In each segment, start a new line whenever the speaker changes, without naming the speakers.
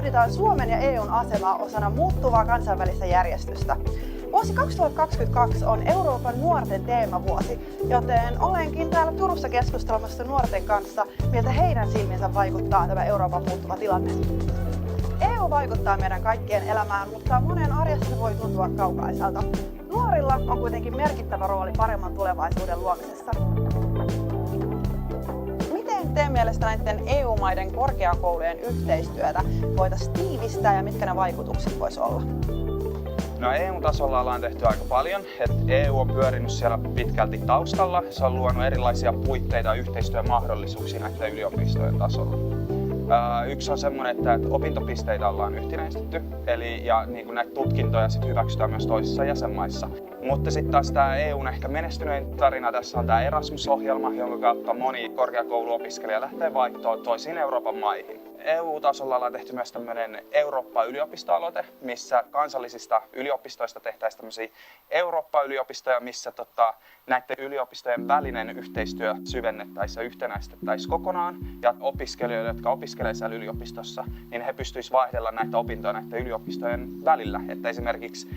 pohditaan Suomen ja EUn asemaa osana muuttuvaa kansainvälistä järjestystä. Vuosi 2022 on Euroopan nuorten teemavuosi, joten olenkin täällä Turussa keskustelemassa nuorten kanssa, miltä heidän silminsä vaikuttaa tämä Euroopan muuttuva tilanne. EU vaikuttaa meidän kaikkien elämään, mutta monen arjessa se voi tuntua kaukaiselta. Nuorilla on kuitenkin merkittävä rooli paremman tulevaisuuden luomisessa. Miten teidän mielestä näiden EU-maiden korkeakoulujen yhteistyötä voitaisiin tiivistää ja mitkä ne vaikutukset voisi olla?
No EU-tasolla ollaan tehty aika paljon. EU on pyörinyt siellä pitkälti taustalla. Se on luonut erilaisia puitteita ja yhteistyömahdollisuuksia näiden yliopistojen tasolla. Yksi on semmoinen, että opintopisteitä ollaan yhtenäistetty, ja niin näitä tutkintoja sit hyväksytään myös toisissa jäsenmaissa. Mutta sitten taas tämä EUn ehkä menestynein tarina tässä on tämä Erasmus-ohjelma, jonka kautta moni korkeakouluopiskelija lähtee vaihtoon toisiin Euroopan maihin. EU-tasolla ollaan tehty myös tämmöinen Eurooppa-yliopistoaloite, missä kansallisista yliopistoista tehtäisiin tämmöisiä Eurooppa-yliopistoja, missä näiden yliopistojen välinen yhteistyö syvennettäisiin ja yhtenäistettäisiin kokonaan. Ja opiskelijoille, jotka opiskelevat siellä yliopistossa, niin he pystyisivät vaihdella näitä opintoja näiden yliopistojen välillä. Että esimerkiksi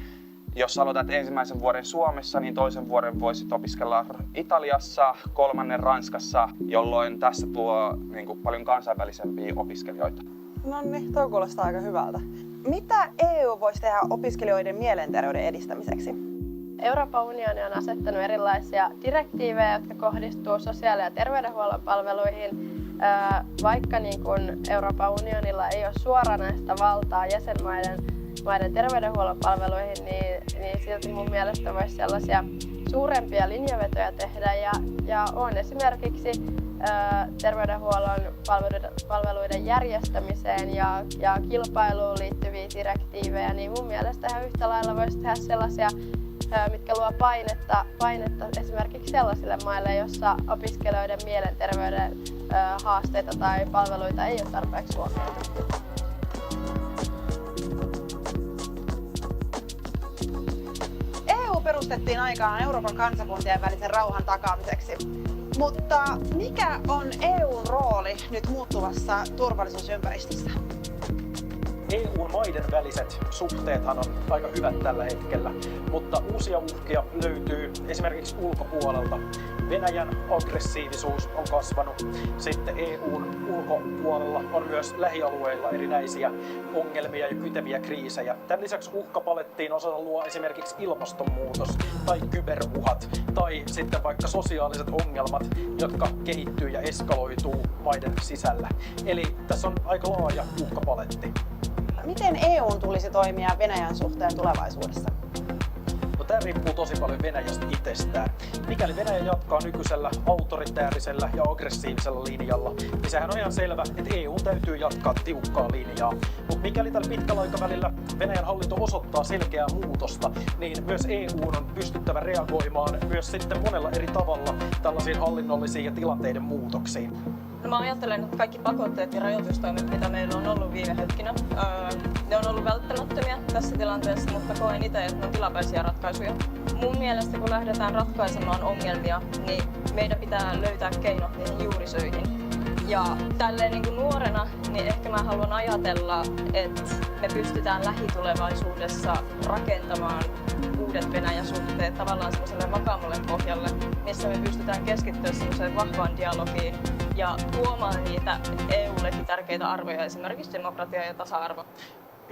jos aloitat ensimmäisen vuoden Suomessa, niin toisen vuoden voisit opiskella Italiassa, kolmannen Ranskassa, jolloin tässä tuo paljon kansainvälisempiä opiskelijoita.
No niin, toi kuulostaa aika hyvältä. Mitä EU voisi tehdä opiskelijoiden mielenterveyden edistämiseksi?
Euroopan unioni on asettanut erilaisia direktiivejä, jotka kohdistuu sosiaali- ja terveydenhuollon palveluihin. Vaikka Euroopan unionilla ei ole suoranaista valtaa jäsenmaiden terveydenhuollon palveluihin, niin silti mun mielestä voisi sellaisia suurempia linjavetoja tehdä ja on esimerkiksi terveydenhuollon palveluiden järjestämiseen ja kilpailuun liittyviä direktiivejä, niin mun mielestä ihan yhtä lailla voisi tehdä sellaisia, mitkä luo painetta esimerkiksi sellaisille maille, jossa opiskelijoiden mielenterveyden haasteita tai palveluita ei ole tarpeeksi huomioitu.
EU perustettiin aikanaan Euroopan kansakuntien välisen rauhan takaamiseksi. Mutta mikä on EUn rooli nyt muuttuvassa turvallisuusympäristössä?
EU-maiden väliset suhteethan on aika hyvät tällä hetkellä, mutta uusia uhkia löytyy esimerkiksi ulkopuolelta. Venäjän aggressiivisuus on kasvanut. Sitten EUn ulkopuolella on myös lähialueilla erinäisiä ongelmia ja kyteviä kriisejä. Tämän lisäksi uhkapalettiin osata luo esimerkiksi ilmastonmuutos tai kyberuhat tai sitten vaikka sosiaaliset ongelmat, jotka kehittyy ja eskaloituu maiden sisällä. Eli tässä on aika laaja uhkapaletti.
Miten EUn tulisi toimia Venäjän suhteen tulevaisuudessa?
No, tämä riippuu tosi paljon Venäjästä itsestään. Mikäli Venäjä jatkaa nykyisellä autoritäärisellä ja aggressiivisella linjalla, niin sehän on ihan selvä, että EU täytyy jatkaa tiukkaa linjaa. Mutta mikäli tällä pitkällä aikavälillä Venäjän hallinto osoittaa selkeää muutosta, niin myös EU on pystyttävä reagoimaan myös sitten monella eri tavalla tällaisiin hallinnollisiin ja tilanteiden muutoksiin.
No, mä ajattelen, että kaikki pakotteet ja rajoitustoimet, mitä meillä on ollut viime hetkinä, ne on ollut välttämättömiä tässä tilanteessa, mutta koen itse, että ne on tilapäisiä ratkaisuja. Mun mielestä, kun lähdetään ratkaisemaan ongelmia, niin meidän pitää löytää keinot niihin juurisyihin. Ja tälleen nuorena, niin ehkä mä haluan ajatella, että me pystytään lähitulevaisuudessa rakentamaan uudet Venäjä-suhteet tavallaan semmoiselle vakaammalle pohjalle, missä me pystytään keskittyä semmoiseen vahvaan dialogiin ja tuomaan niitä EU:llekin tärkeitä arvoja, esimerkiksi demokratia ja tasa-arvo.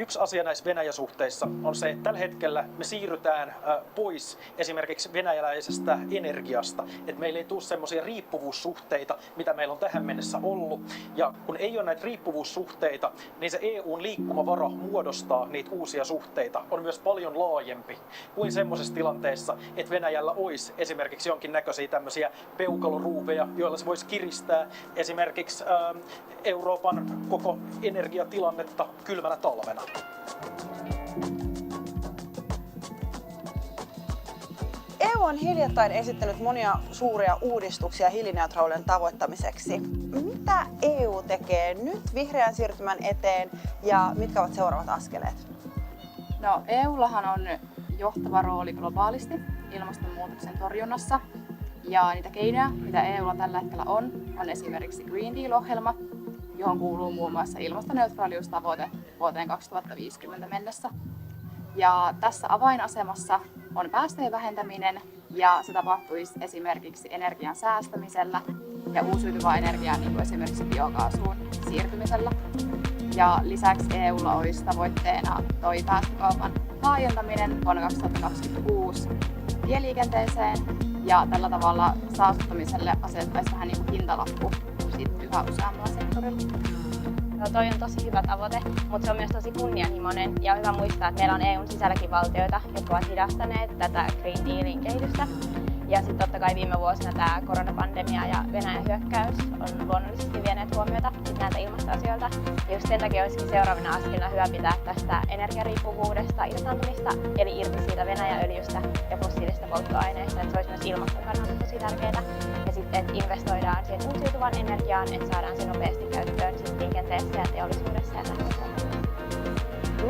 Yksi asia näissä Venäjä-suhteissa on se, että tällä hetkellä me siirrytään pois esimerkiksi venäläisestä energiasta. Että meillä ei tule semmoisia riippuvuussuhteita, mitä meillä on tähän mennessä ollut. Ja kun ei ole näitä riippuvuussuhteita, niin se EUn liikkumavara muodostaa niitä uusia suhteita on myös paljon laajempi kuin semmoisessa tilanteessa, että Venäjällä olisi esimerkiksi jonkinnäköisiä tämmöisiä peukaloruuveja, joilla se voisi kiristää esimerkiksi Euroopan koko energiatilannetta kylmänä talvena.
EU on hiljattain esittänyt monia suuria uudistuksia hiilineutraalien tavoittamiseksi. Mitä EU tekee nyt vihreän siirtymän eteen ja mitkä ovat seuraavat askeleet?
No, EUllahan on johtava rooli globaalisti ilmastonmuutoksen torjunnassa. Ja niitä keinoja, mitä EUlla tällä hetkellä on esimerkiksi Green Deal-ohjelma, johon kuuluu muun muassa ilmastoneutraaliustavoite vuoteen 2050 mennessä. Ja tässä avainasemassa on päästöjen vähentäminen, ja se tapahtuisi esimerkiksi energian säästämisellä ja uusiutuvaan energiaan, niin kuin esimerkiksi biokaasuun siirtymisellä. Ja lisäksi EUlla olisi tavoitteena toi päästökaupan laajentaminen vuonna 2026 tieliikenteeseen, ja tällä tavalla saastuttamiselle asettaisi vähän niin kuin hintalappu yhä useammalla sektorilla.
Toi on tosi hyvä tavoite, mutta se on myös tosi kunnianhimoinen ja on hyvä muistaa, että meillä on EUn sisälläkin valtioita, jotka ovat hidastaneet tätä Green Dealin kehitystä. Ja sitten totta kai viime vuosina tämä koronapandemia ja Venäjän hyökkäys on luonnollisesti vieneet huomiota näiltä ilmastoasioilta. Ja just sen takia olisikin seuraavana askelina hyvä pitää tästä energiariippuvuudesta irtaantumista, eli irti siitä Venäjäöljystä ja fossiilisista polttoaineista, että se olisi myös ilmaston kannalta tosi tärkeää. Ja sitten, että investoidaan siihen uusiutuvaan energiaan, että saadaan se nopeasti käyttöön sitten liikenteessä ja teollisuudessa ja tämmöisessä.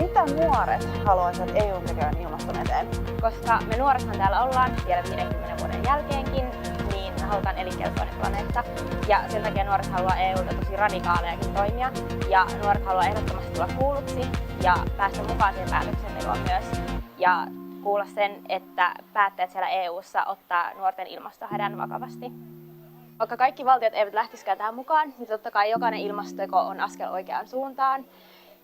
Mitä nuoret haluaisivat EUn tekevän ilmaston eteen?
Koska me nuorethan täällä ollaan vielä 50 vuoden jälkeenkin, niin me halutaan elinkelpoinen planeetta. Ja sen takia nuoret haluaa EUlta tosi radikaalejakin toimia. Ja nuoret haluaa ehdottomasti tulla kuulluksi ja päästä mukaan siihen päätöksentekoon myös. Ja kuulla sen, että päättäjät siellä EUssa ottaa nuorten ilmastohädän vakavasti. Vaikka kaikki valtiot eivät lähtisikään tähän mukaan, niin totta kai jokainen ilmastoteko on askel oikeaan suuntaan.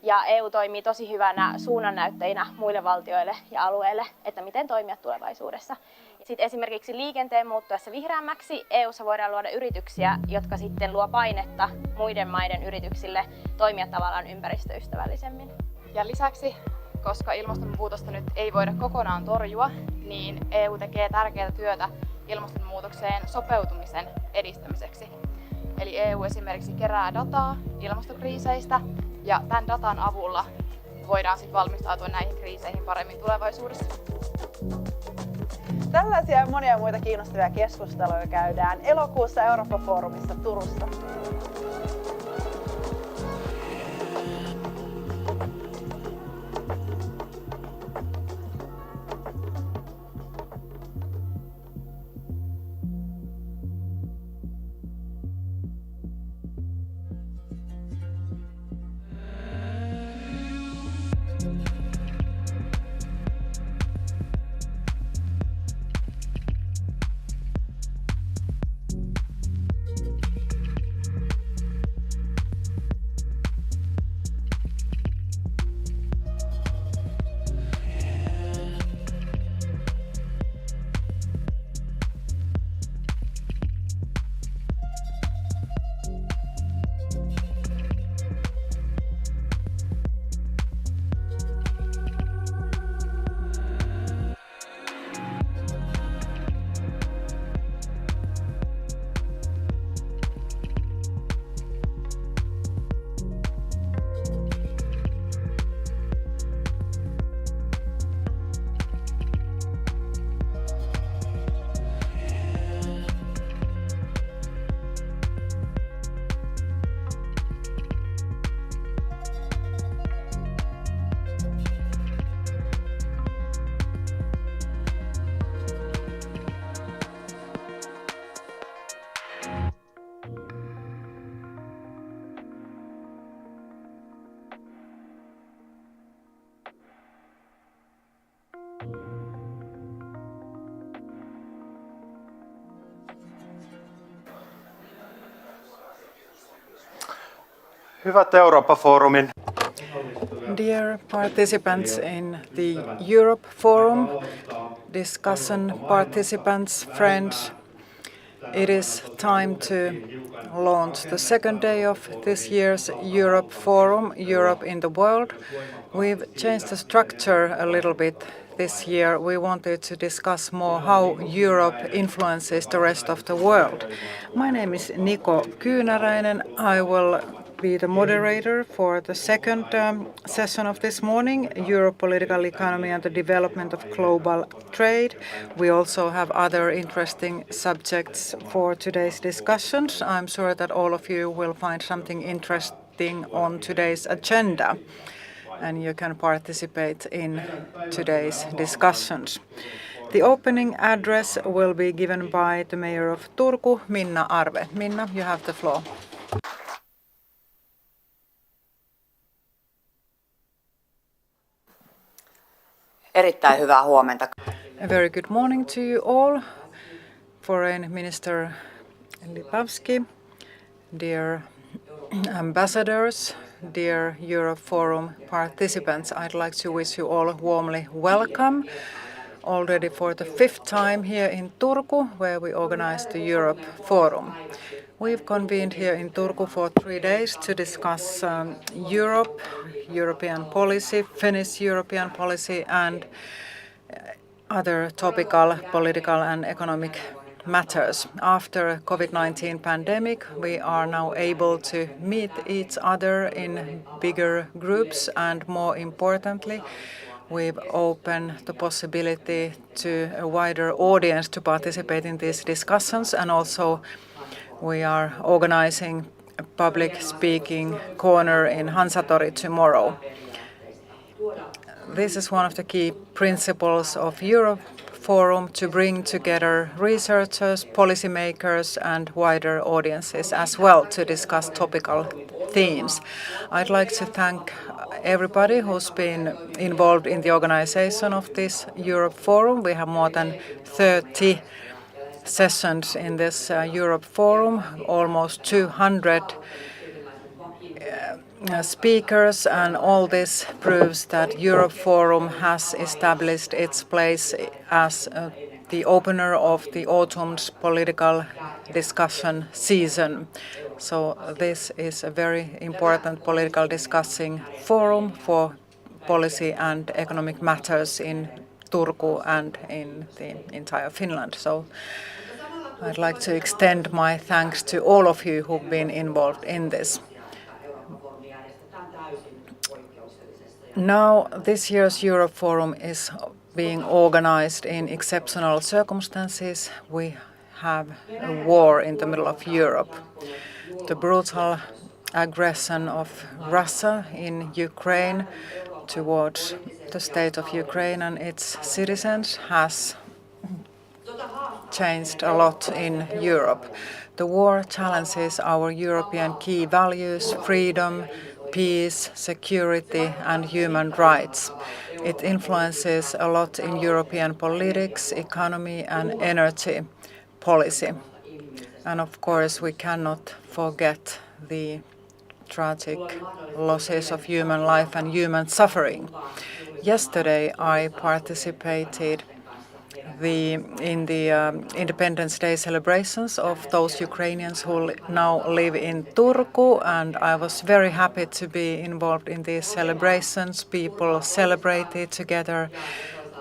Ja EU toimii tosi hyvänä suunnannäyttäjinä muille valtioille ja alueille, että miten toimia tulevaisuudessa. Sitten esimerkiksi liikenteen muuttuessa vihreämmäksi EUssa voidaan luoda yrityksiä, jotka sitten luo painetta muiden maiden yrityksille toimia tavallaan ympäristöystävällisemmin.
Ja lisäksi, koska ilmastonmuutosta nyt ei voida kokonaan torjua, niin EU tekee tärkeää työtä ilmastonmuutokseen sopeutumisen edistämiseksi. Eli EU esimerkiksi kerää dataa ilmastokriiseistä, ja tämän datan avulla voidaan sitten valmistautua näihin kriiseihin paremmin tulevaisuudessa.
Tällaisia ja monia muita kiinnostavia keskusteluja käydään elokuussa Eurooppa-foorumissa Turussa.
Hyvät Eurooppa-foorumin
Dear participants in the Europe Forum, discussion participants, friends, it is time to launch the second day of this year's Europe Forum, Europe in the World. We've changed the structure a little bit this year. We wanted to discuss more how Europe influences the rest of the world. My name is Niko Kyynäräinen. I will be the moderator for the second session of this morning, Europe, Political Economy and the Development of Global Trade. We also have other interesting subjects for today's discussions. I'm sure that all of you will find something interesting on today's agenda, and you can participate in today's discussions. The opening address will be given by the Mayor of Turku, Minna Arve. Minna, you have the floor.
Erittäin hyvää huomenta.
A very good morning to you all. Foreign Minister Lipavsky, dear ambassadors, dear Euroforum participants, I'd like to wish you all warmly welcome already for the 5th time here in Turku, where we organized the Eurooppa-forum. We've convened here in Turku for 3 days to discuss Europe, European policy, Finnish European policy, and other topical political and economic matters. After COVID-19 pandemic, we are now able to meet each other in bigger groups, and more importantly, we've opened the possibility to a wider audience to participate in these discussions, and also we are organizing a public speaking corner in Hansatori tomorrow. This is one of the key principles of Euroforum, to bring together researchers, policymakers and wider audiences as well to discuss topical themes. I'd like to thank everybody who's been involved in the organization of this Euroforum. We have more than 30 sessions in this Euroforum, almost 200 speakers, and all this proves that Euroforum has established its place as the opener of the autumn's political discussion season. So this is a very important political discussing forum for policy and economic matters in Turku and in the entire Finland. So I'd like to extend my thanks to all of you who've been involved in this. Now, this year's Euroforum is being organized in exceptional circumstances. We have a war in the middle of Europe. The brutal aggression of Russia in Ukraine towards the state of Ukraine and its citizens has changed a lot in Europe. The war challenges our European key values: freedom, peace, security and human rights. It influences a lot in European politics, economy and energy policy. And of course we cannot forget the tragic losses of human life and human suffering. Yesterday I participated in the Independence Day celebrations of those Ukrainians who now live in Turku, and I was very happy to be involved in these celebrations. People celebrated together.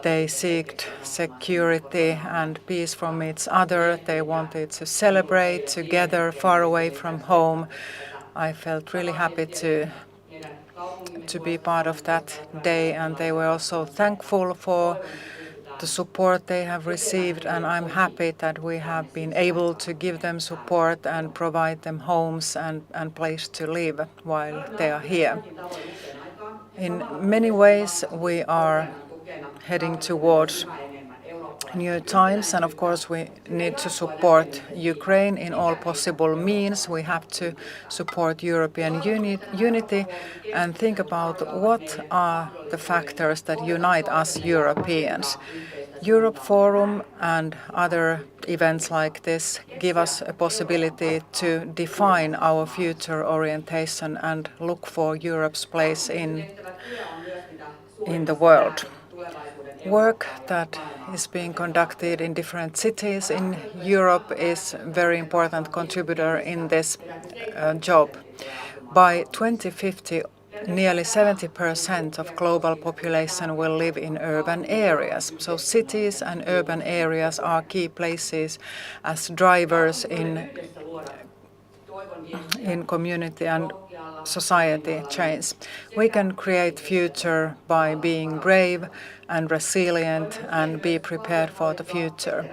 They sought security and peace from each other. They wanted to celebrate together, far away from home. I felt really happy to be part of that day, and they were also thankful for the support they have received, and I'm happy that we have been able to give them support and provide them homes and place to live while they are here. In many ways we are heading towards new times, and of course we need to support Ukraine in all possible means. We have to support European unity and think about what are the factors that unite us Europeans. Euroforum and other events like this give us a possibility to define our future orientation and look for Europe's place in the world. Work that is being conducted in different cities in Europe is a very important contributor in this job. By 2050, nearly 70% of global population will live in urban areas. So cities and urban areas are key places as drivers in community and society change. We can create future by being brave and resilient and be prepared for the future.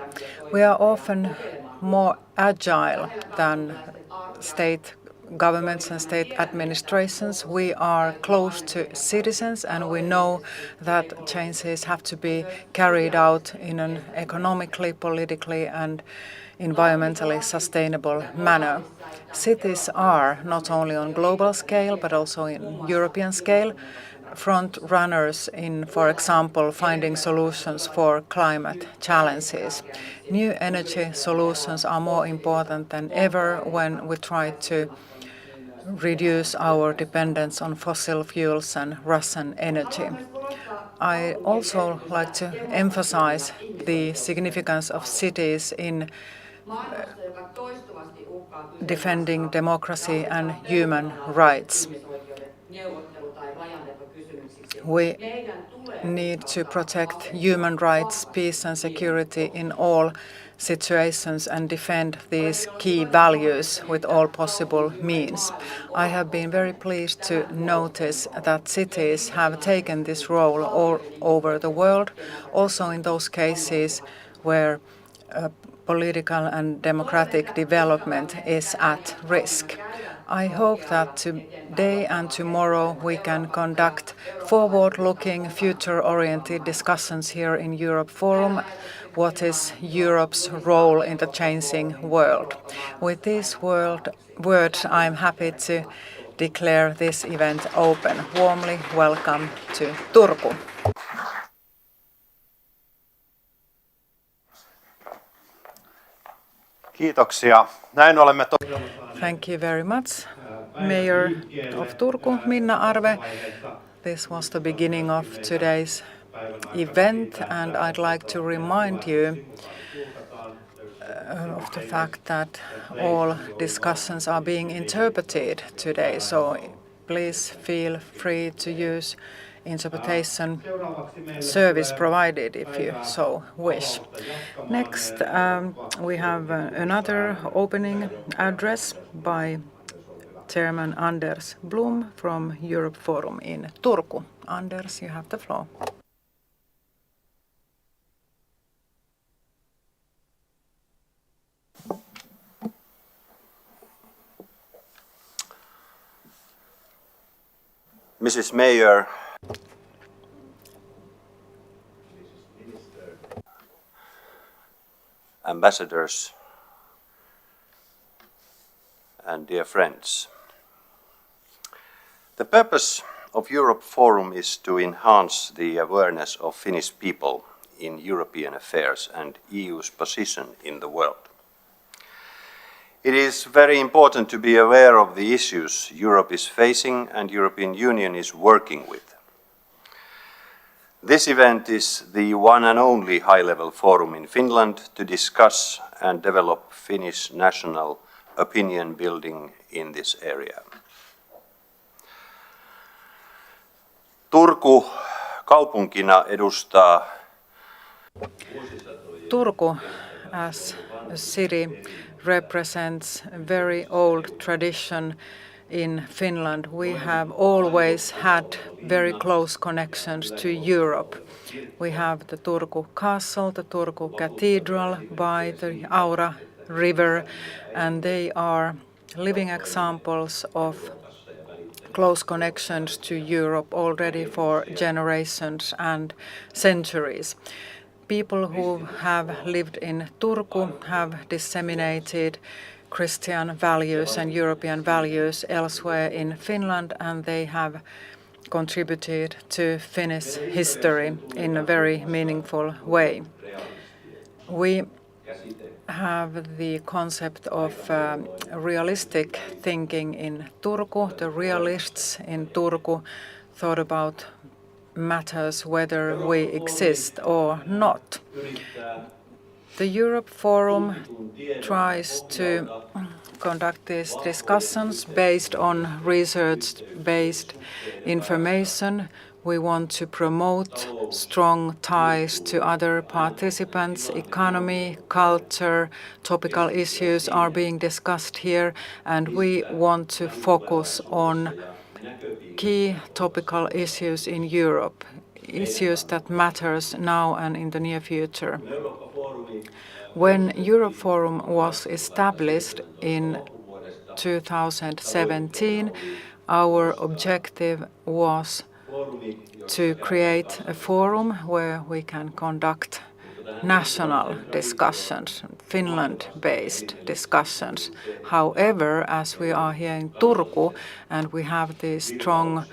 We are often more agile than state governments and state administrations. We are close to citizens, and we know that changes have to be carried out in an economically, politically and environmentally sustainable manner. Cities are not only on global scale but also in European scale front runners in, for example, finding solutions for climate challenges. New energy solutions are more important than ever when we try to reduce our dependence on fossil fuels and Russian energy. I also like to emphasize the significance of cities in defending democracy and human rights. We need to protect human rights, peace and security in all situations and defend these key values with all possible means. I have been very pleased to notice that cities have taken this role all over the world, also in those cases where political and democratic development is at risk. I hope that today and tomorrow we can conduct forward-looking, future-oriented discussions here in Eurooppa-forum. What is Europe's role in the changing world? With these words, I'm happy to declare this event open. Warmly welcome to Turku.
Kiitoksia. Näin olemme
Thank you very much, Mayor of Turku, Minna Arve. This was the beginning of today's event, and I'd like to remind you of the fact that all discussions are being interpreted today, so please feel free to use interpretation service provided if you so wish. Next, we have another opening address by Chairman Anders Blom from Eurooppa-forum in Turku. Anders, you have the floor.
Mrs. Mayor, ambassadors, and dear friends. The purpose of Eurooppa-forum is to enhance the awareness of Finnish people in European affairs and EU's position in the world. It is very important to be aware of the issues Europe is facing and European Union is working with. This event is the one and only high-level forum in Finland to discuss and develop Finnish national opinion building in this area. Turku kaupunkina edustaa
Turku as a city represents a very old tradition in Finland. We have always had very close connections to Europe. We have the Turku Castle, the Turku Cathedral by the Aura River, and they are living examples of close connections to Europe already for generations and centuries. People who have lived in Turku have disseminated Christian values and European values elsewhere in Finland, and they have contributed to Finnish history in a very meaningful way. We have the concept of realistic thinking in Turku. The realists in Turku thought about matters whether we exist or not. The Eurooppa-forum tries to conduct these discussions based on research-based information. We want to promote strong ties to other participants. Economy, culture, topical issues are being discussed here, and we want to focus on key topical issues in Europe, issues that matters now and in the near future. When Eurooppa-forum was established in 2017, our objective was to create a forum where we can conduct national discussions, Finland-based discussions. However, as we are here in Turku and we have these strong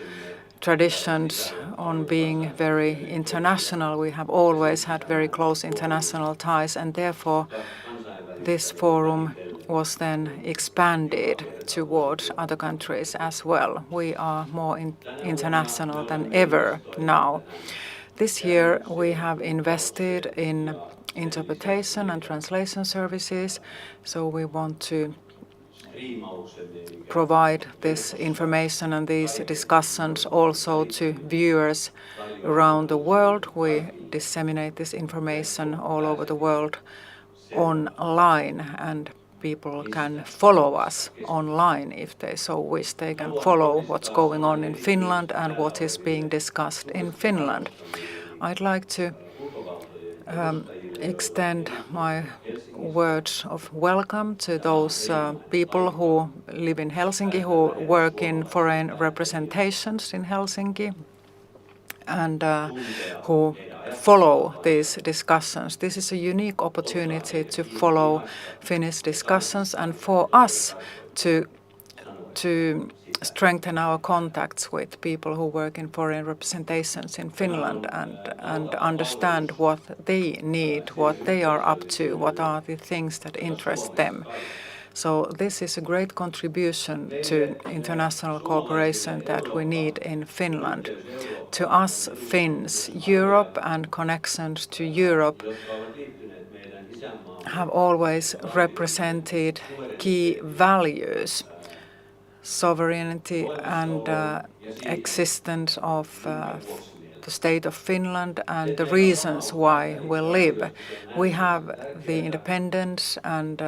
traditions on being very international. We have always had very close international ties, and therefore this forum was then expanded towards other countries as well. We are more international than ever now. This year we have invested in interpretation and translation services, so we want to provide this information and these discussions also to viewers around the world. We disseminate this information all over the world online, and people can follow us online if they so wish. They can follow what's going on in Finland and what is being discussed in Finland. I'd like to extend my words of welcome to those people who live in Helsinki, who work in foreign representations in Helsinki, and who follow these discussions. This is a unique opportunity to follow Finnish discussions and for us to strengthen our contacts with people who work in foreign representations in Finland and understand what they need, what they are up to, what are the things that interest them. So this is a great contribution to international cooperation that we need in Finland. To us Finns, Europe and connections to Europe have always represented key values: sovereignty and existence of the state of Finland and the reasons why we live. We have the independence and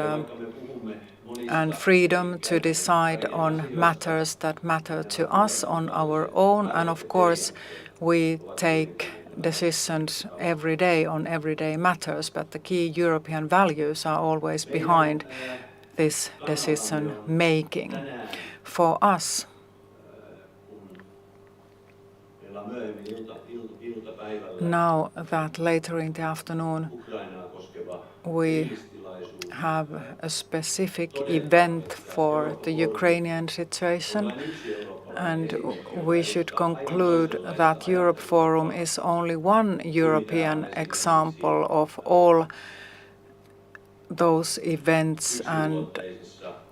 freedom to decide on matters that matter to us on our own, and of course we take decisions every day on everyday matters, but the key European values are always behind this decision making. For us, now that later in the afternoon we have a specific event for the Ukrainian situation, and we should conclude that Eurooppa-forum is only one European example of all those events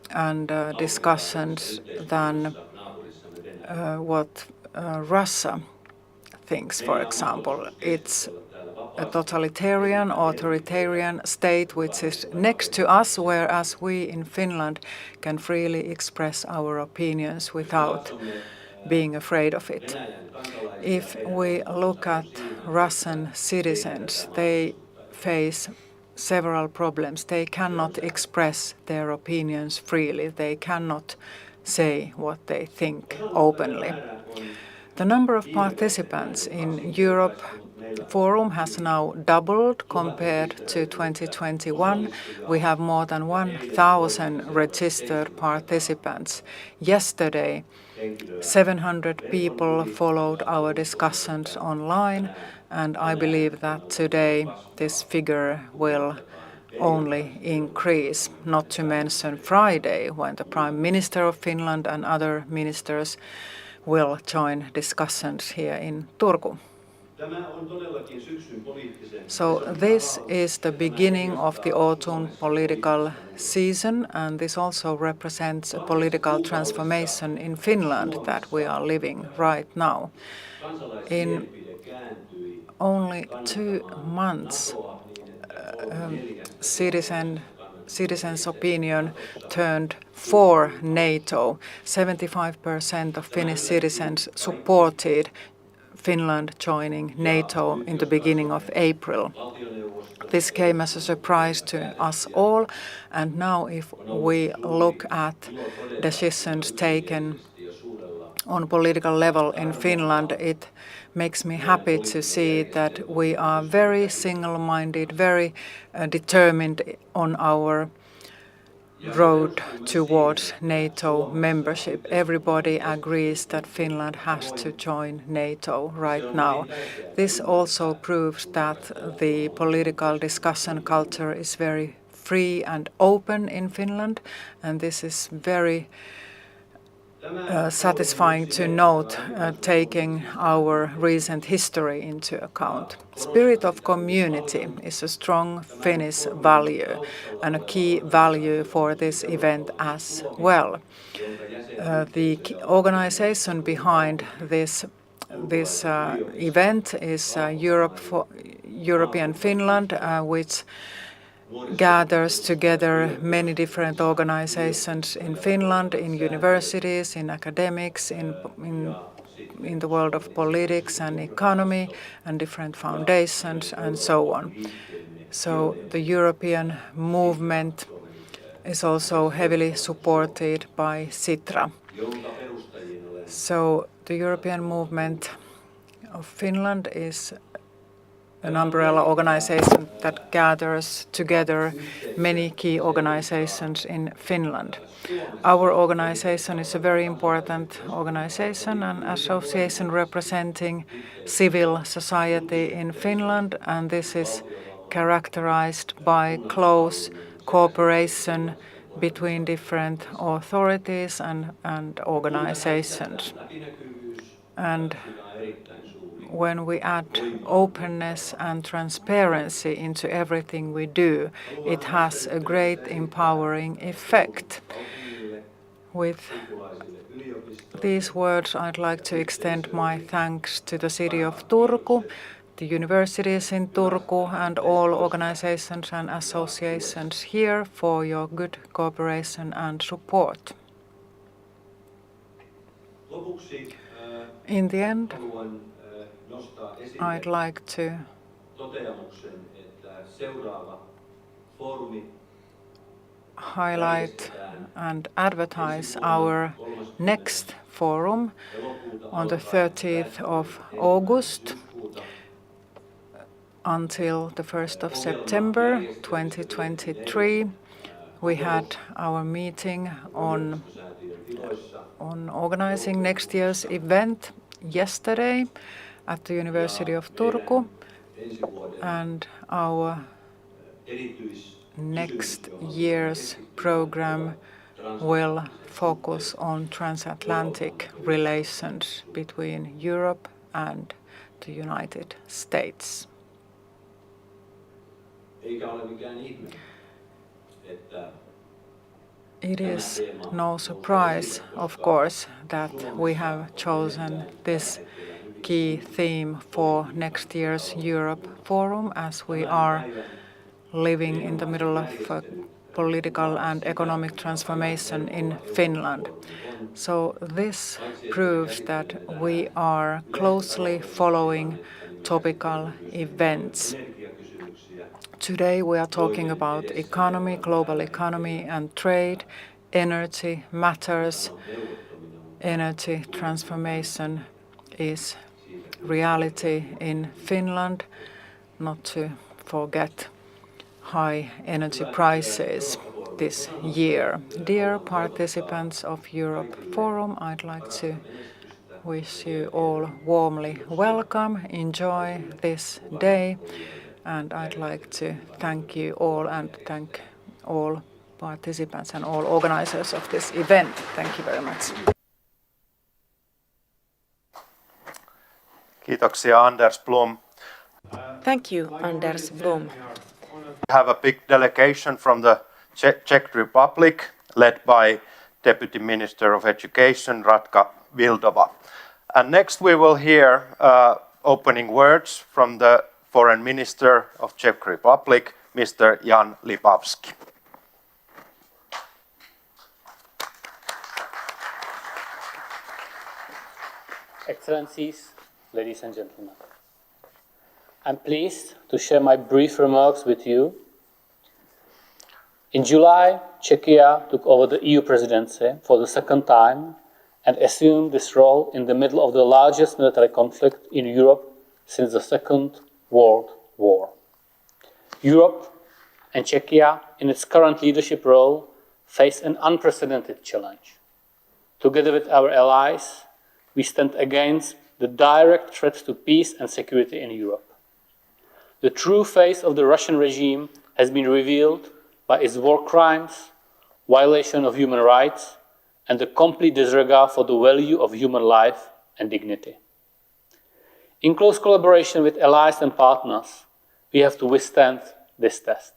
and discussions than what Russia thinks, for example. It's a totalitarian, authoritarian state which is next to us, whereas we in Finland can freely express our opinions without being afraid of it. If we look at Russian citizens, they face several problems. They cannot express their opinions freely. They cannot say what they think openly. The number of participants in Eurooppa-forum has now doubled compared to 2021. We have more than 1,000 registered participants. Yesterday, 700 people followed our discussions online, and I believe that today this figure will only increase, not to mention Friday, when the Prime Minister of Finland and other ministers will join discussions here in Turku. So this is the beginning of the autumn political season, and this also represents a political transformation in Finland that we are living right now. In only 2 months, citizens' opinion turned for NATO. 75% of Finnish citizens supported Finland joining NATO in the beginning of April. This came as a surprise to us all, and now if we look at decisions taken on political level in Finland, it makes me happy to see that we are very single-minded, very determined on our road towards NATO membership. Everybody agrees that Finland has to join NATO right now. This also proves that the political discussion culture is very free and open in Finland, and this is very satisfying to note, taking our recent history into account. Spirit of community is a strong Finnish value and a key value for this event as well. The organization behind this event is European Finland, which gathers together many different organizations in Finland, in universities, in academics, in the world of politics and economy, and different foundations and so on. So the European movement is also heavily supported by Sitra. So the European movement of Finland is an umbrella organization that gathers together many key organizations in Finland. Our organization is a very important organization and association representing civil society in Finland, and this is characterized by close cooperation between different authorities and organizations. And when we add openness and transparency into everything we do, it has a great empowering effect. With these words, I'd like to extend my thanks to the city of Turku, the universities in Turku, and all organizations and associations here for your good cooperation and support. In the end, I'd like to highlight and advertise our next forum on the 30th of August until the 1st of September 2023. We had our meeting on organizing next year's event yesterday at the University of Turku, and our next year's program will focus on transatlantic relations between Europe and the United States. It is no surprise, of course, that we have chosen this key theme for next year's Eurooppa-forum, as we are living in the middle of a political and economic transformation in Finland. So this proves that we are closely following topical events. Today we are talking about economy, global economy and trade, energy matters. Energy transformation is reality in Finland, not to forget high energy prices this year. Dear participants of Eurooppa-forum, I'd like to wish you all warmly welcome. Enjoy this day. And I'd like to thank you all and thank all participants and all organizers of this event. Thank you very much.
Kiitoksia, Anders Blom.
Thank you, Anders Blom.
We have a big delegation from the Czech Republic, led by Deputy Minister of Education, Radka Vildova. And next we will hear opening words from the Foreign Minister of Czech Republic, Mr. Jan Lipavsky.
Excellencies, ladies and gentlemen, I'm pleased to share my brief remarks with you. In July, Czechia took over the EU presidency for the second time and assumed this role in the middle of the largest military conflict in Europe since the Second World War. Europe and Czechia, in its current leadership role, face an unprecedented challenge. Together with our allies, we stand against the direct threat to peace and security in Europe. The true face of the Russian regime has been revealed by its war crimes, violation of human rights, and the complete disregard for the value of human life and dignity. In close collaboration with allies and partners, we have to withstand this test.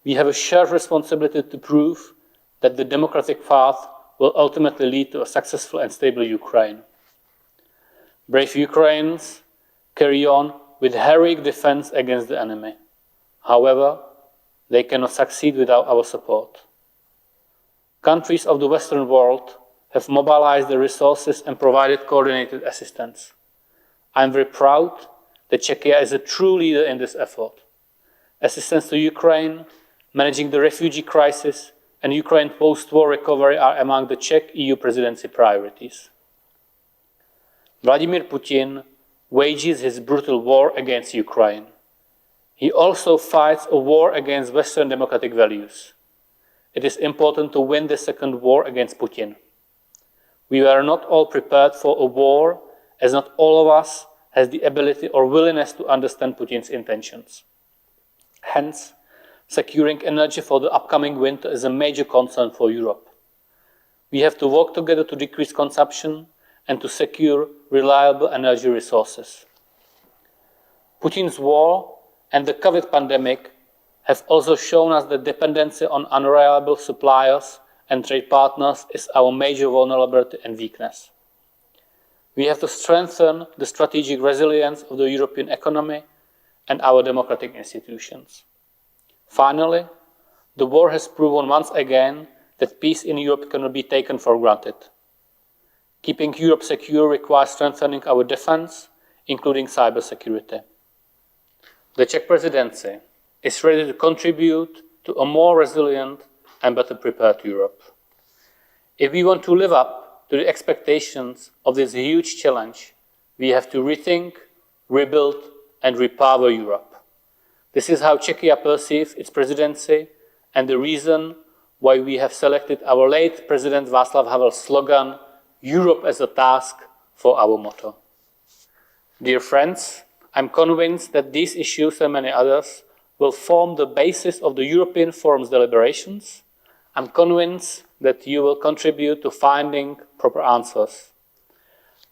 We have a shared responsibility to prove that the democratic path will ultimately lead to a successful and stable Ukraine. Brave Ukrainians carry on with heroic defense against the enemy. However, they cannot succeed without our support. Countries of the Western world have mobilized their resources and provided coordinated assistance. I am very proud that Czechia is a true leader in this effort. Assistance to Ukraine, managing the refugee crisis, and Ukraine post-war recovery are among the Czech EU presidency priorities. Vladimir Putin wages his brutal war against Ukraine. He also fights a war against Western democratic values. It is important to win the second war against Putin. We were not all prepared for a war, as not all of us has the ability or willingness to understand Putin's intentions. Hence, securing energy for the upcoming winter is a major concern for Europe. We have to work together to decrease consumption and to secure reliable energy resources. Putin's war and the COVID pandemic have also shown us that dependency on unreliable suppliers and trade partners is our major vulnerability and weakness. We have to strengthen the strategic resilience of the European economy and our democratic institutions. Finally, the war has proven once again that peace in Europe cannot be taken for granted. Keeping Europe secure requires strengthening our defense, including cybersecurity. The Czech presidency is ready to contribute to a more resilient and better prepared Europe. If we want to live up to the expectations of this huge challenge, we have to rethink, rebuild, and repower Europe. This is how Czechia perceives its presidency and the reason why we have selected our late President Václav Havel's slogan, Europe as a task, for our motto. Dear friends, I'm convinced that these issues and many others will form the basis of the European Forum's deliberations. I'm convinced that you will contribute to finding proper answers.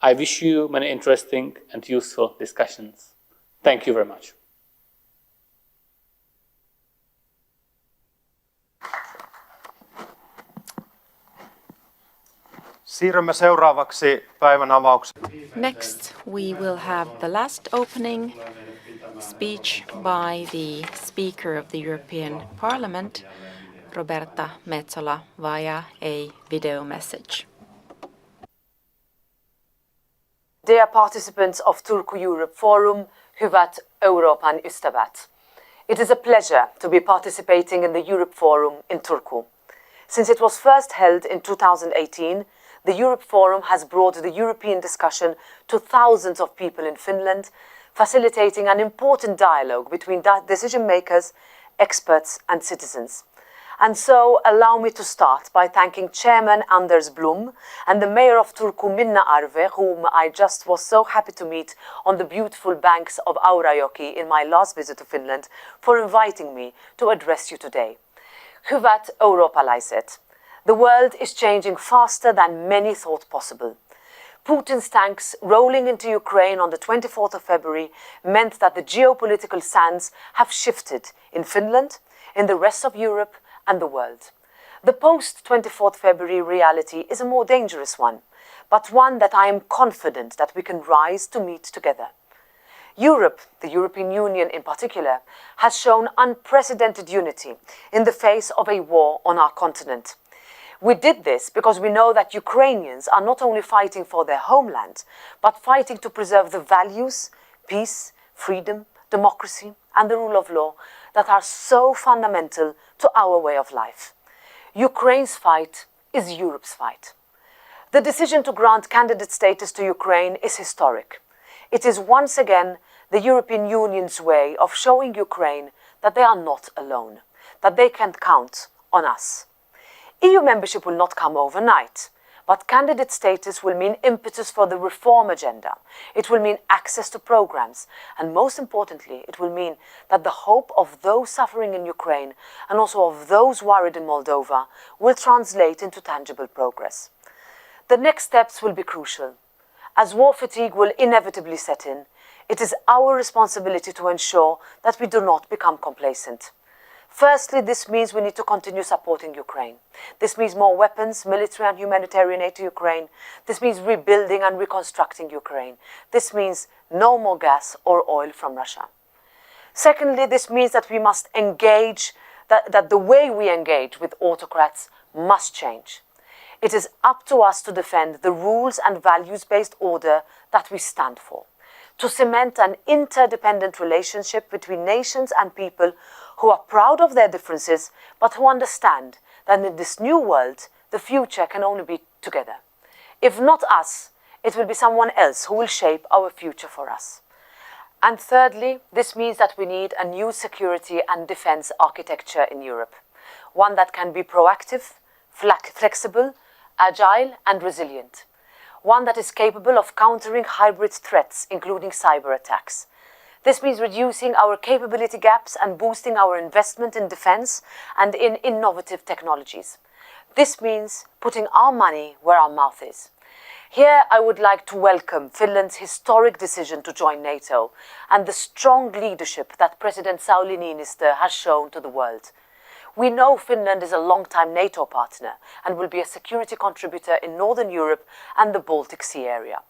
I wish you many interesting and useful discussions. Thank you very much.
Siirrymme seuraavaksi päivän avaukseen.
Next, we will have the last opening speech by the Speaker of the European Parliament, Roberta Metsola, via a video message.
Dear participants of Turku Europe Forum, hyvät Euroopan ystävät. It is a pleasure to be participating in the Europe Forum in Turku. Since it was first held in 2018, the Europe Forum has brought the European discussion to thousands of people in Finland, facilitating an important dialogue between decision makers, experts and citizens. And so allow me to start by thanking Chairman Anders Blom and the Mayor of Turku, Minna Arve, whom I just was so happy to meet on the beautiful banks of Aurajoki in my last visit to Finland, for inviting me to address you today. Hyvät eurooppalaiset. The world is changing faster than many thought possible. Putin's tanks rolling into Ukraine on the 24th of February meant that the geopolitical sands have shifted in Finland, in the rest of Europe and the world. The post-24th February reality is a more dangerous one, but one that I am confident that we can rise to meet together. Europe, the European Union in particular, has shown unprecedented unity in the face of a war on our continent. We did this because we know that Ukrainians are not only fighting for their homeland, but fighting to preserve the values, peace, freedom, democracy and the rule of law that are so fundamental to our way of life. Ukraine's fight is Europe's fight. The decision to grant candidate status to Ukraine is historic. It is once again the European Union's way of showing Ukraine that they are not alone, that they can count on us. EU membership will not come overnight, But candidate status will mean impetus for the reform agenda. It will mean access to programs. And most importantly, it will mean that the hope of those suffering in Ukraine and also of those worried in Moldova will translate into tangible progress. The next steps will be crucial. As war fatigue will inevitably set in, it is our responsibility to ensure that we do not become complacent. Firstly, this means we need to continue supporting Ukraine. This means more weapons, military and humanitarian aid to Ukraine. This means rebuilding and reconstructing Ukraine. This means no more gas or oil from Russia. Secondly, this means that we must engage, that the way we engage with autocrats must change. It is up to us to defend the rules and values-based order that we stand for, to cement an interdependent relationship between nations and people who are proud of their differences, but who understand that in this new world, the future can only be together. If not us, it will be someone else who will shape our future for us. And thirdly, this means that we need a new security and defense architecture in Europe, one that can be proactive, flexible, agile and resilient, one that is capable of countering hybrid threats, including cyber attacks. This means reducing our capability gaps and boosting our investment in defense and in innovative technologies. This means putting our money where our mouth is. Here I would like to welcome Finland's historic decision to join NATO and the strong leadership that President Sauli Niinistö has shown to the world. We know Finland is a long-time NATO partner and will be a security contributor in Northern Europe and the Baltic Sea area.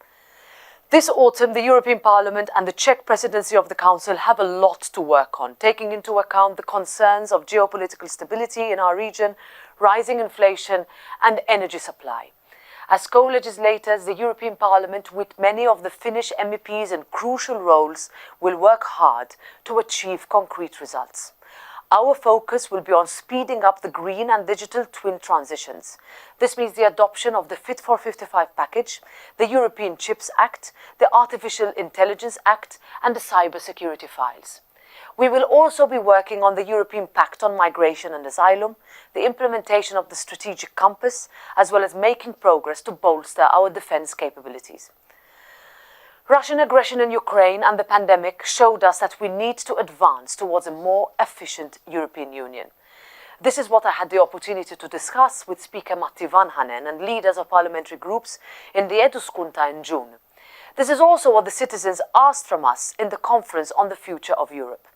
This autumn, the European Parliament and the Czech presidency of the Council have a lot to work on, taking into account the concerns of geopolitical stability in our region, rising inflation and energy supply. As co-legislators, the European Parliament, with many of the Finnish MEPs in crucial roles, will work hard to achieve concrete results. Our focus will be on speeding up the green and digital twin transitions. This means the adoption of the Fit for 55 package, the European Chips Act, the Artificial Intelligence Act and the cybersecurity files. We will also be working on the European Pact on Migration and Asylum, the implementation of the Strategic Compass, as well as making progress to bolster our defense capabilities. Russian aggression in Ukraine and the pandemic showed us that we need to advance towards a more efficient European Union. This is what I had the opportunity to discuss with Speaker Matti Vanhanen and leaders of parliamentary groups in the Eduskunta in June. This is also what the citizens asked from us in the conference on the future of Europe.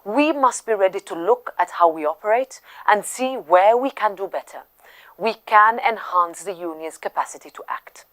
We must be ready to look at how we operate and see where we can do better. We can enhance the Union's capacity to act.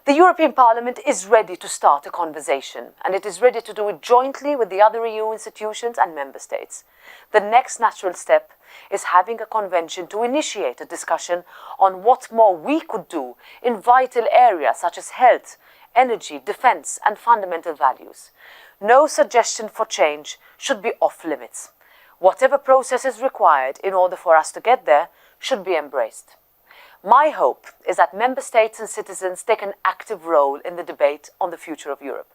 The European Parliament is ready to start a conversation, and it is ready to do it jointly with the other EU institutions and member states. The next natural step is having a convention to initiate a discussion on what more we could do in vital areas such as health, energy, defence and fundamental values. No suggestion for change should be off limits. Whatever process is required in order for us to get there should be embraced. My hope is that member states and citizens take an active role in the debate on the future of Europe.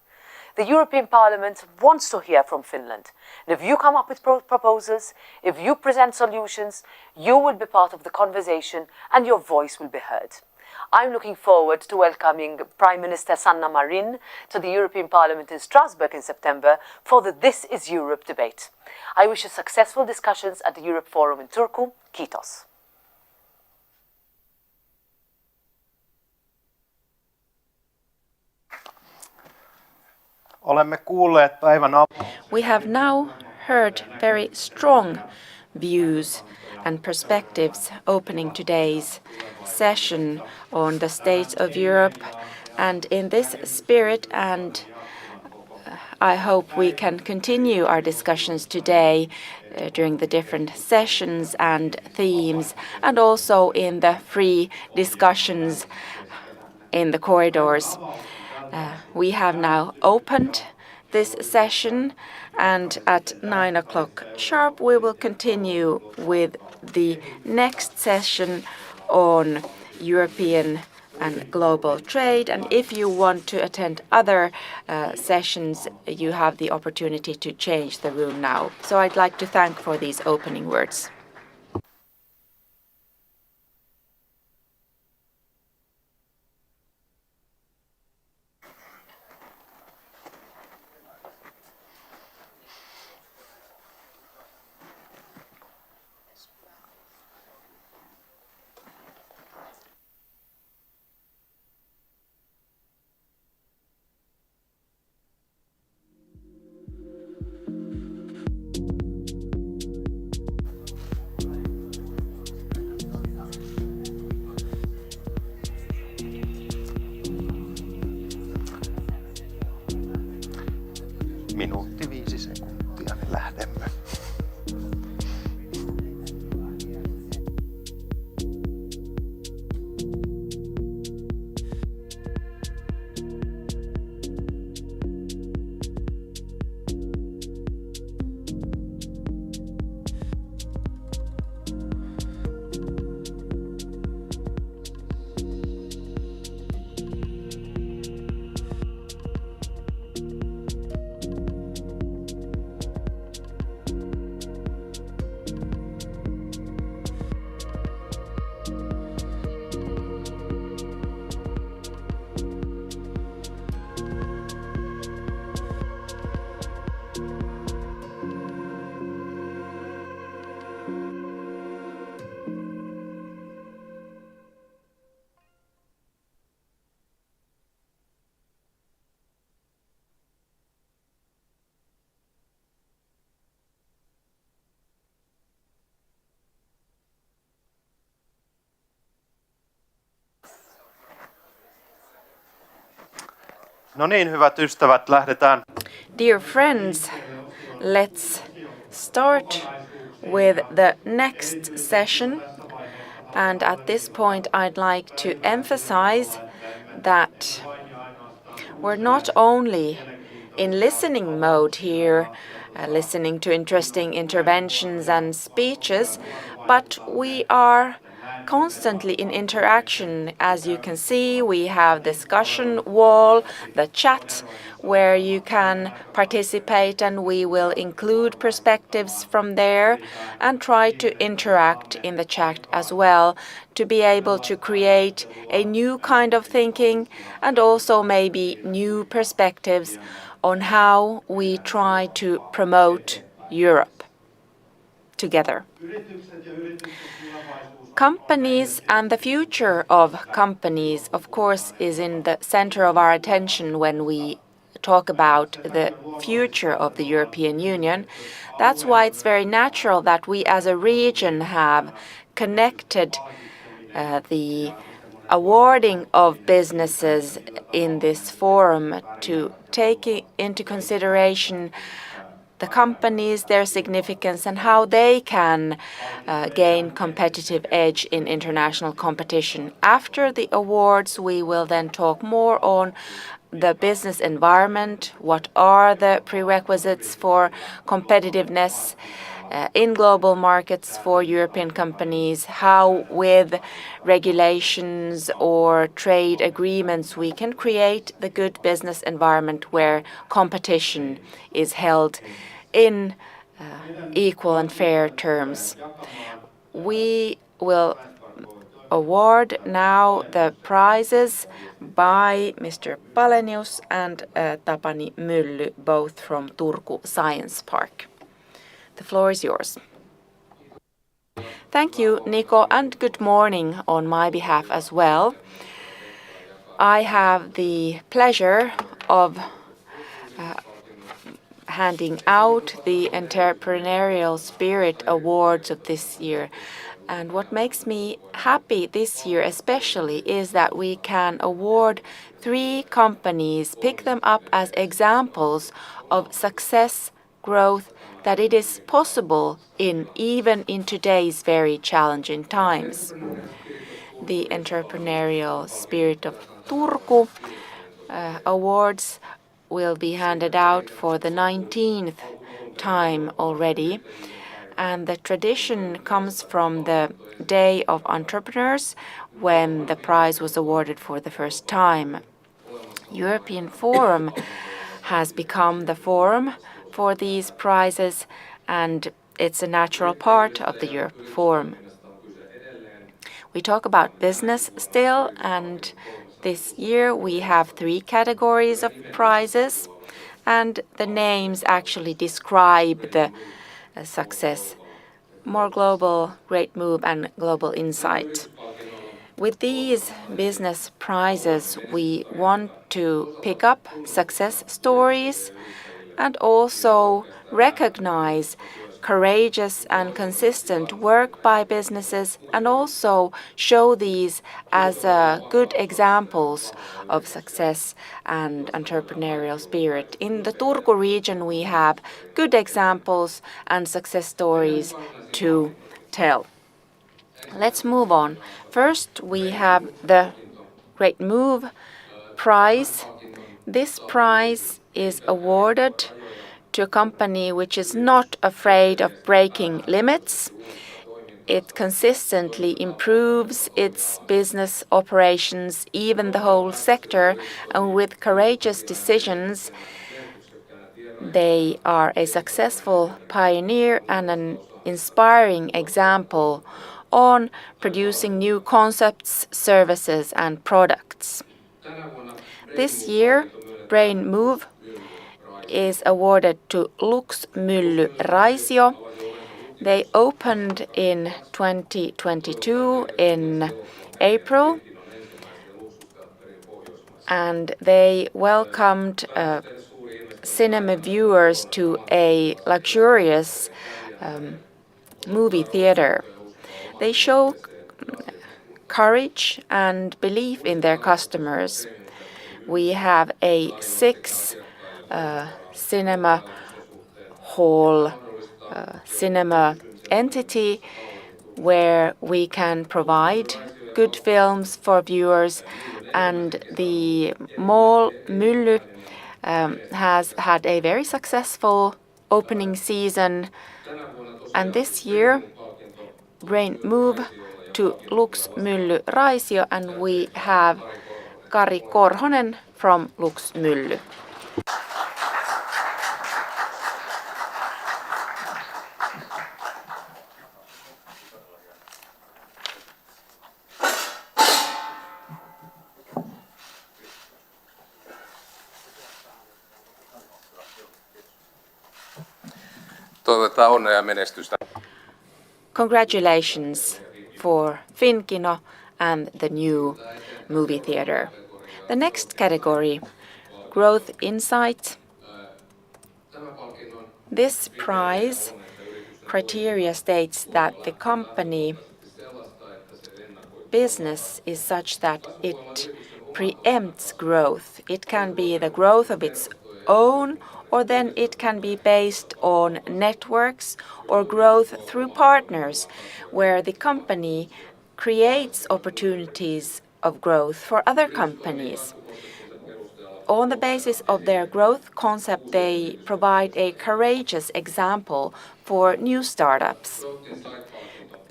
The European Parliament wants to hear from Finland. And if you come up with proposals, if you present solutions, you will be part of the conversation and your voice will be heard. I'm looking forward to welcoming Prime Minister Sanna Marin to the European Parliament in Strasbourg in September for the This is Europe debate. I wish you successful discussions at the Eurooppa-foorumi in Turku. Kiitos.
Olemme kuulleet päivän
We have now heard very strong views and perspectives opening today's session on the state of Europe, and in this spirit, and I hope we can continue our discussions today during the different sessions and themes, and also in the free discussions in the corridors. We have now opened this session, and at 9 o'clock sharp we will continue with the next session on European and global trade. And if you want to attend other sessions, you have the opportunity to change the room now. So I'd like to thank for these opening words.
No niin, hyvät ystävät, lähdetään.
Dear friends, let's start with the next session. And at this point, I'd like to emphasize that we're not only in listening mode here, listening to interesting interventions and speeches, but we are constantly in interaction. As you can see, we have discussion wall, the chat, where you can participate, and we will include perspectives from there and try to interact in the chat as well to be able to create a new kind of thinking and also maybe new perspectives on how we try to promote Europe together. Companies and the future of companies, of course, is in the center of our attention when we talk about the future of the European Union. That's why it's very natural that we as a region have connected the awarding of businesses in this forum to take into consideration the companies, their significance, and how they can gain competitive edge in international competition. After the awards, we will then talk more on the business environment, what are the prerequisites for competitiveness in global markets for European companies, how with regulations or trade agreements we can create the good business environment where competition is held in equal and fair terms. We will award now the prizes by Mr. Palenius and Tapani Mylly, both from Turku Science Park. The floor is yours. Thank you, Nico, and good morning on my behalf as well. I have the pleasure of handing out the Entrepreneurial Spirit Awards of this year. And what makes me happy this year especially is that we can award 3 companies, pick them up as examples of success, growth, that it is possible even in today's very challenging times. The Entrepreneurial Spirit of Turku awards will be handed out for the 19th time already. And the tradition comes from the Day of Entrepreneurs, when the prize was awarded for the first time. European Forum has become the forum for these prizes, and it's a natural part of the Europe Forum. We talk about business still, and this year we have 3 categories of prizes, and the names actually describe the success: More Global, Great Move, and Global Insight. With these business prizes, we want to pick up success stories and also recognize courageous and consistent work by businesses, and also show these as good examples of success and entrepreneurial spirit. In the Turku region, we have good examples and success stories to tell. Let's move on. First, we have the Great Move prize. This prize is awarded to a company which is not afraid of breaking limits. It consistently improves its business operations, even the whole sector, and with courageous decisions, they are a successful pioneer and an inspiring example on producing new concepts, services, and products. This year, Brain Move is awarded to Lux Mylly Raisio. They opened in 2022 in April, and they welcomed cinema viewers to a luxurious movie theater. They show courage and belief in their customers. We have a 6 cinema hall cinema entity where we can provide good films for viewers, and the mall Mylly has had a very successful opening season, and this year move to Lux Mylly Raisio, and we have Kari Korhonen from Lux Mylly.
Toivotetaan onnea ja menestystä.
Congratulations for Finkino and the new movie theater. The next category, Growth Insight. This prize criteria states that the company business is such that it preempts growth. It can be the growth of its own, or then it can be based on networks or growth through partners, where the company creates opportunities of growth for other companies. On the basis of their growth concept, they provide a courageous example for new startups.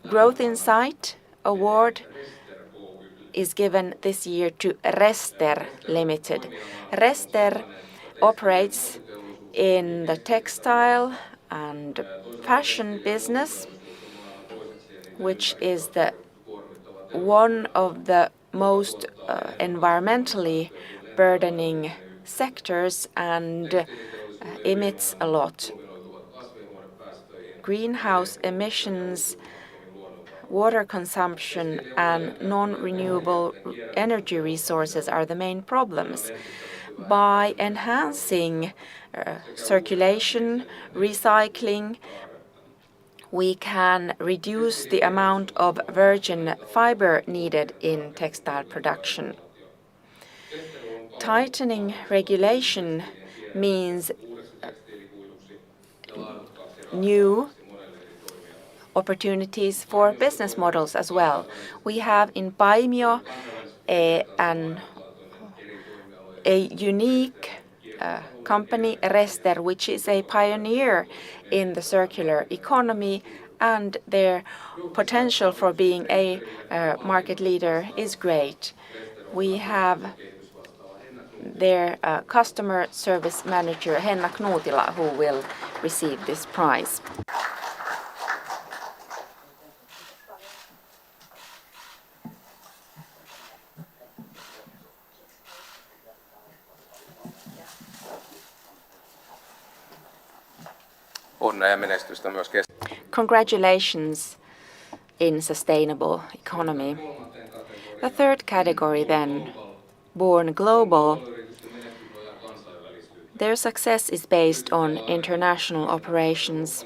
Growth Insight Award is given this year to Rester Limited. Rester operates in the textile and fashion business, which is one of the most environmentally burdening sectors and emits a lot. Greenhouse emissions, water consumption, and non-renewable energy resources are the main problems. By enhancing circulation, recycling, we can reduce the amount of virgin fiber needed in textile production. Tightening regulation means new opportunities for business models as well. We have in Paimio a unique company, Rester, which is a pioneer in the circular economy, and their potential for being a market leader is great. We have their customer service manager, Henna Knutila, who will receive this prize.
Onnea ja menestystä myös
Congratulations in sustainable economy. The third category then, Born Global. Their success is based on international operations.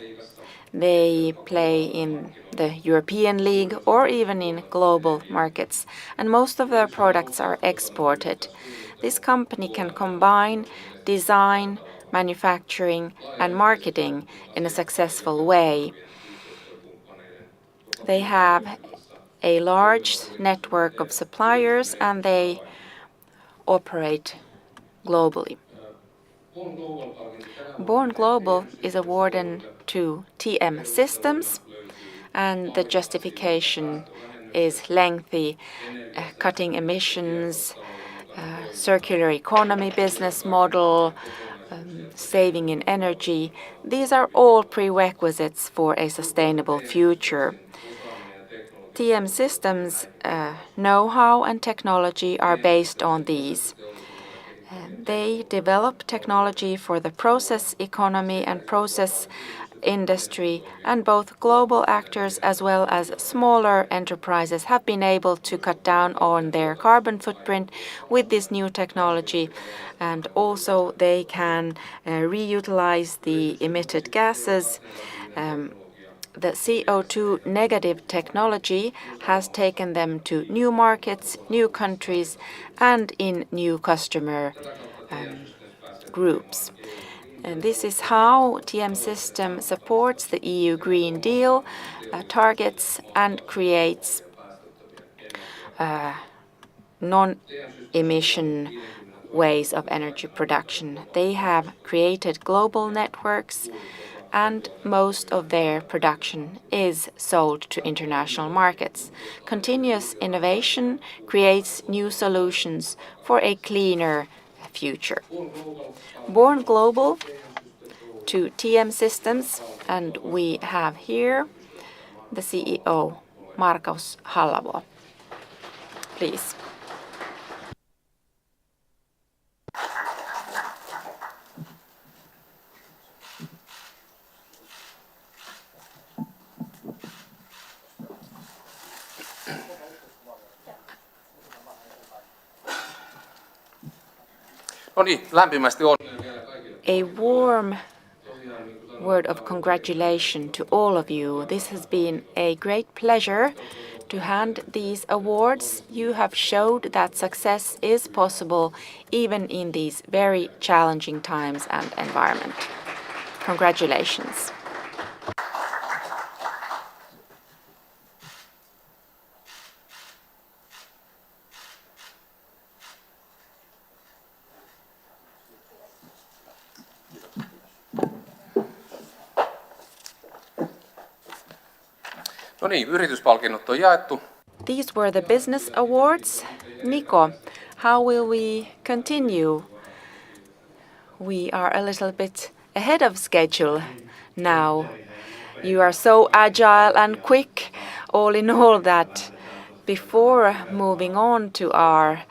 They play in the European League or even in global markets, and most of their products are exported. This company can combine design, manufacturing, and marketing in a successful way. They have a large network of suppliers and they operate globally. Born Global is awarded to TM Systems, and the justification is lengthy, cutting emissions, circular economy business model, saving in energy. These are all prerequisites for a sustainable future. TM Systems' know-how and technology are based on these. They develop technology for the process economy and process industry, and both global actors as well as smaller enterprises have been able to cut down on their carbon footprint with this new technology, and also they can reutilize the emitted gases the CO2 negative technology has taken them to new markets, new countries, and in new customer groups. And this is how TM System supports the EU Green Deal targets and creates non-emission ways of energy production. They have created global networks, and most of their production is sold to international markets. Continuous innovation creates new solutions for a cleaner future. Born global to TM Systems, and we have here the CEO, Markus Hallavo. Please.
No niin, lämpimästi on.
A warm word of congratulation to all of you. This has been a great pleasure to hand these awards. You have showed that success is possible even in these very challenging times and environment. Congratulations.
No niin, yrityspalkinnot on jaettu.
These were the business awards. Niko, how will we continue? We are a little bit ahead of schedule now. You are so agile and quick, all in all, that before moving on to our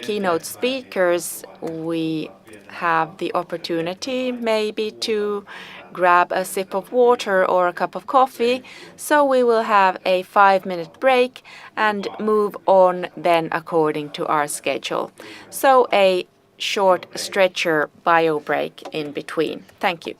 keynote speakers, we have the opportunity maybe to grab a sip of water or a cup of coffee. So we will have a 5-minute break and move on then according to our schedule. So a short stretcher bio break in between. Thank you.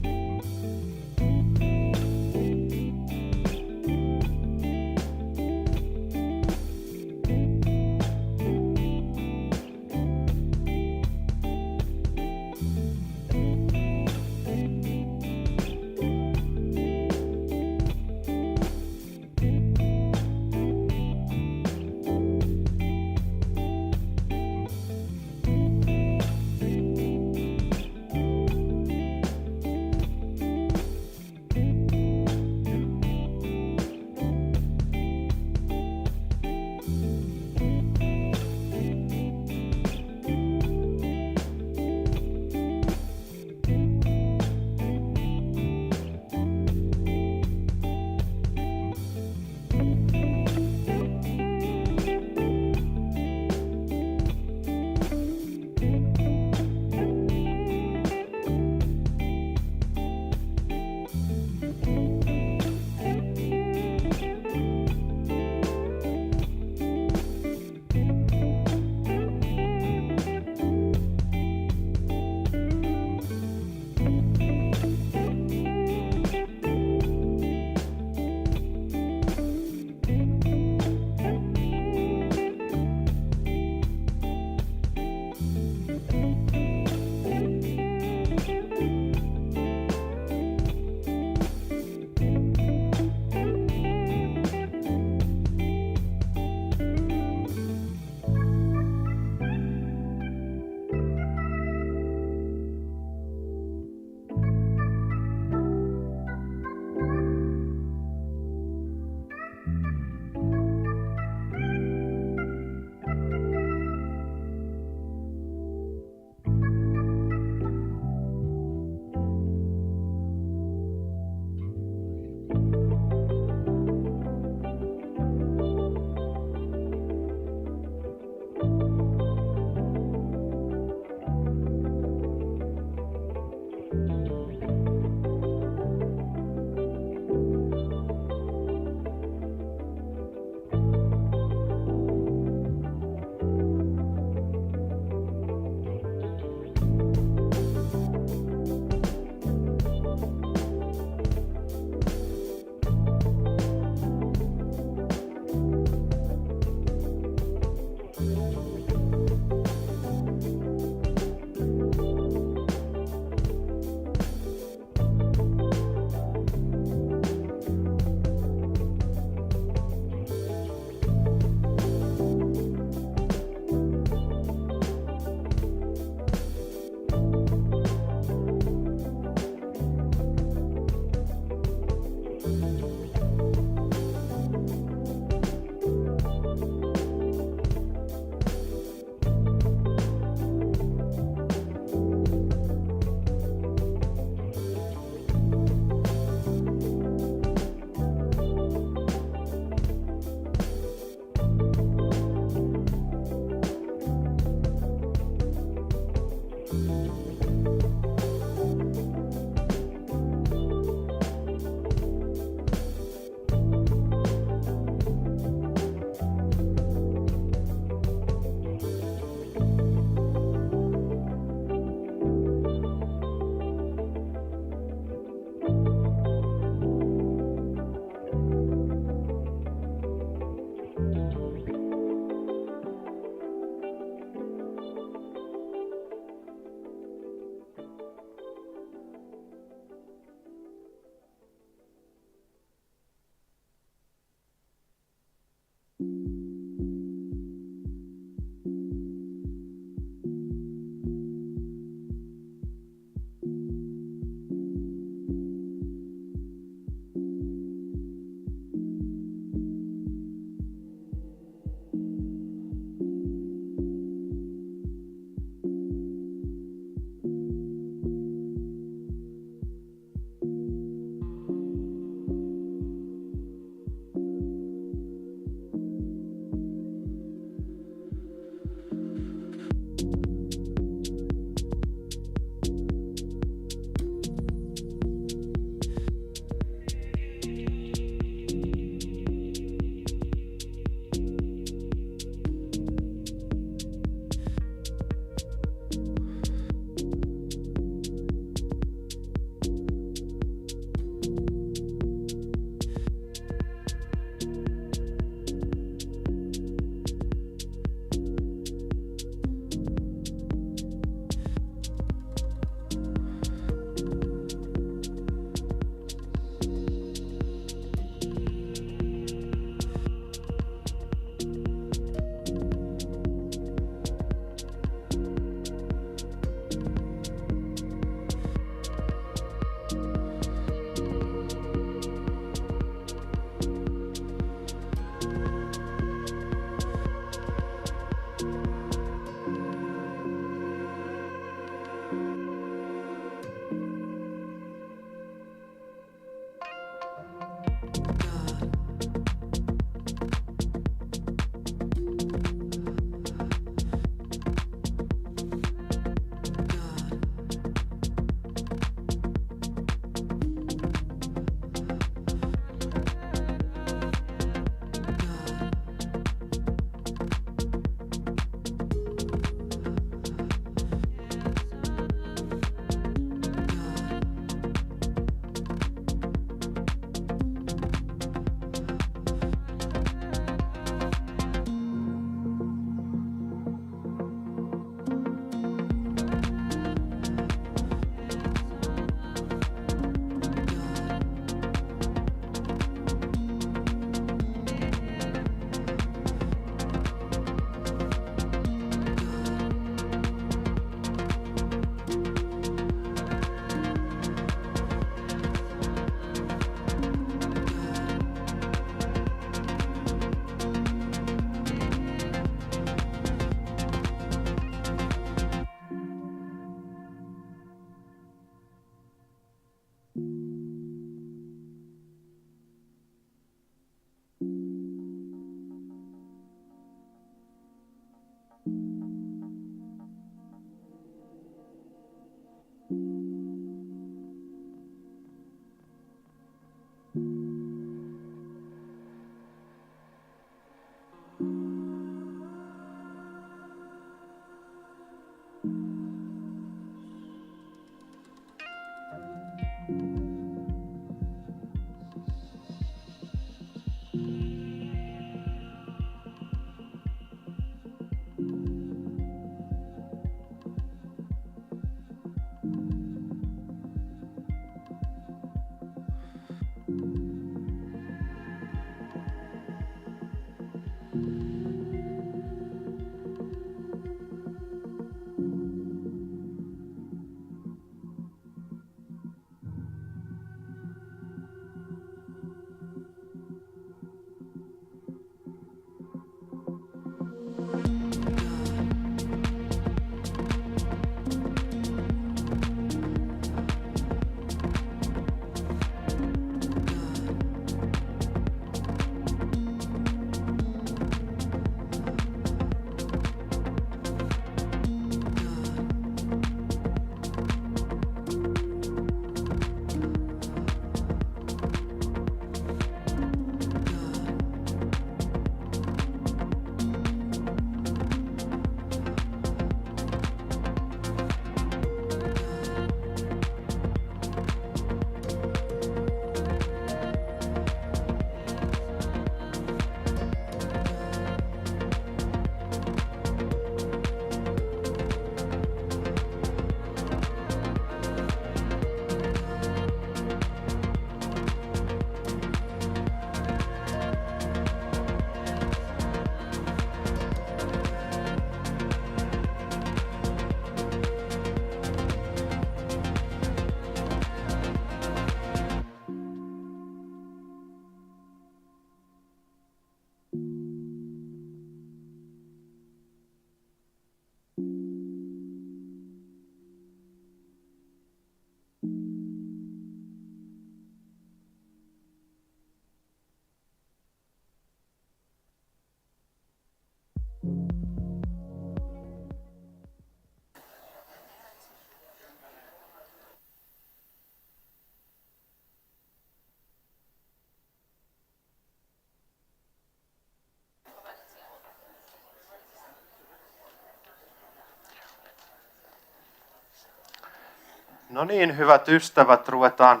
No niin, hyvät ystävät, ruvetaan.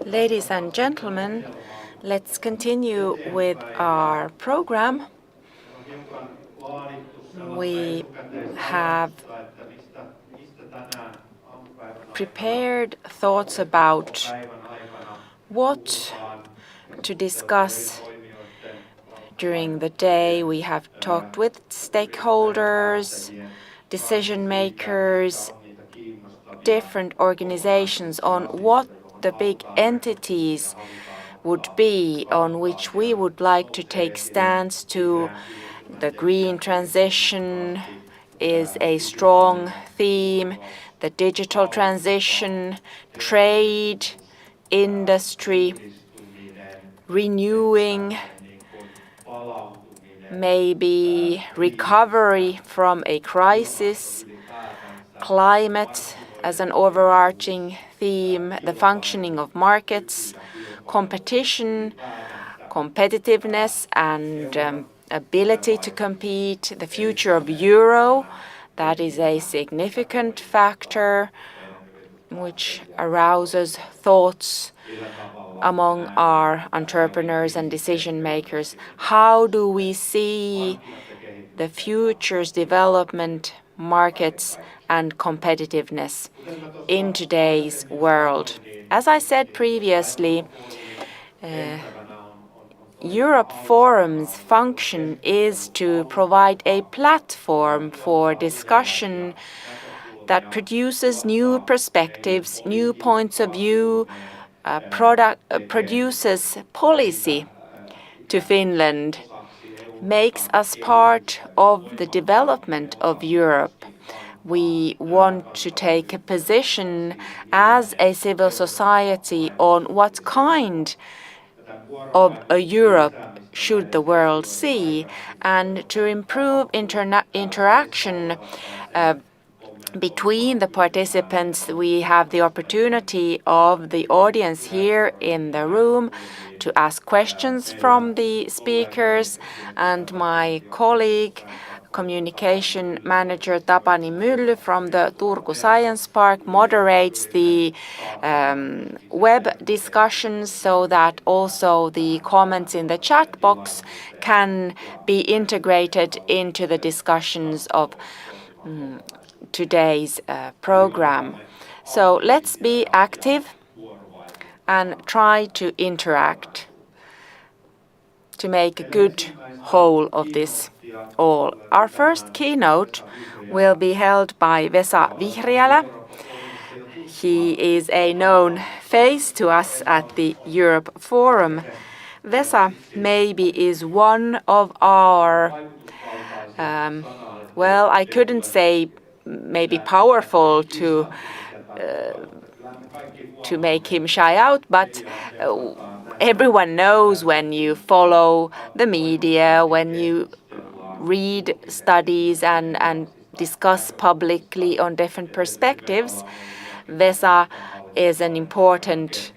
Ladies and gentlemen, let's continue with our program. We have prepared thoughts about what to discuss during the day. We have talked with stakeholders, decision makers, different organizations on what the big entities would be on which we would like to take stance to. The green transition is a strong theme, the digital transition, trade, industry, renewing, maybe recovery from a crisis, climate as an overarching theme, the functioning of markets, competition, competitiveness and ability to compete, the future of euro, that is a significant factor which arouses thoughts among our entrepreneurs and decision makers. How do we see the future's development, markets and competitiveness in today's world? As I said previously, Eurooppa-forum's function is to provide a platform for discussion that produces new perspectives, new points of view, produces policy to Finland, makes us part of the development of Europe. We want to take a position as a civil society on what kind of a Europe should the world see, and to improve interaction between the participants. We have the opportunity of the audience here in the room to ask questions from the speakers, and my colleague, communication manager Tapani Mylly from the Turku Science Park moderates the web discussions so that also the comments in the chat box can be integrated into the discussions of today's program. So let's be active and try to interact to make a good whole of this all. Our first keynote will be held by Vesa Vihriälä. He is a known face to us at the Eurooppa-forum. Vesa maybe is one of our, well, I couldn't say maybe powerful to make him shy out, but everyone knows when you follow the media, when you read studies and discuss publicly on different perspectives, Vesa is an important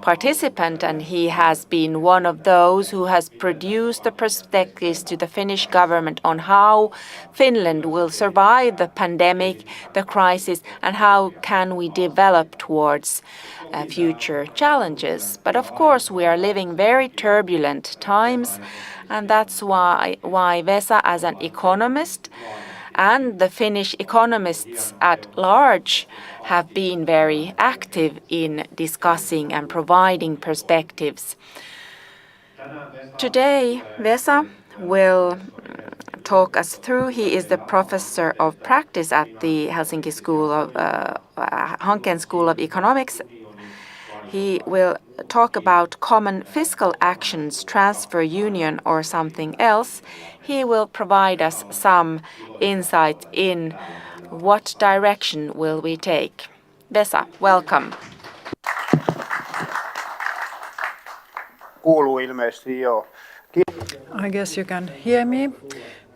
participant, and he has been one of those who has produced the perspectives to the Finnish government on how Finland will survive the pandemic, the crisis, and how can we develop towards future challenges. But of course we are living very turbulent times, and that's why Vesa, as an economist, and the Finnish economists at large have been very active in discussing and providing perspectives. Today, Vesa will talk us through. He is the professor of practice at the Helsinki Hanken School of Economics. He will talk about common fiscal actions, transfer union or something else. He will provide us some insight in what direction will we take. Vesa, welcome.
Kuuluu ilmeisesti joo.
I guess you can hear me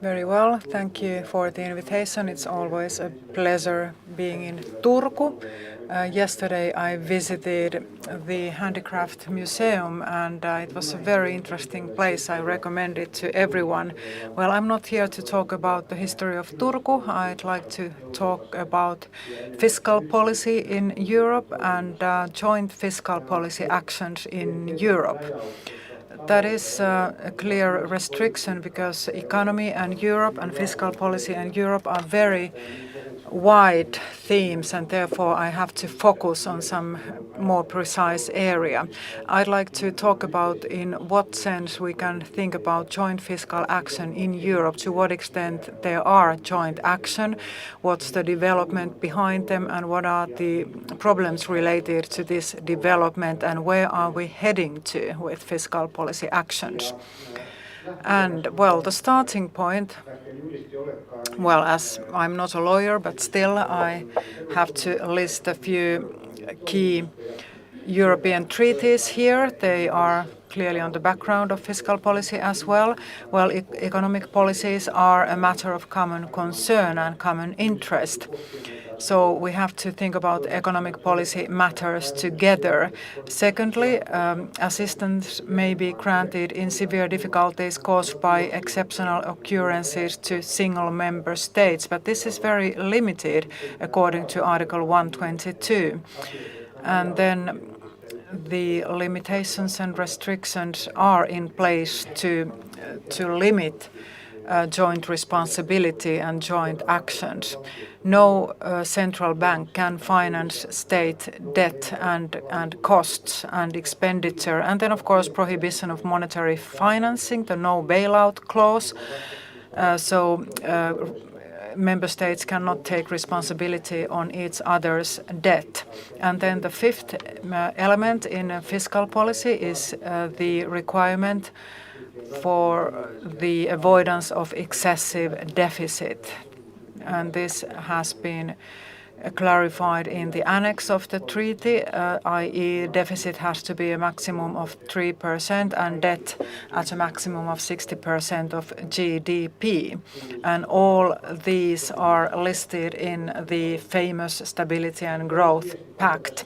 very well. Thank you for the invitation. It's always a pleasure being in Turku Yesterday I visited the Handicraft Museum and it was a very interesting place. I recommend it to everyone. Well, I'm not here to talk about the history of Turku. I'd like to talk about fiscal policy in Europe and joint fiscal policy actions in Europe. That is a clear restriction because economy and Europe and fiscal policy and Europe are very wide themes and therefore I have to focus on some more precise area. I'd like to talk about in what sense we can think about joint fiscal action in Europe, to what extent there are joint action, what's the development behind them and what are the problems related to this development and where are we heading to with fiscal policy actions. And well, the starting point, well, as I'm not a lawyer, but still I have to list a few key European treaties here. They are clearly on the background of fiscal policy as well. Well, economic policies are a matter of common concern and common interest. So we have to think about economic policy matters together. Secondly, assistance may be granted in severe difficulties caused by exceptional occurrences to single member states, but this is very limited according to Article 122. And then the limitations and restrictions are in place to limit joint responsibility and joint actions. No central bank can finance state debt and costs and expenditure. And then, of course, prohibition of monetary financing, the no bailout clause. Member states cannot take responsibility on each other's debt. And then the fifth element in fiscal policy is the requirement for the avoidance of excessive deficit. And this has been clarified in the annex of the treaty, i.e. deficit has to be a maximum of 3% and debt at a maximum of 60% of GDP. And all these are listed in the famous Stability and Growth Pact.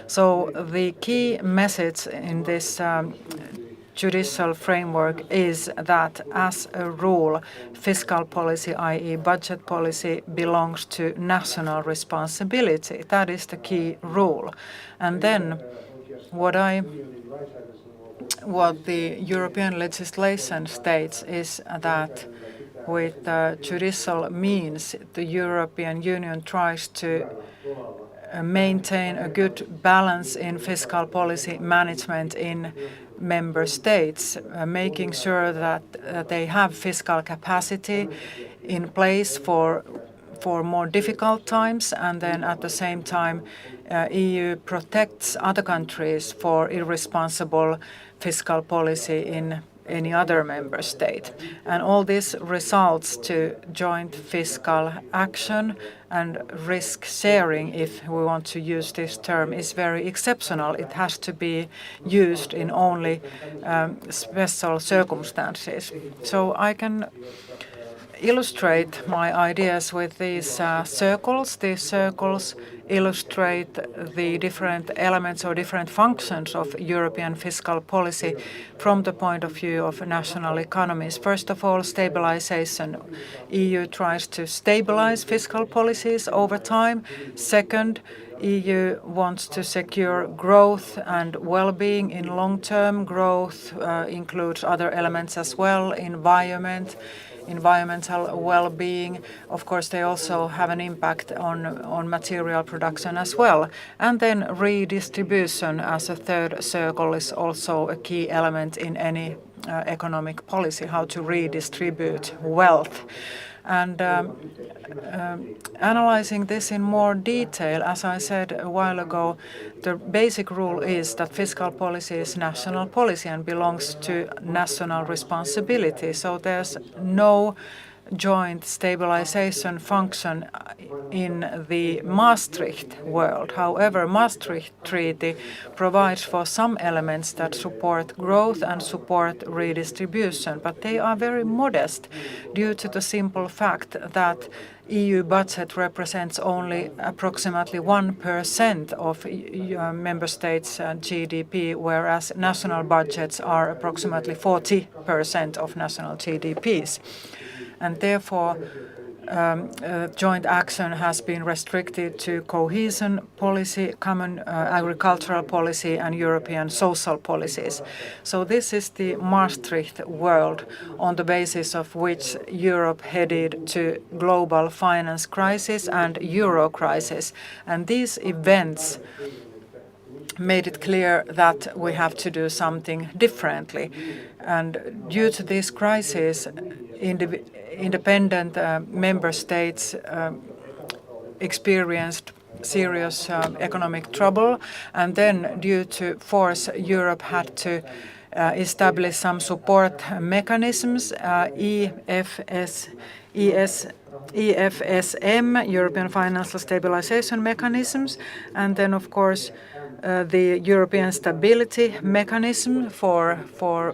So the key message in this judicial framework is that, as a rule, fiscal policy, i.e. budget policy, belongs to national responsibility. That is the key rule. And then what the European legislation states is that with judicial means, the European Union tries to maintain a good balance in fiscal policy management in member states, making sure that they have fiscal capacity in place for more difficult times, and then at the same time EU protects other countries for irresponsible fiscal policy in any other member state. And all this results to joint fiscal action, and risk sharing, if we want to use this term, is very exceptional. It has to be used in only special circumstances. So I can illustrate my ideas with these circles. These circles illustrate the different elements or different functions of European fiscal policy from the point of view of national economies. First of all, stabilization. EU tries to stabilize fiscal policies over time. Second, EU wants to secure growth and well-being in long-term. Growth includes other elements as well, environmental well-being. Of course, they also have an impact on material production as well. And then redistribution as a third circle is also a key element in any economic policy, how to redistribute wealth. And analyzing this in more detail, as I said a while ago, the basic rule is that fiscal policy is national policy and belongs to national responsibility. So there's no joint stabilization function in the Maastricht world. However, Maastricht Treaty provides for some elements that support growth and support redistribution, but they are very modest due to the simple fact that EU budget represents only approximately 1% of member states' GDP, whereas national budgets are approximately 40% of national GDPs. And therefore, joint action has been restricted to cohesion policy, common agricultural policy, and European social policies. So this is the Maastricht world on the basis of which Europe headed to global finance crisis and euro crisis. And these events made it clear that we have to do something differently. And due to this crisis, independent member states experienced serious economic trouble, and then due to force, Europe had to establish some support mechanisms, EFSM, European Financial Stabilization Mechanisms, and then of course the European Stability Mechanism for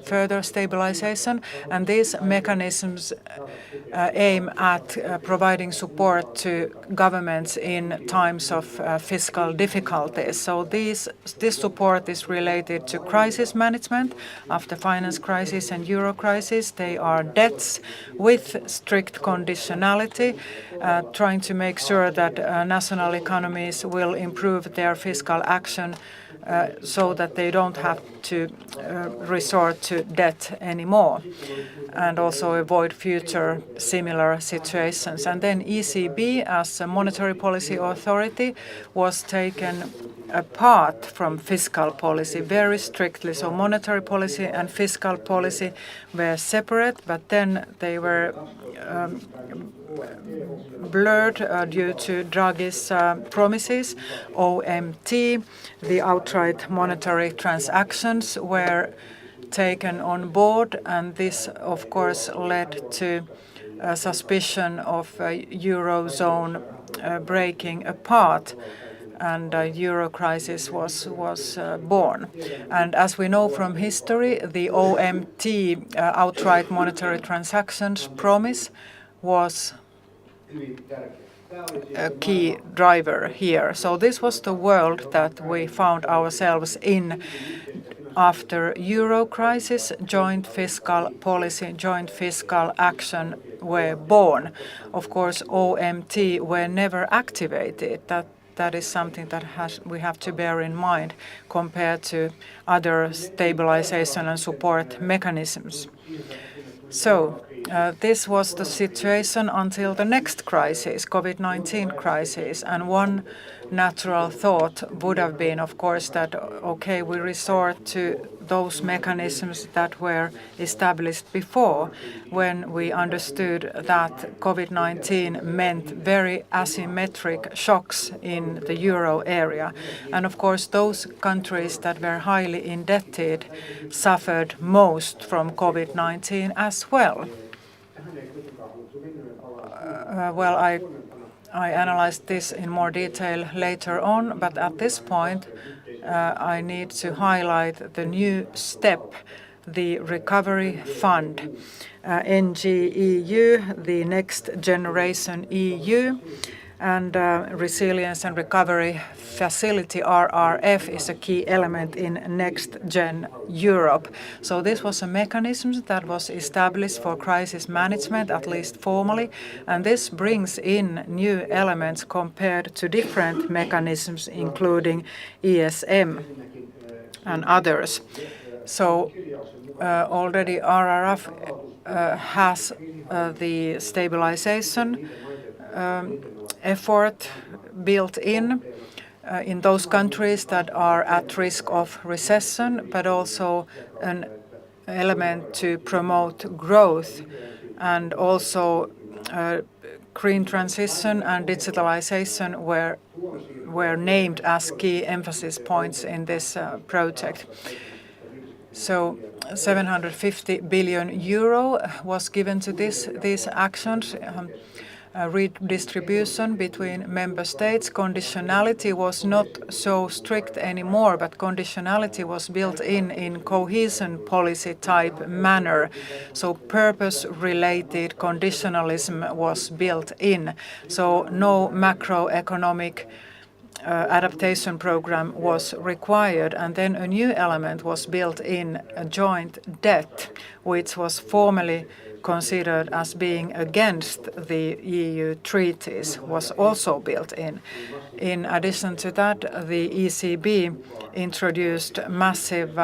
further stabilization, and these mechanisms aim at providing support to governments in times of fiscal difficulties. So this support is related to crisis management after finance crisis and euro crisis. They are debts with strict conditionality, trying to make sure that national economies will improve their fiscal action so that they don't have to resort to debt anymore, and also avoid future similar situations. And then ECB, as a monetary policy authority, was taken apart from fiscal policy very strictly. So monetary policy and fiscal policy were separate, but then they were blurred due to Draghi's promises. OMT, the outright monetary transactions, were taken on board, and this of course led to a suspicion of Eurozone breaking apart, and a euro crisis was born. And as we know from history, the OMT, outright monetary transactions promise, was a key driver here. So this was the world that we found ourselves in after euro crisis. Joint fiscal policy, joint fiscal action were born. Of course, OMT were never activated. That is something that we have to bear in mind compared to other stabilization and support mechanisms. So this was the situation until the next crisis, COVID-19 crisis, and one natural thought would have been, of course, that, okay, we resort to those mechanisms that were established before, when we understood that COVID-19 meant very asymmetric shocks in the euro area. And of course, those countries that were highly indebted suffered most from COVID-19 as well. Well, I analyzed this in more detail later on, but at this point I need to highlight the new step, the Recovery Fund, NGEU, the Next Generation EU, and Resilience and Recovery Facility, RRF, is a key element in Next Gen Europe. So this was a mechanism that was established for crisis management, at least formally, and this brings in new elements compared to different mechanisms, including ESM and others. So already RRF has the stabilization effort built in those countries that are at risk of recession, but also an element to promote growth, and also green transition and digitalization were named as key emphasis points in this project. So 750 billion euro was given to these actions. Redistribution between member states. Conditionality was not so strict anymore, but conditionality was built in cohesion policy type manner. So purpose-related conditionalism was built in. So no macroeconomic adaptation program was required, and then a new element was built in, a joint debt, which was formally considered as being against the EU treaties, was also built in. In addition to that, the ECB introduced massive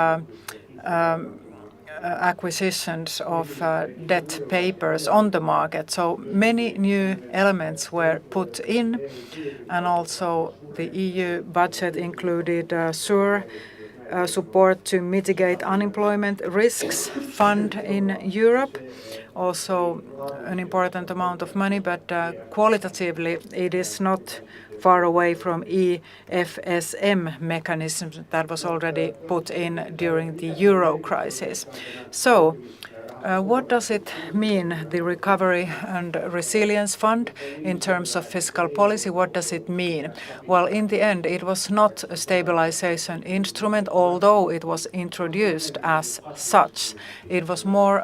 acquisitions of debt papers on the market. So many new elements were put in, and also the EU budget included support to mitigate unemployment risks fund in Europe. Also an important amount of money, but qualitatively it is not far away from EFSM mechanisms that was already put in during the euro crisis. So what does it mean, the Recovery and Resilience Fund, in terms of fiscal policy? What does it mean? Well, in the end, it was not a stabilization instrument, although it was introduced as such. It was more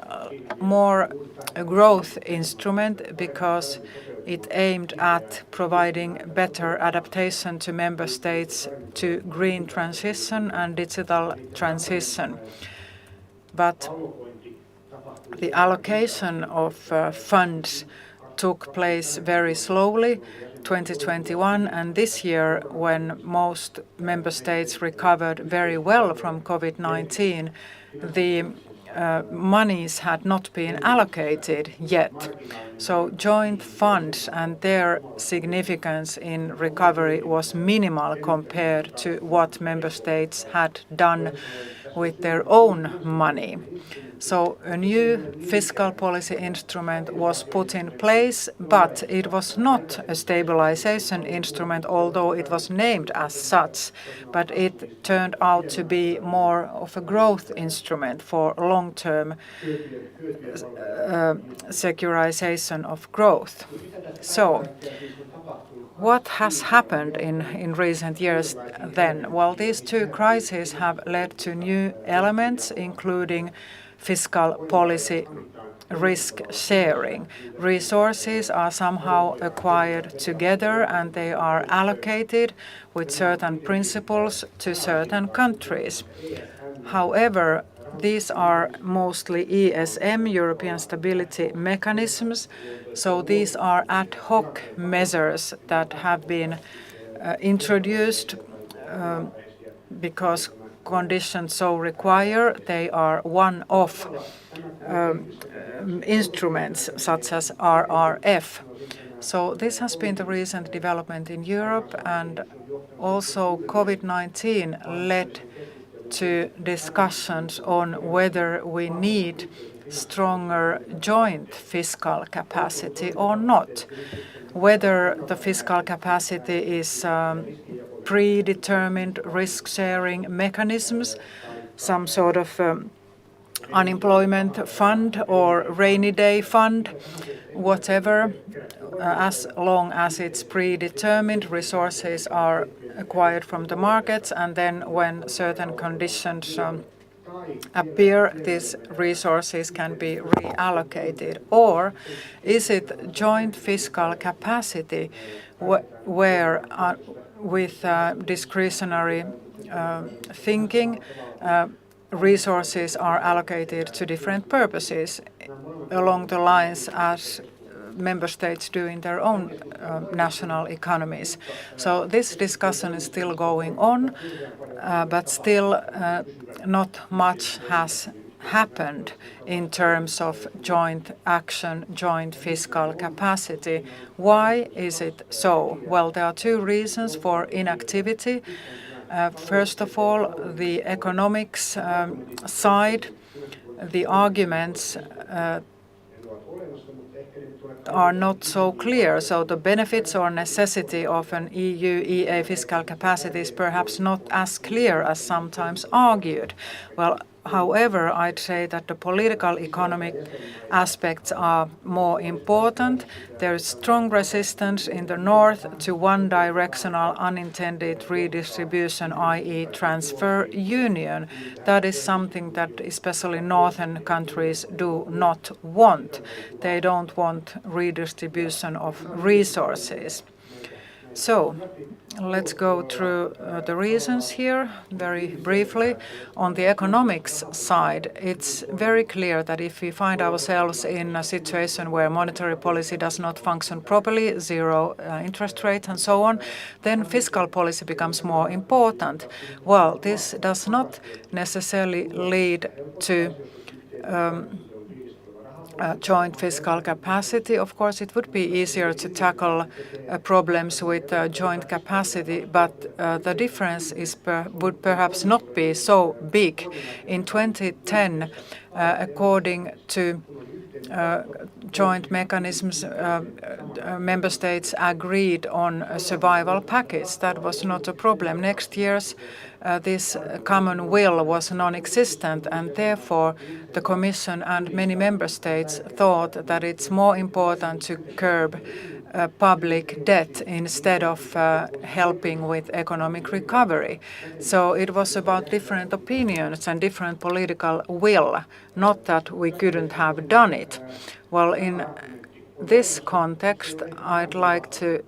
a growth instrument because it aimed at providing better adaptation to member states to green transition and digital transition. But the allocation of funds took place very slowly, 2021, and this year, when most member states recovered very well from COVID-19, the monies had not been allocated yet. So joint funds and their significance in recovery was minimal compared to what member states had done with their own money. So a new fiscal policy instrument was put in place, but it was not a stabilization instrument, although it was named as such, but it turned out to be more of a growth instrument for long-term securitization of growth. So what has happened in recent years then? Well, these two crises have led to new elements, including fiscal policy risk sharing. Resources are somehow acquired together and they are allocated with certain principles to certain countries. However, these are mostly ESM, European Stability Mechanisms, so these are ad hoc measures that have been introduced because conditions so require. They are one-off instruments such as RRF. So this has been the recent development in Europe, and also COVID-19 led to discussions on whether we need stronger joint fiscal capacity or not, whether the fiscal capacity is predetermined risk-sharing mechanisms, some sort of unemployment fund or rainy day fund, whatever, as long as it's predetermined, resources are acquired from the markets, and then when certain conditions appear, these resources can be reallocated. Or is it joint fiscal capacity where with discretionary thinking resources are allocated to different purposes along the lines as member states do in their own national economies. So this discussion is still going on, but still not much has happened in terms of joint action, joint fiscal capacity. Why is it so? Well, there are two reasons for inactivity. First of all, the economics side, the arguments are not so clear. So the benefits or necessity of an EU-EA fiscal capacity is perhaps not as clear as sometimes argued. Well, However, I'd say that the political economic aspects are more important. There is strong resistance in the north to one-directional unintended redistribution, i.e. transfer union. That is something that especially northern countries do not want. They don't want redistribution of resources. So, let's go through the reasons here very briefly. On the economics side, it's very clear that if we find ourselves in a situation where monetary policy does not function properly, zero interest rate and so on, then fiscal policy becomes more important. Well, this does not necessarily lead to joint fiscal capacity. Of course, it would be easier to tackle problems with joint capacity, but the difference would perhaps not be so big. In 2010, according to joint mechanisms, member states agreed on a survival package. That was not a problem. Next year's this common will was non-existent, and therefore the Commission and many member states thought that it's more important to curb public debt instead of helping with economic recovery. So it was about different opinions and different political will, not that we couldn't have done it. Well, in this context, I'd like to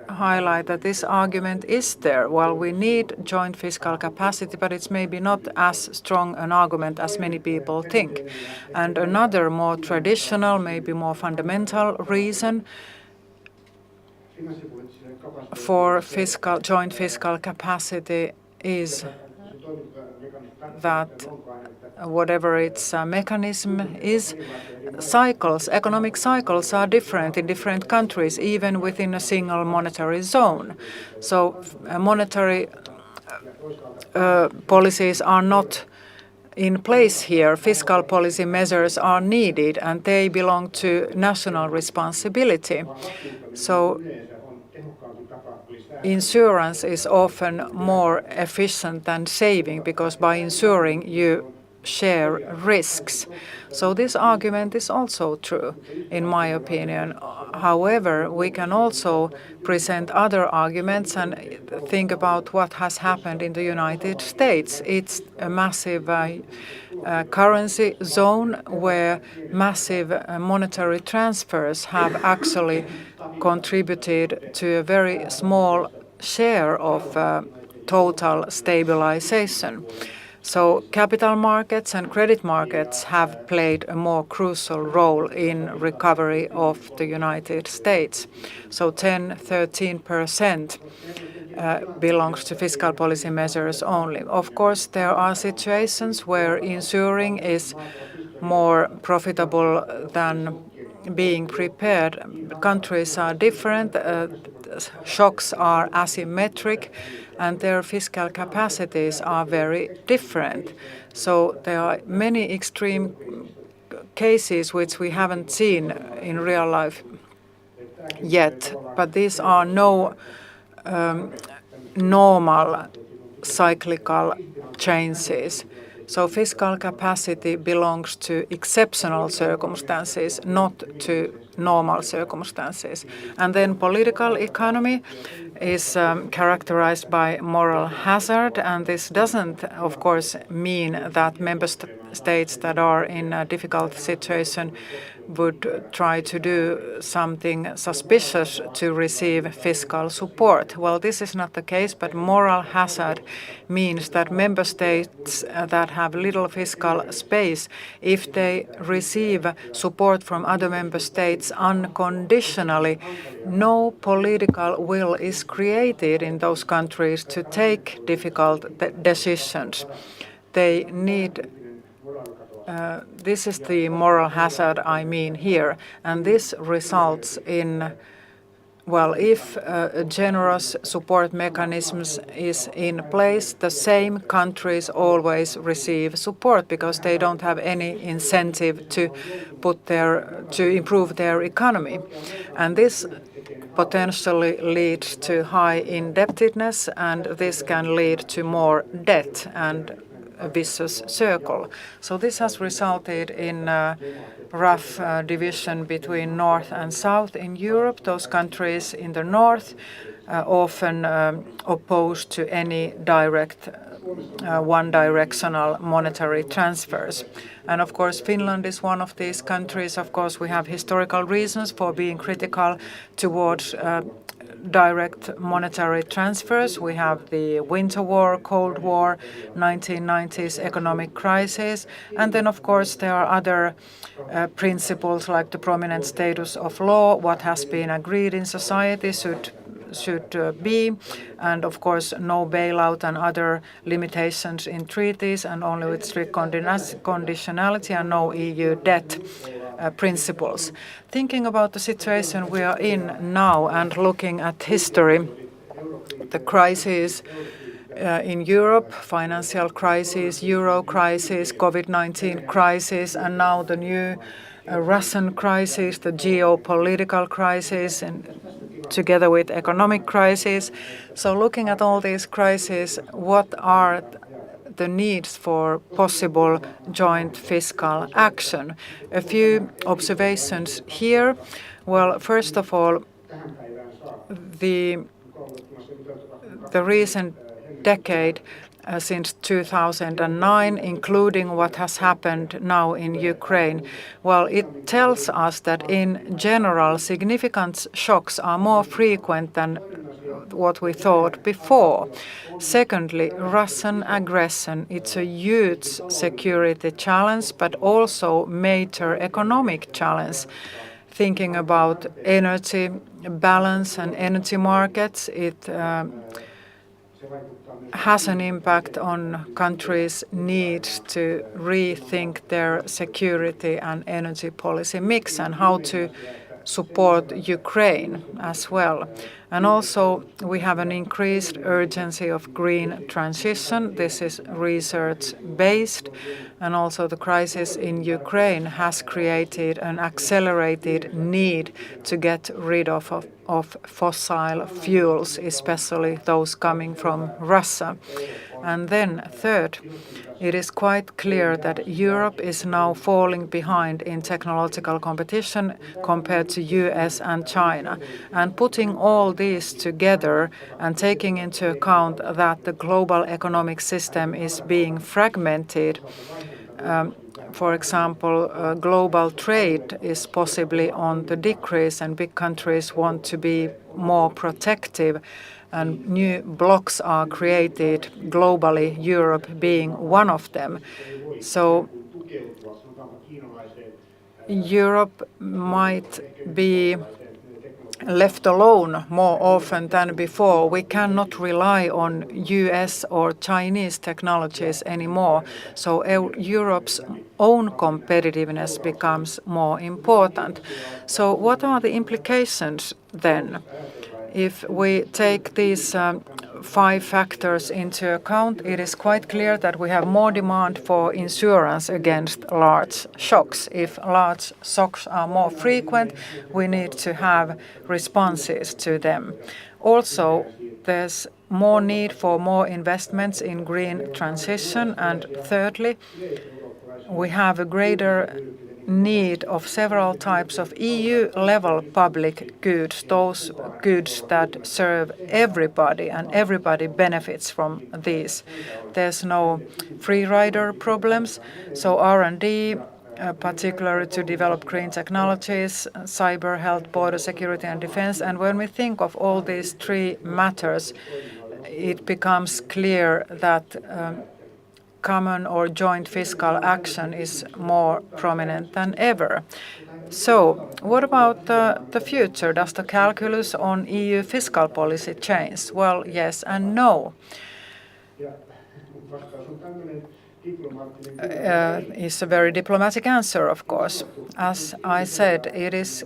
highlight that this argument is there. Well, we need joint fiscal capacity, but it's maybe not as strong an argument as many people think. And another more traditional, maybe more fundamental reason for joint fiscal capacity is that whatever its mechanism is, economic cycles are different in different countries, even within a single monetary zone. So monetary policies are not in place here. Fiscal policy measures are needed, and they belong to national responsibility. So insurance is often more efficient than saving, because by insuring you share risks. So this argument is also true, in my opinion. However, we can also present other arguments and think about what has happened in the United States. It's a massive currency zone where massive monetary transfers have actually contributed to a very small share of total stabilization. So capital markets and credit markets have played a more crucial role in recovery of the United States. So 10-13% belongs to fiscal policy measures only. Of course, there are situations where insuring is more profitable than being prepared. Countries are different, shocks are asymmetric, and their fiscal capacities are very different. So there are many extreme cases which we haven't seen in real life yet, but these are no normal cyclical changes. So fiscal capacity belongs to exceptional circumstances, not to normal circumstances. And then political economy is characterized by moral hazard, and this doesn't, of course, mean that member states that are in a difficult situation would try to do something suspicious to receive fiscal support. Well, this is not the case, but moral hazard means that member states that have little fiscal space, if they receive support from other member states unconditionally, no political will is created in those countries to take difficult decisions. They need this is the moral hazard I mean here, and this results in, well, if a generous support mechanisms is in place, the same countries always receive support because they don't have any incentive to improve their economy, and this potentially leads to high indebtedness, and this can lead to more debt, and a vicious circle. So this has resulted in rough division between North and South in Europe. Those countries in the North often opposed to any direct one-directional monetary transfers. And of course, Finland is one of these countries. Of course, we have historical reasons for being critical towards direct monetary transfers. We have the Winter War, Cold War, 1990s economic crisis. And then, of course, there are other principles like the prominent status of law, what has been agreed in society should be, and of course no bailout and other limitations in treaties, and only with strict conditionality and no EU debt principles. Thinking about the situation we are in now and looking at history, the crisis in Europe, financial crisis, euro crisis, COVID-19 crisis, and now the new Russian crisis, the geopolitical crisis, and together with economic crisis. So looking at all these crises, what are the needs for possible joint fiscal action? A few observations here. Well, first of all, the recent decade since 2009, including what has happened now in Ukraine, well, it tells us that in general, significant shocks are more frequent than what we thought before. Secondly, Russian aggression, it's a huge security challenge, but also major economic challenge. Thinking about energy balance and energy markets, it has an impact on countries' need to rethink their security and energy policy mix and how to support Ukraine as well. And also we have an increased urgency of green transition. This is research-based, and also the crisis in Ukraine has created an accelerated need to get rid of fossil fuels, especially those coming from Russia. And then third, it is quite clear that Europe is now falling behind in technological competition compared to US and China. And putting all these together and taking into account that the global economic system is being fragmented, for example, global trade is possibly on the decrease and big countries want to be more protective, and new blocks are created globally, Europe being one of them. So Europe might be left alone more often than before. We cannot rely on US or Chinese technologies anymore. So Europe's own competitiveness becomes more important. So what are the implications then? If we take these 5 factors into account, it is quite clear that we have more demand for insurance against large shocks. If large shocks are more frequent, we need to have responses to them. Also, there's more need for more investments in green transition. And thirdly, we have a greater need of several types of EU-level public goods, those goods that serve everybody and everybody benefits from these. There's no free rider problems, so R&D, particularly to develop green technologies, cyber health, border security and defense. And when we think of all these 3 matters, it becomes clear that common or joint fiscal action is more prominent than ever. So, what about the future? Does the calculus on EU fiscal policy change? Well, yes and no. Is a very diplomatic answer, of course. As I said, it is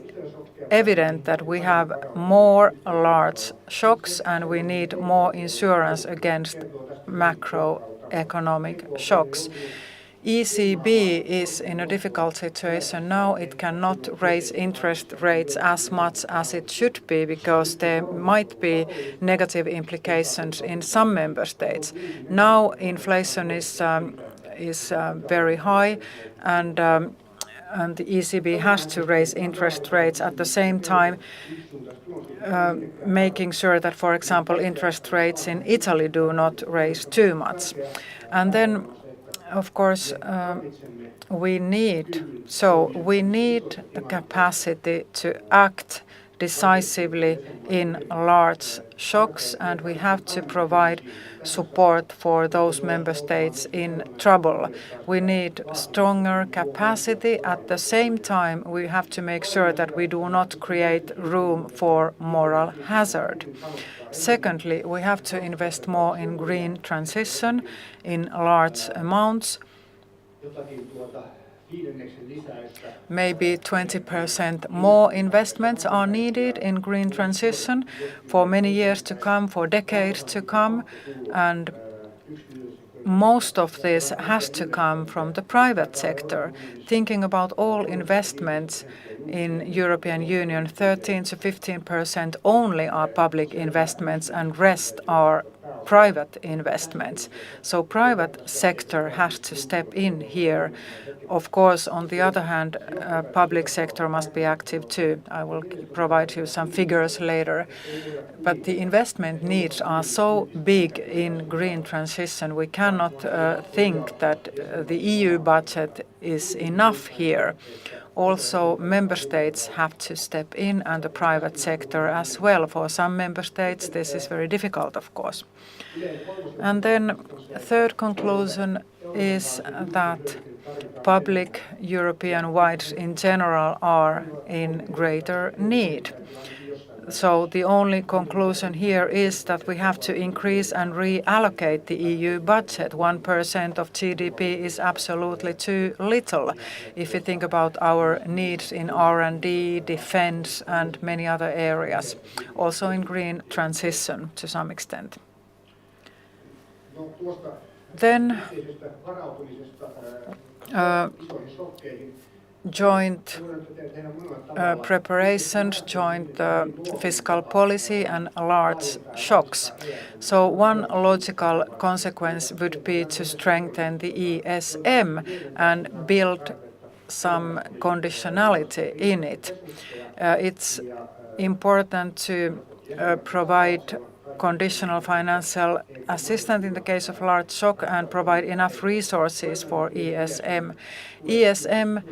evident that we have more large shocks and we need more insurance against macroeconomic shocks. ECB is in a difficult situation now. It cannot raise interest rates as much as it should be because there might be negative implications in some member states. Now inflation is very high, and the ECB has to raise interest rates at the same time, making sure that, for example, interest rates in Italy do not raise too much. And then, of course, we need the capacity to act decisively in large shocks, and we have to provide support for those member states in trouble. We need stronger capacity. At the same time, we have to make sure that we do not create room for moral hazard. Secondly, we have to invest more in green transition in large amounts. Maybe 20% more investments are needed in green transition for many years to come, for decades to come, and most of this has to come from the private sector. Thinking about all investments in European Union, 13 to 15% only are public investments and rest are private investments. So private sector has to step in here. Of course, on the other hand, public sector must be active too. I will provide you some figures later. But the investment needs are so big in green transition, we cannot think that the EU budget is enough here. Also, member states have to step in, and the private sector as well. For some member states, this is very difficult, of course. And then third conclusion is that public European rights in general are in greater need. So the only conclusion here is that we have to increase and reallocate the EU budget. 1% of GDP is absolutely too little if you think about our needs in R&D, defense, and many other areas, also in green transition to some extent. Then joint preparations, joint fiscal policy, and large shocks. So one logical consequence would be to strengthen the ESM and build some conditionality in it. It's important to provide conditional financial assistance in the case of large shock and provide enough resources for ESM. ESM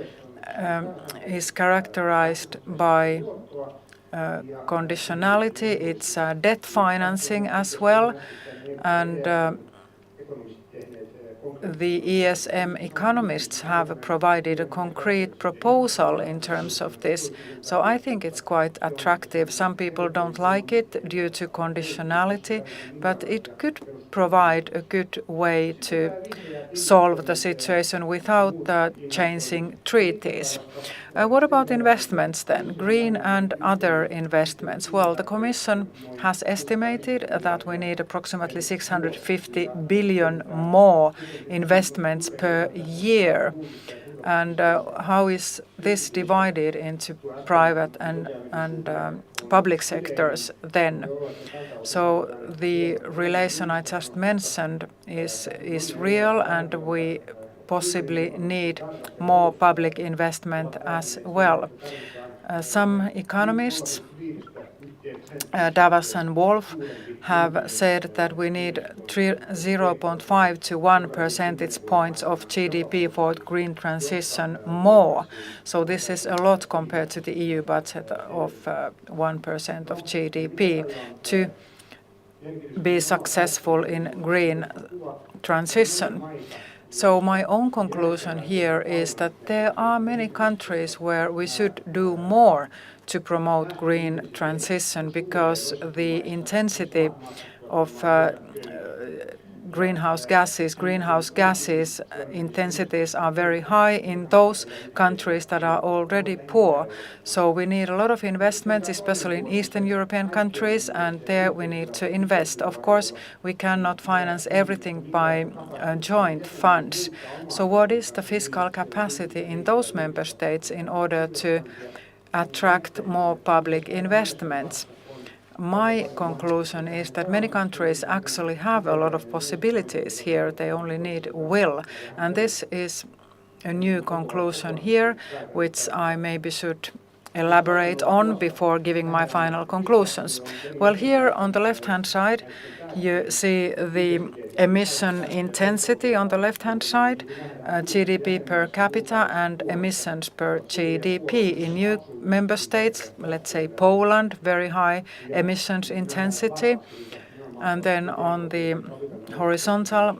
is characterized by conditionality. It's debt financing as well, and the ESM economists have provided a concrete proposal in terms of this. So I think it's quite attractive. Some people don't like it due to conditionality, but it could provide a good way to solve the situation without changing treaties. What about investments then? Green and other investments. Well, the Commission has estimated that we need approximately 650 billion more investments per year. And how is this divided into private and public sectors then? So the relation I just mentioned is real, and we possibly need more public investment as well. Some economists, Davos and Wolf, have said that we need 0.5 to 1 percentage points of GDP for green transition more. So this is a lot compared to the EU budget of 1% of GDP to be successful in green transition. So my own conclusion here is that there are many countries where we should do more to promote green transition because the intensity of greenhouse gases. Greenhouse gases intensities are very high in those countries that are already poor. So we need a lot of investments, especially in Eastern European countries, and there we need to invest. Of course, we cannot finance everything by joint funds. So what is the fiscal capacity in those member states in order to attract more public investments? My conclusion is that many countries actually have a lot of possibilities here. They only need will. And this is a new conclusion here, which I maybe should elaborate on before giving my final conclusions. Well, here on the left-hand side, you see the emission intensity on the left-hand side, GDP per capita and emissions per GDP. In new member states, let's say Poland, very high emissions intensity. And then on the horizontal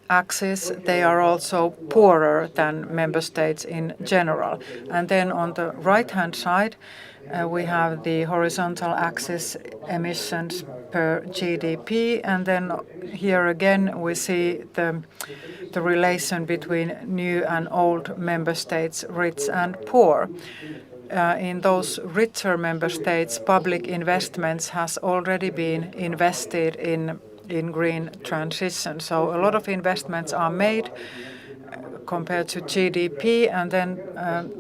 axis, they are also poorer than member states in general. And then on the right-hand side, we have the horizontal axis emissions per GDP, and then here again we see the relation between new and old member states, rich and poor. In those richer member states, public investments has already been invested in green transition. So a lot of investments are made compared to GDP, and then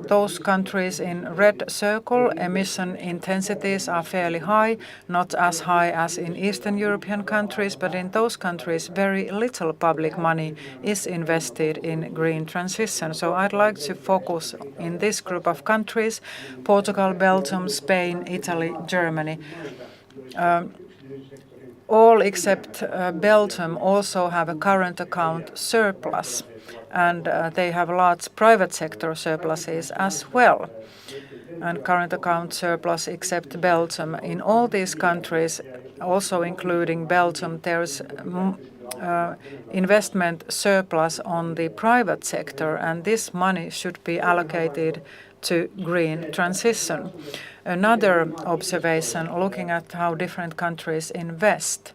those countries in red circle, emission intensities are fairly high, not as high as in Eastern European countries, but in those countries very little public money is invested in green transition. So I'd like to focus in this group of countries: Portugal, Belgium, Spain, Italy, Germany. All except Belgium also have a current account surplus, and they have large private sector surpluses as well. And current account surplus except Belgium. In all these countries, also including Belgium, there's investment surplus on the private sector, and this money should be allocated to green transition. Another observation, looking at how different countries invest,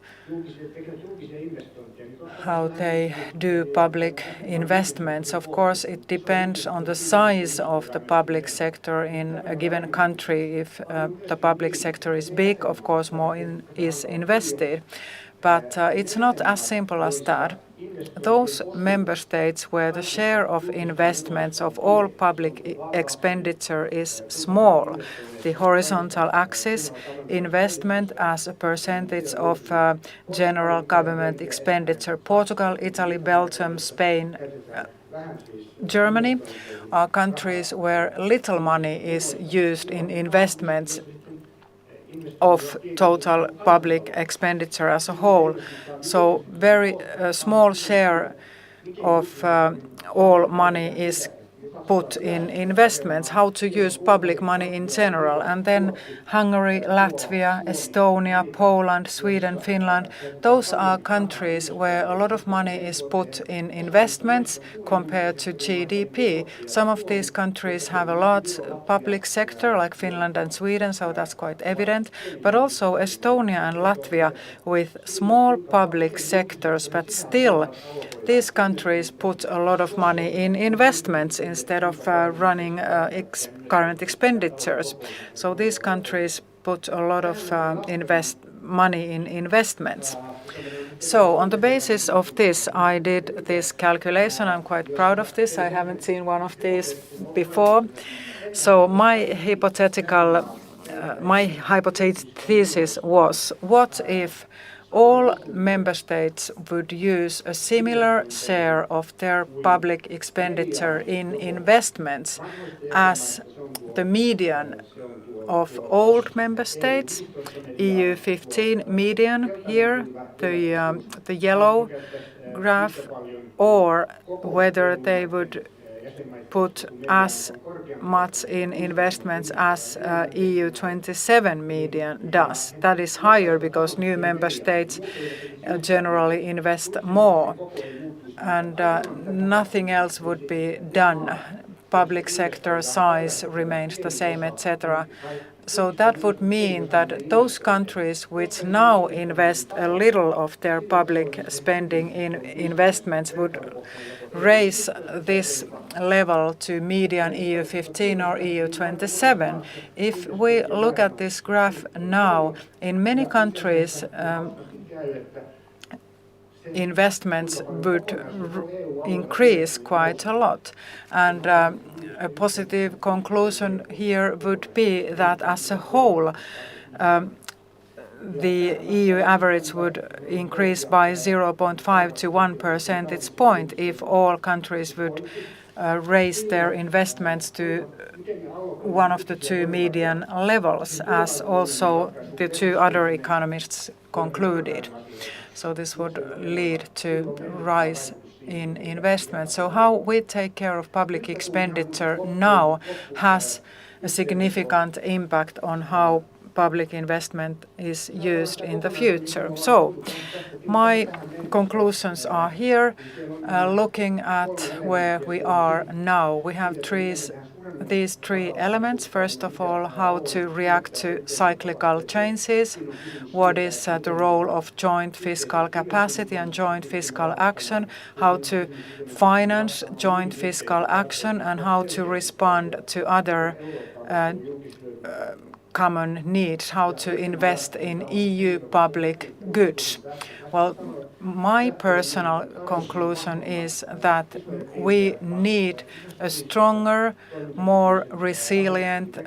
how they do public investments. Of course, it depends on the size of the public sector in a given country. If the public sector is big, of course, more is invested. But it's not as simple as that. Those member states where the share of investments of all public expenditure is small, the horizontal axis, investment as a percentage of general government expenditure, Portugal, Italy, Belgium, Spain, Germany, are countries where little money is used in investments of total public expenditure as a whole. So very small share of all money is put in investments, how to use public money in general. And then Hungary, Latvia, Estonia, Poland, Sweden, Finland, those are countries where a lot of money is put in investments compared to GDP. Some of these countries have a large public sector, like Finland and Sweden, so that's quite evident. But also Estonia and Latvia with small public sectors, but still these countries put a lot of money in investments instead of running current expenditures. So these countries put a lot of money in investments. So on the basis of this, I did this calculation. I'm quite proud of this. I haven't seen one of these before. So my hypothesis was, what if all member states would use a similar share of their public expenditure in investments as the median of old member states, EU 15 median here, the yellow graph, or whether they would put as much in investments as EU 27 median does. That is higher because new member states generally invest more, and nothing else would be done. Public sector size remains the same, etc. So that would mean that those countries which now invest a little of their public spending in investments would raise this level to median EU 15 or EU 27. If we look at this graph now, in many countries, investments would increase quite a lot. And a positive conclusion here would be that as a whole, the EU average would increase by 0.5 to 1 percentage point if all countries would raise their investments to one of the two median levels, as also the two other economists concluded. So this would lead to rise in investment. So how we take care of public expenditure now has a significant impact on how public investment is used in the future. So my conclusions are here. Looking at where we are now, we have these three elements. First of all, how to react to cyclical changes, what is the role of joint fiscal capacity and joint fiscal action, how to finance joint fiscal action, and how to respond to other common needs, how to invest in EU public goods. Well, my personal conclusion is that we need a stronger, more resilient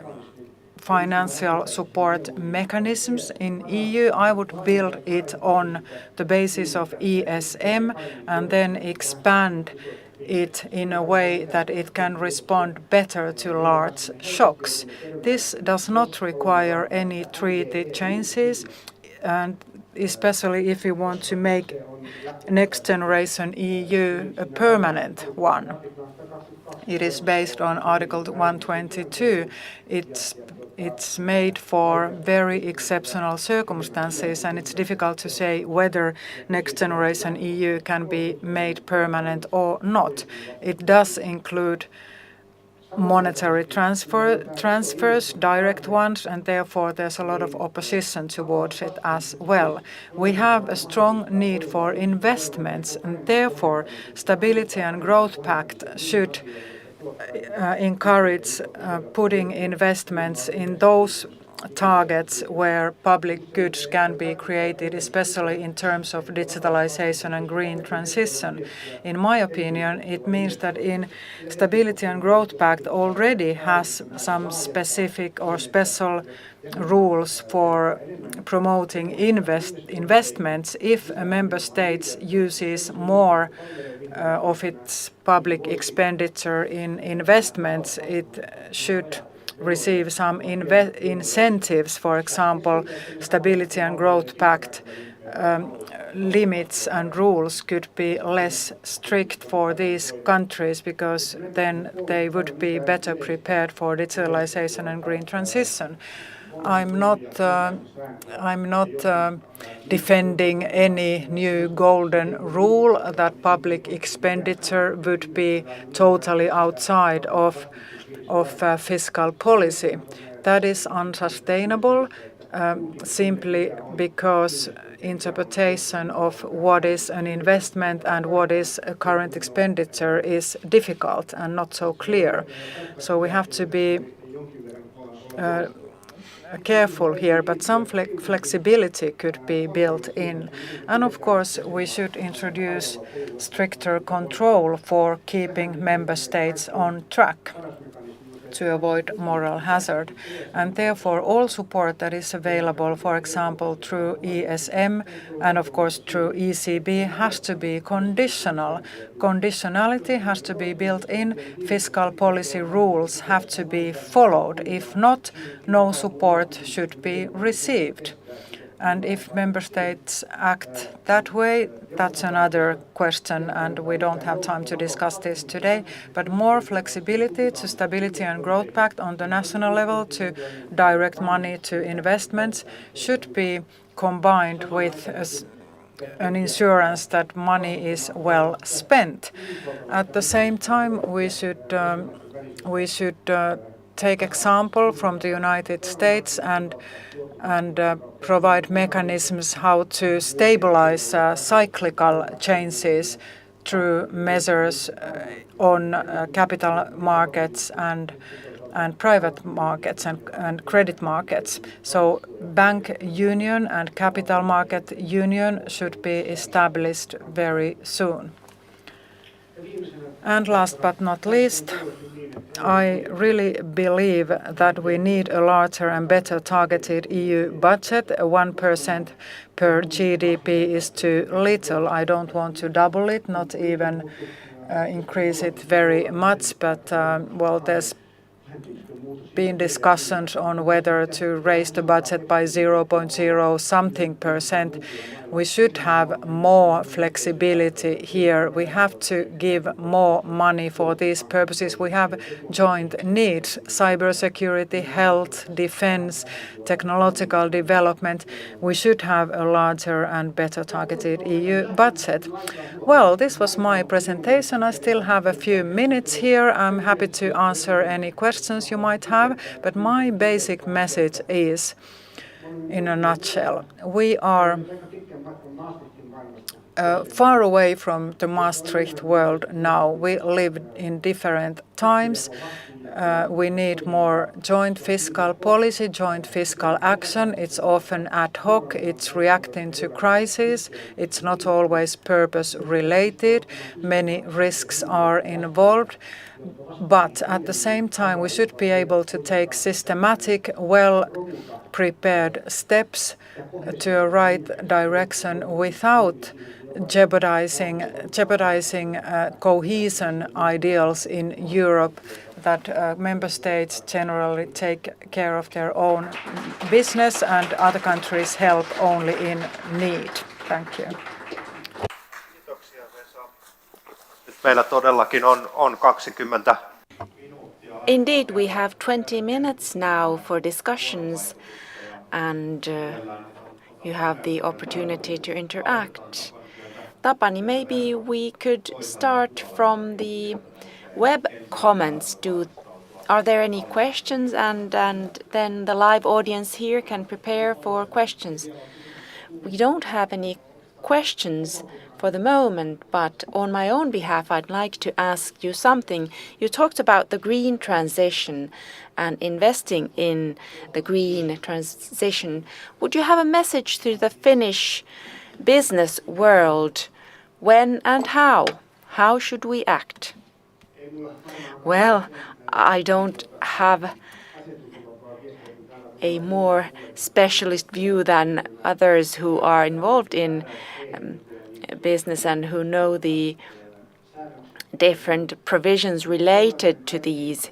financial support mechanisms in EU. I would build it on the basis of ESM and then expand it in a way that it can respond better to large shocks. This does not require any treaty changes, and especially if we want to make next generation EU a permanent one. It is based on Article 122. It's made for very exceptional circumstances, and it's difficult to say whether next generation EU can be made permanent or not. It does include monetary transfers, direct ones, and therefore there's a lot of opposition towards it as well. We have a strong need for investments, and therefore Stability and Growth Pact should encourage putting investments in those targets where public goods can be created, especially in terms of digitalization and green transition. In my opinion, it means that in Stability and Growth Pact already has some specific or special rules for promoting investments. If a member state uses more of its public expenditure in investments, it should receive some incentives. For example, Stability and Growth Pact limits and rules could be less strict for these countries, because then they would be better prepared for digitalization and green transition. I'm not defending any new golden rule that public expenditure would be totally outside of fiscal policy. That is unsustainable simply because interpretation of what is an investment and what is a current expenditure is difficult and not so clear. So we have to be careful here, but some flexibility could be built in. And of course, we should introduce stricter control for keeping member states on track to avoid moral hazard. And therefore, all support that is available, for example, through ESM and of course through ECB, has to be conditional. Conditionality has to be built in. Fiscal policy rules have to be followed. If not, no support should be received. And if member states act that way, that's another question, and we don't have time to discuss this today. But more flexibility to Stability and Growth Pact on the national level to direct money to investments should be combined with an insurance that money is well spent. At the same time, we should take example from the United States and provide mechanisms how to stabilize cyclical changes through measures on capital markets and private markets and credit markets. So bank union and capital market union should be established very soon. And last but not least, I really believe that we need a larger and better targeted EU budget. 1% per GDP is too little. I don't want to double it, not even increase it very much, but well, there's been discussions on whether to raise the budget by 0.0 something percent. We should have more flexibility here. We have to give more money for these purposes. We have joint needs: cybersecurity, health, defense, technological development. We should have a larger and better targeted EU budget. Well, this was my presentation. I still have a few minutes here. I'm happy to answer any questions you might have, but my basic message is, in a nutshell, we are far away from the Maastricht world now. We live in different times. We need more joint fiscal policy, joint fiscal action. It's often ad hoc. It's reacting to crises. It's not always purpose related. Many risks are involved. But at the same time, we should be able to take systematic, well-prepared steps to a right direction without jeopardizing cohesion ideals in Europe, that member states generally take care of their own business and other countries help only in need. Thank you.
Meillä todellakin on 20.
Indeed, we have 20 minutes now for discussions, and you have the opportunity to interact. Tapani, maybe we could start from the web comments. Are there any questions? And then the live audience here can prepare for questions. We don't have any questions for the moment, but on my own behalf, I'd like to ask you something. You talked about the green transition and investing in the green transition. Would you have a message to the Finnish business world? When and how? How should we act? Well, I don't have a more specialist view than others who are involved in business and who know the different provisions related to these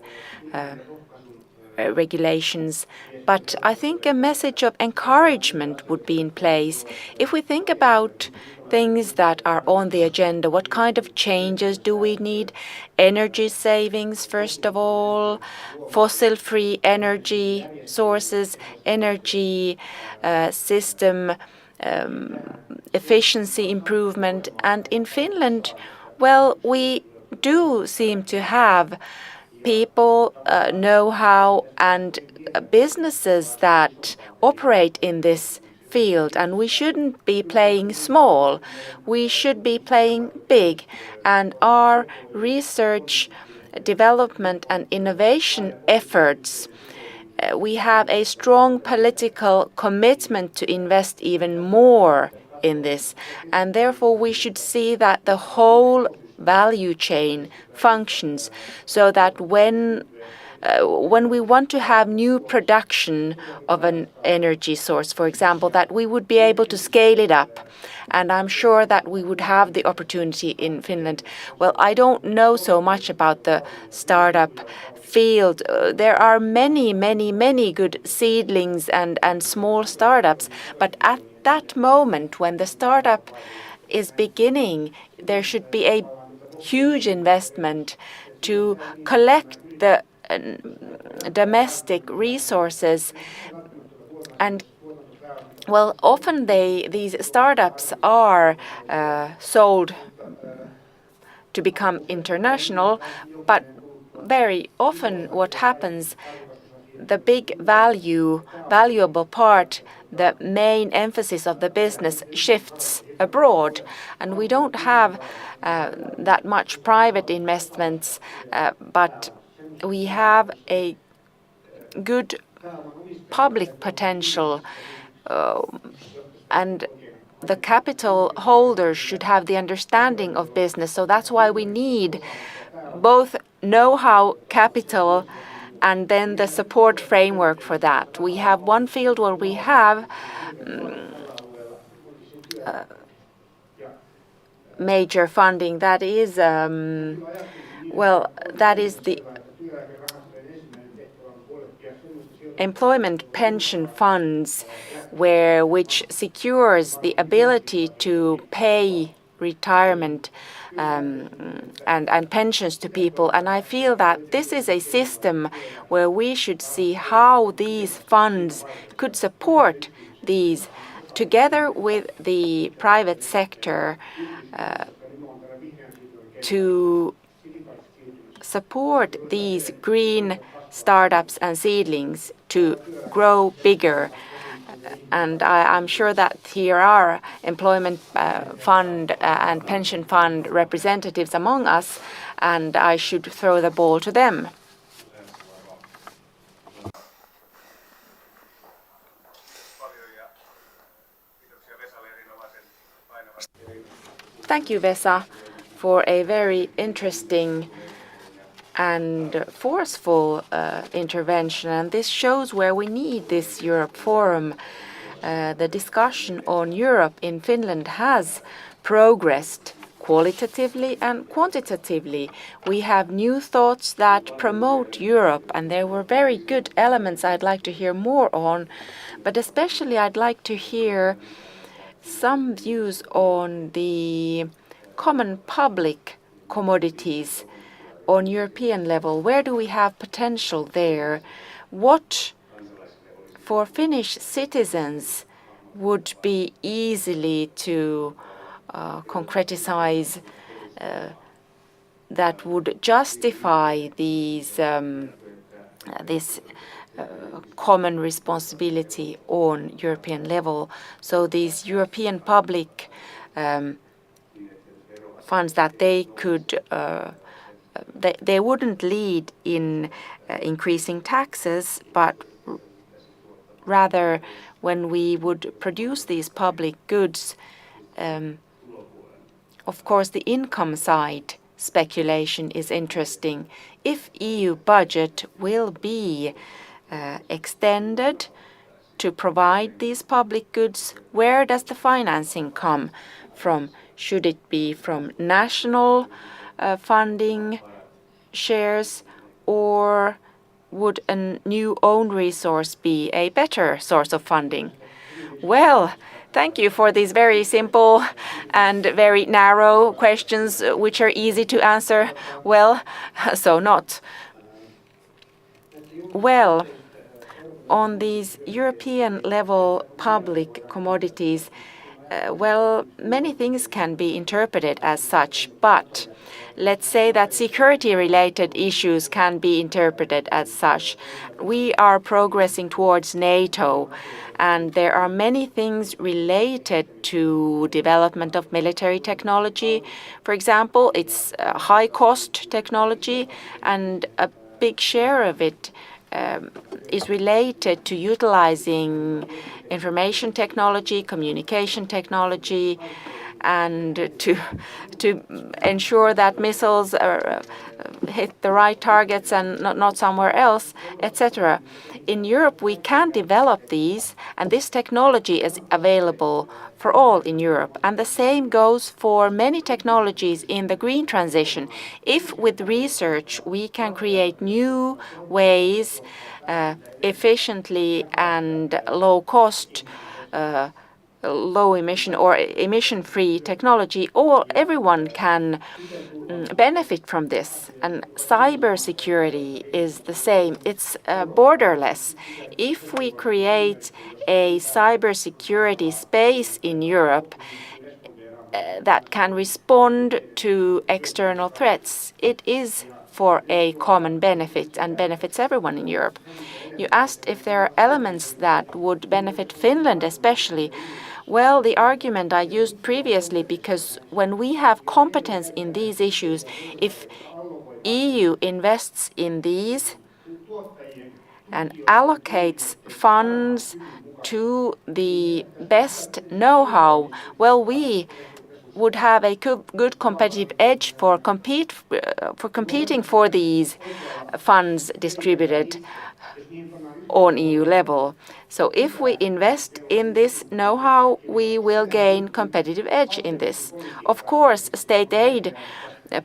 regulations. But I think a message of encouragement would be in place. If we think about things that are on the agenda, what kind of changes do we need? Energy savings, first of all, fossil-free energy sources, energy system efficiency improvement. And in Finland, well, we do seem to have people, know-how, and businesses that operate in this field, and we shouldn't be playing small. We should be playing big, and our research, development, and innovation efforts, we have a strong political commitment to invest even more in this, and therefore we should see that the whole value chain functions, so that when we want to have new production of an energy source, for example, that we would be able to scale it up. And I'm sure that we would have the opportunity in Finland. Well, I don't know so much about the startup field. There are many good seedlings and small startups. But at that moment, when the startup is beginning, there should be a huge investment to collect the domestic resources. And well, often these startups are sold to become international, but very often what happens, the big valuable part, the main emphasis of the business shifts abroad, and we don't have that much private investments, but we have a good public potential, and the capital holders should have the understanding of business. So that's why we need both know-how, capital, and then the support framework for that. We have one field where we have major funding. That is, that is the employment pension funds, which secures the ability to pay retirement and pensions to people. And I feel that this is a system where we should see how these funds could support these together with the private sector to support these green startups and seedlings to grow bigger. And I'm sure that here are employment fund and pension fund representatives among us, and I should throw the ball to them. Thank you, Vesa, for a very interesting and forceful intervention. And this shows where we need this Europe Forum. The discussion on Europe in Finland has progressed qualitatively and quantitatively. We have new thoughts that promote Europe, and there were very good elements I'd like to hear more on. But especially I'd like to hear some views on the common public commodities on European level. Where do we have potential there? What for Finnish citizens would be easily to concretize that would justify these this common responsibility on European level? So these European public funds that they could they wouldn't lead in increasing taxes, but rather when we would produce these public goods, of course the income side speculation is interesting. If EU budget will be extended to provide these public goods, where does the financing come from? Should it be from national funding shares, or would a new own resource be a better source of funding? Well, thank you for these very simple and very narrow questions, which are easy to answer. Well, so not. Well, on these European level public commodities, well, many things can be interpreted as such, but let's say that security-related issues can be interpreted as such. We are progressing towards NATO, and there are many things related to development of military technology. For example, it's high-cost technology, and a big share of it is related to utilizing information technology, communication technology, and to ensure that missiles hit the right targets and not somewhere else, etc. In Europe, we can develop these, and this technology is available for all in Europe. And the same goes for many technologies in the green transition. If with research we can create new ways efficiently and low cost, low emission or emission-free technology, everyone can benefit from this. And cybersecurity is the same. It's borderless. If we create a cybersecurity space in Europe that can respond to external threats, it is for a common benefit and benefits everyone in Europe. You asked if there are elements that would benefit Finland especially. Well, the argument I used previously, because when we have competence in these issues, if EU invests in these and allocates funds to the best know-how, well, we would have a good competitive edge for competing for these funds distributed on EU level. So if we invest in this know-how, we will gain competitive edge in this. Of course, state aid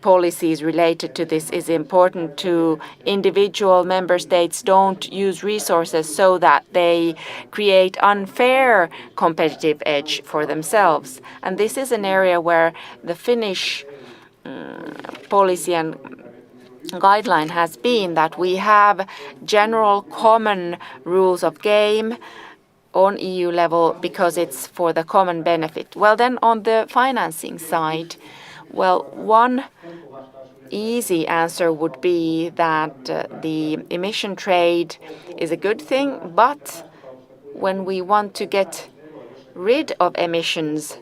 policies related to this is important to individual member states don't use resources so that they create unfair competitive edge for themselves. And this is an area where the Finnish policy and guideline has been that we have general common rules of game on EU level because it's for the common benefit. Well, then on the financing side, well, one easy answer would be that the emission trade is a good thing, but when we want to get rid of emissions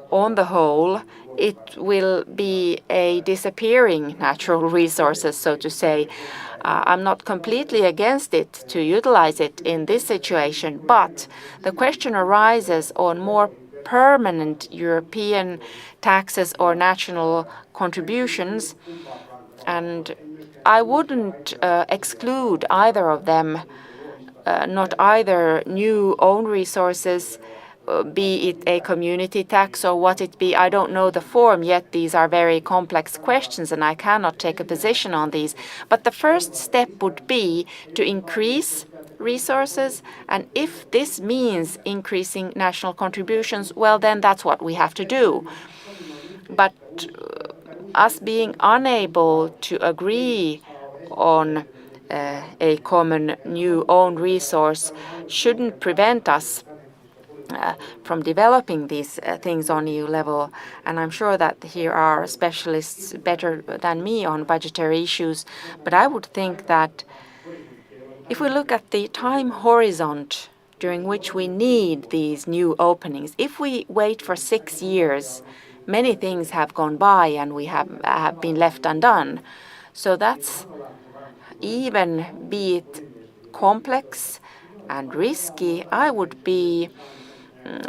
on the whole, it will be a disappearing natural resources, so to say. I'm not completely against it to utilize it in this situation, but the question arises on more permanent European taxes or national contributions, and I wouldn't exclude either of them, not either new own resources, be it a community tax or what it be. I don't know the form yet. These are very complex questions and I cannot take a position on these. But the first step would be to increase resources, and if this means increasing national contributions, well, then that's what we have to do. But us being unable to agree on a common new own resource shouldn't prevent us from developing these things on EU level. And I'm sure that here are specialists better than me on budgetary issues. But I would think that if we look at the time horizon during which we need these new openings, if we wait for 6 years, many things have gone by and we have been left undone. So that's, even be it complex and risky, I would be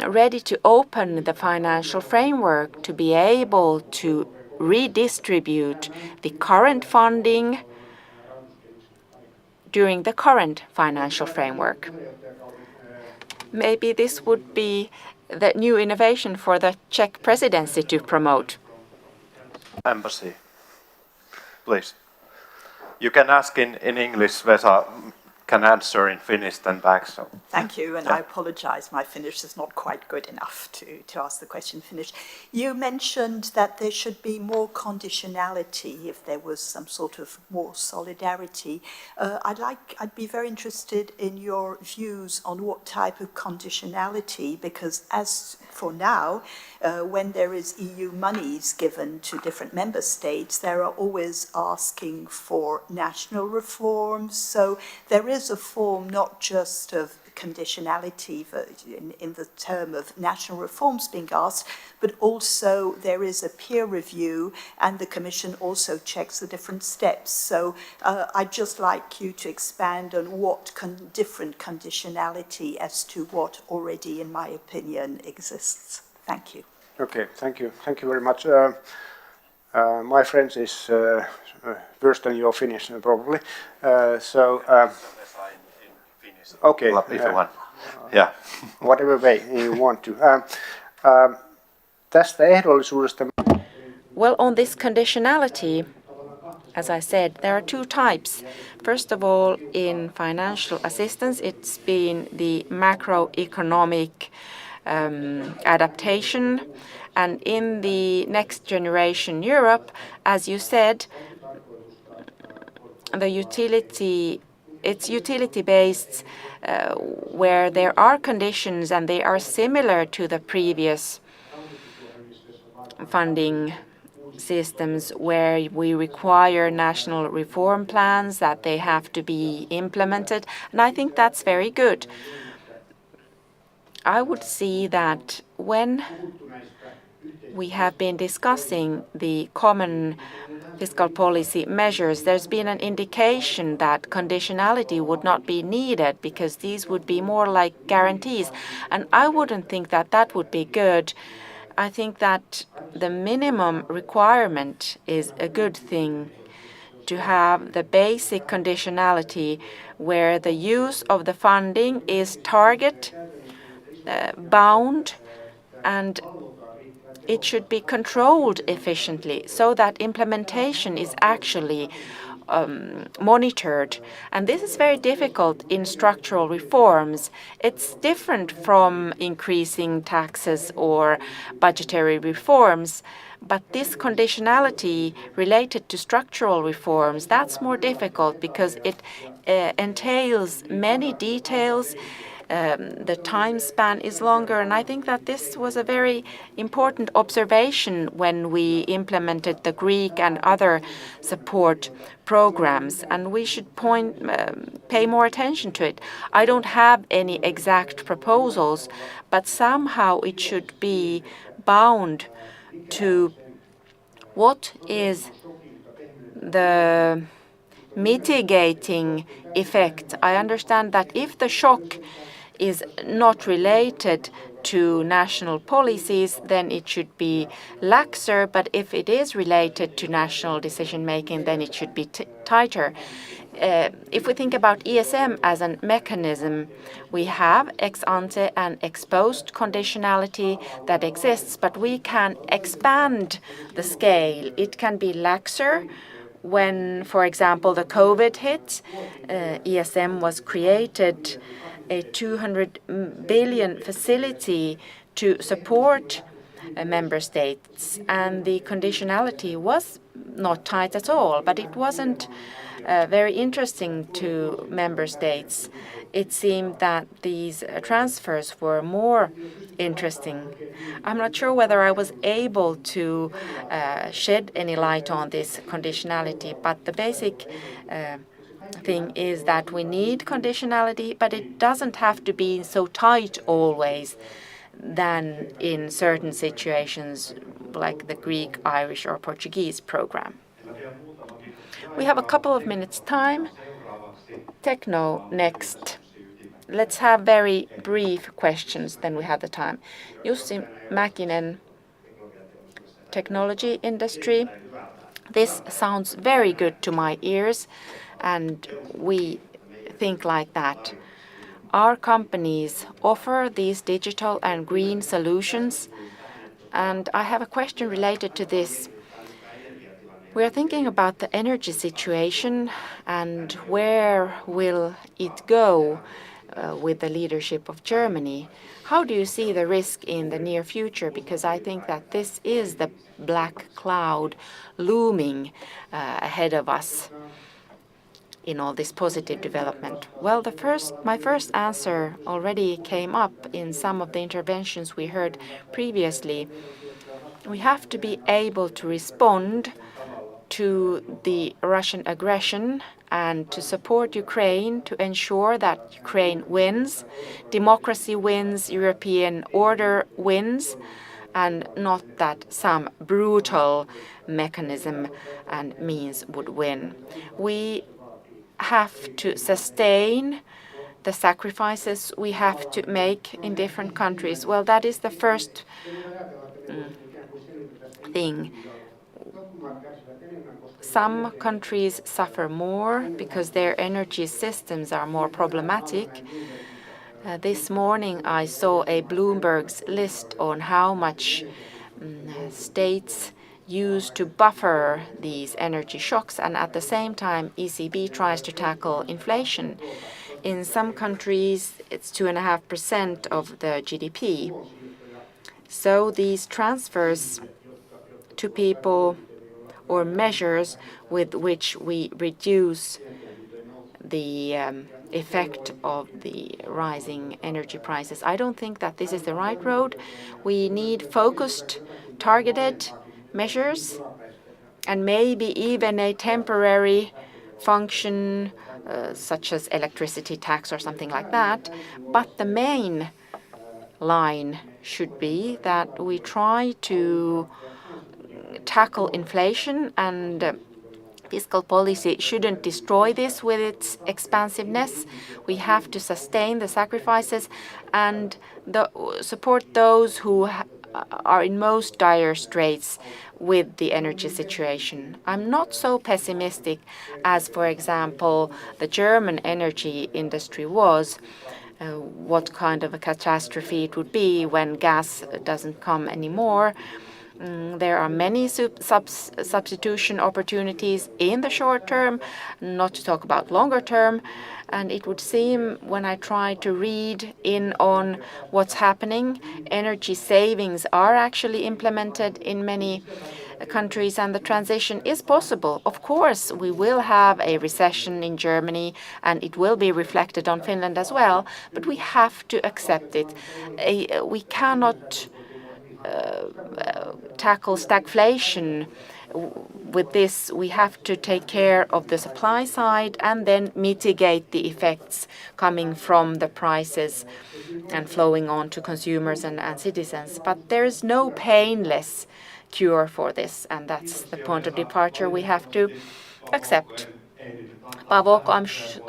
ready to open the financial framework to be able to redistribute the current funding during the current financial framework. Maybe this would be the new innovation for the Czech presidency to promote.
Embassy, please. You can ask in English, Vesa can answer in Finnish then back. So.
Thank you, and I apologize, my Finnish is not quite good enough to ask the question in Finnish. You mentioned that there should be more conditionality if there was some sort of more solidarity. I'd be very interested in your views on what type of conditionality, because as for now, when there is EU monies given to different member states, they are always asking for national reforms. So there is a form not just of conditionality in the term of national reforms being asked, but also there is a peer review and the Commission also checks the different steps. So I'd just like you to expand on what different conditionality as to what already, in my opinion, exists. Thank you.
Okay, thank you. Thank you very much. My French is worse than your Finnish, probably. Okay.
Yeah.
Whatever way you want to. Tästä ehdollisuudesta.
Well, on this conditionality, as I said, there are two types. First of all, in financial assistance, it's been the macroeconomic adaptation. And in the Next Generation Europe, as you said, it's utility-based, where there are conditions and they are similar to the previous funding systems where we require national reform plans, that they have to be implemented, and I think that's very good. I would see that when we have been discussing the common fiscal policy measures, there's been an indication that conditionality would not be needed because these would be more like guarantees. And I wouldn't think that that would be good. I think that the minimum requirement is a good thing, to have the basic conditionality where the use of the funding is target bound, and it should be controlled efficiently so that implementation is actually monitored. And this is very difficult in structural reforms. It's different from increasing taxes or budgetary reforms. But this conditionality related to structural reforms, that's more difficult because it entails many details. The time span is longer, and I think that this was a very important observation when we implemented the Greek and other support programs, and we should pay more attention to it. I don't have any exact proposals, but somehow it should be bound to what is the mitigating effect. I understand that if the shock is not related to national policies, then it should be laxer, but if it is related to national decision-making, then it should be tighter. If we think about ESM as a mechanism, we have ex-ante and ex-post conditionality that exists, but we can expand the scale. It can be laxer. When, for example, the COVID hit, ESM was created, a 200 billion facility to support member states, and the conditionality was not tight at all, but it wasn't very interesting to member states. It seemed that these transfers were more interesting. I'm not sure whether I was able to shed any light on this conditionality, but the basic thing is that we need conditionality, but it doesn't have to be so tight always than in certain situations like the Greek, Irish or Portuguese program. We have a couple of minutes time. Techno next. Let's have very brief questions, then we have the time. Jussi Mäkinen, technology industry. This sounds very good to my ears, and we think like that. Our companies offer these digital and green solutions, and I have a question related to this. We are thinking about the energy situation and where will it go with the leadership of Germany. How do you see the risk in the near future? Because I think that this is the black cloud looming ahead of us in all this positive development. Well, my first answer already came up in some of the interventions we heard previously. We have to be able to respond to the Russian aggression and to support Ukraine to ensure that Ukraine wins, democracy wins, European order wins, and not that some brutal mechanism and means would win. We have to sustain the sacrifices we have to make in different countries. Well, that is the first thing. Some countries suffer more because their energy systems are more problematic. This morning I saw a Bloomberg's list on how much states use to buffer these energy shocks, and at the same time ECB tries to tackle inflation. In some countries it's 2.5% of the GDP. So these transfers to people or measures with which we reduce the effect of the rising energy prices. I don't think that this is the right road. We need focused, targeted measures and maybe even a temporary function such as electricity tax or something like that. But the main line should be that we try to tackle inflation, and fiscal policy shouldn't destroy this with its expansiveness. We have to sustain the sacrifices and support those who are in most dire straits with the energy situation. I'm not so pessimistic as, for example, the German energy industry was. What kind of a catastrophe it would be when gas doesn't come anymore. There are many substitution opportunities in the short term, not to talk about longer term. And it would seem, when I try to read in on what's happening, energy savings are actually implemented in many countries, and the transition is possible. Of course, we will have a recession in Germany, and it will be reflected on Finland as well, but we have to accept it. We cannot tackle stagflation. With this, we have to take care of the supply side and then mitigate the effects coming from the prices and flowing on to consumers and citizens. But there is no painless cure for this, and that's the point of departure we have to accept. Paavo, I'm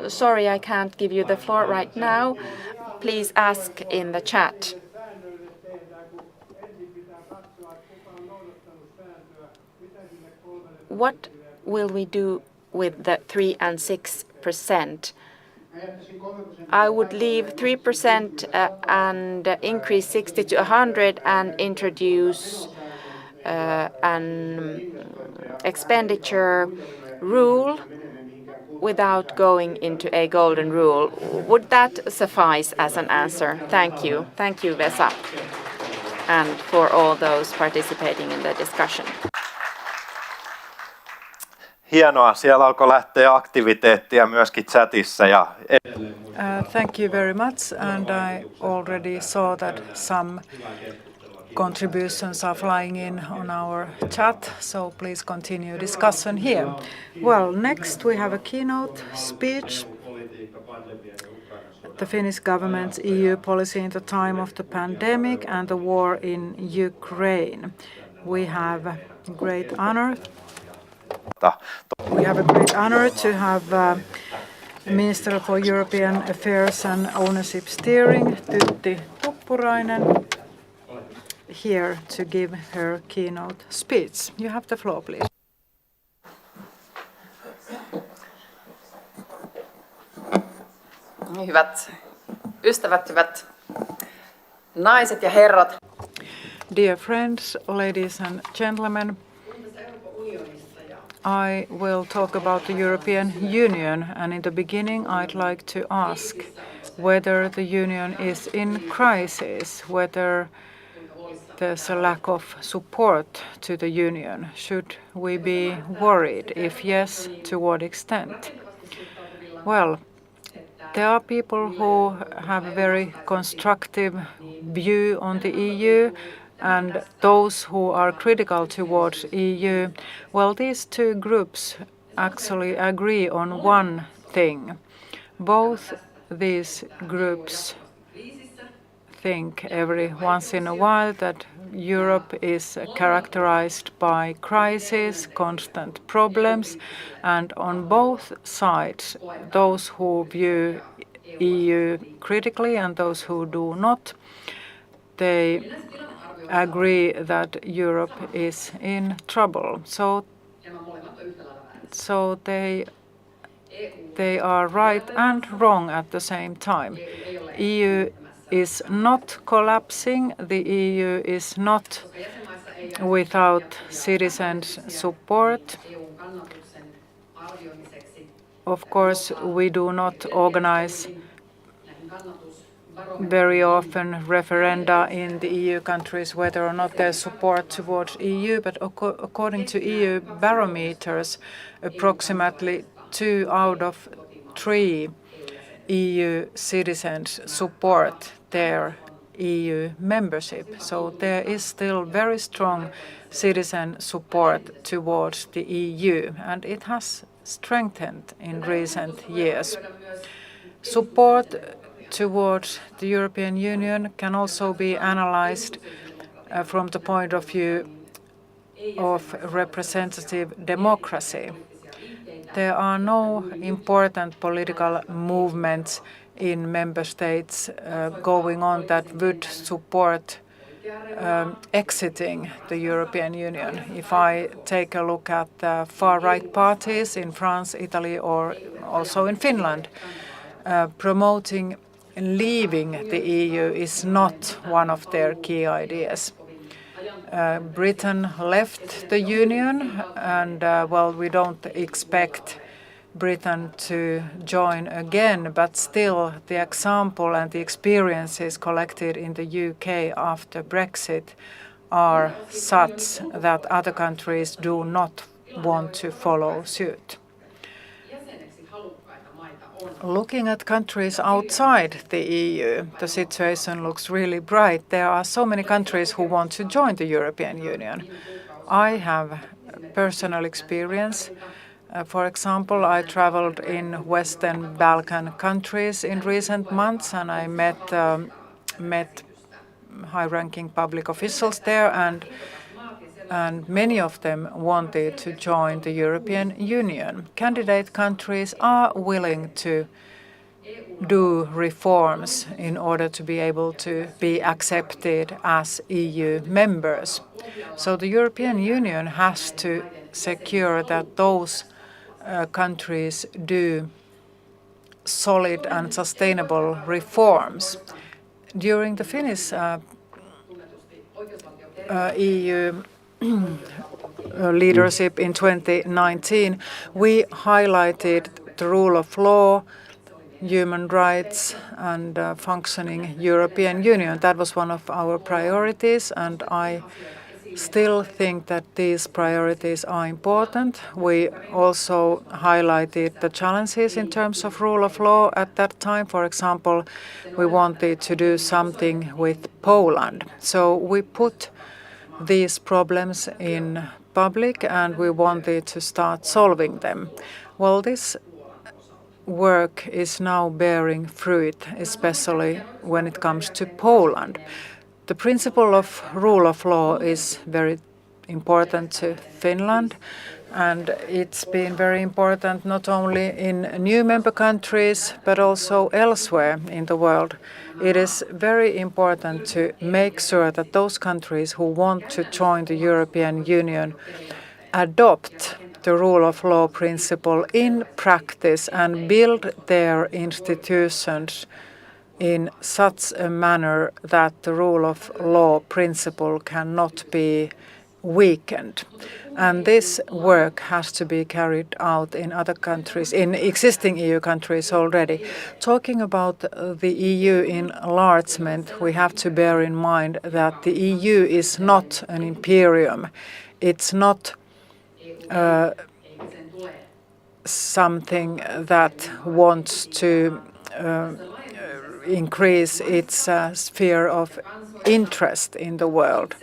sorry I can't give you the floor right now. Please ask in the chat. What will we do with the 3 and 6%? I would leave 3% and increase 60 to 100 and introduce an expenditure rule without going into a golden rule. Would that suffice as an answer? Thank you. Thank you, Vesa, and for all those participating in the discussion.
Hienoa, siellä alkoi lähteä aktiviteettia myöskin chatissa.
Thank you very much, and I already saw that some contributions are flying in on our chat, so please continue discussion here. Well, next we have a keynote speech. The Finnish government's EU policy in the time of the pandemic and the war in Ukraine. We have a great honor. We have a great honor to have Minister for European Affairs and Ownership Steering, Tytti Tuppurainen, here to give her keynote speech. You have the floor, please.
Hyvät ystävät, hyvät naiset ja herrat.
Dear friends, ladies and gentlemen, I will talk about the European Union, and in the beginning I'd like to ask whether the Union is in crisis, whether there's a lack of support to the Union. Should we be worried? If yes, to what extent? Well, there are people who have a very constructive view on the EU, and those who are critical towards EU. Well, these two groups actually agree on one thing. Both these groups think every once in a while that Europe is characterized by crisis, constant problems, and on both sides, those who view EU critically and those who do not, they agree that Europe is in trouble. So they are right and wrong at the same time. EU is not collapsing. The EU is not without citizens' support. Of course, we do not organize very often referenda in the EU countries whether or not there's support towards EU, but according to EU barometers, approximately 2 out of 3 EU citizens support their EU membership. So there is still very strong citizen support towards the EU, and it has strengthened in recent years. Support towards the European Union can also be analyzed from the point of view of representative democracy. There are no important political movements in member states going on that would support exiting the European Union. If I take a look at the far-right parties in France, Italy, or also in Finland, promoting leaving the EU is not one of their key ideas. Britain left the Union, and well, we don't expect Britain to join again, but still the example and the experiences collected in the UK after Brexit are such that other countries do not want to follow suit. Looking at countries outside the EU, the situation looks really bright. There are so many countries who want to join the European Union. I have personal experience. For example, I traveled in Western Balkan countries in recent months, and I met high-ranking public officials there, and many of them wanted to join the European Union. Candidate countries are willing to do reforms in order to be able to be accepted as EU members. So the European Union has to secure that those countries do solid and sustainable reforms. During the Finnish EU leadership in 2019, we highlighted the rule of law, human rights, and functioning European Union. That was one of our priorities, and I still think that these priorities are important. We also highlighted the challenges in terms of rule of law at that time. For example, we wanted to do something with Poland. So we put these problems in public, and we wanted to start solving them. Well, this work is now bearing fruit, especially when it comes to Poland. The principle of rule of law is very important to Finland, and it's been very important not only in new member countries but also elsewhere in the world. It is very important to make sure that those countries who want to join the European Union adopt the rule of law principle in practice and build their institutions in such a manner that the rule of law principle cannot be weakened. And this work has to be carried out in other countries, in existing EU countries already. Talking about the EU enlargement, we have to bear in mind that the EU is not an imperium. It's not something that wants to increase its sphere of interest in the world.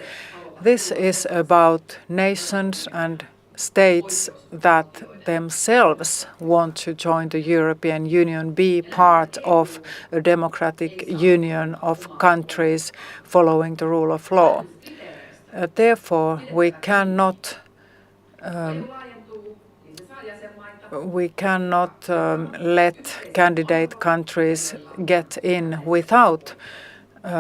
This is about nations and states that themselves want to join the European Union, be part of a democratic union of countries following the rule of law. Therefore, we cannot let candidate countries get in without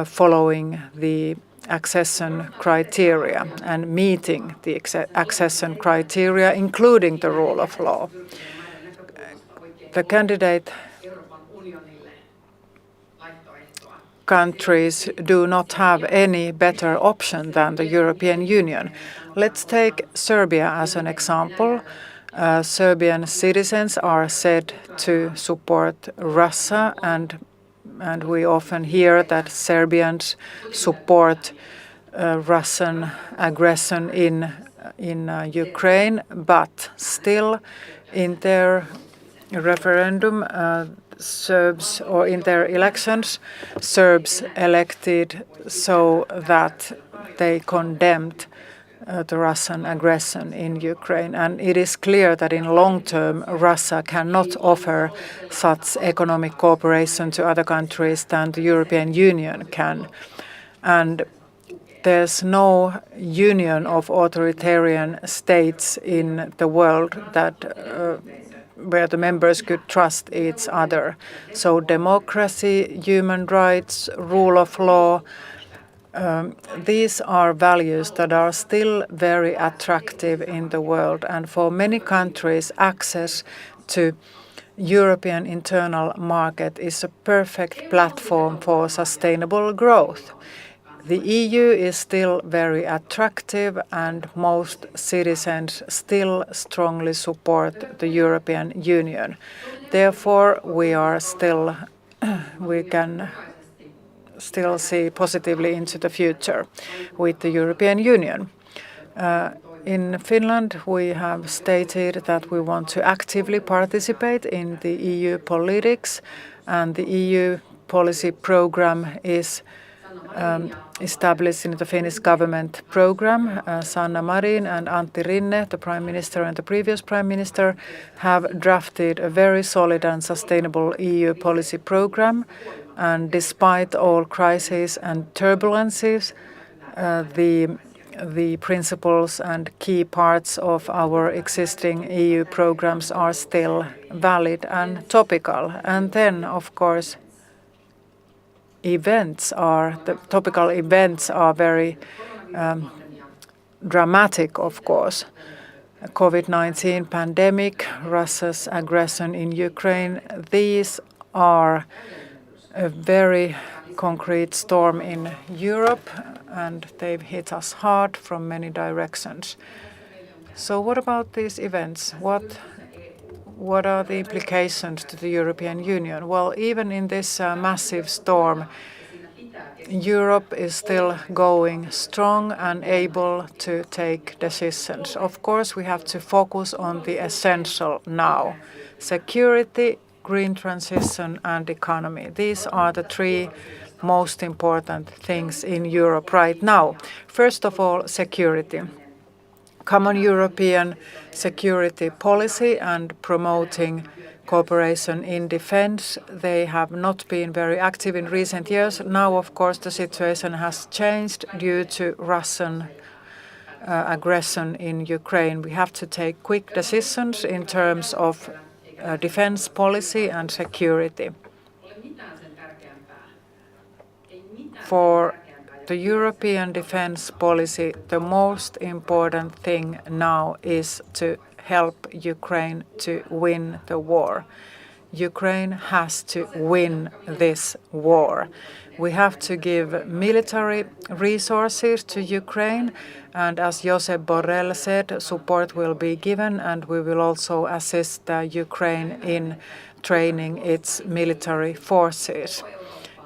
following the accession criteria and meeting the accession criteria, including the rule of law. The candidate countries do not have any better option than the European Union. Let's take Serbia as an example. Serbian citizens are said to support Russia, and we often hear that Serbians support Russian aggression in Ukraine, but still in their referendum Serbs, or in their elections, Serbs elected so that they condemned the Russian aggression in Ukraine. And it is clear that in long term, Russia cannot offer such economic cooperation to other countries than the European Union can. And there's no union of authoritarian states in the world that where the members could trust each other. So democracy, human rights, rule of law, these are values that are still very attractive in the world. And for many countries, access to European internal market is a perfect platform for sustainable growth. The EU is still very attractive and most citizens still strongly support the European Union. Therefore, we can still see positively into the future with the European Union. In Finland, we have stated that we want to actively participate in the EU politics, and the EU policy program is established in the Finnish government program. Sanna Marin and Antti Rinne, the Prime Minister and the previous Prime Minister, have drafted a very solid and sustainable EU policy program. And despite all crises and turbulences, the principles and key parts of our existing EU programs are still valid and topical. And then, of course, the topical events are very dramatic, of course. COVID-19 pandemic, Russia's aggression in Ukraine, these are a very concrete storm in Europe, and they've hit us hard from many directions. So what about these events? What are the implications to the European Union? Well, even in this massive storm, Europe is still going strong and able to take decisions. Of course, we have to focus on the essential now: security, green transition, and economy. These are the three most important things in Europe right now. First of all, security. Common European security policy and promoting cooperation in defense. They have not been very active in recent years. Now, of course, the situation has changed due to Russian aggression in Ukraine. We have to take quick decisions in terms of defense policy and security. For the European defense policy, the most important thing now is to help Ukraine to win the war. Ukraine has to win this war. We have to give military resources to Ukraine, and as Josep Borrell said, support will be given, and we will also assist Ukraine in training its military forces.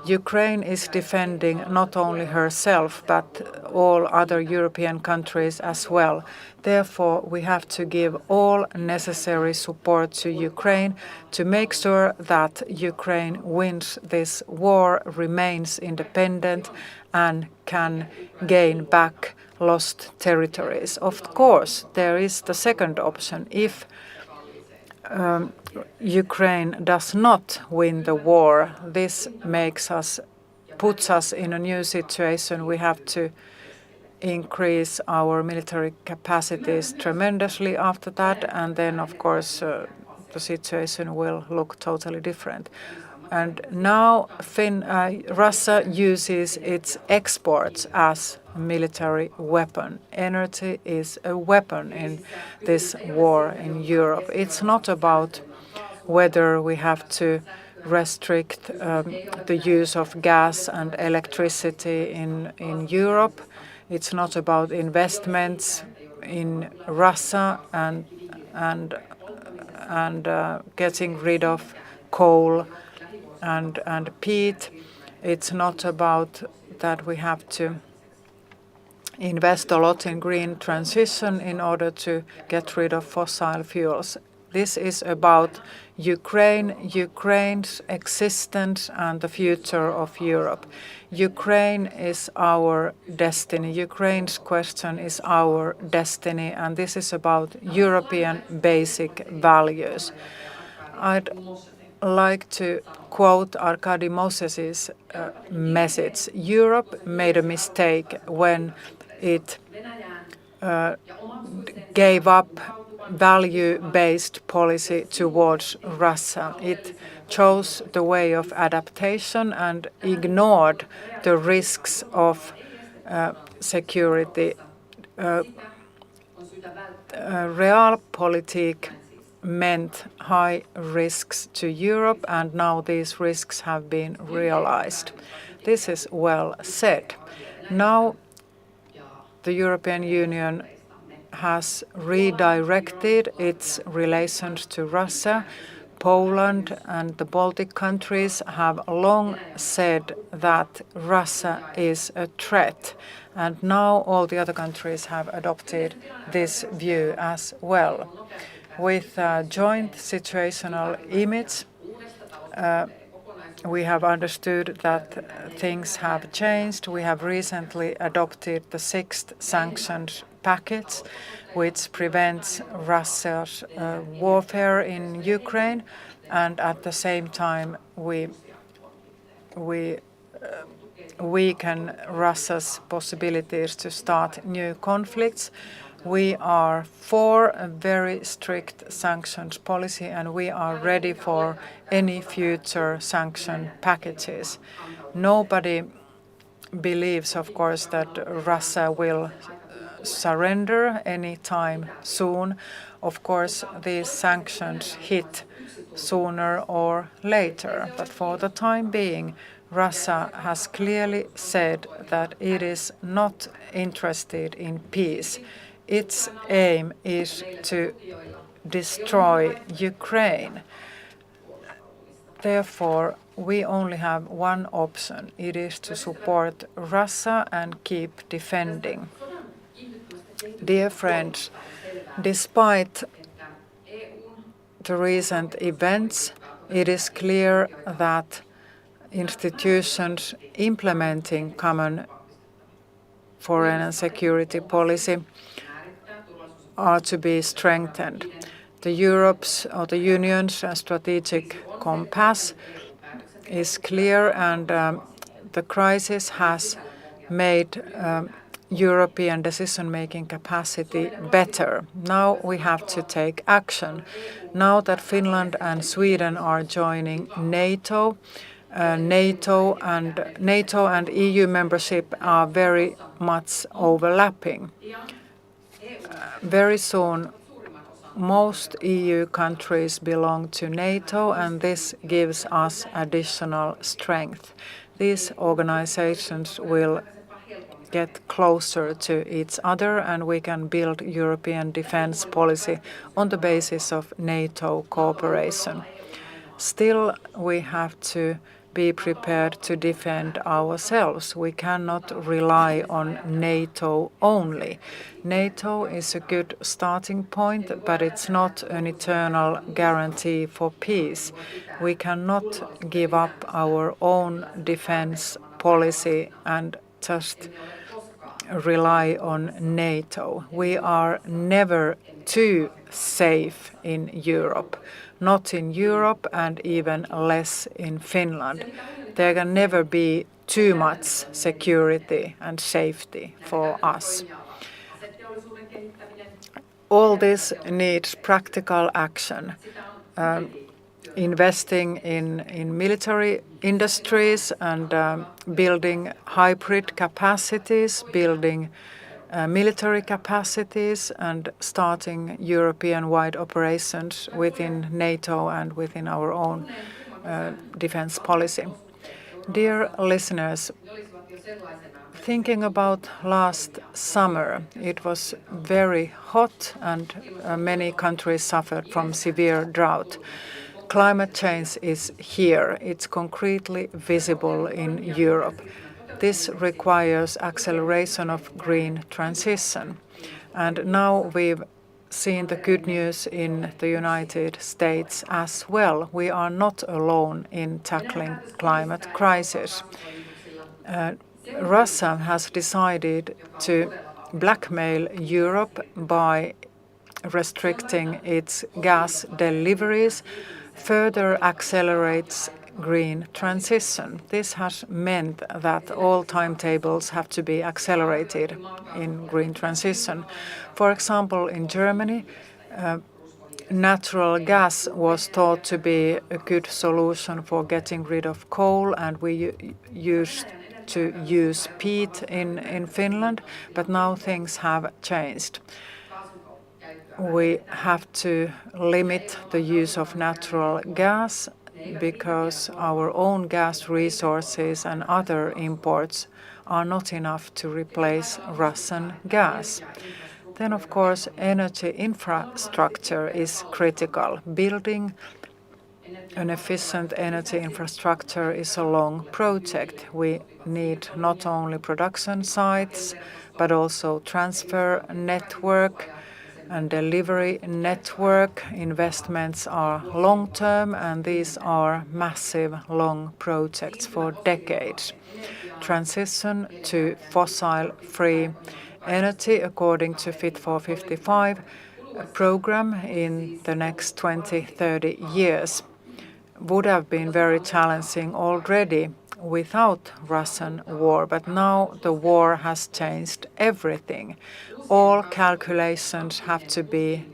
Ukraine is defending not only herself, but all other European countries as well. Therefore, we have to give all necessary support to Ukraine to make sure that Ukraine wins this war, remains independent, and can gain back lost territories. Of course, there is the second option. If Ukraine does not win the war, this puts us in a new situation. We have to increase our military capacities tremendously after that, and then, of course, the situation will look totally different. And now Russia uses its exports as a military weapon. Energy is a weapon in this war in Europe. It's not about whether we have to restrict the use of gas and electricity in Europe. It's not about investments in Russia and getting rid of coal and peat. It's not about that we have to invest a lot in green transition in order to get rid of fossil fuels. This is about Ukraine, Ukraine's existence and the future of Europe. Ukraine is our destiny. Ukraine's question is our destiny, and this is about European basic values. I'd like to quote Arkady Moses's message. Europe made a mistake when it gave up value-based policy towards Russia. It chose the way of adaptation and ignored the risks of security. Realpolitik meant high risks to Europe, and now these risks have been realized. This is well said. Now the European Union has redirected its relations to Russia. Poland and the Baltic countries have long said that Russia is a threat, and now all the other countries have adopted this view as well. With a joint situational image, we have understood that things have changed. We have recently adopted the 6th sanctions package, which prevents Russia's warfare in Ukraine, and at the same time we weaken Russia's possibilities to start new conflicts. We are for a very strict sanctions policy, and we are ready for any future sanction packages. Nobody believes, of course, that Russia will surrender anytime soon. Of course, these sanctions hit sooner or later, but for the time being, Russia has clearly said that it is not interested in peace. Its aim is to destroy Ukraine. Therefore, we only have one option. It is to support Russia and keep defending. Dear friends, despite the recent events, it is clear that institutions implementing common foreign and security policy are to be strengthened. The Union's strategic compass is clear, and the crisis has made European decision-making capacity better. Now we have to take action. Now that Finland and Sweden are joining NATO, NATO and EU membership are very much overlapping. Very soon, most EU countries belong to NATO, and this gives us additional strength. These organizations will get closer to each other, and we can build European defense policy on the basis of NATO cooperation. Still, we have to be prepared to defend ourselves. We cannot rely on NATO only. NATO is a good starting point, but it's not an eternal guarantee for peace. We cannot give up our own defense policy and just rely on NATO. We are never too safe in Europe. Not in Europe, and even less in Finland. There can never be too much security and safety for us. All this needs practical action. Investing in military industries and building hybrid capacities, building military capacities, and starting European-wide operations within NATO and within our own defense policy. Dear listeners, thinking about last summer, it was very hot and many countries suffered from severe drought. Climate change is here. It's concretely visible in Europe. This requires acceleration of green transition. And now we've seen the good news in the United States as well. We are not alone in tackling climate crisis. Russia has decided to blackmail Europe by restricting its gas deliveries, further accelerates green transition. This has meant that all timetables have to be accelerated in green transition. For example, in Germany, natural gas was thought to be a good solution for getting rid of coal, and we used to use peat in Finland, but now things have changed. We have to limit the use of natural gas because our own gas resources and other imports are not enough to replace Russian gas. Then, of course, energy infrastructure is critical. Building an efficient energy infrastructure is a long project. We need not only production sites, but also transfer network and delivery network. Investments are long-term, and these are massive, long projects for decades. Transition to fossil-free energy according to Fit for 55 program in the next 20-30 years would have been very challenging already without Russian war, but now the war has changed everything. All calculations have to be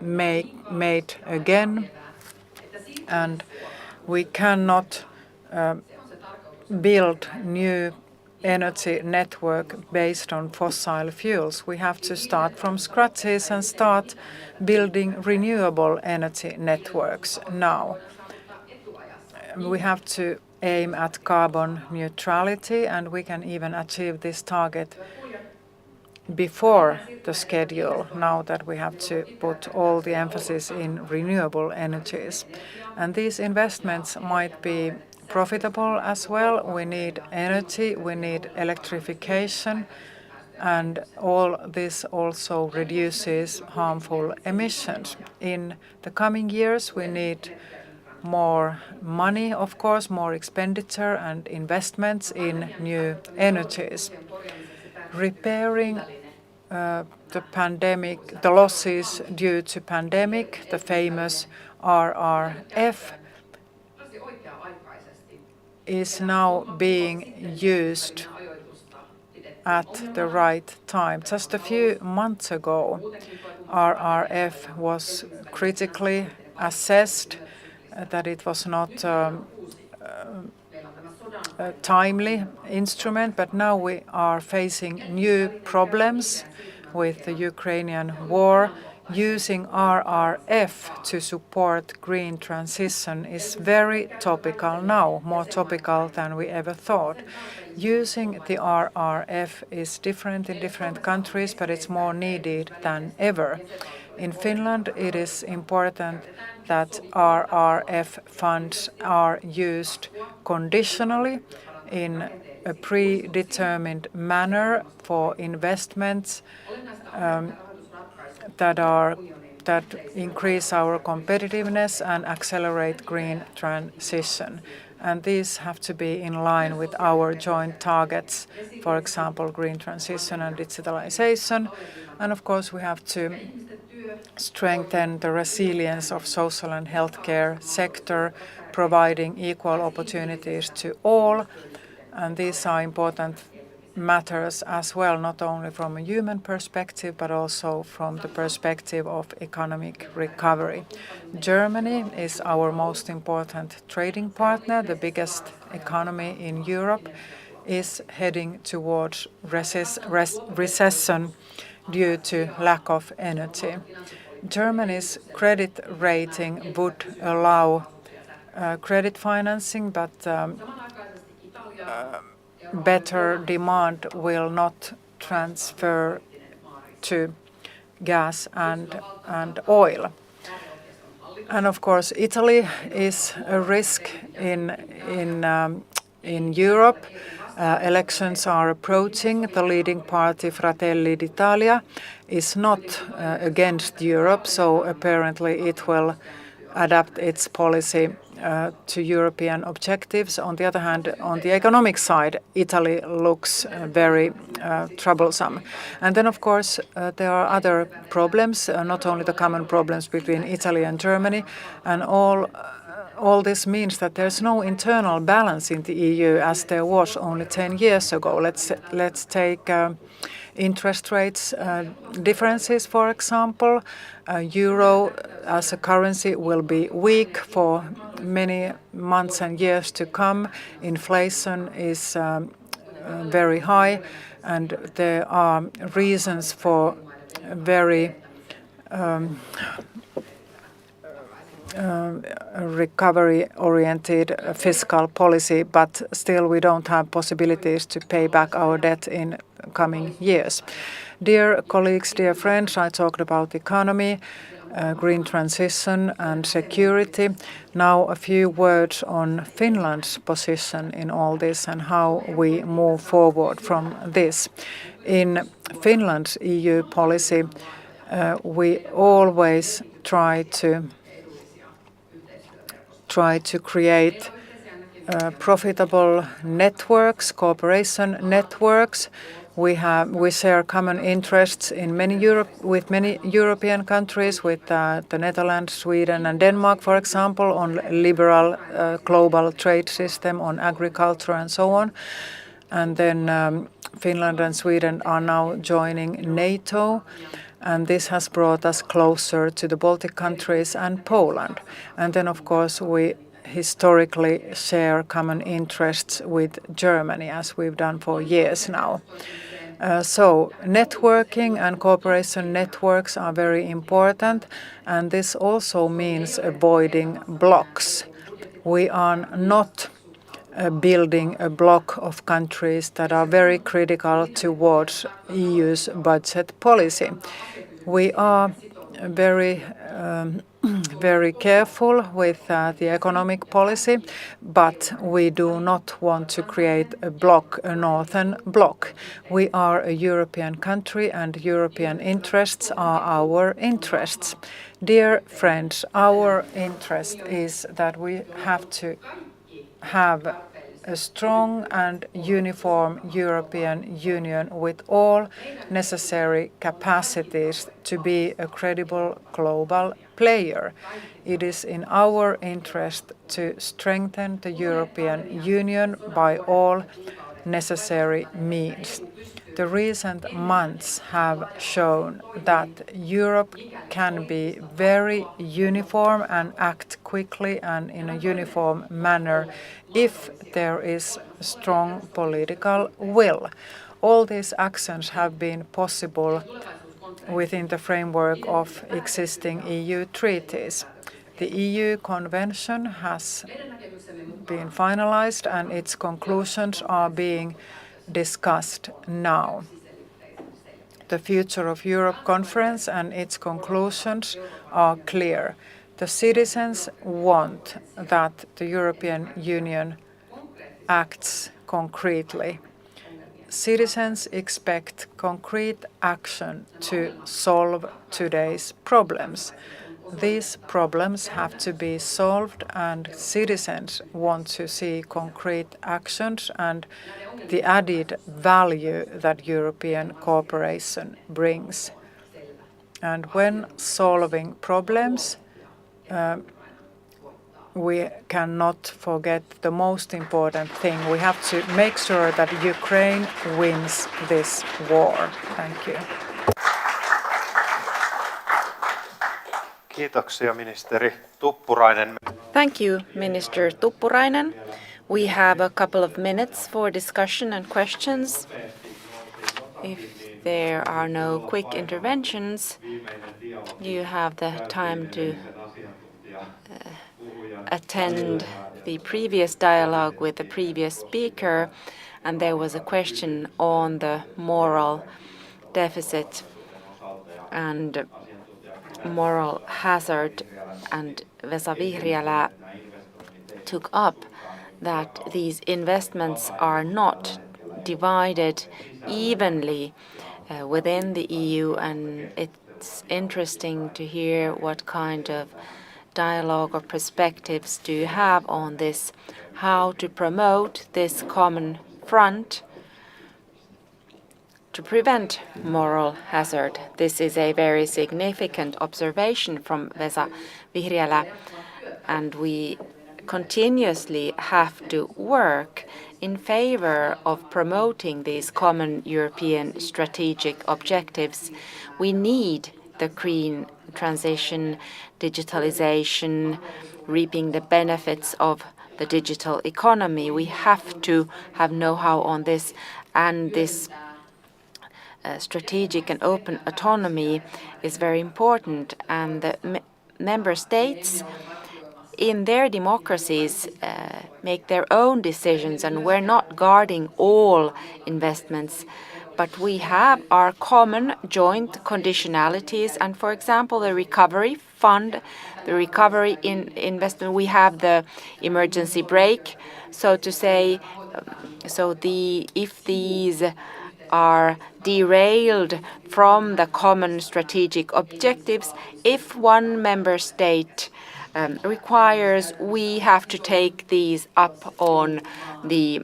made again, and we cannot build new energy network based on fossil fuels. We have to start from scratches and start building renewable energy networks now. We have to aim at carbon neutrality, and we can even achieve this target before the schedule, now that we have to put all the emphasis in renewable energies. And these investments might be profitable as well. We need energy, we need electrification, and all this also reduces harmful emissions. In the coming years, we need more money, of course, more expenditure and investments in new energies. Repairing the losses due to pandemic, the famous RRF, is now being used at the right time. Just a few months ago, RRF was critically assessed that it was not a timely instrument, but now we are facing new problems with the Ukrainian war. Using RRF to support green transition is very topical now, more topical than we ever thought. Using the RRF is different in different countries, but it's more needed than ever. In Finland, it is important that RRF funds are used conditionally in a predetermined manner for investments that increase our competitiveness and accelerate green transition. And these have to be in line with our joint targets, for example, green transition and digitalization. And of course, we have to strengthen the resilience of social and healthcare sector, providing equal opportunities to all. And these are important matters as well, not only from a human perspective, but also from the perspective of economic recovery. Germany is our most important trading partner. The biggest economy in Europe is heading towards recession due to lack of energy. Germany's credit rating would allow credit financing, but better demand will not transfer to gas and oil. And of course, Italy is a risk in Europe. Elections are approaching. The leading party, Fratelli d'Italia, is not against Europe, so apparently it will adapt its policy to European objectives. On the other hand, on the economic side, Italy looks very troublesome. And then, of course, there are other problems, not only the common problems between Italy and Germany, and all this means that there's no internal balance in the EU as there was only 10 years ago. Let's take interest rates differences, for example. Euro as a currency will be weak for many months and years to come. Inflation is very high, and there are reasons for very recovery-oriented fiscal policy, but still we don't have possibilities to pay back our debt in coming years. Dear colleagues, dear friends, I talked about economy, green transition and security. Now a few words on Finland's position in all this and how we move forward from this. In Finland's EU policy, we always try to create profitable networks, cooperation networks. We share common interests in with many European countries, with the Netherlands, Sweden and Denmark, for example, on liberal global trade system, on agriculture and so on. And then Finland and Sweden are now joining NATO. And this has brought us closer to the Baltic countries and Poland. And then, of course, we historically share common interests with Germany, as we've done for years now. So networking and cooperation networks are very important, and this also means avoiding blocks. We are not building a block of countries that are very critical towards EU's budget policy. We are very careful with the economic policy, but we do not want to create a block, a northern block. We are a European country and European interests are our interests. Dear friends, our interest is that we have to have a strong and uniform European Union with all necessary capacities to be a credible global player. It is in our interest to strengthen the European Union by all necessary means. The recent months have shown that Europe can be very uniform and act quickly and in a uniform manner if there is strong political will. All these actions have been possible within the framework of existing EU treaties. The EU Convention has been finalized and its conclusions are being discussed now. The Future of Europe conference and its conclusions are clear. The citizens want that the European Union acts concretely. Citizens expect concrete action to solve today's problems. These problems have to be solved, and citizens want to see concrete actions and the added value that European cooperation brings. And when solving problems, we cannot forget the most important thing. We have to make sure that Ukraine wins this war. Thank you.
Kiitoksia, ministeri Tuppurainen.
Thank you, Minister Tuppurainen. We have a couple of minutes for discussion and questions. If there are no quick interventions, you have the time to attend the previous dialogue with the previous speaker, and there was a question on the moral deficit and moral hazard, and Vesa Vihriälä took up that these investments are not divided evenly within the EU, and it's interesting to hear what kind of dialogue or perspectives do you have on this, how to promote this common front to prevent moral hazard. This is a very significant observation from Vesa Vihriälä, and we continuously have to work in favor of promoting these common European strategic objectives. We need the green transition, digitalization, reaping the benefits of the digital economy. We have to have know-how on this, and this strategic and open autonomy is very important, and the member states in their democracies make their own decisions, and we're not guarding all investments, but we have our common joint conditionalities, and for example the recovery fund, the recovery in investment, we have the emergency brake, so to say, if these are derailed from the common strategic objectives, if one member state requires, we have to take these up on the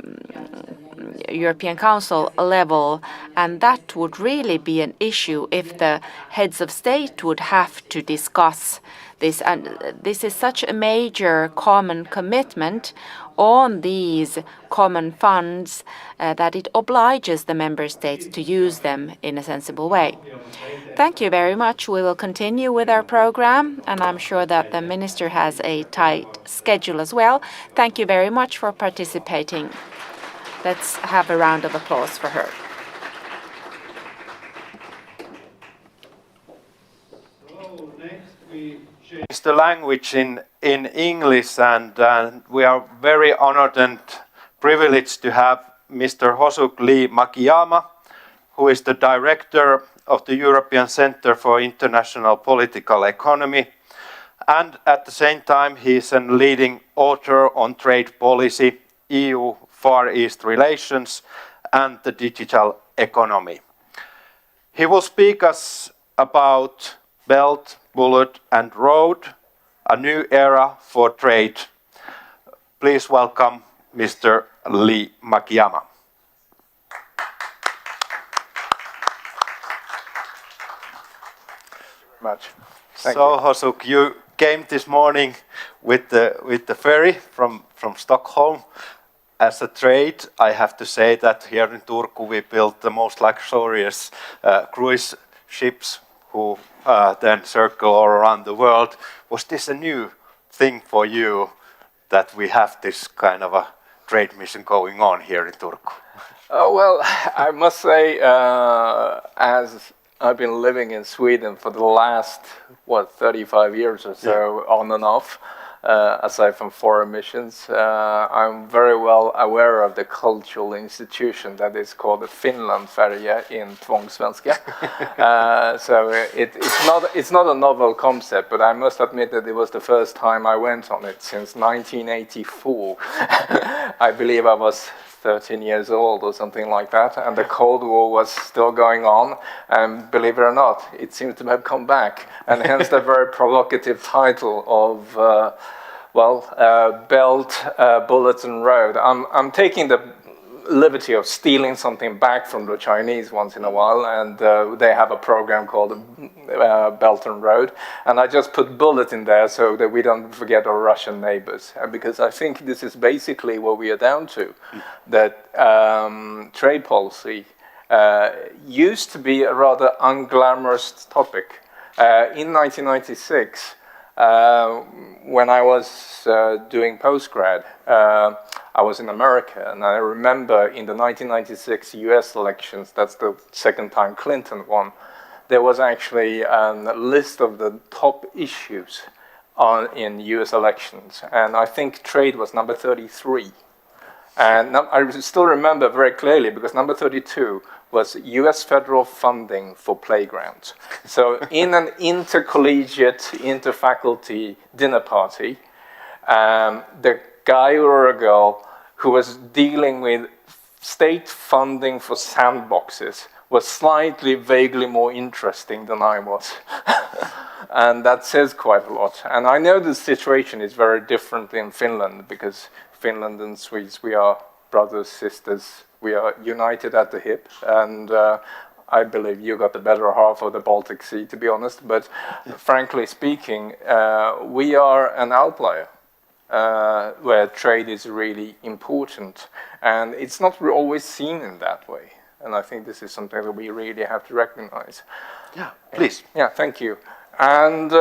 European Council level, and that would really be an issue if the heads of state would have to discuss this. And this is such a major common commitment on these common funds that it obliges the member states to use them in a sensible way. Thank you very much. We will continue with our program, and I'm sure that the minister has a tight schedule as well. Thank you very much for participating. Let's have a round of applause for her.
It's the language in English, and we are very honored and privileged to have Mr. Hosuk Lee Makiyama, who is the director of the European Center for International Political Economy, and at the same time he is a leading author on trade policy, EU Far East relations, and the digital economy. He will speak us about Belt, Bullet and Road, a new era for trade. Please welcome Mr. Lee Makiyama.
Much.
So Hosuk, you came this morning with the ferry from Stockholm. As a trade, I have to say that here in Turku we built the most luxurious cruise ships who then circle all around the world. Was this a new thing for you that we have this kind of a trade mission going on here in Turku?
Well, I must say, as I've been living in Sweden for the last, 35 years or so, on and off, aside from foreign missions, I'm very well aware of the cultural institution that is called the Finlandfärja in tvångssvenska. So it's not a novel concept, but I must admit that it was the first time I went on it since 1984. I believe I was 13 years old or something like that, and the Cold War was still going on, and believe it or not, it seems to have come back, and hence the very provocative title of Belt, Bullets and Road. I'm taking the liberty of stealing something back from the Chinese once in a while, and they have a program called Belt and Road, and I just put bullet in there so that we don't forget our Russian neighbors, because I think this is basically what we are down to, that trade policy used to be a rather unglamorous topic. In 1996, when I was doing postgrad, I was in America, and I remember in the 1996 US elections, that's the second time Clinton won, there was actually a list of the top issues in US elections, and I think trade was number 33. And I still remember very clearly, because number 32 was US federal funding for playgrounds. So in an intercollegiate, interfaculty dinner party, the guy or a girl who was dealing with state funding for sandboxes was slightly, vaguely more interesting than I was. And that says quite a lot. And I know the situation is very different in Finland, because Finland and Swedes, we are brothers, sisters, we are united at the hip. And I believe you got the better half of the Baltic Sea, to be honest. But frankly speaking, we are an outlier. Where trade is really important. And it's not always seen in that way. And I think this is something that we really have to recognize.
Yeah, please.
Yeah, thank you. And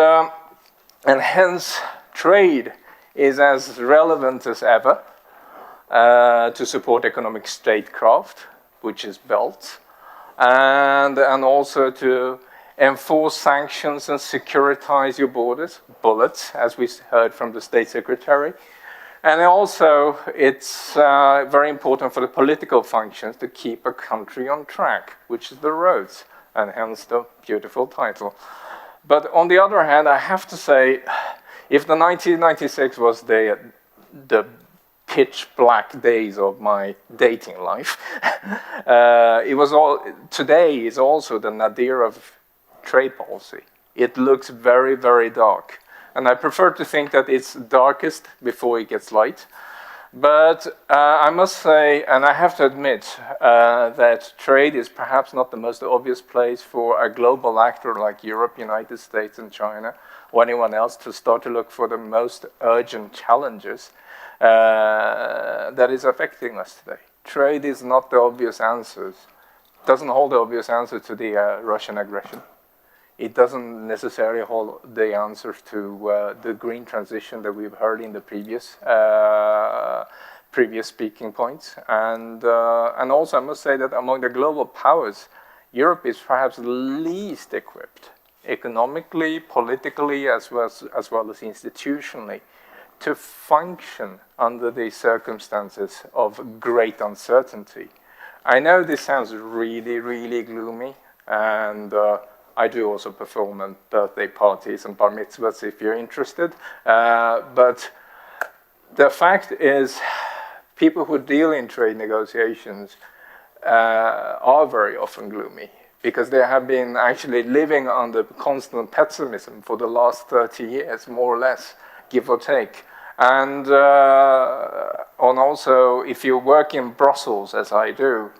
hence, trade is as relevant as ever to support economic statecraft, which is built, and also to enforce sanctions and securitize your bullets, as we heard from the State Secretary. And also, it's very important for the political functions to keep a country on track, which is the roads, and hence the beautiful title. But on the other hand, I have to say, if the 1996 was the pitch black days of my dating life, today is also the nadir of trade policy. It looks very, very dark. And I prefer to think that it's darkest before it gets light. But I must say, and I have to admit, that trade is perhaps not the most obvious place for a global actor like Europe, United States, and China, or anyone else to start to look for the most urgent challenges that is affecting us today. Trade is not the obvious answers. It doesn't hold the obvious answer to the Russian aggression. It doesn't necessarily hold the answers to the green transition that we've heard in the previous speaking points. And also I must say that among the global powers, Europe is perhaps least equipped, economically, politically, as well as institutionally, to function under these circumstances of great uncertainty. I know this sounds really, really gloomy, and I do also perform at birthday parties and bar mitzvahs if you're interested. But the fact is, people who deal in trade negotiations are very often gloomy, because they have been actually living under constant pessimism for the last 30 years, more or less, give or take. And also, if you work in Brussels, as I do,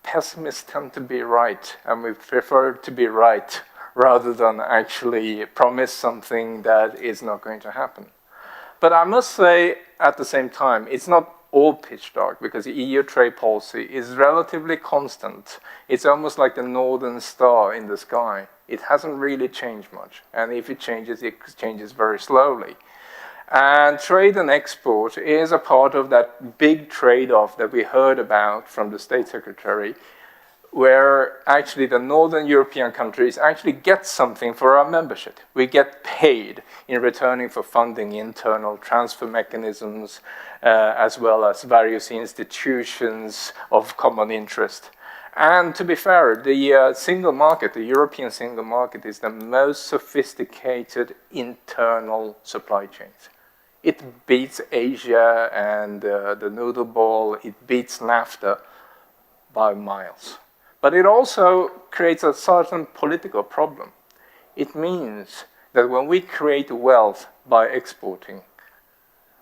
pessimists tend to be right, and we prefer to be right rather than actually promise something that is not going to happen. But I must say, at the same time, it's not all pitch dark, because the EU trade policy is relatively constant. It's almost like the northern star in the sky. It hasn't really changed much, and if it changes very slowly. And trade and export is a part of that big trade-off that we heard about from the State Secretary, where actually the Northern European countries actually get something for our membership. We get paid in returning for funding internal transfer mechanisms, as well as various institutions of common interest. And to be fair, the single market, the European single market, is the most sophisticated internal supply chains. It beats Asia and the noodle ball, it beats NAFTA by miles. But it also creates a certain political problem. It means that when we create wealth by exporting,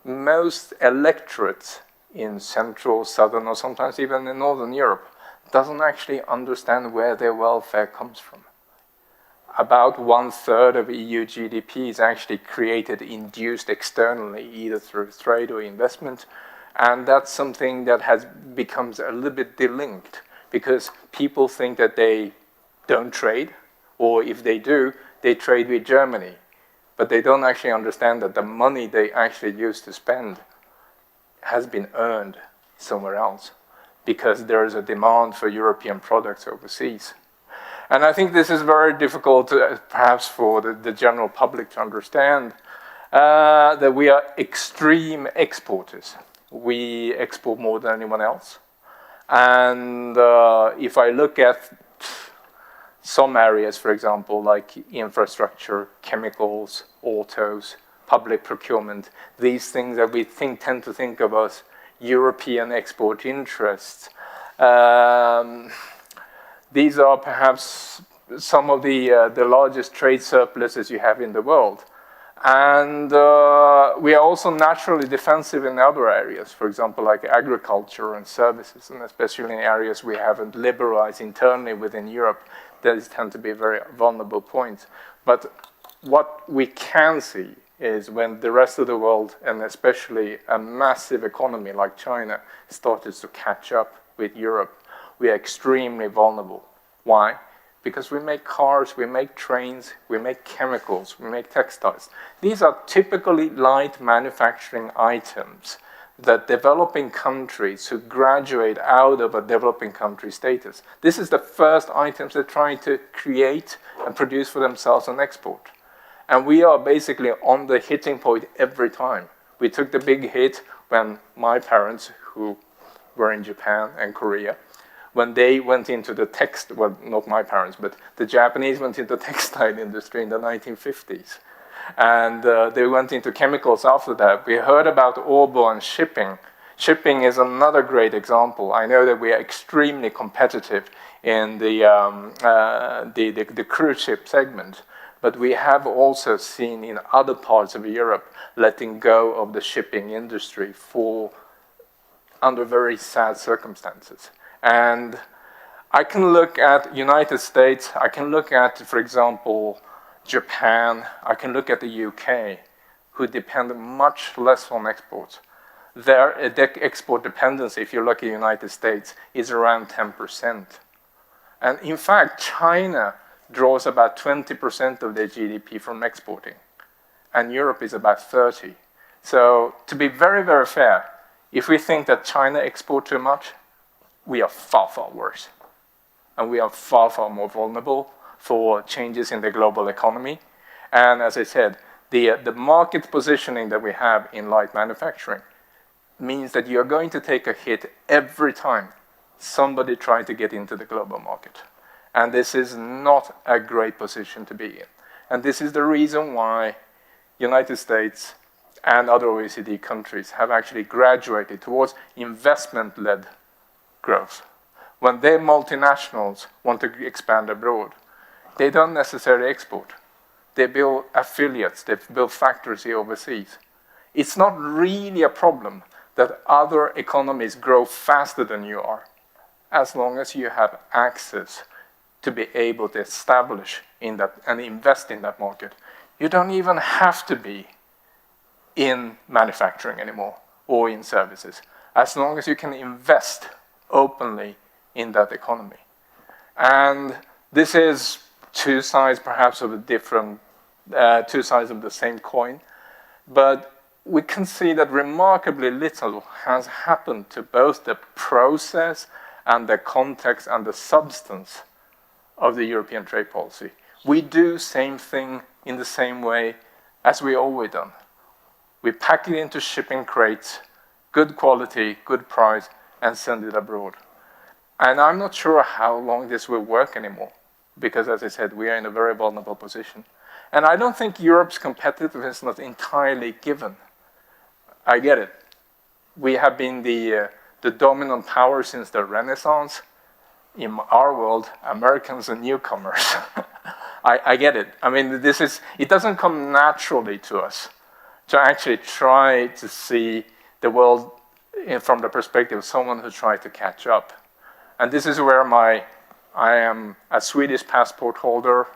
most electorates in Central, Southern, or sometimes even in Northern Europe doesn't actually understand where their welfare comes from. About 1/3 of EU GDP is actually created, induced externally, either through trade or investment. And that's something that becomes a little bit delinked, because people think that they don't trade, or if they do, they trade with Germany. But they don't actually understand that the money they actually use to spend has been earned somewhere else, because there is a demand for European products overseas. And I think this is very difficult, perhaps for the general public to understand, that we are extreme exporters. We export more than anyone else. And if I look at some areas, for example, like infrastructure, chemicals, autos, public procurement, these things that we tend to think of as European export interests. These are perhaps some of the largest trade surpluses you have in the world. And we are also naturally defensive in other areas, for example, like agriculture and services, and especially in areas we haven't liberalized internally within Europe. These tend to be very vulnerable points. But what we can see is when the rest of the world, and especially a massive economy like China, started to catch up with Europe, we are extremely vulnerable. Why? Because we make cars, we make trains, we make chemicals, we make textiles. These are typically light manufacturing items that developing countries who graduate out of a developing country status. This is the first items they're trying to create and produce for themselves and export. And we are basically on the hitting point every time. We took the big hit when my parents, who were in Japan and Korea, when they went into the well, not my parents, but the Japanese went into the textile industry in the 1950s. And they went into chemicals after that. We heard about Åbo and shipping. Shipping is another great example. I know that we are extremely competitive in the cruise ship segment, but we have also seen in other parts of Europe letting go of the shipping industry under very sad circumstances. And I can look at United States, I can look at, for example, Japan, I can look at the UK, who depend much less on exports. Their export dependency, if you look at the United States, is around 10%. And in fact, China draws about 20% of their GDP from exporting, and Europe is about 30%. So to be very, very fair, if we think that China exports too much, we are far, far worse. And we are far, far more vulnerable for changes in the global economy. And as I said, the market positioning that we have in light manufacturing means that you're going to take a hit every time somebody tries to get into the global market. And this is not a great position to be in. And this is the reason why United States and other OECD countries have actually graduated towards investment-led growth. When their multinationals want to expand abroad, they don't necessarily export. They build affiliates, they build factories here overseas. It's not really a problem that other economies grow faster than you are, as long as you have access to be able to establish in that and invest in that market. You don't even have to be in manufacturing anymore or in services, as long as you can invest openly in that economy. And this is two sides perhaps of a different, two sides of the same coin, but we can see that remarkably little has happened to both the process and the context and the substance of the European trade policy. We do same thing in the same way as we always done. We pack it into shipping crates, good quality, good price, and send it abroad. And I'm not sure how long this will work anymore, because as I said, we are in a very vulnerable position. And I don't think Europe's competitiveness is not entirely given. I get it. We have been the dominant power since the Renaissance. In our world, Americans are newcomers. I get it. I mean, it doesn't come naturally to us to actually try to see the world from the perspective of someone who tried to catch up. And this is where I am a Swedish passport holder,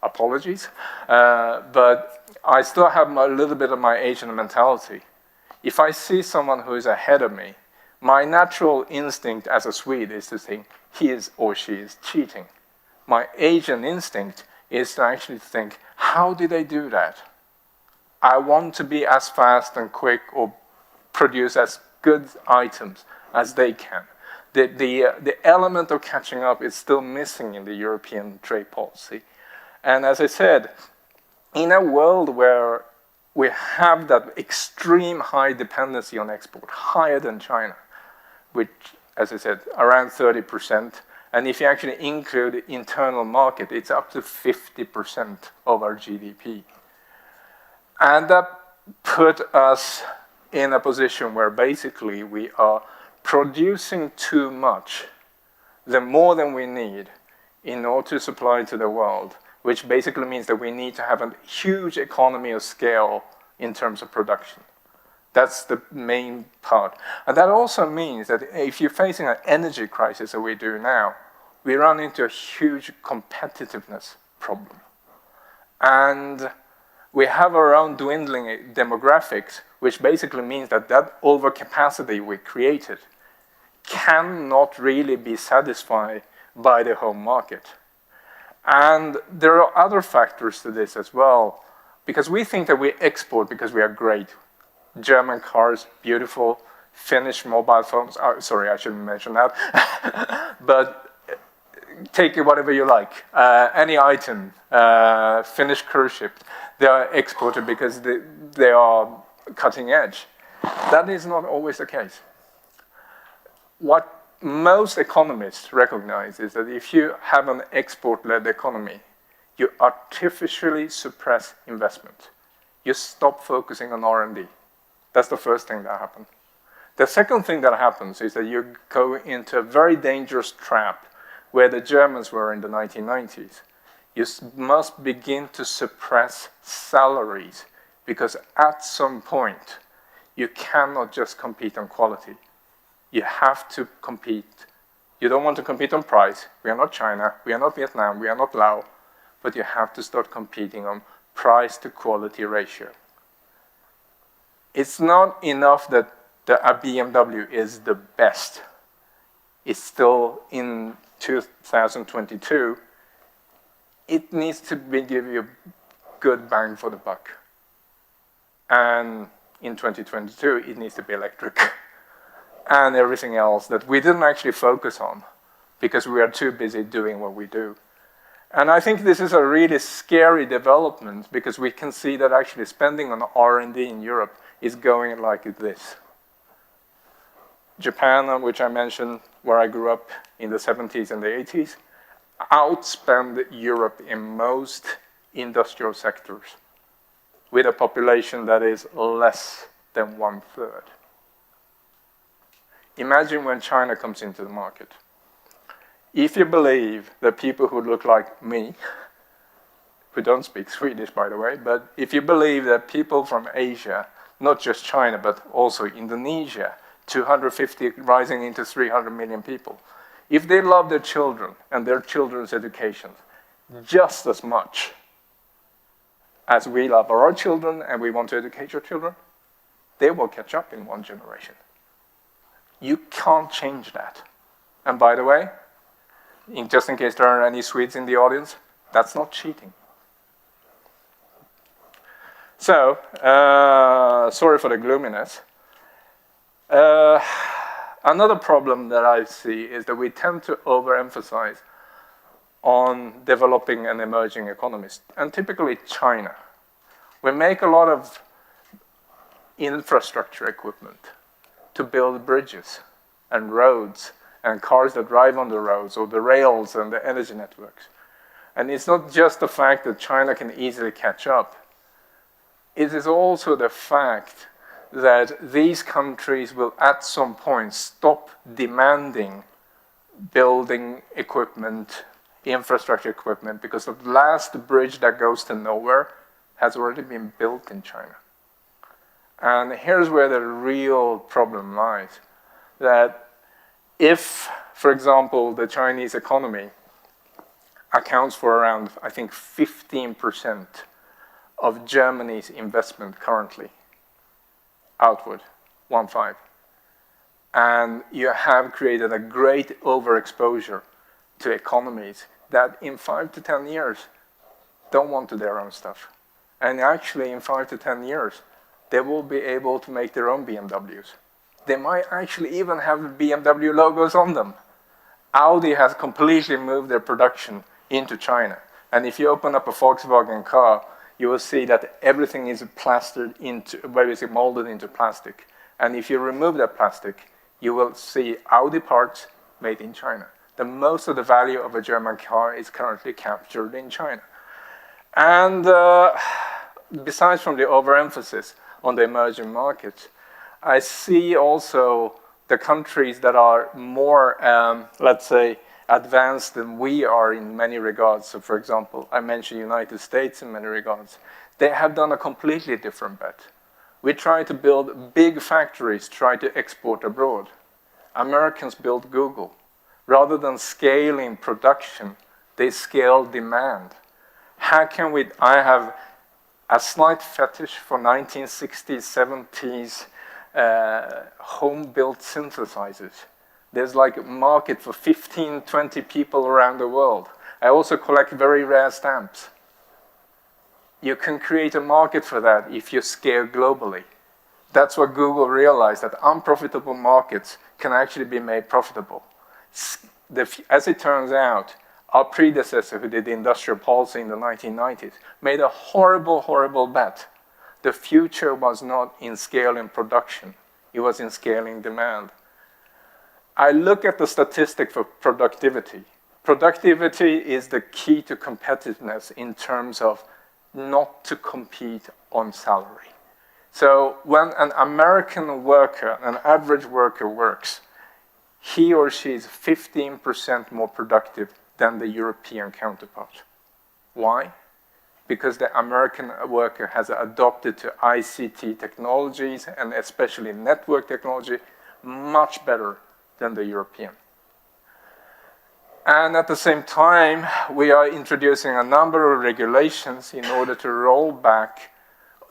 apologies, but I still have a little bit of my Asian mentality. If I see someone who is ahead of me, my natural instinct as a Swede is to think he is or she is cheating. My Asian instinct is to actually think, how did they do that? I want to be as fast and quick or produce as good items as they can. The element of catching up is still missing in the European trade policy. And as I said, in a world where we have that extreme high dependency on export, higher than China, which, as I said, around 30%, and if you actually include the internal market, it's up to 50% of our GDP. And that put us in a position where basically we are producing too much, the more than we need in order to supply to the world, which basically means that we need to have a huge economy of scale in terms of production. That's the main part. And that also means that if you're facing an energy crisis that we do now, we run into a huge competitiveness problem. And we have our own dwindling demographics, which basically means that that overcapacity we created cannot really be satisfied by the home market. And there are other factors to this as well, because we think that we export because we are great. German cars, beautiful. Finnish mobile phones, sorry, I shouldn't mention that. But take it whatever you like. Any item, Finnish cruise ship, they are exported because they are cutting edge. That is not always the case. What most economists recognize is that if you have an export-led economy, you artificially suppress investment. You stop focusing on R&D. That's the first thing that happens. The second thing that happens is that you go into a very dangerous trap where the Germans were in the 1990s. You must begin to suppress salaries because at some point you cannot just compete on quality. You have to compete. You don't want to compete on price. We are not China, we are not Vietnam, we are not Laos, but you have to start competing on price to quality ratio. It's not enough that a BMW is the best. It's still in 2022. It needs to give you good bang for the buck. And in 2022, it needs to be electric. And everything else that we didn't actually focus on because we are too busy doing what we do. And I think this is a really scary development because we can see that actually spending on R&D in Europe is going like this. Japan, which I mentioned, where I grew up in the 70s and the 80s, outspend Europe in most industrial sectors with a population that is less than 1/3. Imagine when China comes into the market. If you believe that people who look like me, who don't speak Swedish, by the way, but if you believe that people from Asia, not just China, but also Indonesia, 250 rising into 300 million people, if they love their children and their children's education just as much as we love our children and we want to educate your children, they will catch up in one generation. You can't change that. And by the way, just in case there are any Swedes in the audience, that's not cheating. So, sorry for the gloominess. Another problem that I see is that we tend to overemphasize on developing and emerging economies, and typically China. We make a lot of infrastructure equipment to build bridges and roads and cars that drive on the roads or the rails and the energy networks. And it's not just the fact that China can easily catch up. It is also the fact that these countries will at some point stop demanding building equipment, infrastructure equipment, because the last bridge that goes to nowhere has already been built in China. And here's where the real problem lies. That if, for example, the Chinese economy accounts for around, I think, 15% of Germany's investment currently, outward, 1.5. And you have created a great overexposure to economies that in 5 to 10 years don't want to do their own stuff. And actually in 5 to 10 years, they will be able to make their own BMWs. They might actually even have BMW logos on them. Audi has completely moved their production into China. And if you open up a Volkswagen car, you will see that everything is plastered into, basically molded into plastic. And if you remove that plastic, you will see Audi parts made in China. The most of the value of a German car is currently captured in China. And besides from the overemphasis on the emerging markets, I see also the countries that are more, let's say, advanced than we are in many regards. So for example, I mentioned United States in many regards. They have done a completely different bet. We try to build big factories, try to export abroad. Americans built Google. Rather than scaling production, they scale demand. How can we, I have a slight fetish for 1960s, 70s home-built synthesizers. There's like a market for 15, 20 people around the world. I also collect very rare stamps. You can create a market for that if you scale globally. That's what Google realized, that unprofitable markets can actually be made profitable. As it turns out, our predecessor who did the industrial policy in the 1990s made a horrible, horrible bet. The future was not in scaling production, it was in scaling demand. I look at the statistic for productivity. Productivity is the key to competitiveness in terms of not to compete on salary. So when an American worker, an average worker works, he or she is 15% more productive than the European counterpart. Why? Because the American worker has adopted to ICT technologies and especially network technology much better than the European. And at the same time, we are introducing a number of regulations in order to roll back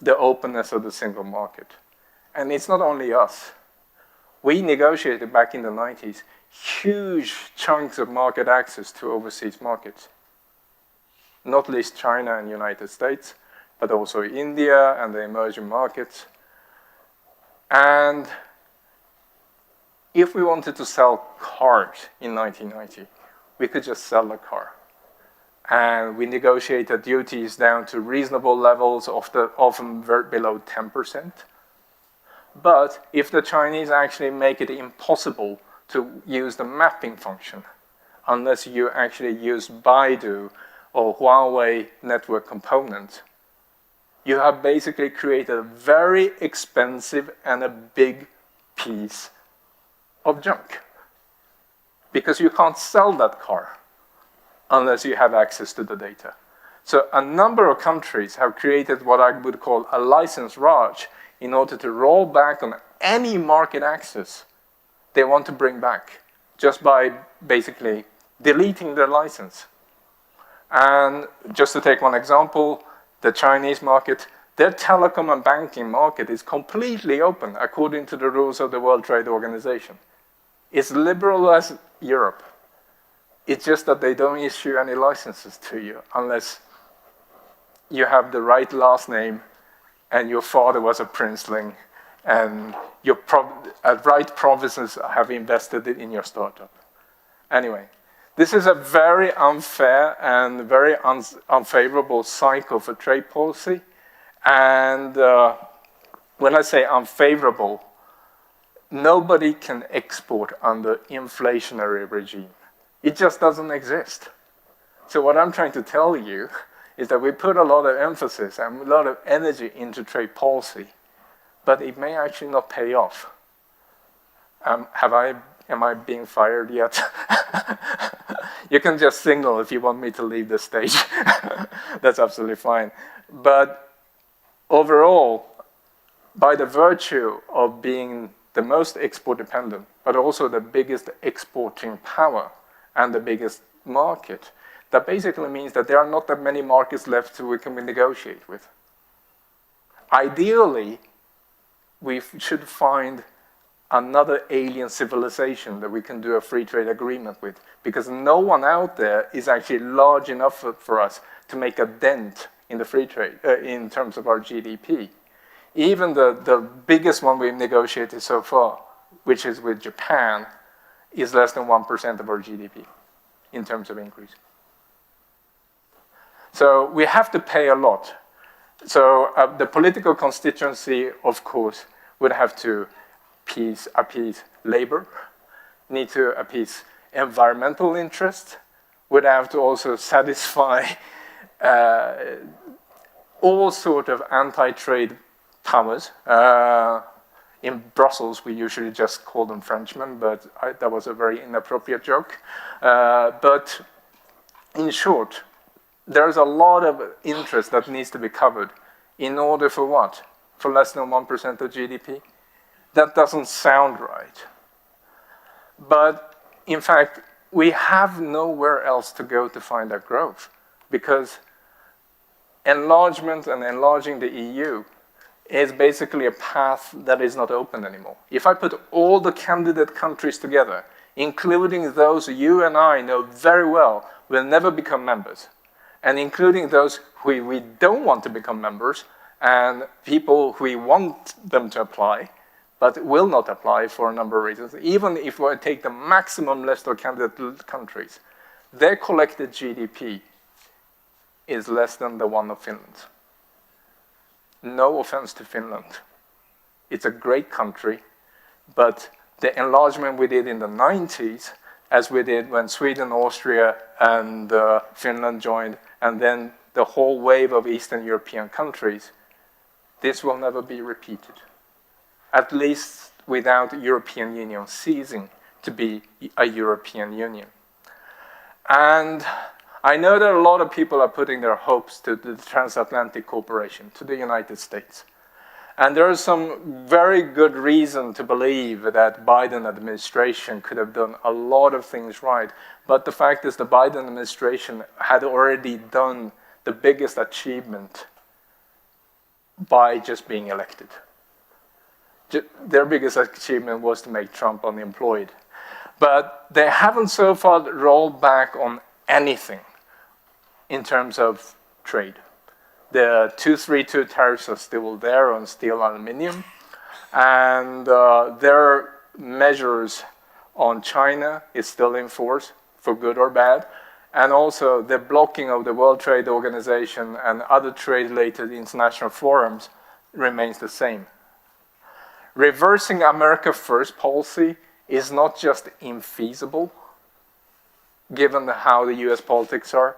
the openness of the single market. And it's not only us. We negotiated back in the 90s huge chunks of market access to overseas markets. Not least China and United States, but also India and the emerging markets. And if we wanted to sell cars in 1990, we could just sell a car. And we negotiated duties down to reasonable levels, often below 10%. But if the Chinese actually make it impossible to use the mapping function, unless you actually use Baidu or Huawei network components, you have basically created a very expensive and a big piece of junk. Because you can't sell that car unless you have access to the data. So a number of countries have created what I would call a license Raj in order to roll back on any market access they want to bring back, just by basically deleting their license. And just to take one example, the Chinese market, their telecom and banking market is completely open according to the rules of the World Trade Organization. It's liberal as Europe. It's just that they don't issue any licenses to you unless you have the right last name and your father was a princeling and your right provinces have invested in your startup. Anyway, this is a very unfair and very unfavorable cycle for trade policy. And when I say unfavorable, nobody can export under inflationary regime. It just doesn't exist. So what I'm trying to tell you is that we put a lot of emphasis and a lot of energy into trade policy, but it may actually not pay off. Am I being fired yet? You can just signal if you want me to leave the stage. That's absolutely fine. But overall, by the virtue of being the most export dependent, but also the biggest exporting power and the biggest market, that basically means that there are not that many markets left we can negotiate with. Ideally, we should find another alien civilization that we can do a free trade agreement with, because no one out there is actually large enough for us to make a dent in the free trade in terms of our GDP. Even the biggest one we've negotiated so far, which is with Japan, is less than 1% of our GDP in terms of increase. So we have to pay a lot. So the political constituency, of course, would have to appease labor, need to appease environmental interest, would have to also satisfy all sort of anti-trade powers. In Brussels, we usually just call them Frenchmen, but that was a very inappropriate joke. But in short, there's a lot of interest that needs to be covered in order for what? For less than 1% of GDP? That doesn't sound right. But in fact, we have nowhere else to go to find that growth, because enlargement and enlarging the EU is basically a path that is not open anymore. If I put all the candidate countries together, including those you and I know very well will never become members, and including those who we don't want to become members, and people who we want them to apply, but will not apply for a number of reasons, even if we take the maximum list of candidate countries, their collected GDP is less than the one of Finland. No offense to Finland. It's a great country, but the enlargement we did in the 90s, as we did when Sweden, Austria, and Finland joined, and then the whole wave of Eastern European countries, this will never be repeated. At least without the European Union ceasing to be a European Union. And I know that a lot of people are putting their hopes to the transatlantic cooperation, to the United States. And there is some very good reason to believe that Biden administration could have done a lot of things right. But the fact is the Biden administration had already done the biggest achievement by just being elected. Their biggest achievement was to make Trump unemployed. But they haven't so far rolled back on anything in terms of trade. The 232 tariffs are still there on steel and aluminum, and their measures on China is still in force, for good or bad, and also the blocking of the World Trade Organization and other trade-related international forums remains the same. Reversing America First policy is not just infeasible, given how the US politics are,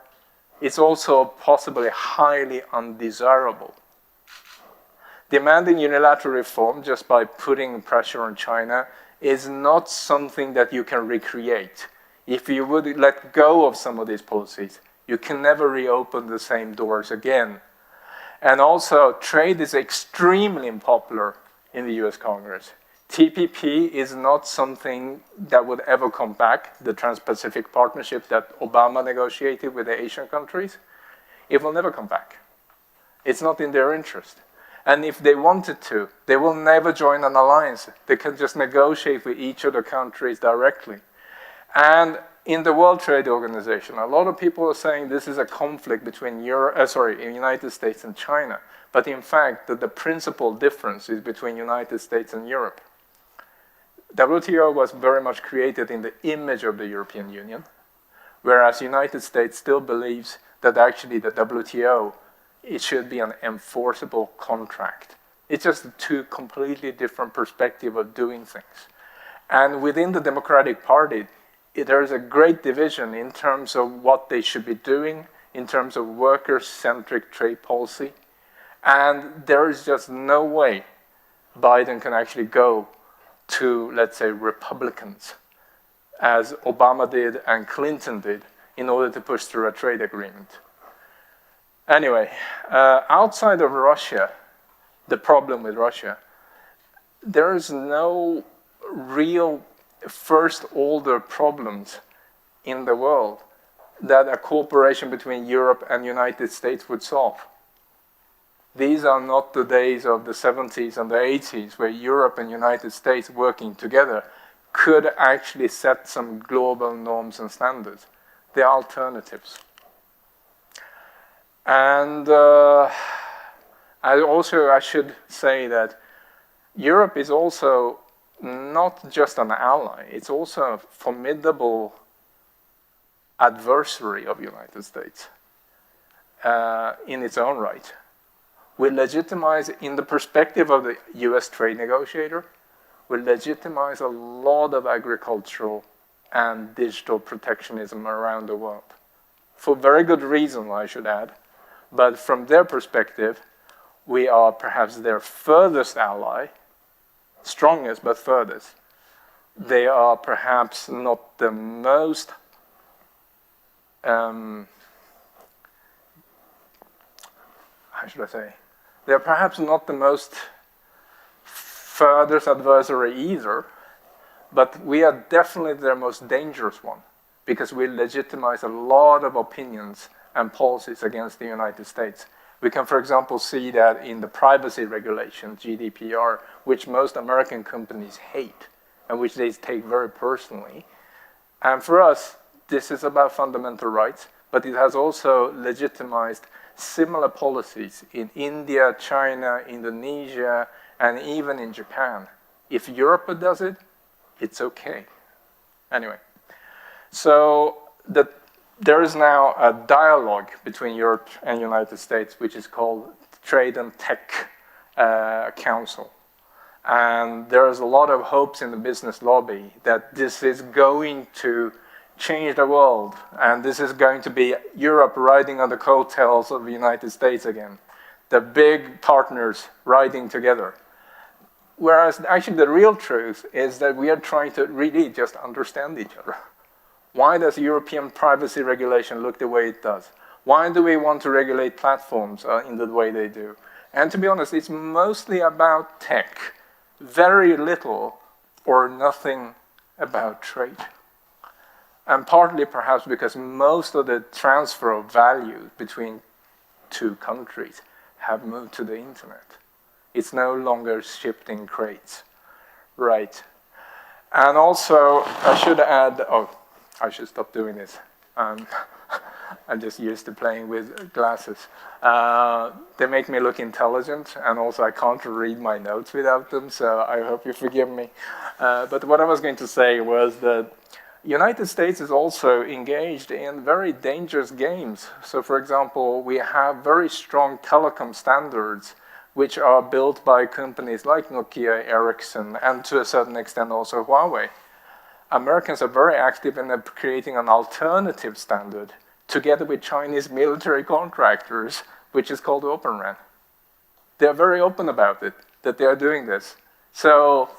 it's also possibly highly undesirable. Demanding unilateral reform just by putting pressure on China is not something that you can recreate. If you would let go of some of these policies, you can never reopen the same doors again. And also, trade is extremely unpopular in the US Congress. TPP is not something that would ever come back, the Trans-Pacific Partnership that Obama negotiated with the Asian countries. It will never come back. It's not in their interest. And if they wanted to, they will never join an alliance. They can just negotiate with each of the countries directly. And in the World Trade Organization, a lot of people are saying this is a conflict between United States and China. But in fact, the principal difference is between United States and Europe. WTO was very much created in the image of the European Union, whereas United States still believes that actually the WTO, it should be an enforceable contract. It's just two completely different perspectives of doing things. And within the Democratic Party, there is a great division in terms of what they should be doing, in terms of worker-centric trade policy. And there is just no way Biden can actually go to, let's say, Republicans, as Obama did and Clinton did, in order to push through a trade agreement. Anyway, outside of Russia, the problem with Russia, there is no real first-order problems in the world that a cooperation between Europe and United States would solve. These are not the days of the 70s and the 80s where Europe and United States working together could actually set some global norms and standards. They are alternatives. And I should say that Europe is also not just an ally, it's also a formidable adversary of the United States in its own right. We legitimize, in the perspective of the US trade negotiator, we legitimize a lot of agricultural and digital protectionism around the world. For very good reason, I should add. But from their perspective, we are perhaps their furthest ally strongest but furthest. They are perhaps not the most how should I say? They are perhaps not the most furthest adversary either, but we are definitely their most dangerous one, because we legitimize a lot of opinions and policies against the United States. We can, for example, see that in the privacy regulation, GDPR, which most American companies hate and which they take very personally. And for us, this is about fundamental rights, but it has also legitimized similar policies in India, China, Indonesia, and even in Japan. If Europe does it, it's okay. Anyway, so there is now a dialogue between Europe and United States, which is called Trade and Tech Council. And there is a lot of hopes in the business lobby that this is going to change the world, and this is going to be Europe riding on the coattails of the United States again. The big partners riding together. Whereas actually the real truth is that we are trying to really just understand each other. Why does European privacy regulation look the way it does? Why do we want to regulate platforms in the way they do? And to be honest, it's mostly about tech. Very little or nothing about trade. And partly perhaps because most of the transfer of value between two countries have moved to the internet. It's no longer shipped in crates. Right. And also, I should add, I should stop doing this. I'm just used to playing with glasses. They make me look intelligent, and also I can't read my notes without them, so I hope you forgive me. But what I was going to say was that United States is also engaged in very dangerous games. So for example, we have very strong telecom standards which are built by companies like Nokia, Ericsson, and to a certain extent also Huawei. Americans are very active in creating an alternative standard together with Chinese military contractors, which is called Open RAN. They're very open about it, that they are doing this. So,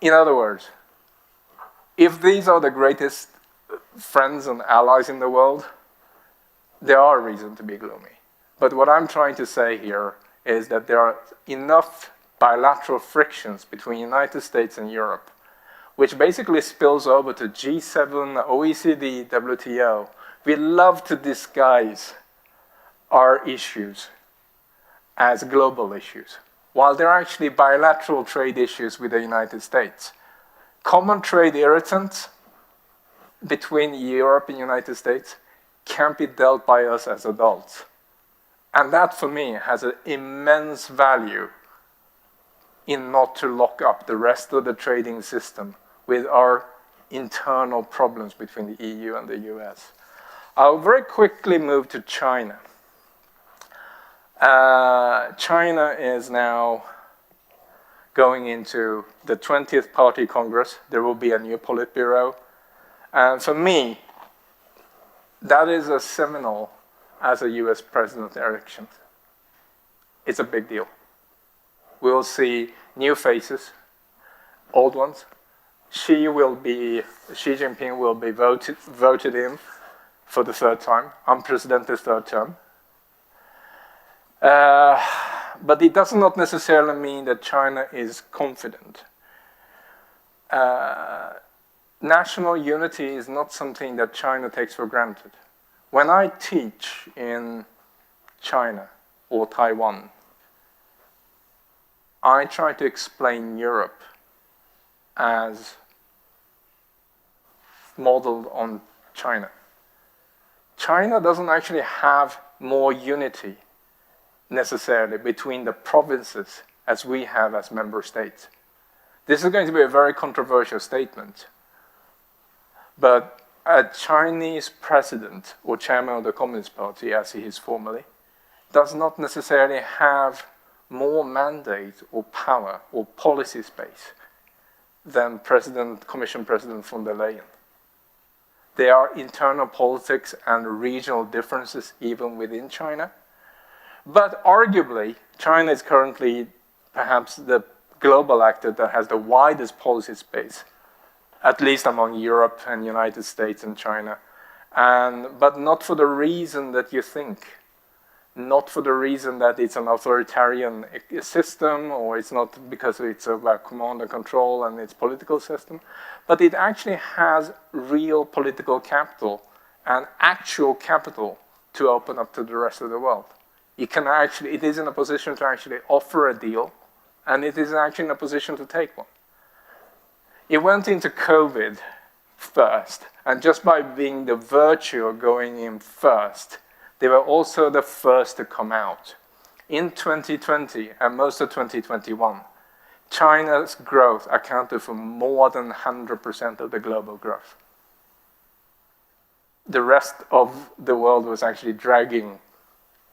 in other words, if these are the greatest friends and allies in the world, there are reasons to be gloomy. But what I'm trying to say here is that there are enough bilateral frictions between the United States and Europe, which basically spills over to G7, OECD, WTO. We love to disguise our issues as global issues, while they're actually bilateral trade issues with the United States. Common trade irritants between Europe and the United States can't be dealt by us as adults. And that, for me, has an immense value in not to lock up the rest of the trading system with our internal problems between the EU and the US. I'll very quickly move to China. China is now going into the 20th Party Congress. There will be a new Politburo. And for me, that is as seminal as a US president election. It's a big deal. We will see new faces, old ones. Xi Jinping will be voted in for the third time, unprecedented third term. But it does not necessarily mean that China is confident. National unity is not something that China takes for granted. When I teach in China or Taiwan, I try to explain Europe as modeled on China. China doesn't actually have more unity necessarily between the provinces as we have as member states. This is going to be a very controversial statement, but a Chinese president or chairman of the Communist Party, as he is formally, does not necessarily have more mandate or power or policy space than Commission President von der Leyen. There are internal politics and regional differences even within China. But arguably, China is currently perhaps the global actor that has the widest policy space, at least among Europe and United States and China. But not for the reason that you think. Not for the reason that it's an authoritarian system, or it's not because it's about command and control and its political system, but it actually has real political capital and actual capital to open up to the rest of the world. It is in a position to actually offer a deal, and it is actually in a position to take one. It went into COVID first, and just by being the virtue of going in first, they were also the first to come out. In 2020 and most of 2021, China's growth accounted for more than 100% of the global growth. The rest of the world was actually dragging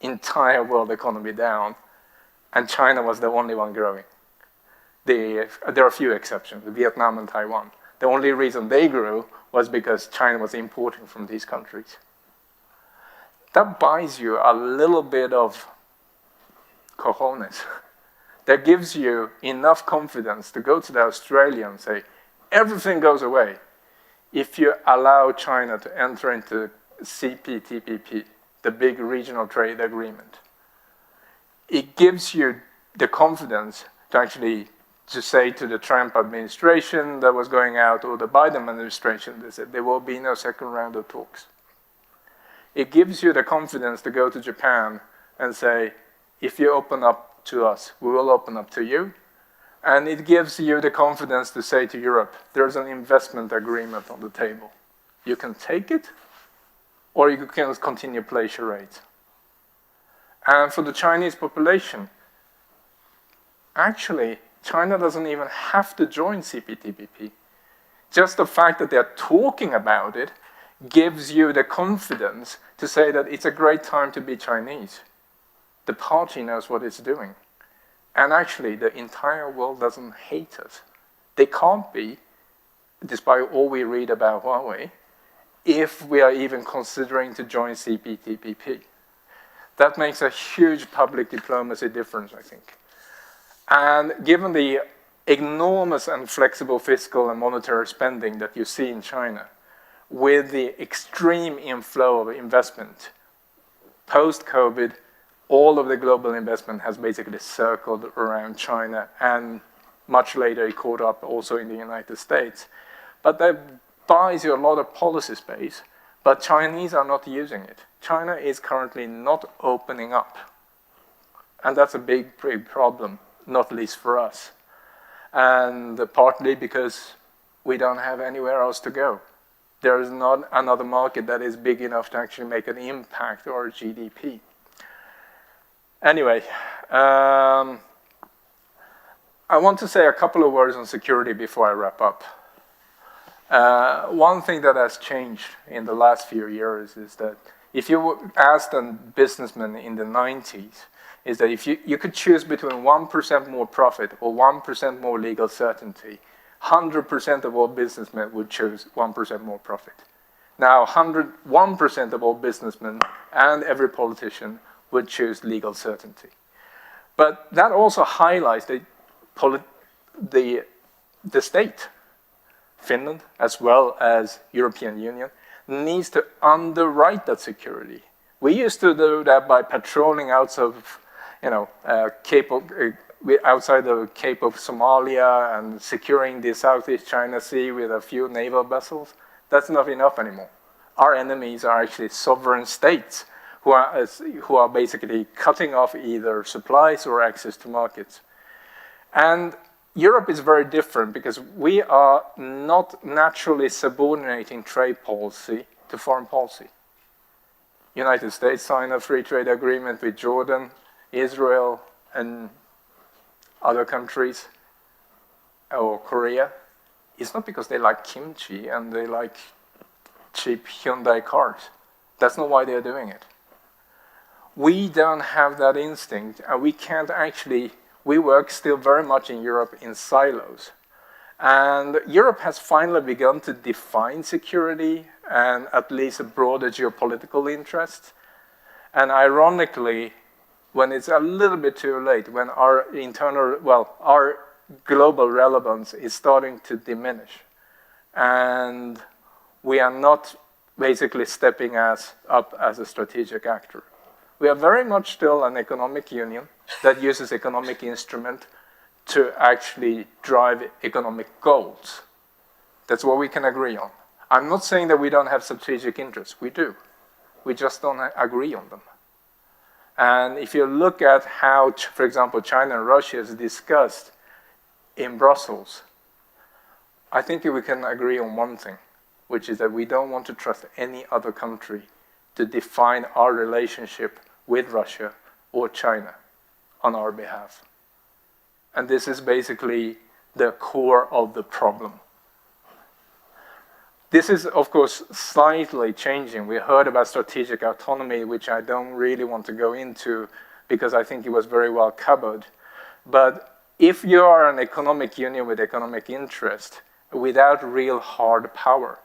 entire world economy down, and China was the only one growing. There are a few exceptions, Vietnam and Taiwan. The only reason they grew was because China was importing from these countries. That buys you a little bit of cojones. That gives you enough confidence to go to the Australian and say, everything goes away if you allow China to enter into CPTPP, the big regional trade agreement. It gives you the confidence to actually to say to the Trump administration that was going out, or the Biden administration, they said there will be no second round of talks. It gives you the confidence to go to Japan and say, if you open up to us, we will open up to you. And it gives you the confidence to say to Europe, there's an investment agreement on the table. You can take it, or you can continue play charades. And for the Chinese population, actually, China doesn't even have to join CPTPP. Just the fact that they're talking about it gives you the confidence to say that it's a great time to be Chinese. The party knows what it's doing. And actually, the entire world doesn't hate us. They can't be, despite all we read about Huawei, if we are even considering to join CPTPP. That makes a huge public diplomacy difference, I think. And given the enormous and flexible fiscal and monetary spending that you see in China, with the extreme inflow of investment, post-COVID, all of the global investment has basically circled around China, and much later it caught up also in the United States. But that buys you a lot of policy space, but Chinese are not using it. China is currently not opening up. And that's a big problem, not least for us. And partly because we don't have anywhere else to go. There is not another market that is big enough to actually make an impact on our GDP. Anyway, I want to say a couple of words on security before I wrap up. One thing that has changed in the last few years is that if you asked a businessman in the 90s, is that if you could choose between 1% more profit or 1% more legal certainty, 100% of all businessmen would choose 1% more profit. Now, 101% of all businessmen and every politician would choose legal certainty. But that also highlights the state, Finland, as well as European Union, needs to underwrite that security. We used to do that by patrolling outside the Cape of Somalia and securing the Southeast China Sea with a few naval vessels. That's not enough anymore. Our enemies are actually sovereign states who are basically cutting off either supplies or access to markets. And Europe is very different because we are not naturally subordinating trade policy to foreign policy. United States signed a free trade agreement with Jordan, Israel, and other countries, or Korea. It's not because they like kimchi and they like cheap Hyundai cars. That's not why they're doing it. We don't have that instinct, and we can't actually, we work still very much in Europe in silos. And Europe has finally begun to define security and at least a broader geopolitical interest. And ironically, when it's a little bit too late, when our global relevance is starting to diminish. And we are not basically stepping up as a strategic actor. We are very much still an economic union that uses economic instrument to actually drive economic goals. That's what we can agree on. I'm not saying that we don't have strategic interests. We do. We just don't agree on them. And if you look at how, for example, China and Russia is discussed in Brussels, I think we can agree on one thing, which is that we don't want to trust any other country to define our relationship with Russia or China on our behalf. And this is basically the core of the problem. This is, of course, slightly changing. We heard about strategic autonomy, which I don't really want to go into because I think it was very well covered. But if you are an economic union with economic interest without real hard power,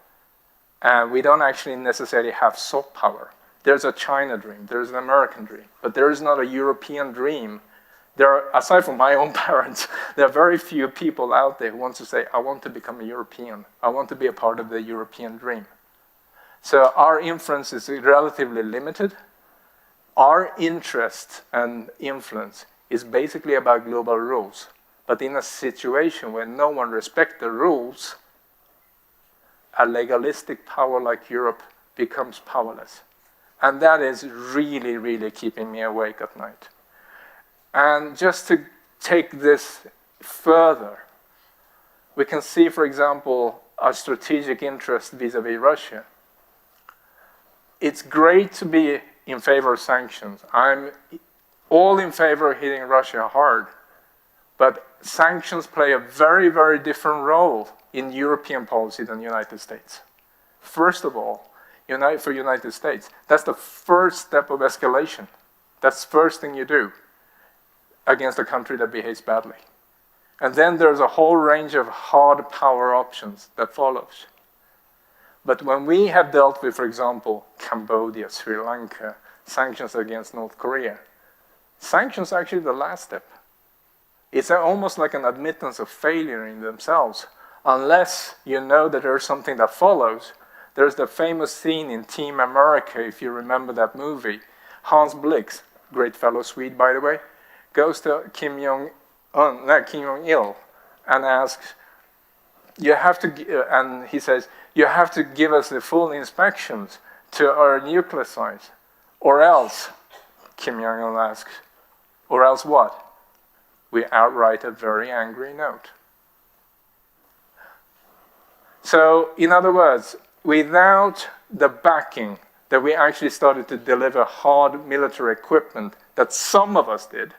and we don't actually necessarily have soft power. There's a China dream, there's an American dream, but there is not a European dream. There are, aside from my own parents, there are very few people out there who want to say, I want to become a European. I want to be a part of the European dream. So our influence is relatively limited. Our interest and influence is basically about global rules. But in a situation where no one respects the rules, a legalistic power like Europe becomes powerless. And that is really, really keeping me awake at night. And just to take this further, we can see, for example, our strategic interest vis-à-vis Russia. It's great to be in favor of sanctions. I'm all in favor of hitting Russia hard, but sanctions play a very, very different role in European policy than the United States. First of all, for the United States, that's the first step of escalation. That's the first thing you do against a country that behaves badly. And then there's a whole range of hard power options that follows. But when we have dealt with, for example, Cambodia, Sri Lanka, sanctions against North Korea, sanctions are actually the last step. It's almost like an admittance of failure in themselves, unless you know that there's something that follows. There's the famous scene in Team America, if you remember that movie. Hans Blix, great fellow Swede, by the way, goes to Kim Jong-il and asks, and he says, you have to give us the full inspections to our nuclear sites, or else, Kim Jong-il asks, or else what? We outright a very angry note. So, in other words, without the backing that we actually started to deliver hard military equipment that some of us did,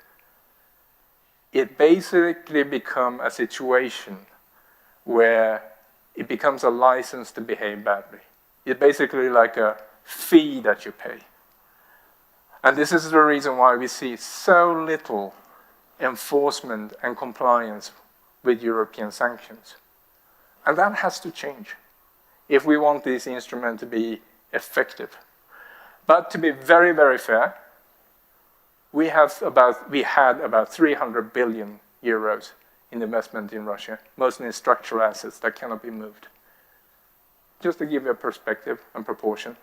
it basically becomes a situation where it becomes a license to behave badly. It's basically like a fee that you pay. And this is the reason why we see so little enforcement and compliance with European sanctions. And that has to change if we want this instrument to be effective. But to be very, very fair, we had about 300 billion euros in investment in Russia, mostly in structural assets that cannot be moved. Just to give you a perspective and proportion,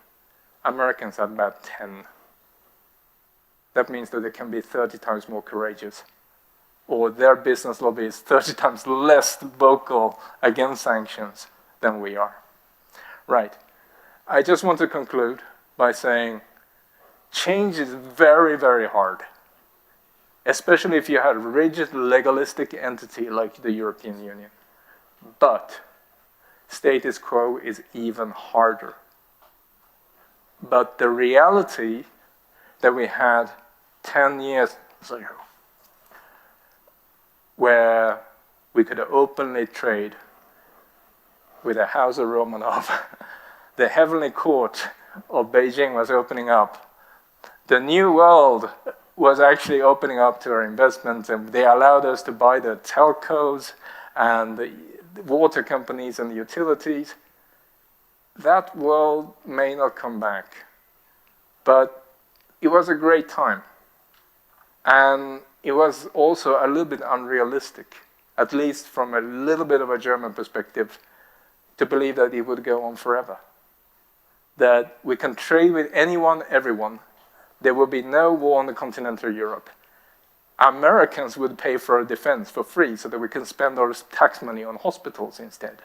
Americans had about 10. That means that they can be 30 times more courageous, or their business lobby is 30 times less vocal against sanctions than we are. Right. I just want to conclude by saying change is very, very hard, especially if you have a rigid, legalistic entity like the European Union. But status quo is even harder. But the reality that we had 10 years ago, where we could openly trade with the House of Romanov, the heavenly court of Beijing was opening up. The new world was actually opening up to our investments, and they allowed us to buy the telcos and the water companies and the utilities. That world may not come back, but it was a great time. And it was also a little bit unrealistic at least from a little bit of a German perspective, to believe that it would go on forever. That we can trade with anyone, everyone. There will be no war on the continental Europe. Americans would pay for our defense for free so that we can spend our tax money on hospitals instead.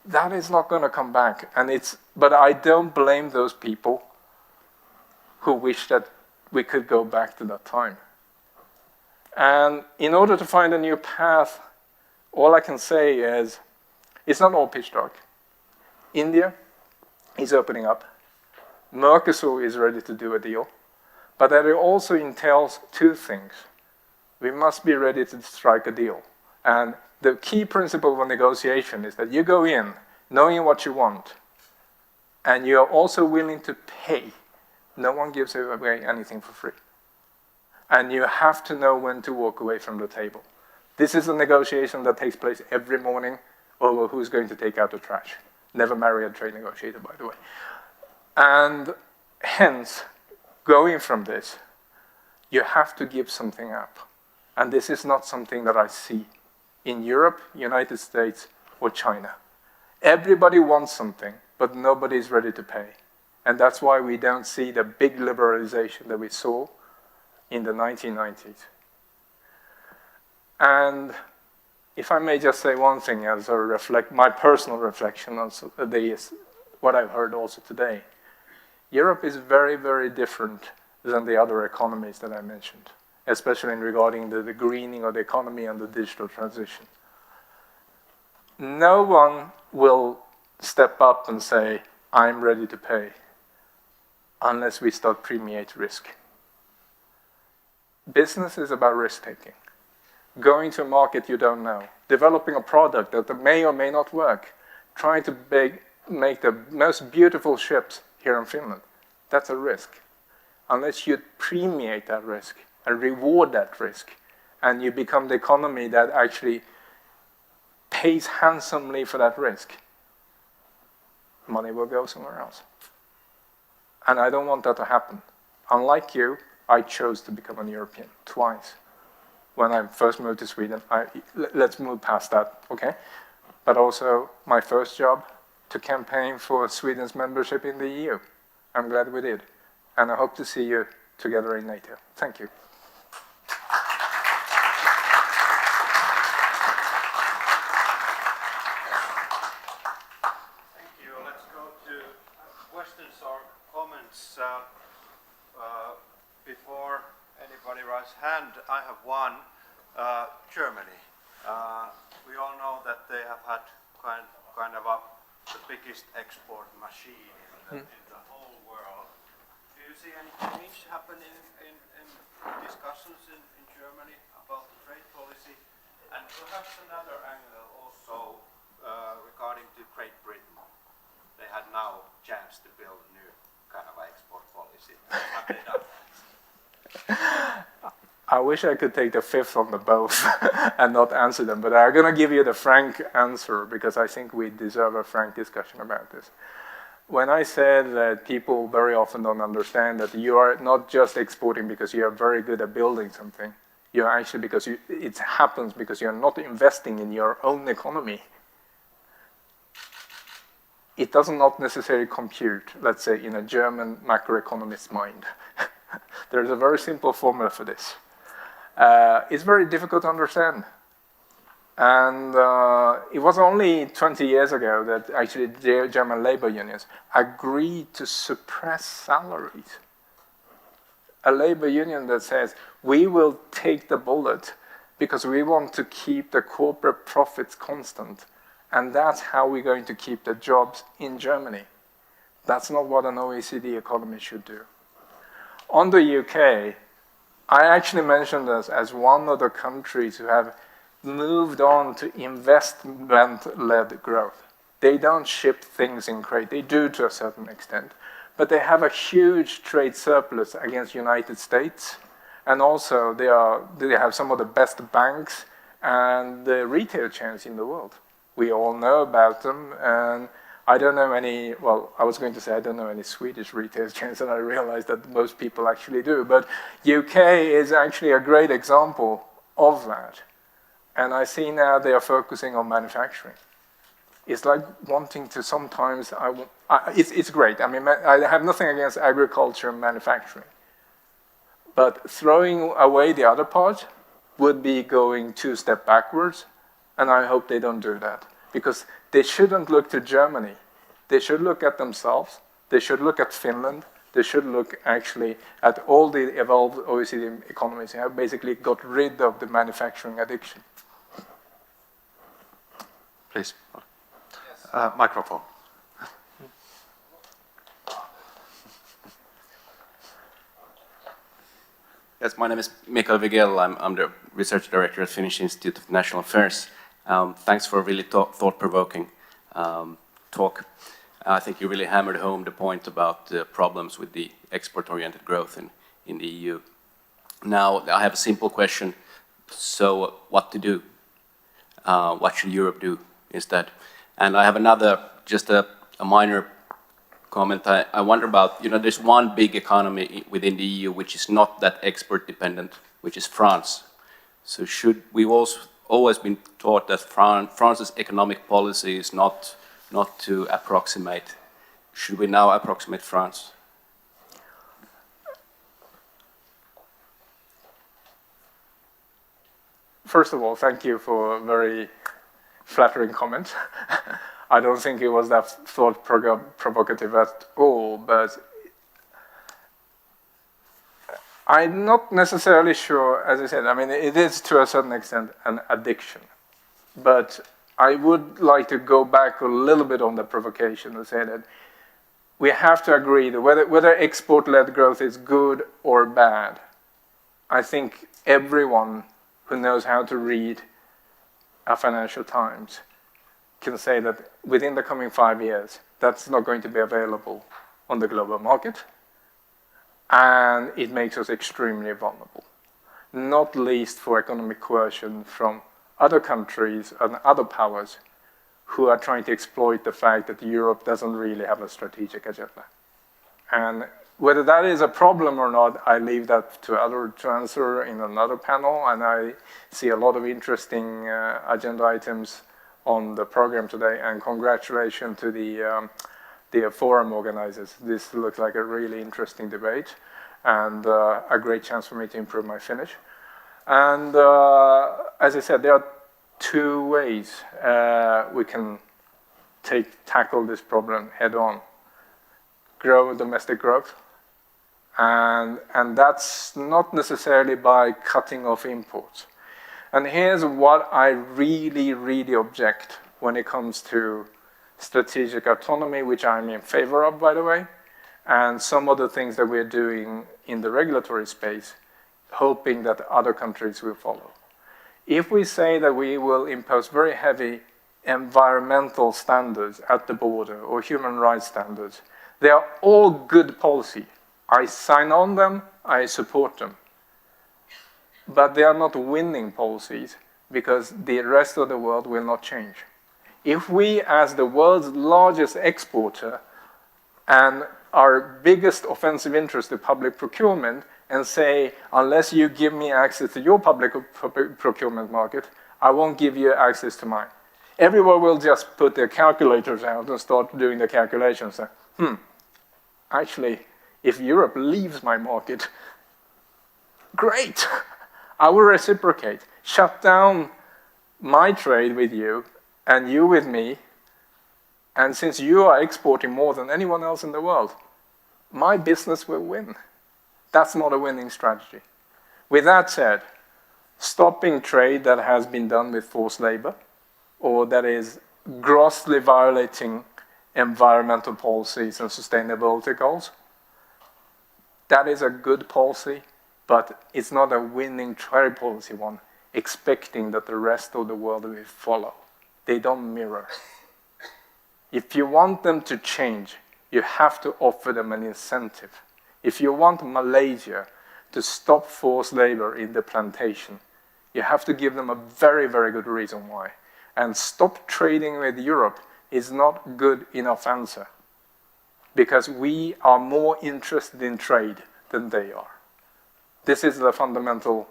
That is not going to come back. But I don't blame those people who wish that we could go back to that time. And in order to find a new path, all I can say is, it's not all pitch dark. India is opening up. Mercosur is ready to do a deal. But that it also entails two things. We must be ready to strike a deal. And the key principle of negotiation is that you go in knowing what you want, and you are also willing to pay. No one gives away anything for free. And you have to know when to walk away from the table. This is a negotiation that takes place every morning over who's going to take out the trash. Never marry a trade negotiator, by the way. And hence, going from this, you have to give something up. And this is not something that I see in Europe, United States, or China. Everybody wants something, but nobody is ready to pay. And that's why we don't see the big liberalization that we saw in the 1990s. And if I may just say one thing as my personal reflection on what I've heard also today. Europe is very, very different than the other economies that I mentioned, especially in regarding the greening of the economy and the digital transition. No one will step up and say, I'm ready to pay, unless we start premiate risk. Business is about risk-taking. Going to a market you don't know, developing a product that may or may not work, trying to make the most beautiful ships here in Finland. That's a risk. Unless you premiate that risk and reward that risk, and you become the economy that actually pays handsomely for that risk, money will go somewhere else. And I don't want that to happen. Unlike you, I chose to become a European twice. When I first moved to Sweden, let's move past that, okay? But also my first job to campaign for Sweden's membership in the EU. I'm glad we did. And I hope to see you together in NATO. Thank you.
Thank you. Let's go to questions or comments. Before anybody raises hand, I have one. Germany. We all know that they have had kind of the biggest export machine in the whole world. Do you see any change happening in discussions in Germany about the trade policy? And perhaps another angle also regarding to Great Britain. They had now chance to build a new kind of export policy. Have they done that?
I wish I could take the fifth on the both and not answer them, but I'm going to give you the frank answer because I think we deserve a frank discussion about this. When I said that people very often don't understand that you are not just exporting because you are very good at building something, you're actually it happens because you're not investing in your own economy. It does not necessarily compute, let's say, in a German macroeconomist's mind. There's a very simple formula for this. It's very difficult to understand. And it was only 20 years ago that actually the German labor unions agreed to suppress salaries. A labor union that says, we will take the bullet because we want to keep the corporate profits constant. And that's how we're going to keep the jobs in Germany. That's not what an OECD economy should do. On the UK, I actually mentioned this as one of the countries who have moved on to investment-led growth. They don't ship things in crate. They do to a certain extent. But they have a huge trade surplus against the United States. And also, they have some of the best banks and the retail chains in the world. We all know about them. And I don't know any, well, I was going to say I don't know any Swedish retail chains, and I realized that most people actually do. But UK is actually a great example of that. And I see now they are focusing on manufacturing. It's like wanting to sometimes, it's great. I mean, I have nothing against agriculture and manufacturing. But throwing away the other part would be going 2 steps backwards, and I hope they don't do that. Because they shouldn't look to Germany. They should look at themselves. They should look at Finland. They should look actually at all the evolved OECD economies who have basically got rid of the manufacturing addiction.
Please. Microphone.
Yes, my name is Mikael Vigel. I'm the Research Director at Finnish Institute of National Affairs. Thanks for a really thought-provoking talk. I think you really hammered home the point about the problems with the export-oriented growth in the EU. Now, I have a simple question. So, what to do? What should Europe do instead? And I have another, just a minor comment. I wonder about, there's one big economy within the EU which is not that export-dependent, which is France. So we've also always been taught that France's economic policy is not to approximate. Should we now approximate France?
First of all, thank you for a very flattering comment. I don't think it was that thought-provocative at all, but I'm not necessarily sure, as I said, I mean, it is to a certain extent an addiction. But I would like to go back a little bit on the provocation and say that we have to agree that whether export-led growth is good or bad, I think everyone who knows how to read a Financial Times can say that within the coming 5 years, that's not going to be available on the global market. And it makes us extremely vulnerable, not least for economic coercion from other countries and other powers who are trying to exploit the fact that Europe doesn't really have a strategic agenda. And whether that is a problem or not, I leave that to others to answer in another panel, and I see a lot of interesting agenda items on the program today, and congratulations to the forum organizers. This looks like a really interesting debate, and a great chance for me to improve my Finnish. And as I said, there are 2 ways we can tackle this problem head on. Grow domestic growth, and that's not necessarily by cutting off imports. And here's what I really, really object when it comes to strategic autonomy, which I'm in favor of, by the way, and some of the things that we're doing in the regulatory space, hoping that other countries will follow. If we say that we will impose very heavy environmental standards at the border or human rights standards, they are all good policy. I sign on them, I support them. But they are not winning policies because the rest of the world will not change. If we, as the world's largest exporter and our biggest offensive interest in public procurement, and say, unless you give me access to your public procurement market, I won't give you access to mine. Everyone will just put their calculators out and start doing the calculations. Actually, if Europe leaves my market, great, I will reciprocate. Shut down my trade with you and you with me, and since you are exporting more than anyone else in the world, my business will win. That's not a winning strategy. With that said, stopping trade that has been done with forced labor or that is grossly violating environmental policies and sustainability goals, that is a good policy, but it's not a winning trade policy one, expecting that the rest of the world will follow. They don't mirror. If you want them to change, you have to offer them an incentive. If you want Malaysia to stop forced labor in the plantation, you have to give them a very, very good reason why. And stop trading with Europe is not good enough answer, because we are more interested in trade than they are. This is the fundamental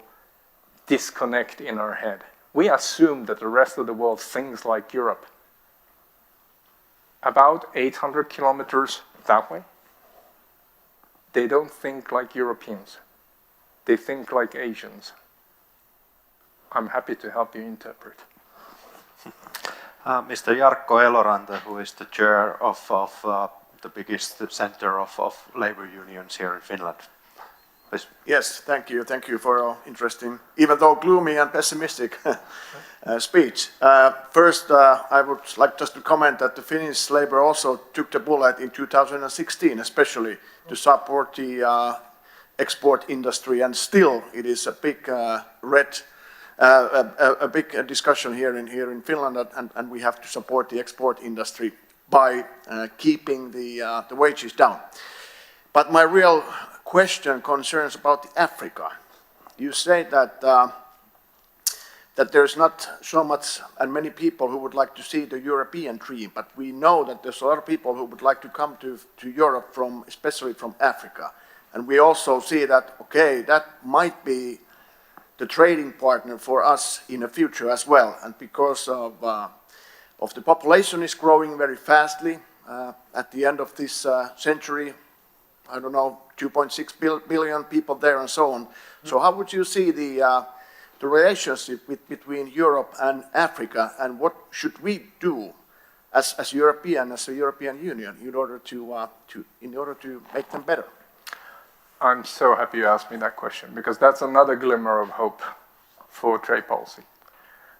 disconnect in our head. we assume that the rest of the world thinks like Europe. About 800 kilometers that way, they don't think like Europeans. They think like Asians. I'm happy to help you interpret.
Mr. Jarkko Eloranta, who is the chair of the biggest center of labor unions here in Finland. Please.
Yes, thank you. Thank you for your interesting, even though gloomy and pessimistic speech. First, I would like just to comment that the Finnish labor also took the bullet in 2016, especially to support the export industry, and still it is a big a big discussion here in Finland, and we have to support the export industry by keeping the wages down. But my real question concerns about Africa. You say that that there's not so much and many people who would like to see the European dream, but we know that there's a lot of people who would like to come to Europe especially from Africa. And we also see that, okay, that might be the trading partner for us in the future as well. And because of the population is growing very fastly, at the end of this century, I don't know, 2.6 billion people there and so on. So how would you see the relationship between Europe and Africa, and what should we do as a European Union in order to make them better?
I'm so happy you asked me that question, because that's another glimmer of hope for trade policy.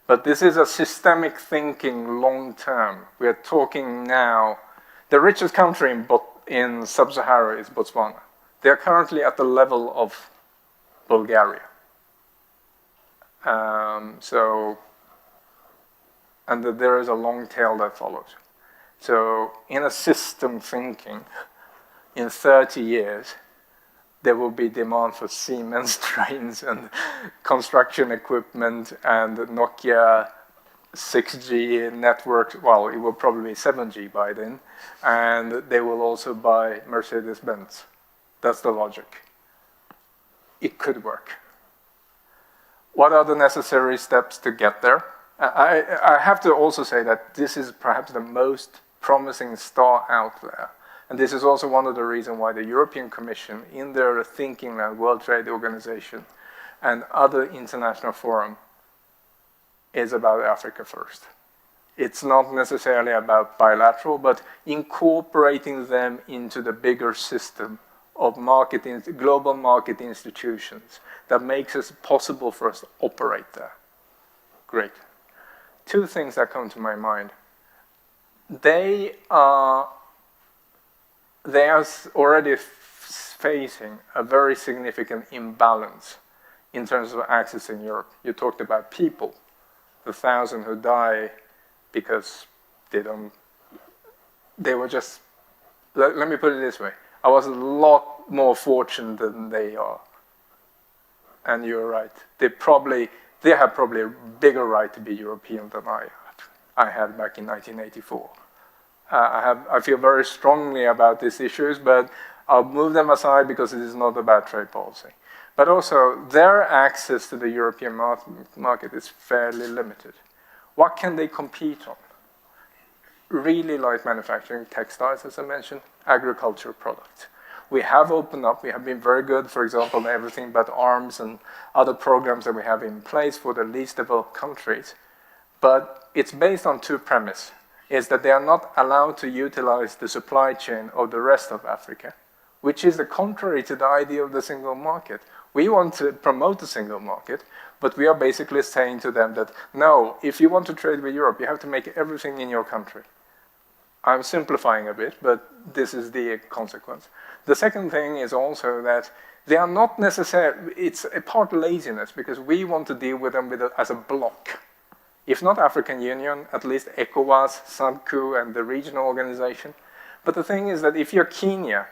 But this is a systemic thinking long term. We are talking now, the richest country in Sub-Sahara is Botswana. They are currently at the level of Bulgaria. And there is a long tail that follows. So in a system thinking, in 30 years, there will be demand for Siemens trains and construction equipment and Nokia 6G network. Well, it will probably be 7G by then. And they will also buy Mercedes-Benz. That's the logic. It could work. What are the necessary steps to get there? I have to also say that this is perhaps the most promising star out there. And this is also one of the reasons why the European Commission, in their thinking now, World Trade Organization and other international forum, is about Africa first. It's not necessarily about bilateral, but incorporating them into the bigger system of global market institutions that makes it possible for us to operate there. Great. Two things that come to my mind. They are already facing a very significant imbalance in terms of access in Europe. You talked about people, the 1,000 who die because they were just, let me put it this way, I was a lot more fortunate than they are. And you're right, they have probably a bigger right to be European than I had back in 1984. I feel very strongly about these issues, but I'll move them aside because it is not about trade policy. But also, their access to the European market is fairly limited. What can they compete on? Really light manufacturing, textiles, as I mentioned, agricultural products. We have opened up, we have been very good, for example, in everything but arms and other programs that we have in place for the least developed countries. But it's based on two premises. Is that they are not allowed to utilize the supply chain of the rest of Africa, which is the contrary to the idea of the single market. We want to promote the single market, but we are basically saying to them that, no, if you want to trade with Europe, you have to make everything in your country. I'm simplifying a bit, but this is the consequence. The second thing is also that they are not necessarily, it's a part laziness, because we want to deal with them as a block. If not African Union, at least ECOWAS, SADC, and the regional organization. But the thing is that if you're Kenya,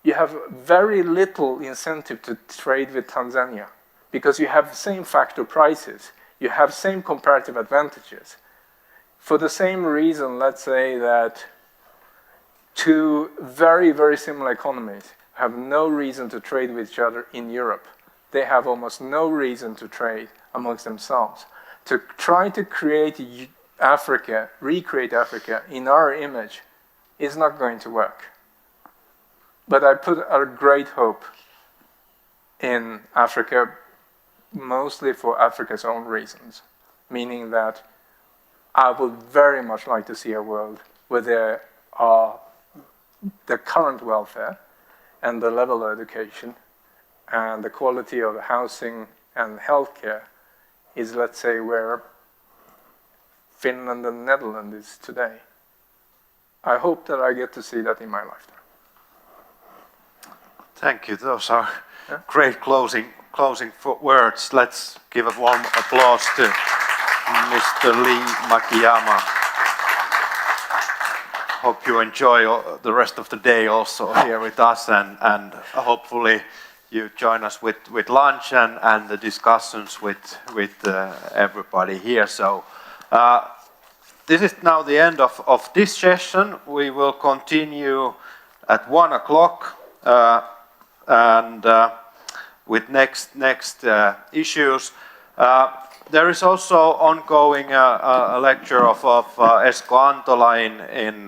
you have very little incentive to trade with Tanzania, because you have same factor prices, you have same comparative advantages. For the same reason, let's say that two very, very similar economies have no reason to trade with each other in Europe. They have almost no reason to trade amongst themselves. to try to create Africa, recreate Africa in our image is not going to work. But I put a great hope in Africa, mostly for Africa's own reasons, meaning that I would very much like to see a world where there are the current welfare and the level of education and the quality of housing and healthcare is, let's say, where Finland and Netherlands is today. I hope that I get to see that in my lifetime.
Thank you. Those are great closing words. Let's give a warm applause to Mr. Lee Makiyama. Hope you enjoy the rest of the day also here with us, and hopefully you join us with lunch and the discussions with everybody here. So this is now the end of this session. We will continue at 1 o'clock and with next issues. There is also ongoing a lecture of Esko Antola in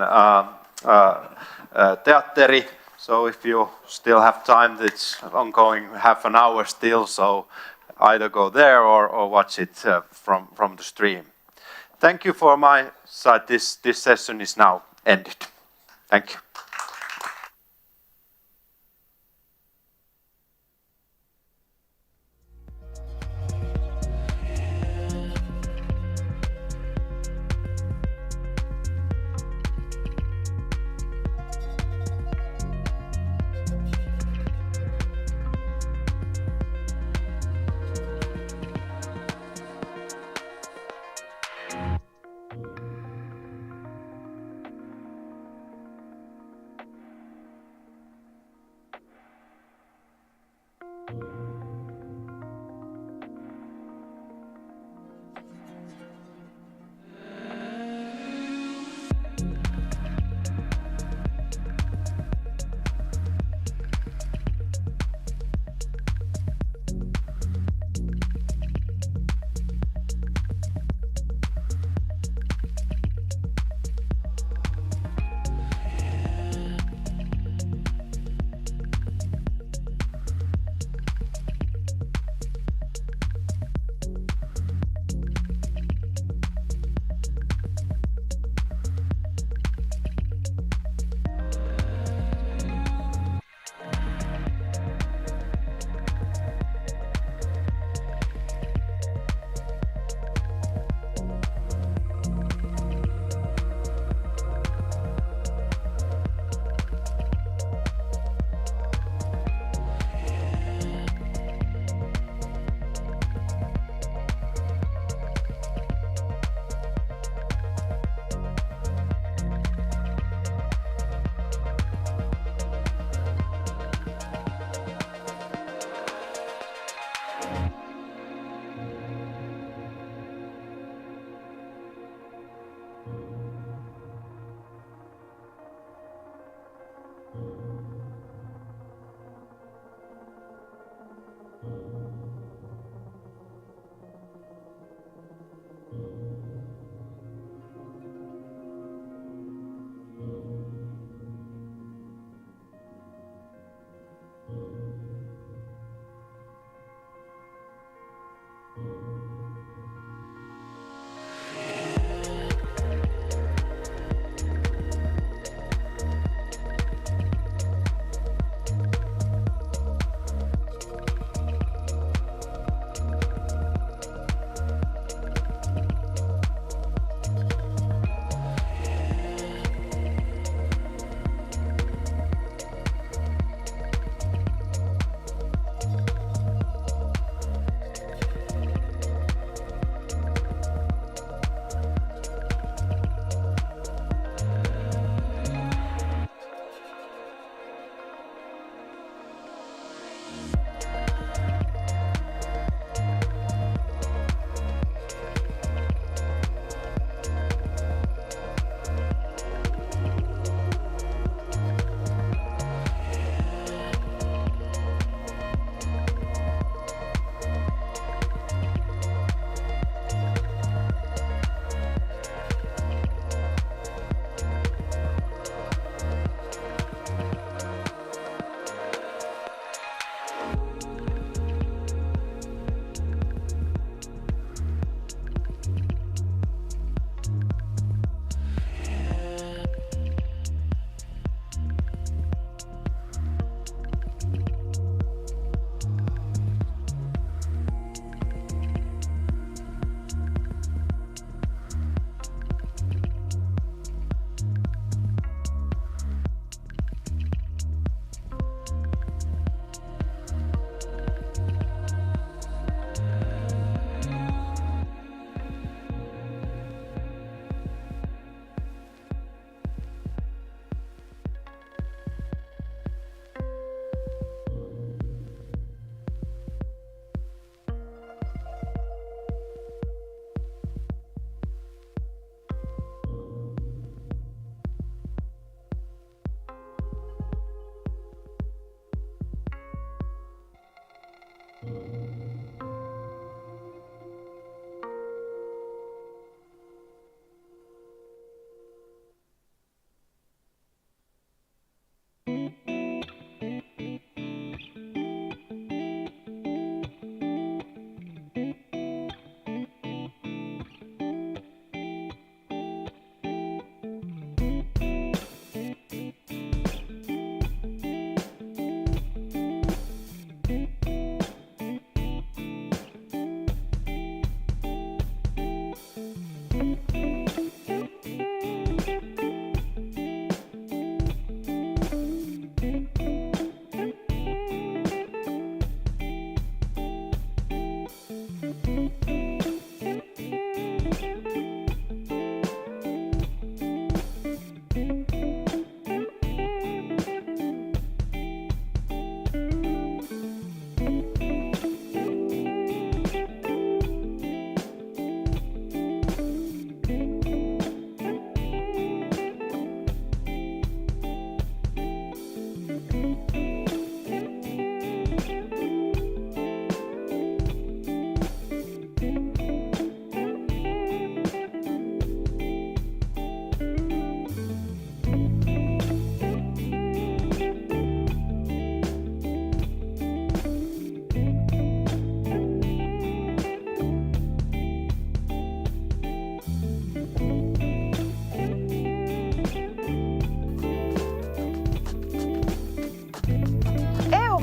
Teatteri. So if you still have time, it's ongoing half an hour still. So either go there or watch it from the stream. Thank you for my side. This session is now ended. Thank you.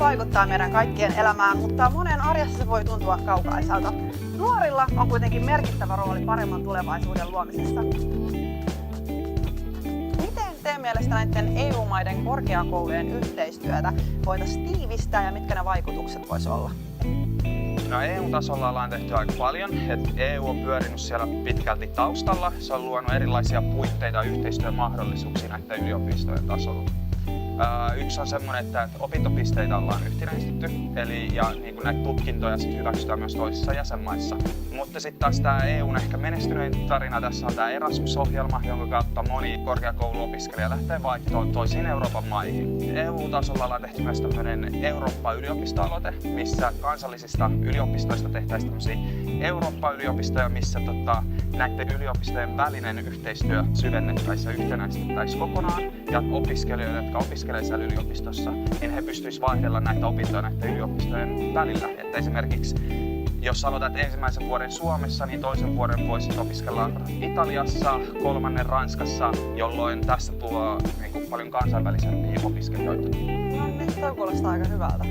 vaikuttaa meidän kaikkien elämään, mutta monen arjessa se voi tuntua kaukaiselta. Nuorilla on kuitenkin merkittävä rooli paremman tulevaisuuden luomisessa. Miten teidän mielestä näiden EU-maiden korkeakoulujen yhteistyötä voitaisiin tiivistää ja mitkä ne vaikutukset voisi olla?
No EU-tasolla ollaan tehty aika paljon. EU on pyörinyt siellä pitkälti taustalla. Se on luonut erilaisia puitteita ja yhteistyömahdollisuuksia näiden yliopistojen tasolla. Yksi on semmoinen, että opintopisteitä ollaan yhtenäistetty, ja niin näitä tutkintoja sit hyväksytään myös toisissa jäsenmaissa. Mutta sitten taas tämä EUn ehkä menestynein tarina tässä on tämä Erasmus-ohjelma, jonka kautta moni korkeakouluopiskelija lähtee vaihtoon toisiin Euroopan maihin. EU-tasolla ollaan tehty myös tämmöinen Eurooppa-yliopistoaloite, missä kansallisista yliopistoista tehtäisiin tämmöisiä Eurooppa-yliopistoja, missä näiden yliopistojen välinen yhteistyö syvennettäisiin ja yhtenäistettäisiin kokonaan. Ja opiskelijoille, jotka opiskelevat siellä yliopistossa, niin he pystyisivät vaihdella näitä opintoja näiden yliopistojen välillä. Että esimerkiksi jos aloitat ensimmäisen vuoden Suomessa, niin toisen vuoden voisit opiskella Italiassa, kolmannen Ranskassa, jolloin tässä tuo paljon kansainvälisempiä opiskelijoita.
No niin, toi kuulostaa aika hyvältä.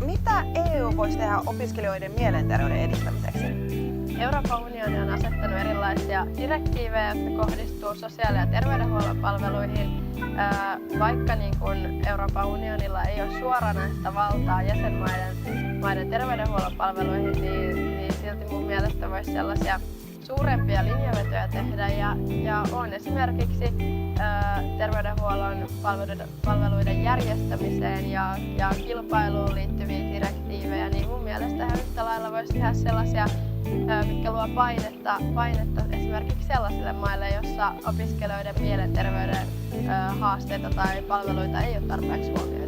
Mitä EU voisi tehdä opiskelijoiden mielenterveyden edistämiseksi?
Euroopan unioni on asettanut erilaisia direktiivejä, jotka kohdistuu sosiaali- ja terveydenhuollon palveluihin. Vaikka niin kun Euroopan unionilla ei ole suoranaista valtaa jäsenmaiden terveydenhuollon palveluihin, niin silti mun mielestä voisi sellaisia suurempia linjavetoja tehdä. Ja on esimerkiksi terveydenhuollon palveluiden järjestämiseen ja kilpailuun liittyviä direktiivejä, niin mun mielestä yhtä lailla voisi tehdä sellaisia, mitkä luo painetta esimerkiksi sellaisille maille, jossa opiskelijoiden mielenterveyden haasteita tai palveluita ei ole tarpeeksi huomioitu.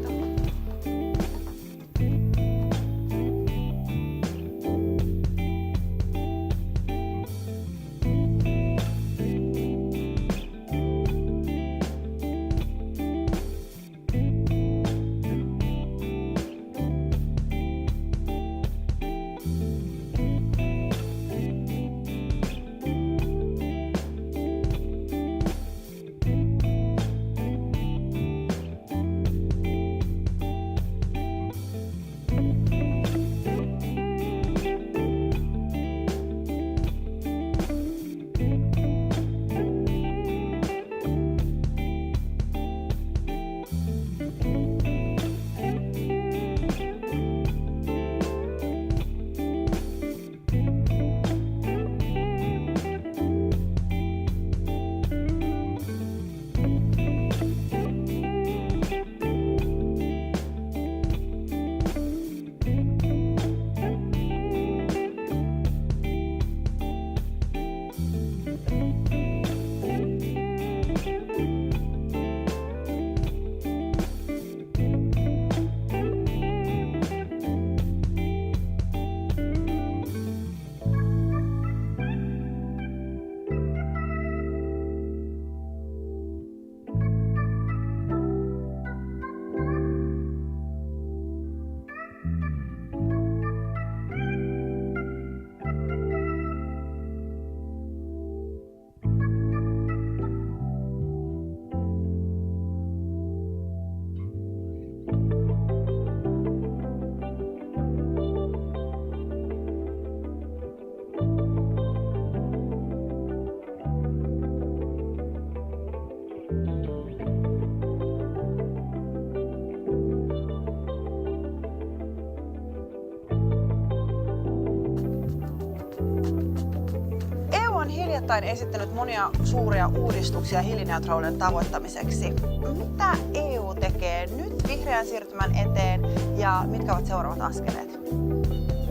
hiljattain esittänyt monia suuria uudistuksia hiilineutraaliuden tavoittamiseksi. Mitä EU tekee nyt vihreän siirtymän eteen ja mitkä ovat seuraavat askeleet?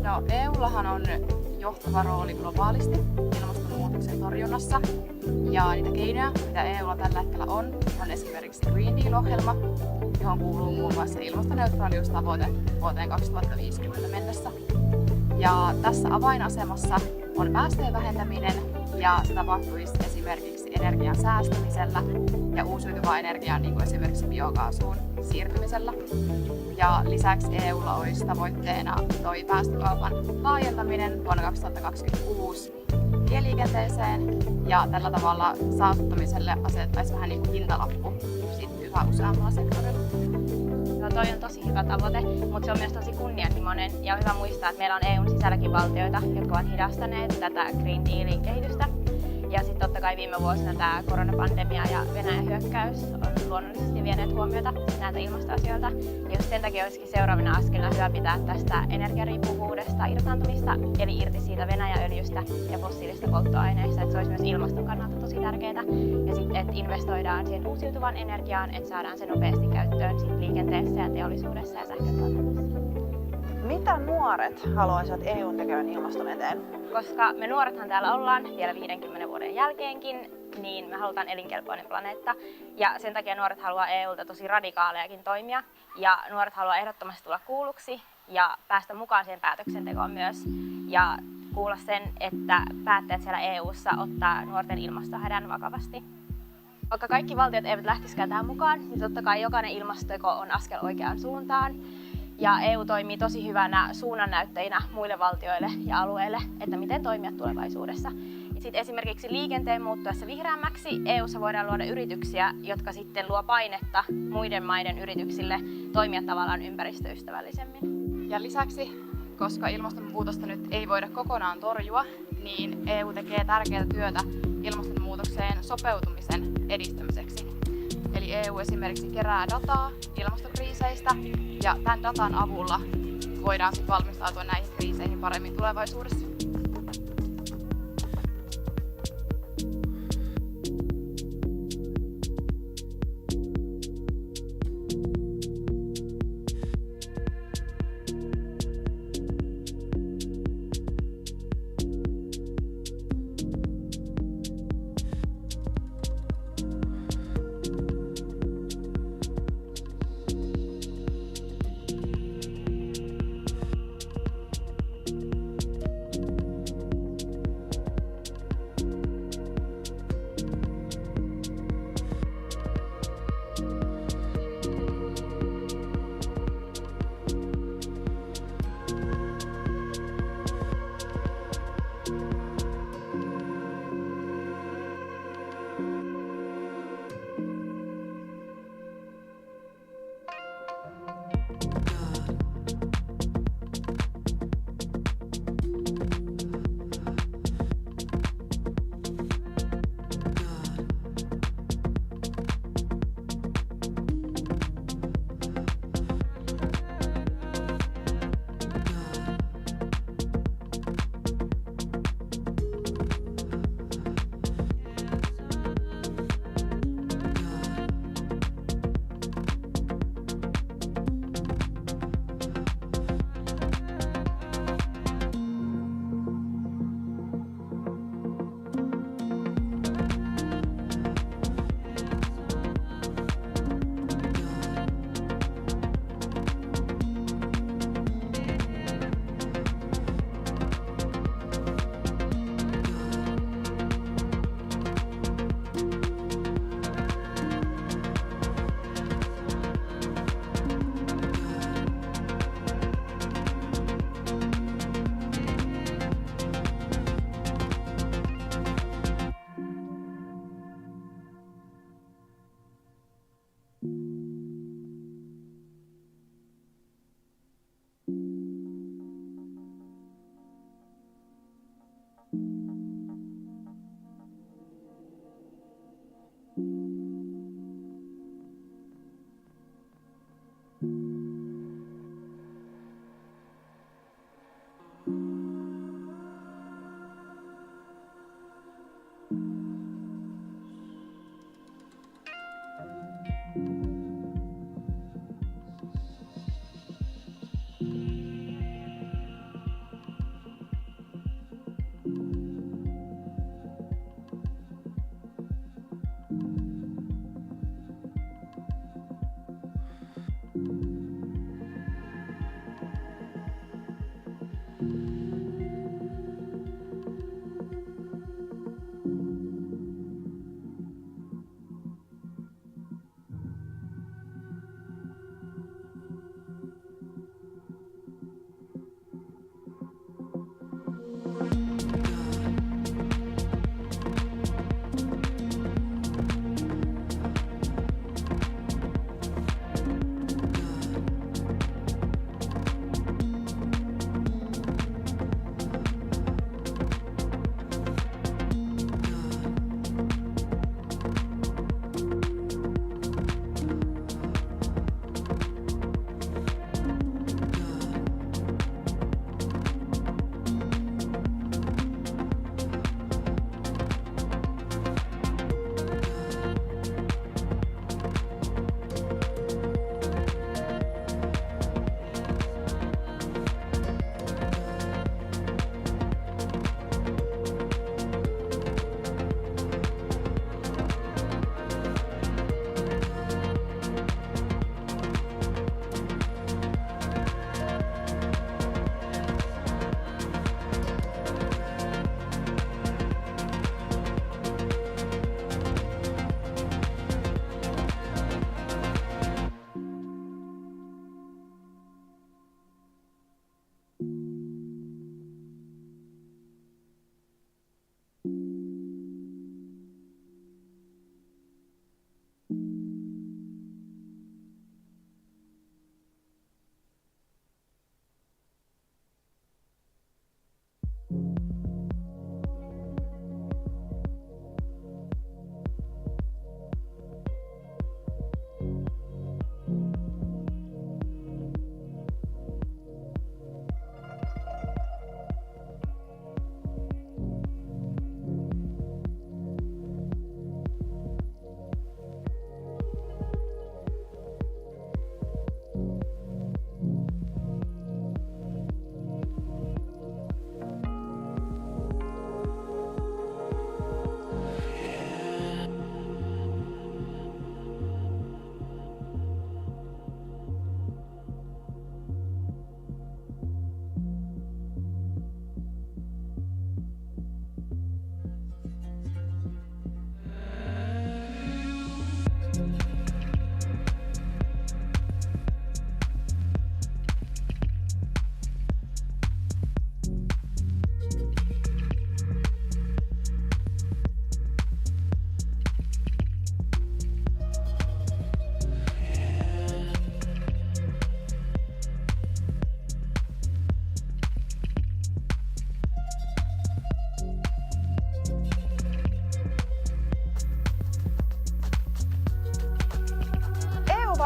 No, EUllahan on johtava rooli globaalisti ilmastonmuutoksen torjunnassa. Ja niitä keinoja, mitä EUlla tällä hetkellä on esimerkiksi Green Deal-ohjelma, johon kuuluu muun muassa ilmastoneutraaliustavoite vuoteen 2050 mennessä. Ja tässä avainasemassa on päästöjen vähentäminen, ja se tapahtuisi esimerkiksi energian säästämisellä ja uusiutuvaan energiaan, niin kuin esimerkiksi biokaasuun siirtymisellä. Ja lisäksi EUlla olisi tavoitteena toi päästökaupan laajentaminen vuonna 2026 tieliikenteeseen, ja tällä tavalla saastuttamiselle asettaisi vähän niin kuin hintalappu yhä useammalla sektorilla.
No toi on tosi hyvä tavoite, mutta se on myös tosi kunnianhimoinen ja on hyvä muistaa, että meillä on EUn sisälläkin valtioita, jotka ovat hidastaneet tätä Green Dealin kehitystä. Ja sitten totta kai viime vuosina tämä koronapandemia ja Venäjän hyökkäys on luonnollisesti vieneet huomiota näitä ilmastoasioilta. Ja just sen takia olisikin seuraavina askelina hyvä pitää tästä energiariippuvuudesta irtaantumista, eli irti siitä Venäjäöljystä ja fossiilista polttoaineista, että se olisi myös ilmaston kannalta tosi tärkeää. Ja sitten, että investoidaan siihen uusiutuvaan energiaan, että saadaan se nopeasti käyttöön sit liikenteessä ja teollisuudessa ja sähkötuotannossa.
Mitä nuoret haluaisivat EUn tekevän ilmaston eteen?
Koska me nuorethan täällä ollaan vielä 50 vuoden jälkeenkin, niin me halutaan elinkelpoinen planeetta. Ja sen takia nuoret haluaa EUlta tosi radikaalejakin toimia. Ja nuoret haluaa ehdottomasti tulla kuulluksi ja päästä mukaan siihen päätöksentekoon myös. Ja kuulla sen, että päättäjät siellä EUssa ottaa nuorten ilmastohädän vakavasti. Vaikka kaikki valtiot eivät lähtisikään tähän mukaan, niin totta kai jokainen ilmastoteko on askel oikeaan suuntaan. Ja EU toimii tosi hyvänä suunnannäyttäjinä muille valtioille ja alueille, että miten toimia tulevaisuudessa. Sitten esimerkiksi liikenteen muuttuessa vihreämmäksi EUssa voidaan luoda yrityksiä, jotka sitten luo painetta muiden maiden yrityksille toimia tavallaan ympäristöystävällisemmin.
Ja lisäksi, koska ilmastonmuutosta nyt ei voida kokonaan torjua, niin EU tekee tärkeää työtä ilmastonmuutokseen sopeutumisen edistämiseksi. Eli EU esimerkiksi kerää dataa ilmastokriiseistä ja tämän datan avulla voidaan sitten valmistautua näihin kriiseihin paremmin tulevaisuudessa.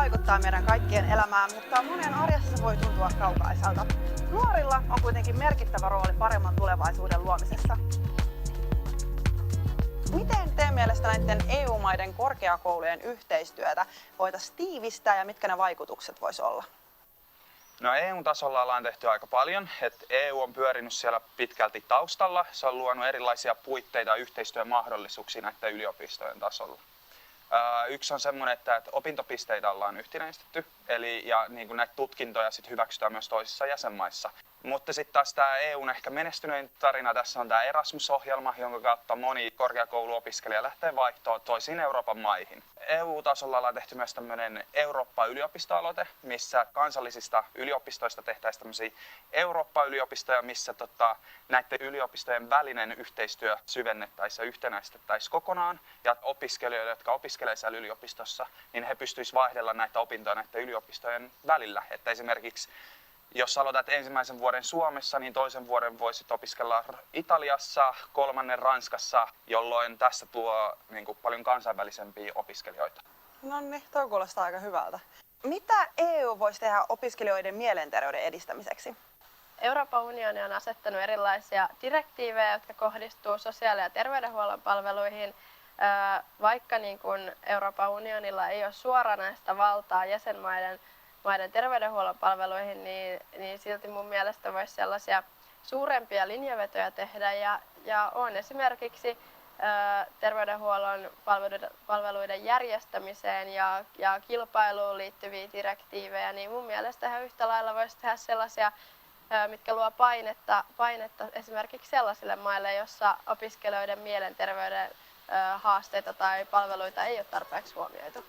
vaikuttaa meidän kaikkien elämään, mutta monen arjessa se voi tuntua kaukaiselta. Nuorilla on kuitenkin merkittävä rooli paremman tulevaisuuden luomisessa. Miten teidän mielestä näiden EU-maiden korkeakoulujen yhteistyötä voitaisiin tiivistää ja mitkä ne vaikutukset voisi olla?
No EU-tasolla ollaan tehty aika paljon. EU on pyörinyt siellä pitkälti taustalla. Se on luonut erilaisia puitteita ja yhteistyömahdollisuuksia näiden yliopistojen tasolla. Yksi on semmoinen, että opintopisteitä ollaan yhtenäistetty, ja niin kuin näitä tutkintoja sit hyväksytään myös toisissa jäsenmaissa. Mutta sitten taas tämä EUn ehkä menestynein tarina tässä on tämä Erasmus-ohjelma, jonka kautta moni korkeakouluopiskelija lähtee vaihtoon toisiin Euroopan maihin. EU-tasolla ollaan tehty myös tämmöinen Eurooppa-yliopistoaloite, missä kansallisista yliopistoista tehtäisiin tämmöisiä Eurooppa-yliopistoja, missä näiden yliopistojen välinen yhteistyö syvennettäisiin ja yhtenäistettäisiin kokonaan. Ja opiskelijoille, jotka opiskelevat siellä yliopistossa, niin he pystyisivät vaihdella näitä opintoja näiden yliopistojen välillä. Että esimerkiksi jos aloitat ensimmäisen vuoden Suomessa, niin toisen vuoden voisit opiskella Italiassa, kolmannen Ranskassa, jolloin tässä tuo paljon kansainvälisempiä opiskelijoita.
No niin, toi kuulostaa aika hyvältä. Mitä EU voisi tehdä opiskelijoiden mielenterveyden edistämiseksi?
Euroopan unioni on asettanut erilaisia direktiivejä, jotka kohdistuu sosiaali- ja terveydenhuollon palveluihin. Vaikka niin kun Euroopan unionilla ei ole suoranaista valtaa jäsenmaiden terveydenhuollon palveluihin, niin silti mun mielestä voisi sellaisia suurempia linjavetoja tehdä. Ja on esimerkiksi terveydenhuollon palveluiden järjestämiseen ja kilpailuun liittyviä direktiivejä, niin mun mielestä ihan yhtä lailla voisi tehdä sellaisia, mitkä luo painetta esimerkiksi sellaisille maille, jossa opiskelijoiden mielenterveyden haasteita tai palveluita ei ole tarpeeksi huomioitu.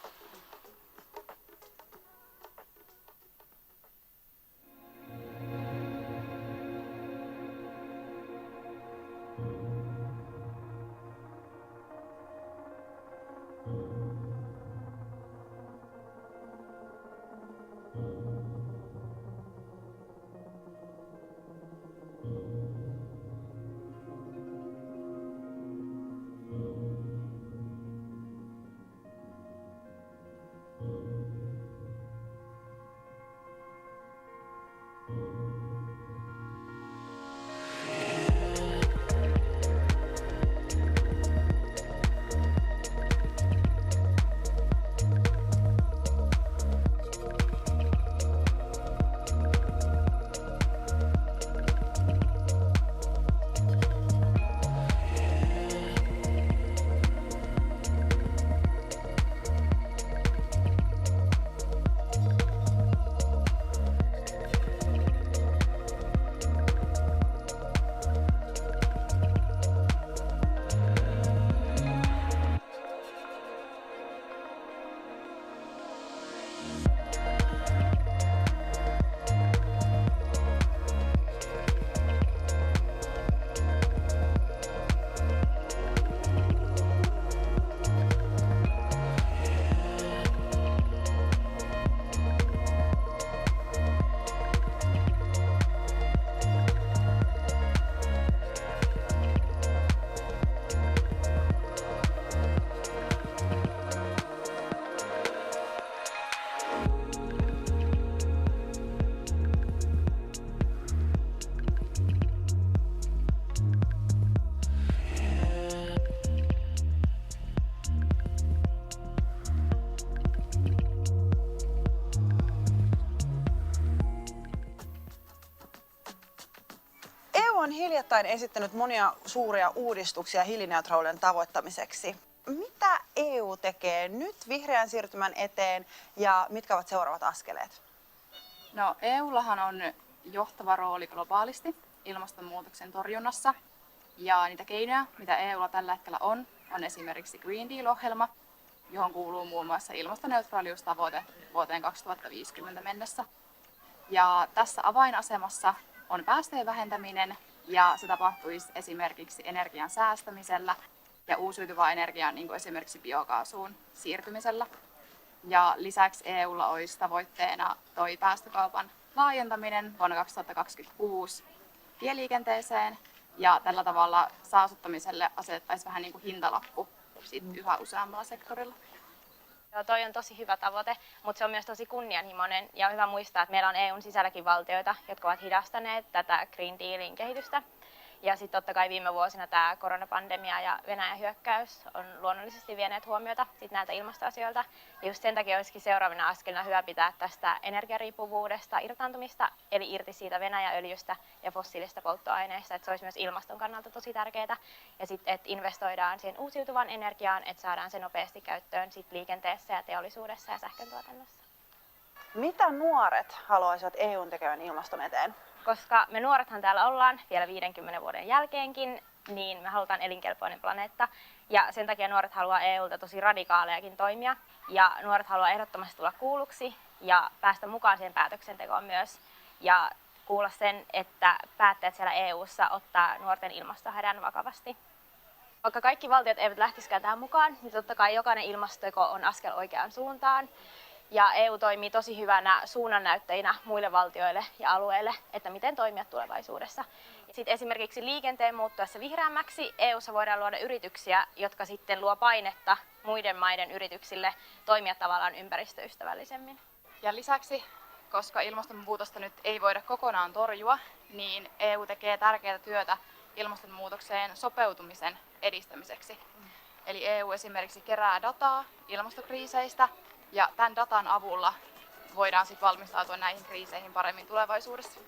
hiljattain esittänyt monia suuria uudistuksia hiilineutraalien tavoittamiseksi. Mitä EU tekee nyt vihreän siirtymän eteen ja mitkä ovat seuraavat askeleet?
No, EUllahan on johtava rooli globaalisti ilmastonmuutoksen torjunnassa. Ja niitä keinoja, mitä EUlla tällä hetkellä on esimerkiksi Green Deal-ohjelma, johon kuuluu muun muassa ilmastoneutraaliustavoite vuoteen 2050 mennessä. Ja tässä avainasemassa on päästöjen vähentäminen, ja se tapahtuisi esimerkiksi energian säästämisellä ja uusiutuvaan energiaan, niin kuin esimerkiksi biokaasuun siirtymisellä. Ja lisäksi EUlla olisi tavoitteena päästökaupan laajentaminen vuonna 2026 tieliikenteeseen, ja tällä tavalla saastuttamiselle asetettaisiin vähän niin kuin hintalappu yhä useammalla sektorilla.
Joo, toi on tosi hyvä tavoite, mutta se on myös tosi kunnianhimoinen ja on hyvä muistaa, että meillä on EUn sisälläkin valtioita, jotka ovat hidastaneet tätä Green Dealin kehitystä. Ja sitten totta kai viime vuosina tämä koronapandemia ja Venäjän hyökkäys on luonnollisesti vieneet huomiota näiltä ilmastoasioilta. Ja just sen takia olisikin seuraavana askelina hyvä pitää tästä energiariippuvuudesta irtaantumista, eli irti siitä Venäjäöljystä ja fossiilista polttoaineista, että se olisi myös ilmaston kannalta tosi tärkeää. Ja sitten, että investoidaan siihen uusiutuvaan energiaan, että saadaan se nopeasti käyttöön sit liikenteessä ja teollisuudessa ja sähköntuotannossa.
Mitä nuoret haluaisivat EUn tekevän ilmaston eteen?
Koska me nuorethan täällä ollaan vielä 50 vuoden jälkeenkin, niin me halutaan elinkelpoinen planeetta. Ja sen takia nuoret haluaa EUlta tosi radikaalejakin toimia. Ja nuoret haluaa ehdottomasti tulla kuulluksi ja päästä mukaan siihen päätöksentekoon myös. Ja kuulla sen, että päättäjät siellä EUssa ottaa nuorten ilmastohädän vakavasti. Vaikka kaikki valtiot eivät lähtisikään tähän mukaan, niin totta kai jokainen ilmastoteko on askel oikeaan suuntaan. Ja EU toimii tosi hyvänä suunnannäyttäjinä muille valtioille ja alueille, että miten toimia tulevaisuudessa. Sitten esimerkiksi liikenteen muuttuessa vihreämmäksi EUssa voidaan luoda yrityksiä, jotka sitten luo painetta muiden maiden yrityksille toimia tavallaan ympäristöystävällisemmin.
Ja lisäksi, koska ilmastonmuutosta nyt ei voida kokonaan torjua, niin EU tekee tärkeää työtä ilmastonmuutokseen sopeutumisen edistämiseksi. Eli EU esimerkiksi kerää dataa ilmastokriiseistä, ja tämän datan avulla voidaan sitten valmistautua näihin kriiseihin paremmin tulevaisuudessa.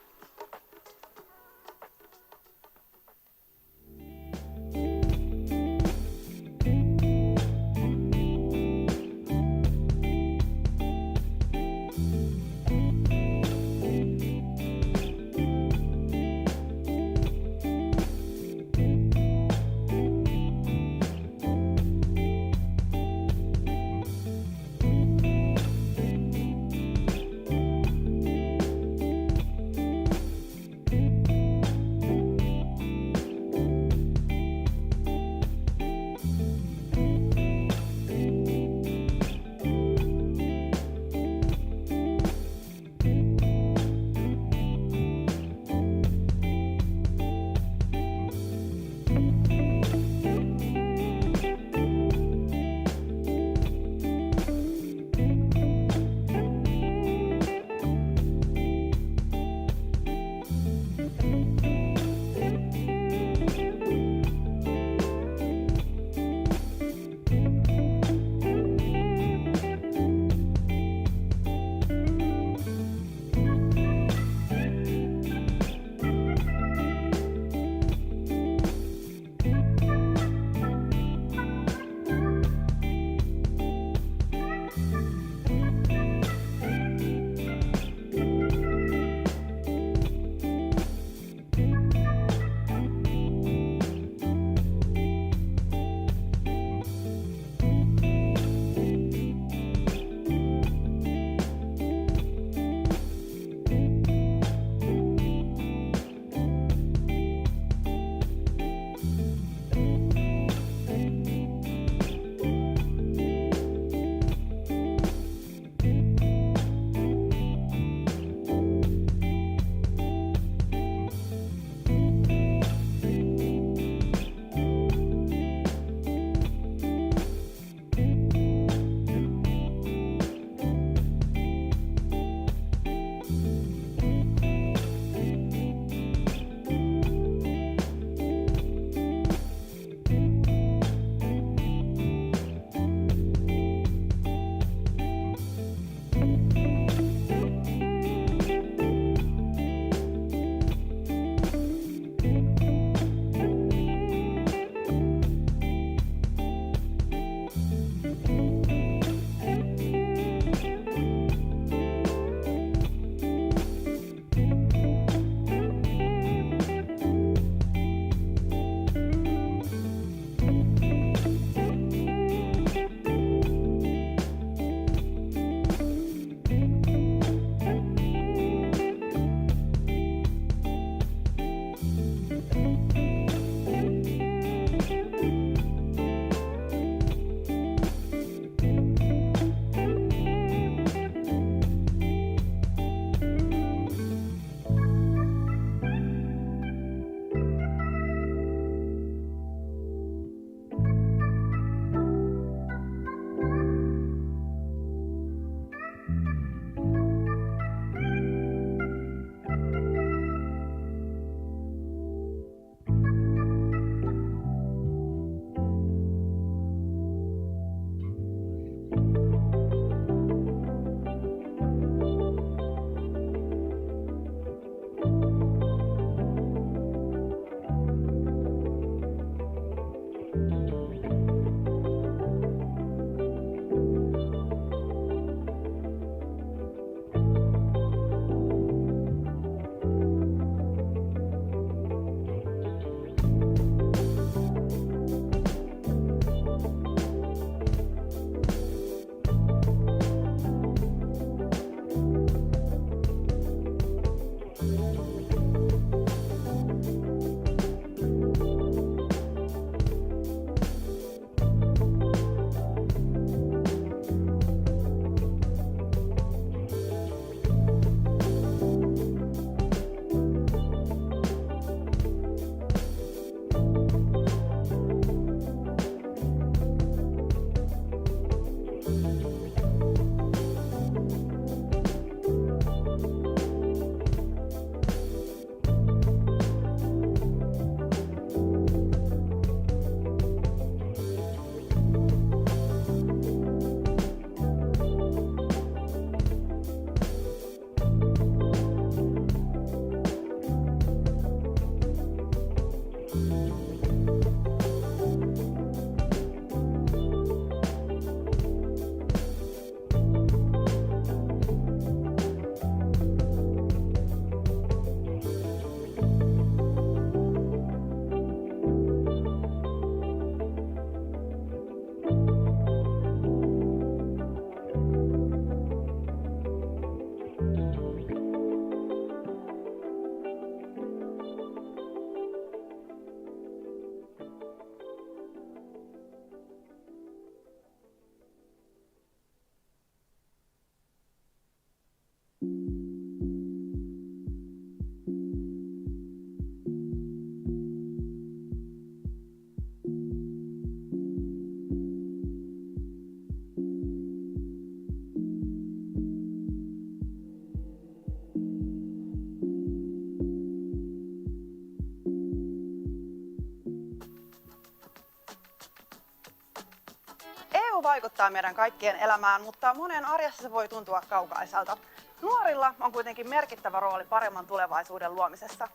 vaikuttaa meidän kaikkien elämään, mutta monen arjessa se voi tuntua kaukaiselta. Nuorilla on kuitenkin merkittävä rooli paremman tulevaisuuden luomisessa.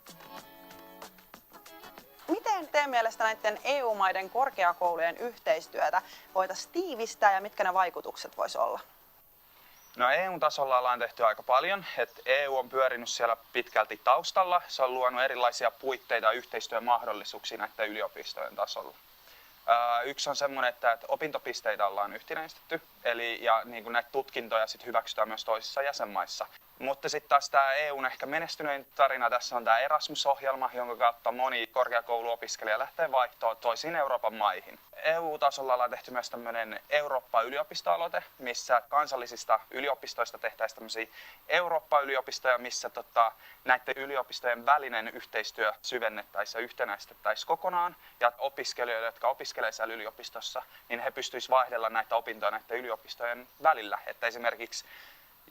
Miten teidän mielestä näiden EU-maiden korkeakoulujen yhteistyötä voitaisiin tiivistää ja mitkä ne vaikutukset voisi olla?
No EU-tasolla ollaan tehty aika paljon. EU on pyörinyt siellä pitkälti taustalla. Se on luonut erilaisia puitteita ja yhteistyömahdollisuuksia näiden yliopistojen tasolla. Yksi on semmoinen, että opintopisteitä ollaan yhtenäistetty, ja niin kuin näitä tutkintoja sit hyväksytään myös toisissa jäsenmaissa. Mutta sitten taas tämä EUn ehkä menestynein tarina tässä on tämä Erasmus-ohjelma, jonka kautta moni korkeakouluopiskelija lähtee vaihtoon toisiin Euroopan maihin. EU-tasolla ollaan tehty myös tämmöinen Eurooppa-yliopistoaloite, missä kansallisista yliopistoista tehtäisiin tämmöisiä Eurooppa-yliopistoja, missä näiden yliopistojen välinen yhteistyö syvennettäisiin ja yhtenäistettäisiin kokonaan. Ja opiskelijoille, jotka opiskelevat siellä yliopistossa, niin he pystyisivät vaihdella näitä opintoja näiden yliopistojen välillä. Että esimerkiksi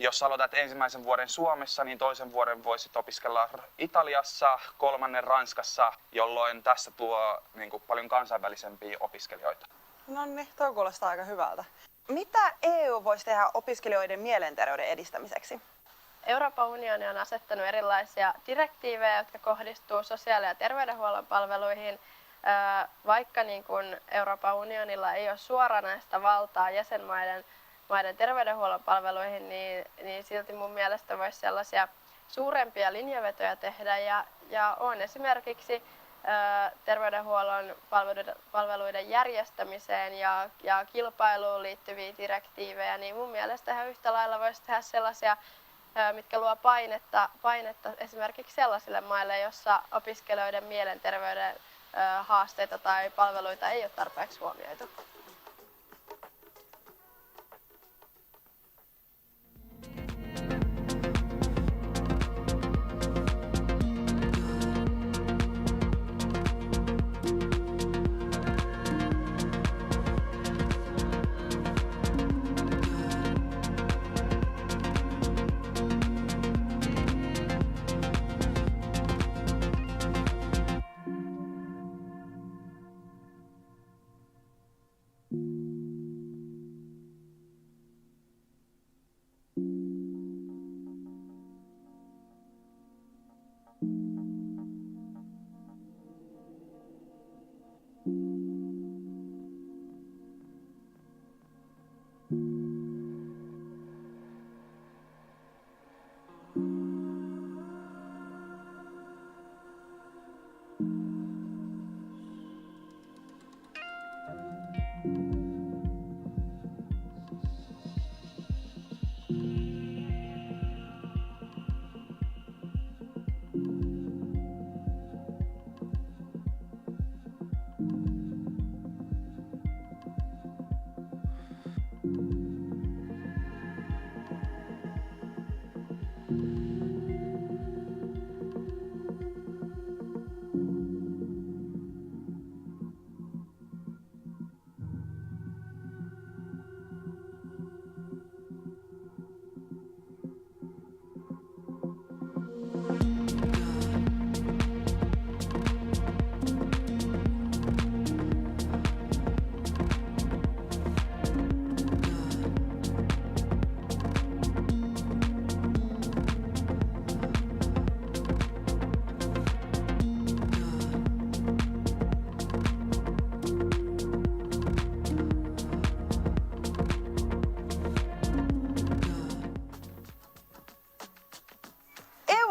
jos aloitat ensimmäisen vuoden Suomessa, niin toisen vuoden voisit opiskella Italiassa, kolmannen Ranskassa, jolloin tässä tuo paljon kansainvälisempiä opiskelijoita.
No niin, tuo kuulostaa aika hyvältä. Mitä EU voisi tehdä opiskelijoiden mielenterveyden edistämiseksi?
Euroopan unioni on asettanut erilaisia direktiivejä, jotka kohdistuu sosiaali- ja terveydenhuollon palveluihin. Vaikka niin kun Euroopan unionilla ei ole suoranaista valtaa jäsenmaiden terveydenhuollon palveluihin, niin silti mun mielestä voisi sellaisia suurempia linjavetoja tehdä. Ja on esimerkiksi terveydenhuollon palveluiden järjestämiseen ja kilpailuun liittyviä direktiivejä, niin mun mielestä ihan yhtä lailla voisi tehdä sellaisia, mitkä luo painetta esimerkiksi sellaisille maille, jossa opiskelijoiden mielenterveyden haasteita tai palveluita ei ole tarpeeksi huomioitu.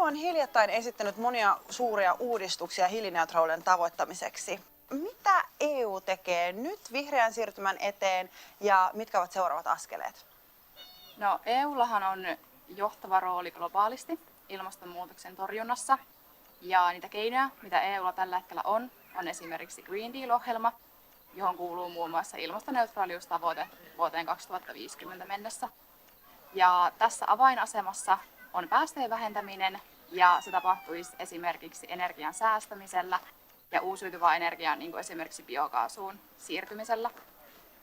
on hiljattain esittänyt monia suuria uudistuksia hiilineutraaliuden tavoittamiseksi. Mitä EU tekee nyt vihreän siirtymän eteen ja mitkä ovat seuraavat askeleet?
No, EUllahan on johtava rooli globaalisti ilmastonmuutoksen torjunnassa. Ja niitä keinoja, mitä EUlla tällä hetkellä on esimerkiksi Green Deal-ohjelma, johon kuuluu muun muassa ilmastoneutraaliustavoite vuoteen 2050 mennessä. Ja tässä avainasemassa on päästöjen vähentäminen, ja se tapahtuisi esimerkiksi energian säästämisellä ja uusiutuvaan energiaan, niin kuin esimerkiksi biokaasuun siirtymisellä.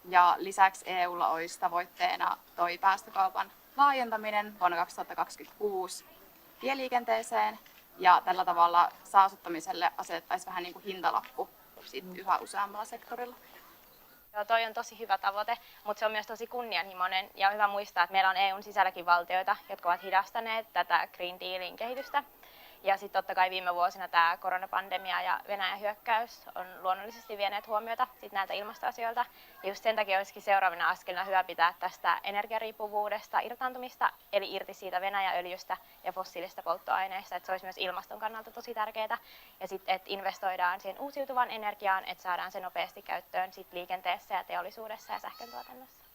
Ja lisäksi EUlla olisi tavoitteena toi päästökaupan laajentaminen vuonna 2026 tieliikenteeseen, ja tällä tavalla saastuttamiselle asetettaisiin vähän niin kuin hintalappu yhä useammalla sektorilla.
Joo, toi on tosi hyvä tavoite, mutta se on myös tosi kunnianhimoinen ja on hyvä muistaa, että meillä on EUn sisälläkin valtioita, jotka ovat hidastaneet tätä Green Dealin kehitystä. Ja sitten totta kai viime vuosina tämä koronapandemia ja Venäjän hyökkäys on luonnollisesti vieneet huomiota näiltä ilmastoasioilta. Ja just sen takia olisikin seuraavana askelina hyvä pitää tästä energiariippuvuudesta irtaantumista, eli irti siitä Venäjäöljystä ja fossiilisista polttoaineista, että se olisi myös ilmaston kannalta tosi tärkeää. Ja sitten, että investoidaan siihen uusiutuvaan energiaan, että saadaan se nopeasti käyttöön sit liikenteessä ja teollisuudessa ja sähköntuotannossa.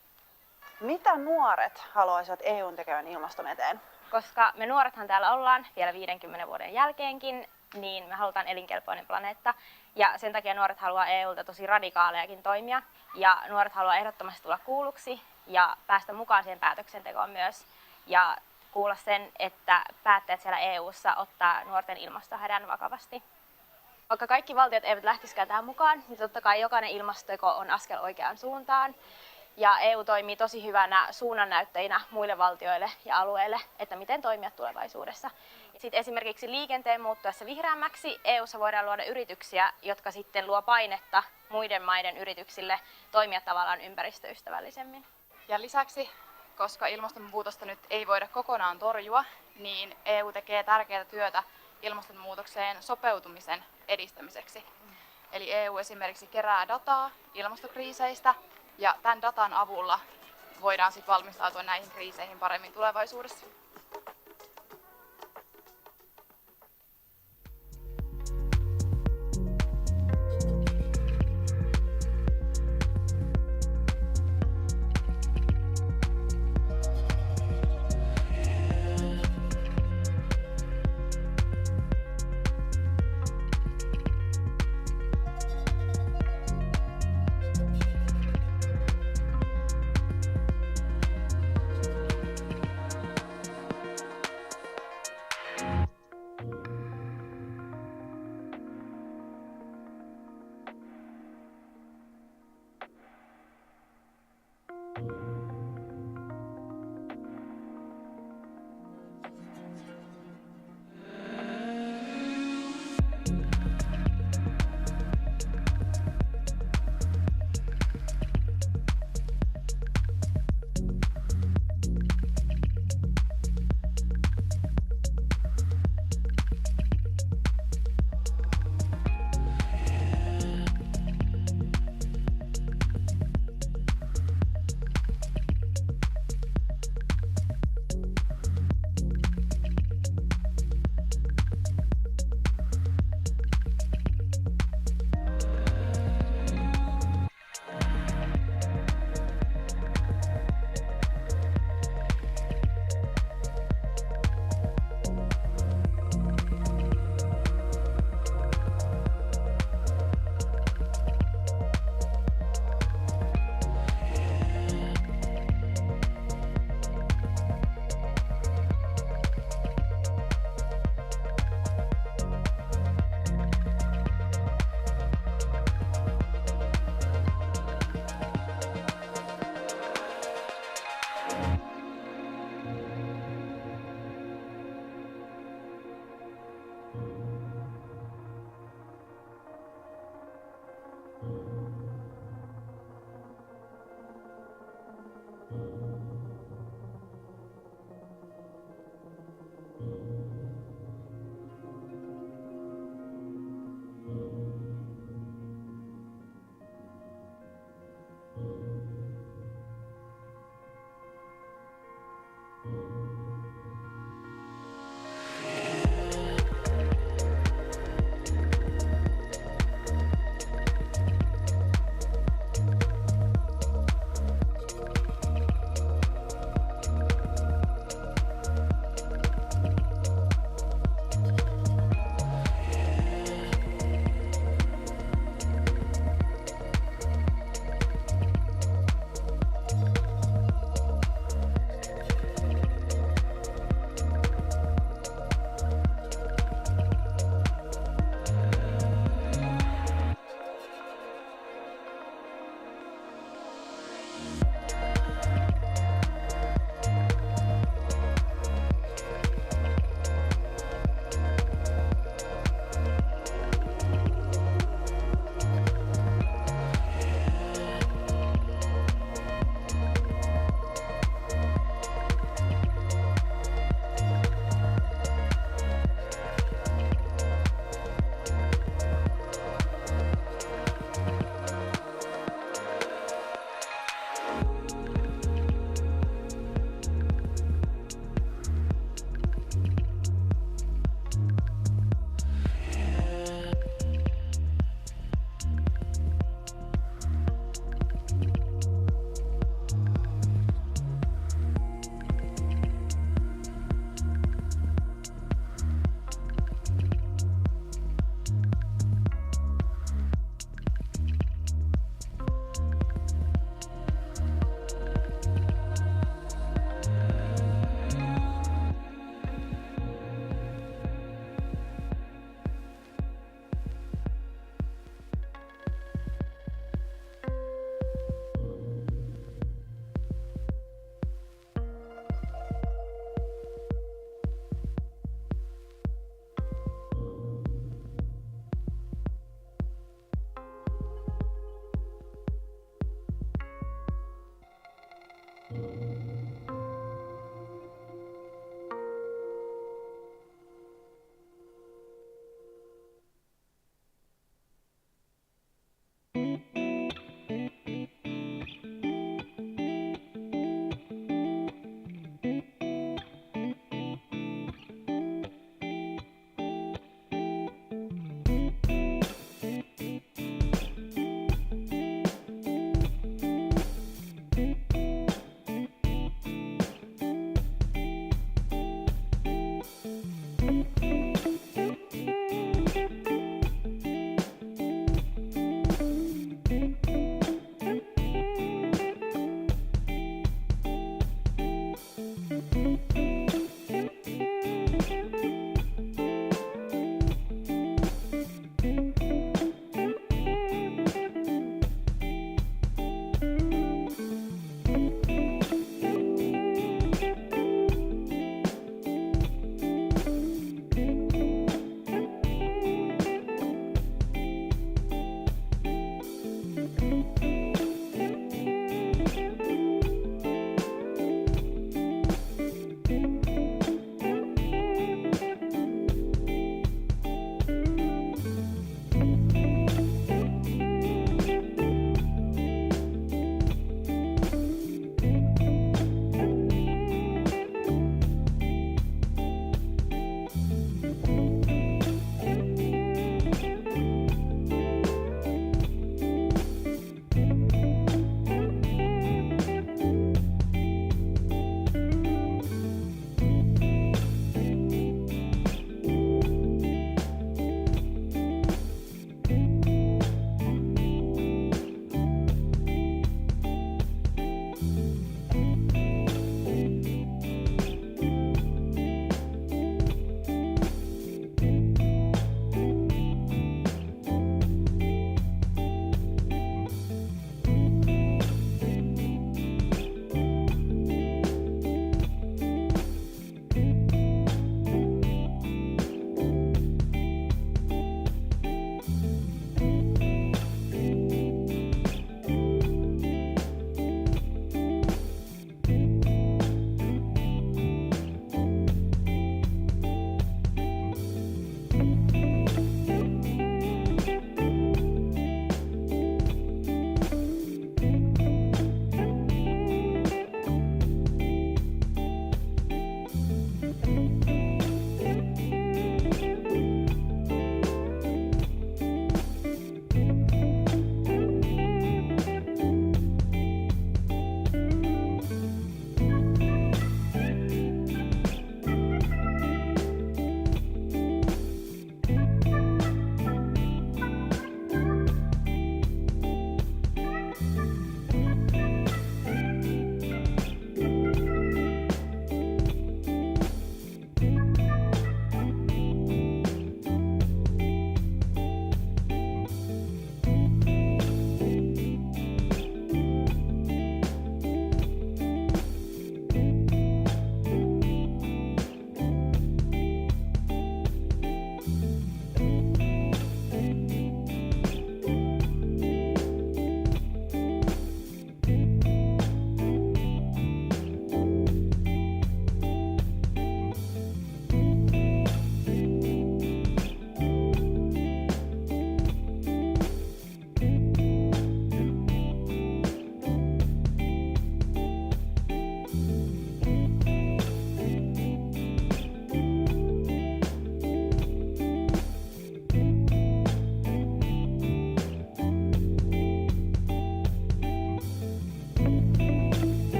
Mitä nuoret haluaisivat EUn tekevän ilmaston eteen?
Koska me nuorethan täällä ollaan vielä 50 vuoden jälkeenkin, niin me halutaan elinkelpoinen planeetta. Ja sen takia nuoret haluaa EUlta tosi radikaalejakin toimia. Ja nuoret haluaa ehdottomasti tulla kuulluksi ja päästä mukaan siihen päätöksentekoon myös. Ja kuulla sen, että päättäjät siellä EUssa ottaa nuorten ilmastohädän vakavasti. Vaikka kaikki valtiot eivät lähtisikään tähän mukaan, niin totta kai jokainen ilmastoteko on askel oikeaan suuntaan. Ja EU toimii tosi hyvänä suunnannäyttäjinä muille valtioille ja alueille, että miten toimia tulevaisuudessa. Sitten esimerkiksi liikenteen muuttuessa vihreämmäksi EUssa voidaan luoda yrityksiä, jotka sitten luo painetta muiden maiden yrityksille toimia tavallaan ympäristöystävällisemmin.
Ja lisäksi, koska ilmastonmuutosta nyt ei voida kokonaan torjua, niin EU tekee tärkeää työtä ilmastonmuutokseen sopeutumisen edistämiseksi. Eli EU esimerkiksi kerää dataa ilmastokriiseistä, ja tämän datan avulla voidaan sitten valmistautua näihin kriiseihin paremmin tulevaisuudessa.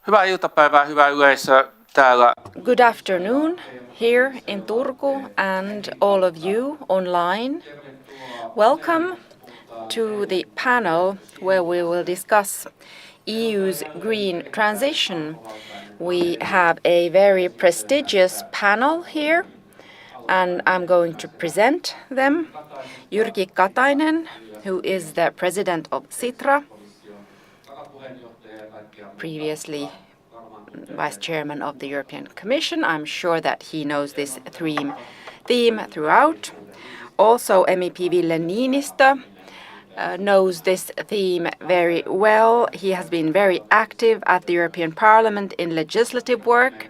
Hyvää iltapäivää, hyvää yleisö täällä.
Good afternoon here in Turku and all of you online. Welcome to the panel where we will discuss EU's green transition. We have a very prestigious panel here and I'm going to present them. Jyrki Katainen, who is the president of Sitra, previously vice chairman of the European Commission. I'm sure that he knows this theme throughout. Also, MEP Ville Niinistö knows this theme very well. He has been very active at the European Parliament in legislative work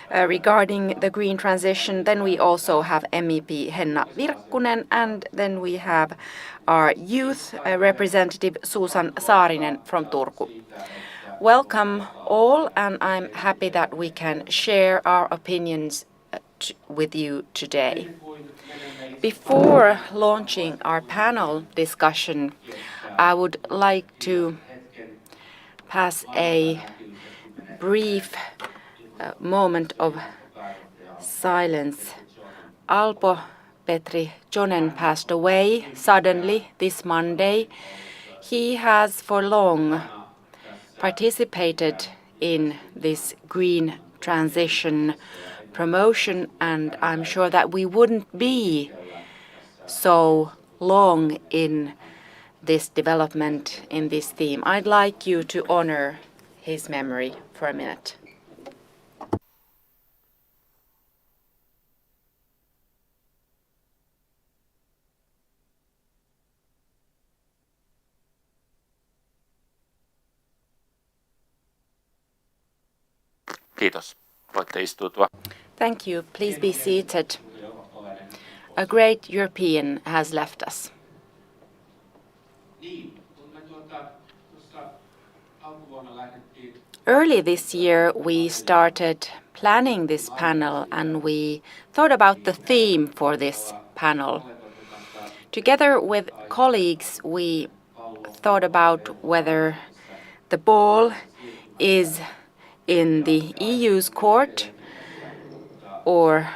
regarding the green transition. Then we also have MEP Henna Virkkunen, and then we have our youth representative Susan Saarinen from Turku. Welcome all, and I'm happy that we can share our opinions with you today. Before launching our panel discussion, I would like to pass a brief moment of silence. Alpo Petri Jonen passed away suddenly this Monday. He has for long participated in this green transition promotion, and I'm sure that we wouldn't be so long in this development in this theme. I'd like you to honor his memory for a minute.
Kiitos. Voitte istuutua.
Thank you. Please be seated. A great European has left us. Early this year, we started planning this panel and we thought about the theme for this panel. Together with colleagues, we thought about whether the ball is in the EU's court or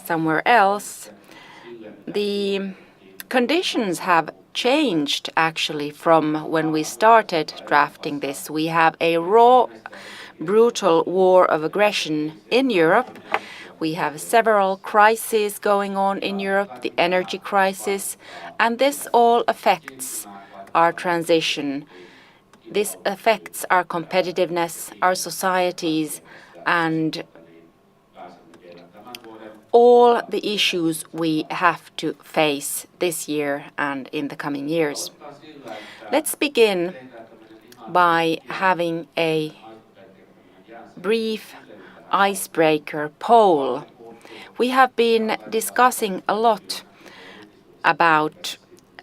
somewhere else. The conditions have changed actually from when we started drafting this. We have a raw, brutal war of aggression in Europe. We have several crises going on in Europe, the energy crisis, and this all affects our transition. This affects our competitiveness, our societies, and all the issues we have to face this year and in the coming years. Let's begin by having a brief icebreaker poll. We have been discussing a lot about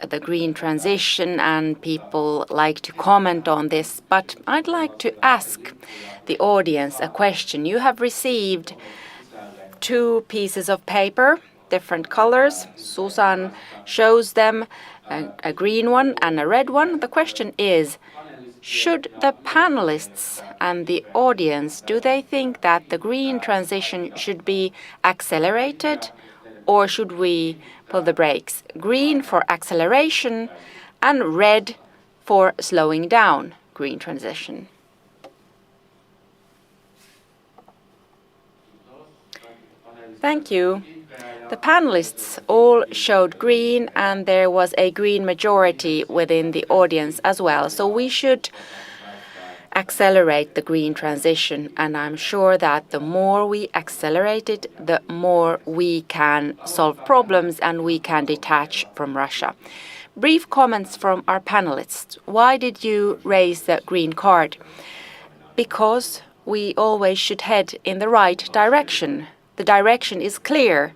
the green transition and people like to comment on this, but I'd like to ask the audience a question. You have received 2 pieces of paper, different colors. Susan shows them, a green one and a red one. The question is, should the panelists and the audience, do they think that the green transition should be accelerated or should we pull the brakes? Green for acceleration and red for slowing down green transition. Thank you. The panelists all showed green and there was a green majority within the audience as well. So we should accelerate the green transition, and I'm sure that the more we accelerate it, the more we can solve problems and we can detach from Russia. Brief comments from our panelists. Why did you raise the green card? Because we always should head in the right direction. The direction is clear.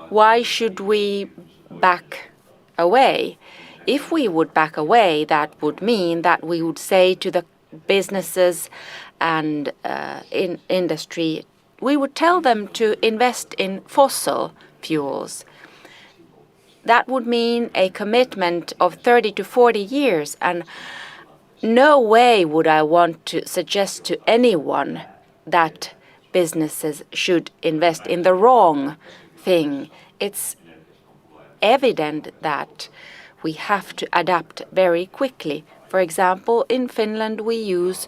Why should we back away? If we would back away, that would mean that we would say to the businesses and in industry, we would tell them to invest in fossil fuels. That would mean a commitment of 30 to 40 years. And no way would I want to suggest to anyone that businesses should invest in the wrong thing. It's evident that we have to adapt very quickly. For example, in Finland we use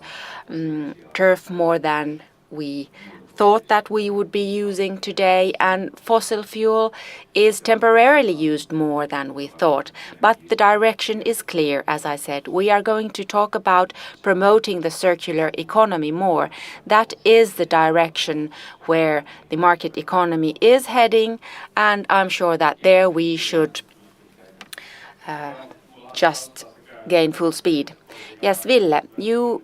turf more than we thought that we would be using today, and fossil fuel is temporarily used more than we thought. But the direction is clear, as I said. We are going to talk about promoting the circular economy more. That is the direction where the market economy is heading, and I'm sure that there we should just gain full speed. Yes, Ville, you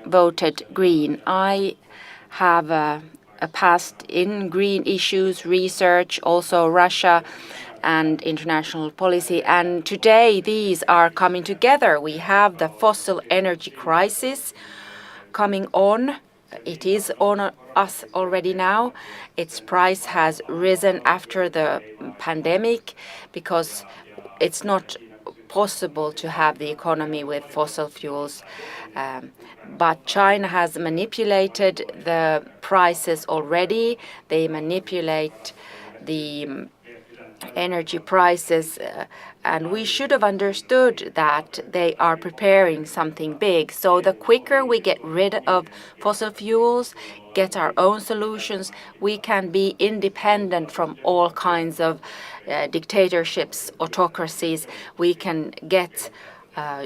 voted green. I have a past in green issues, research, also Russia and international policy. And today these are coming together. We have the fossil energy crisis coming on. It is on us already now. Its price has risen after the pandemic because it's not possible to have the economy with fossil fuels. But China has manipulated the prices already. They manipulate the energy prices, and we should have understood that they are preparing something big. So the quicker we get rid of fossil fuels, get our own solutions, we can be independent from all kinds of dictatorships, autocracies. We can get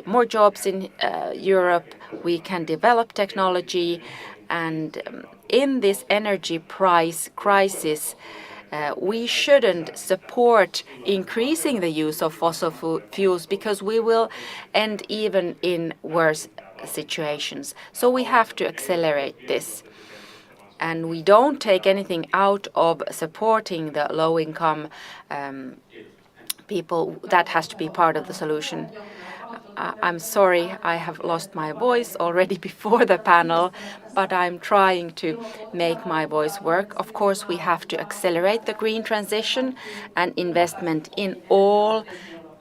more jobs in Europe. We can develop technology, and in this energy price crisis, we shouldn't support increasing the use of fossil fuels because we will end even in worse situations. So we have to accelerate this. And we don't take anything out of supporting the low-income people. That has to be part of the solution. I'm sorry, I have lost my voice already before the panel, but I'm trying to make my voice work. Of course, we have to accelerate the green transition and investment in all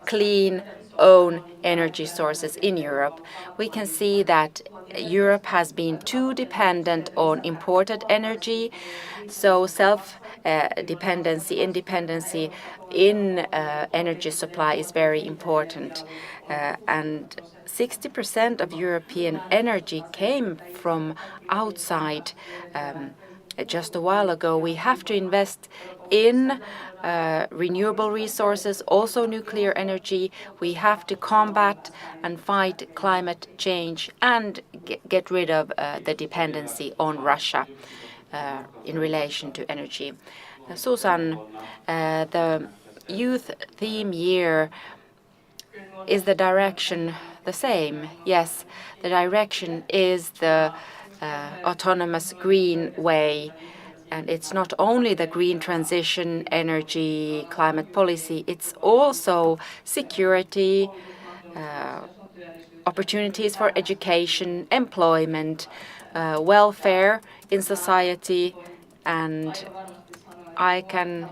clean own energy sources in Europe. We can see that Europe has been too dependent on imported energy, so self-dependency, independency in energy supply is very important. And 60% of European energy came from outside. Just a while ago, we have to invest in renewable resources, also nuclear energy. We have to combat and fight climate change and get rid of the dependency on Russia in relation to energy. Susan, the youth theme year, is the direction the same? Yes, the direction is the autonomous green way. And it's not only the green transition, energy, climate policy, it's also security, opportunities for education, employment, welfare in society. And I can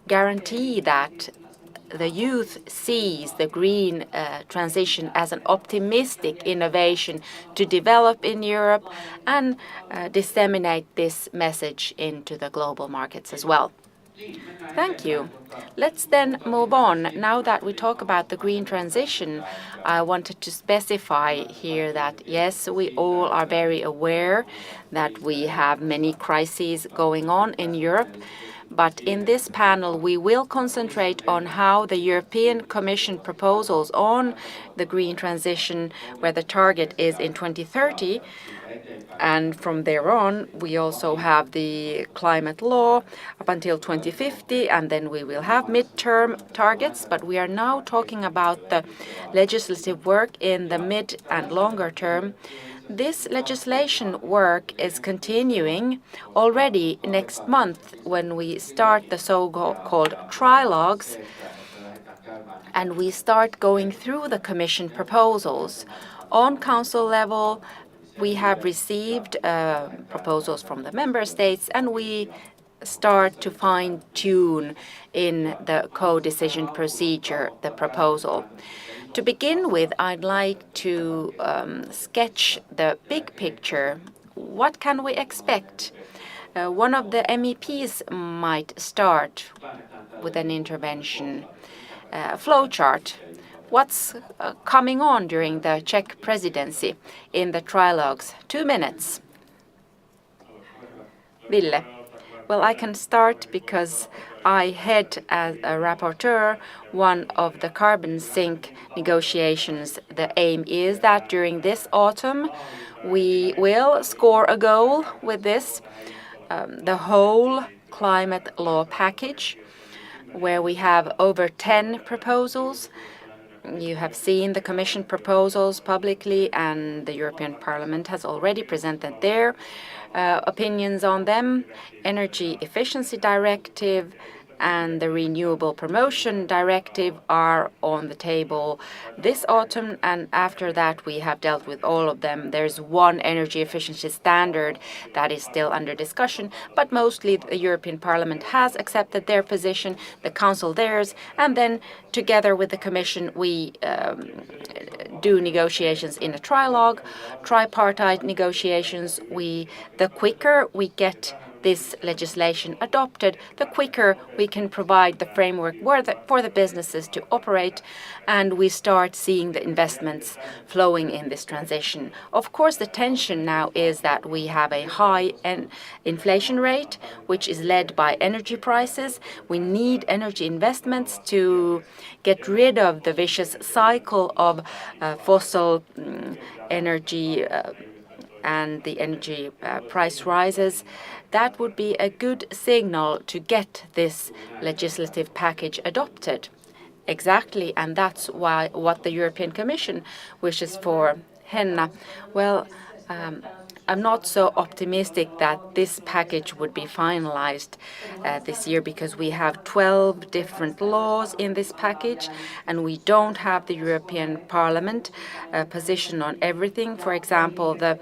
guarantee that the youth sees the green transition as an optimistic innovation to develop in Europe and disseminate this message into the global markets as well. Thank you. Let's then move on. Now that we talk about the green transition, I wanted to specify here that yes, we all are very aware that we have many crises going on in Europe. But in this panel, we will concentrate on how the European Commission proposals on the green transition, where the target is in 2030, and from there on, we also have the climate law up until 2050, and then we will have midterm targets. But we are now talking about the legislative work in the mid and longer term. This legislation work is continuing already next month when we start the so-called trilogues, and we start going through the Commission proposals. On Council level, we have received proposals from the Member States, and we start to fine-tune in the co-decision procedure the proposal. To begin with, I'd like to sketch the big picture. What can we expect? One of the MEPs might start with an intervention flowchart. What's coming on during the Czech presidency in the trilogues? 2 minutes. Ville. Well, I can start because I head as a rapporteur one of the carbon sink negotiations. The aim is that during this autumn we will score a goal with this, the whole climate law package, where we have over 10 proposals. You have seen the Commission proposals publicly, and the European Parliament has already presented their opinions on them. Energy Efficiency Directive and the Renewable Promotion Directive are on the table this autumn, and after that we have dealt with all of them. There's one energy efficiency standard that is still under discussion, but mostly the European Parliament has accepted their position, the Council theirs, and then together with the Commission we do negotiations in a trilogue, tripartite negotiations. The quicker we get this legislation adopted, the quicker we can provide the framework for the businesses to operate, and we start seeing the investments flowing in this transition. Of course, the tension now is that we have a high inflation rate, which is led by energy prices. We need energy investments to get rid of the vicious cycle of fossil energy and the energy price rises. That would be a good signal to get this legislative package adopted. Exactly, and that's what the European Commission wishes for. Henna, well, I'm not so optimistic that this package would be finalized this year, because we have 12 different laws in this package and we don't have the European Parliament position on everything. For example, the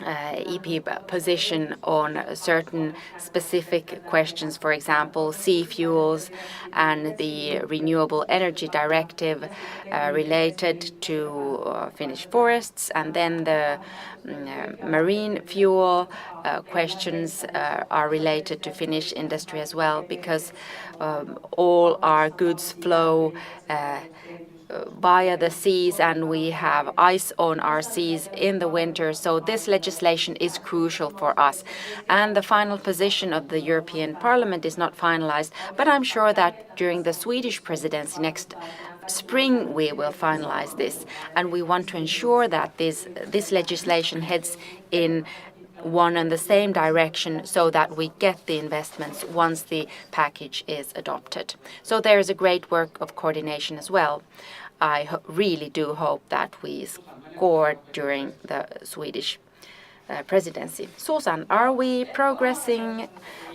EP position on certain specific questions, for example, sea fuels and the Renewable Energy Directive related to Finnish forests, and then the marine fuel questions are related to Finnish industry as well, because all our goods flow via the seas and we have ice on our seas in the winter. So this legislation is crucial for us. And the final position of the European Parliament is not finalized, but I'm sure that during the Swedish presidency next spring we will finalize this. And we want to ensure that this legislation heads in one and the same direction, so that we get the investments once the package is adopted. So there is a great work of coordination as well. I really do hope that we score during the Swedish presidency. Susan, are we progressing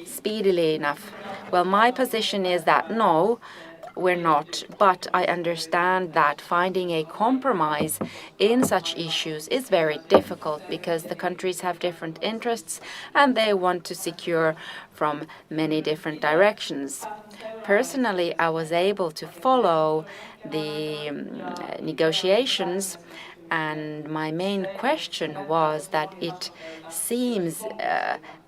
speedily enough? Well, my position is that no, we're not, but I understand that finding a compromise in such issues is very difficult, because the countries have different interests and they want to secure from many different directions. Personally, I was able to follow the negotiations, and my main question was that it seems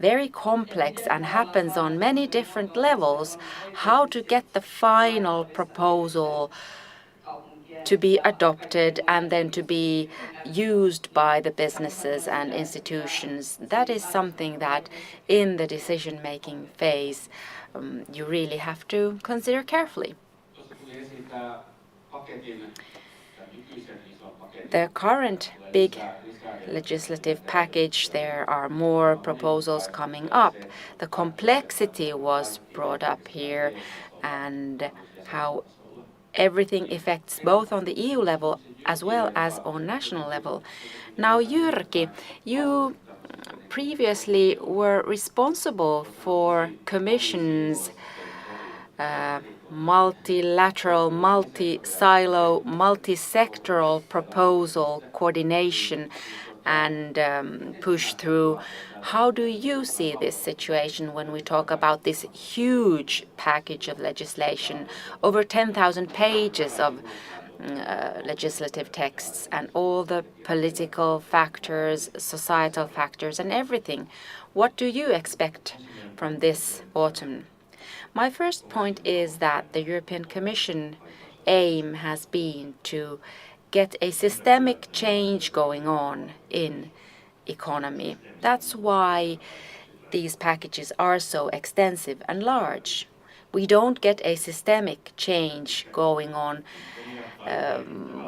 very complex and happens on many different levels. How to get the final proposal to be adopted and then to be used by the businesses and institutions. That is something that in the decision-making phase you really have to consider carefully. The current big legislative package, there are more proposals coming up. The complexity was brought up here, and how everything affects both on the EU level as well as on national level. Now, Jyrki, you previously were responsible for Commission's multilateral, multi-silo, multi-sectoral proposal coordination and push through. How do you see this situation when we talk about this huge package of legislation, over 10,000 pages of legislative texts and all the political factors, societal factors and everything. What do you expect from this autumn? My first point is that the European Commission aim has been to get a systemic change going on in economy. That's why these packages are so extensive and large. We don't get a systemic change going on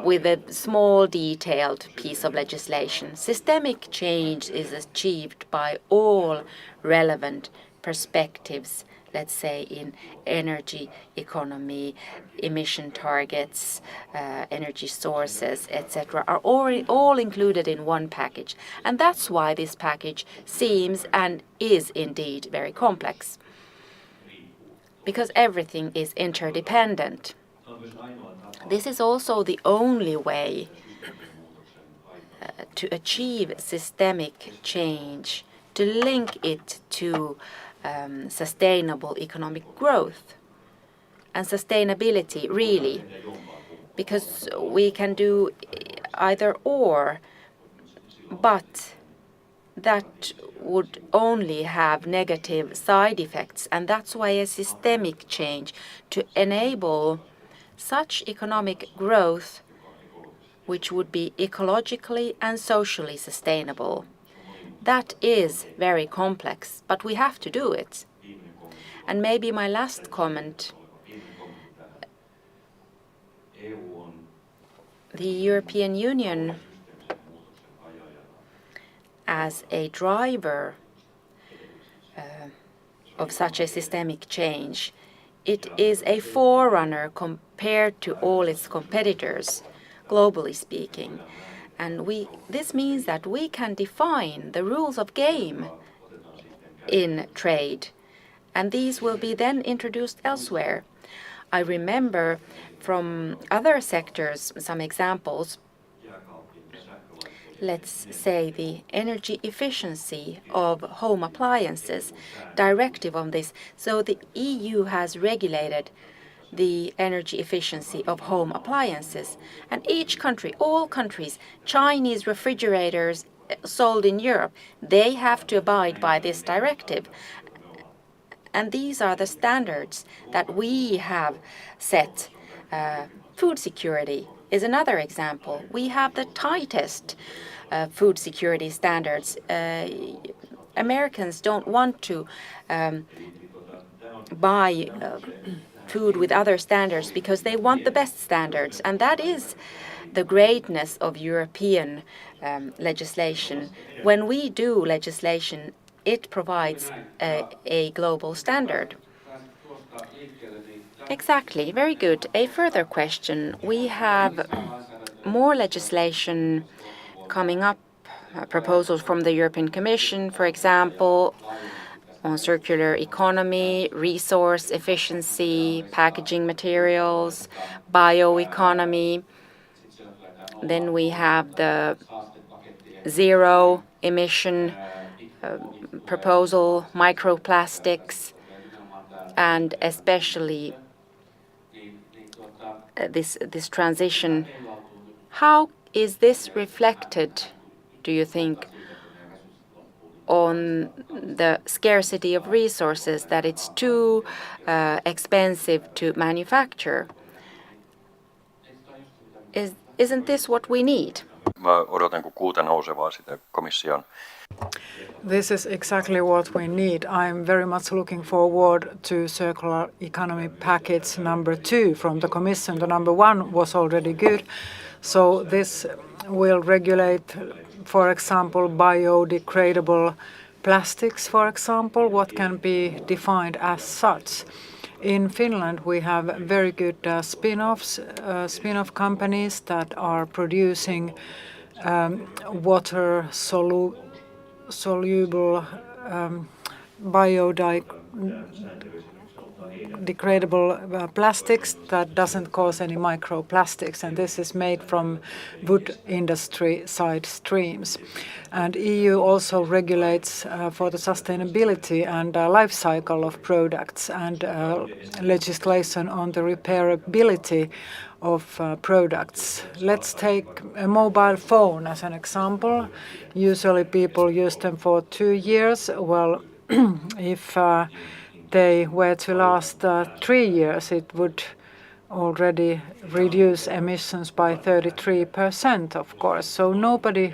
with a small detailed piece of legislation. Systemic change is achieved by all relevant perspectives, let's say in energy economy, emission targets, energy sources, etc., are all included in one package. And that's why this package seems and is indeed very complex, because everything is interdependent. This is also the only way to achieve systemic change, to link it to sustainable economic growth and sustainability, really, because we can do either or, but that would only have negative side effects, and that's why a systemic change to enable such economic growth which would be ecologically and socially sustainable. That is very complex, but we have to do it. And maybe my last comment, the European Union as a driver of such a systemic change, it is a forerunner compared to all its competitors, globally speaking. And this means that we can define the rules of game in trade, and these will be then introduced elsewhere. I remember from other sectors some examples. Let's say the energy efficiency of home appliances, directive on this. So the EU has regulated the energy efficiency of home appliances. And each country, all countries, Chinese refrigerators sold in Europe, they have to abide by this directive. And these are the standards that we have set. Food security is another example. We have the tightest food security standards. Americans don't want to buy food with other standards because they want the best standards, and that is the greatness of European legislation. When we do legislation, it provides a global standard. Exactly, very good. A further question. We have more legislation coming up, proposals from the European Commission, for example, on circular economy, resource efficiency, packaging materials, bioeconomy. Then we have the zero emission proposal, microplastics, and especially this transition. How is this reflected, do you think, on the scarcity of resources, that it's too expensive to manufacture? Isn't this what we need?
Mä odotan, kun kuuta nousevaa sitä komission.
This is exactly what we need. I'm very much looking forward to circular economy package number 2 from the Commission. The number 1 was already good. So this will regulate, for example, biodegradable plastics, for example, what can be defined as such. In Finland, we have very good spin-off companies that are producing water soluble biodegradable plastics that doesn't cause any microplastics, and this is made from wood industry side streams. And EU also regulates for the sustainability and life cycle of products, and legislation on the repairability of products. Let's take a mobile phone as an example. Usually people use them for 2 years. Well, if they were to last 3 years, it would already reduce emissions by 33%, of course. So nobody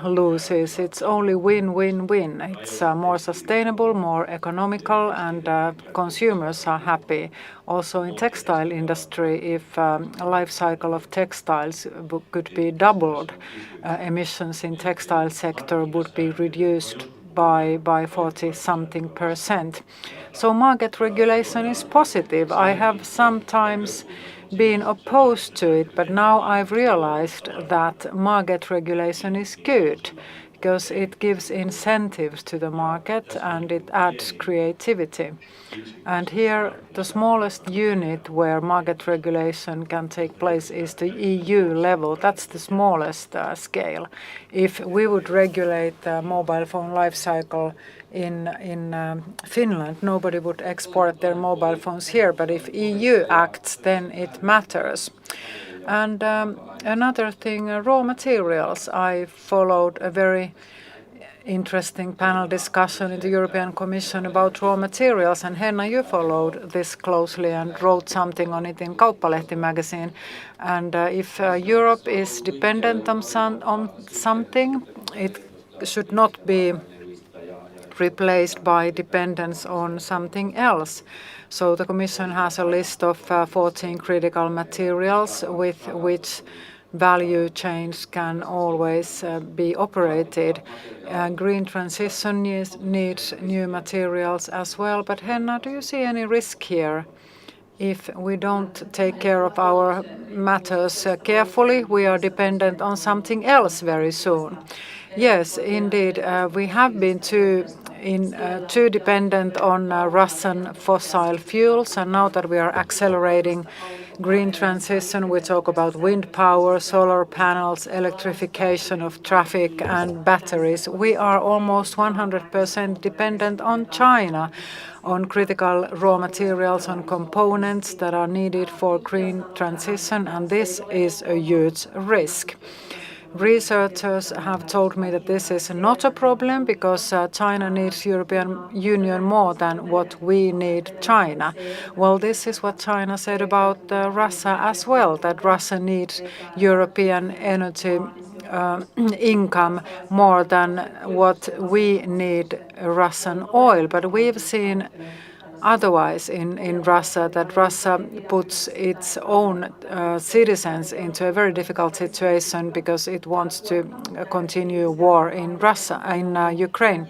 loses. It's only win-win-win. It's more sustainable, more economical, and consumers are happy. Also in textile industry, if life cycle of textiles could be doubled, emissions in textile sector would be reduced by 40-something%. So market regulation is positive. I have sometimes been opposed to it, but now I've realized that market regulation is good because it gives incentives to the market and it adds creativity. And here the smallest unit where market regulation can take place is the EU level. That's the smallest scale. If we would regulate the mobile phone life cycle in Finland, nobody would export their mobile phones here, but if EU acts, then it matters. And another thing, raw materials. I followed a very interesting panel discussion in the European Commission about raw materials, and Henna, you followed this closely and wrote something on it in Kauppalehti magazine. And if Europe is dependent on something, it should not be replaced by dependence on something else. So the Commission has a list of 14 critical materials with which value chains can always be operated. Green transition needs new materials as well. But Henna, do you see any risk here? If we don't take care of our matters carefully, we are dependent on something else very soon. Yes, indeed, we have been too dependent on Russian fossil fuels, and now that we are accelerating green transition, we talk about wind power, solar panels, electrification of traffic and batteries. We are almost 100% dependent on China, on critical raw materials, on components that are needed for green transition, and this is a huge risk. Researchers have told me that this is not a problem because China needs European Union more than what we need China. Well, this is what China said about Russia as well, that Russia needs European energy income more than what we need Russian oil. But we've seen otherwise in Russia, that Russia puts its own citizens into a very difficult situation because it wants to continue war in Ukraine.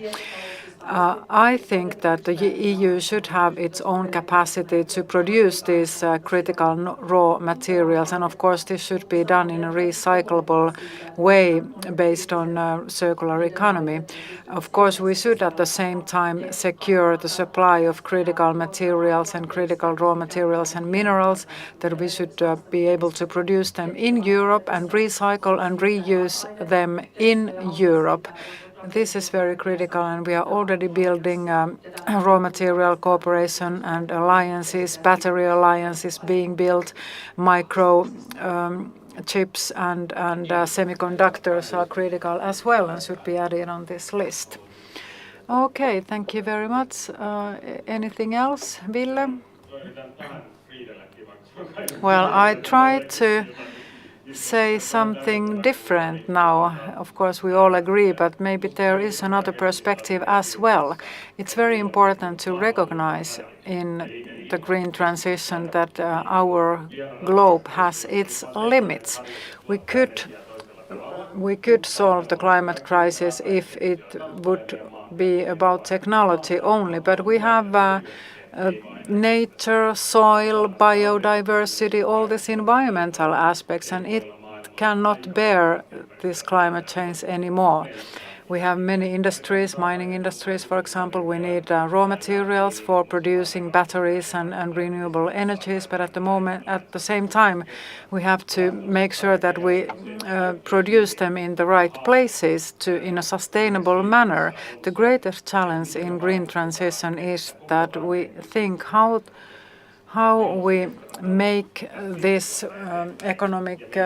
I think that the EU should have its own capacity to produce these critical raw materials, and of course this should be done in a recyclable way based on circular economy. Of course, we should at the same time secure the supply of critical materials and critical raw materials and minerals, that we should be able to produce them in Europe and recycle and reuse them in Europe. This is very critical, and we are already building raw material cooperation and alliances, battery alliances being built, micro chips and semiconductors are critical as well and should be added on this list. Okay, thank you very much. Anything else, Ville? Well, I tried to say something different now. Of course, we all agree, but maybe there is another perspective as well. It's very important to recognize in the green transition that our globe has its limits. We could solve the climate crisis if it would be about technology only, but we have nature, soil, biodiversity, all these environmental aspects, and it cannot bear this climate change anymore. We have many industries, mining industries, for example. We need raw materials for producing batteries and renewable energies, but at the same time, we have to make sure that we produce them in the right places in a sustainable manner. The greatest challenge in green transition is that we think how we make this economic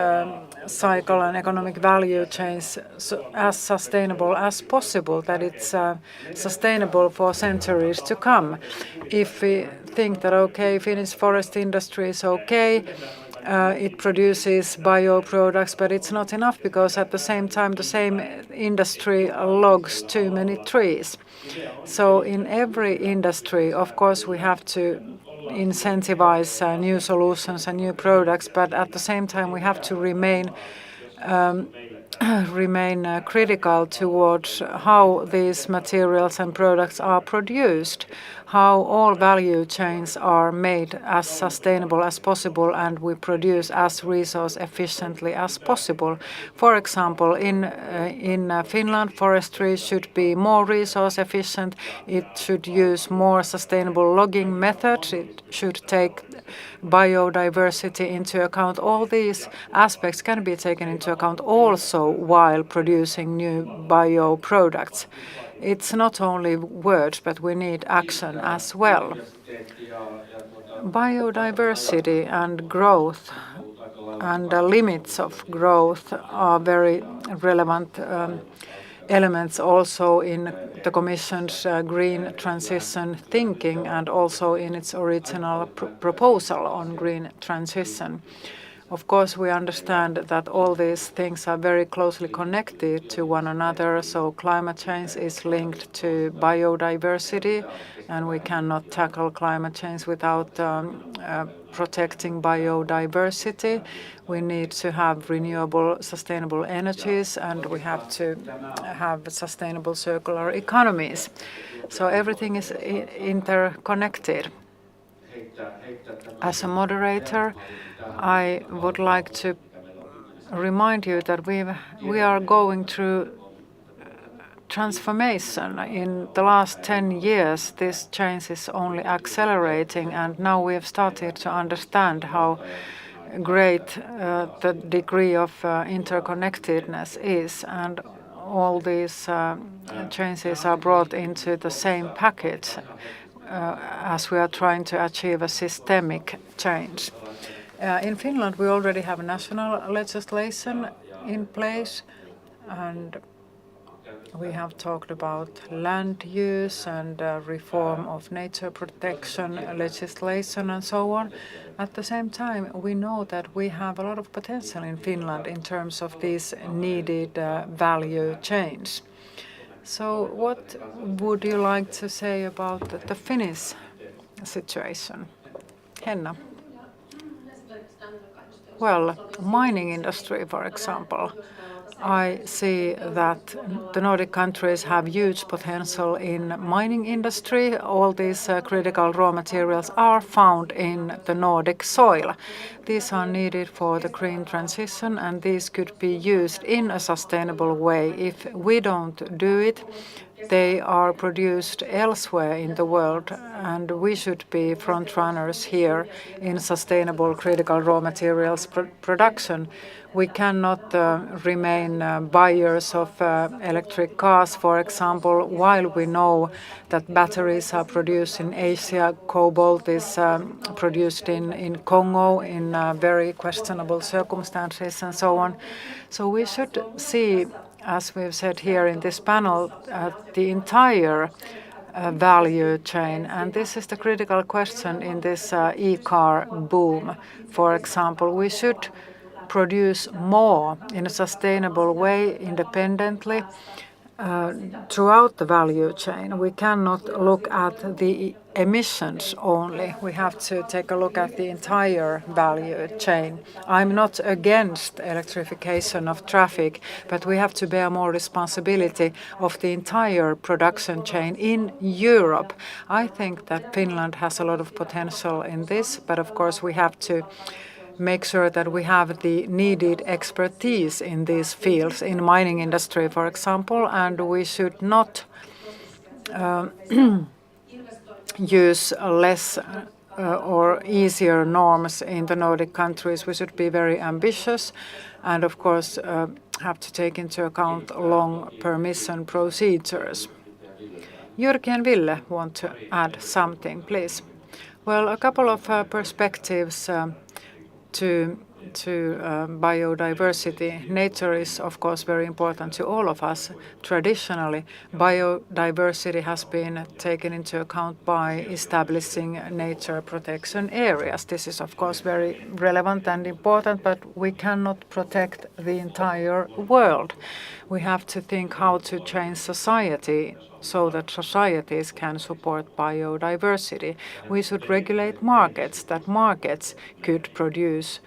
cycle and economic value chains as sustainable as possible, that it's sustainable for centuries to come. If we think that, okay, Finnish forest industry is okay, it produces bioproducts, but it's not enough because at the same time the same industry logs too many trees. So in every industry, of course, we have to incentivize new solutions and new products, but at the same time we have to remain critical towards how these materials and products are produced, how all value chains are made as sustainable as possible and we produce as resource efficiently as possible. For example, in Finland, forestry should be more resource efficient. It should use more sustainable logging methods. It should take biodiversity into account. All these aspects can be taken into account also while producing new bioproducts. It's not only words, but we need action as well. Biodiversity and growth and the limits of growth are very relevant elements also in the Commission's green transition thinking and also in its original proposal on green transition. Of course, we understand that all these things are very closely connected to one another, so climate change is linked to biodiversity, and we cannot tackle climate change without protecting biodiversity. We need to have renewable, sustainable energies, and we have to have sustainable circular economies. So everything is interconnected. As a moderator, I would like to remind you that we are going through transformation. In the last 10 years, this change is only accelerating, and now we have started to understand how great the degree of interconnectedness is, and all these changes are brought into the same package as we are trying to achieve a systemic change. In Finland, we already have national legislation in place, and we have talked about land use and reform of nature protection legislation and so on. At the same time, we know that we have a lot of potential in Finland in terms of these needed value chains. So what would you like to say about the Finnish situation? Henna? Well, mining industry, for example. I see that the Nordic countries have huge potential in mining industry. All these critical raw materials are found in the Nordic soil. These are needed for the green transition, and these could be used in a sustainable way. If we don't do it, they are produced elsewhere in the world, and we should be front runners here in sustainable critical raw materials production. We cannot remain buyers of electric cars, for example, while we know that batteries are produced in Asia, cobalt is produced in Congo in very questionable circumstances and so on. So we should see, as we've said here in this panel, the entire value chain. And this is the critical question in this e-car boom. For example, we should produce more in a sustainable way independently throughout the value chain. We cannot look at the emissions only. We have to take a look at the entire value chain. I'm not against electrification of traffic, but we have to bear more responsibility of the entire production chain in Europe. I think that Finland has a lot of potential in this, but of course we have to make sure that we have the needed expertise in these fields, in mining industry, for example, and we should not use less or easier norms in the Nordic countries. We should be very ambitious and, of course, have to take into account long permission procedures. Jyrki and Ville want to add something, please. Well, a couple of perspectives to biodiversity. Nature is, of course, very important to all of us. Traditionally, biodiversity has been taken into account by establishing nature protection areas. This is, of course, very relevant and important, but we cannot protect the entire world. We have to think how to change society so that societies can support biodiversity. We should regulate markets, that markets could produce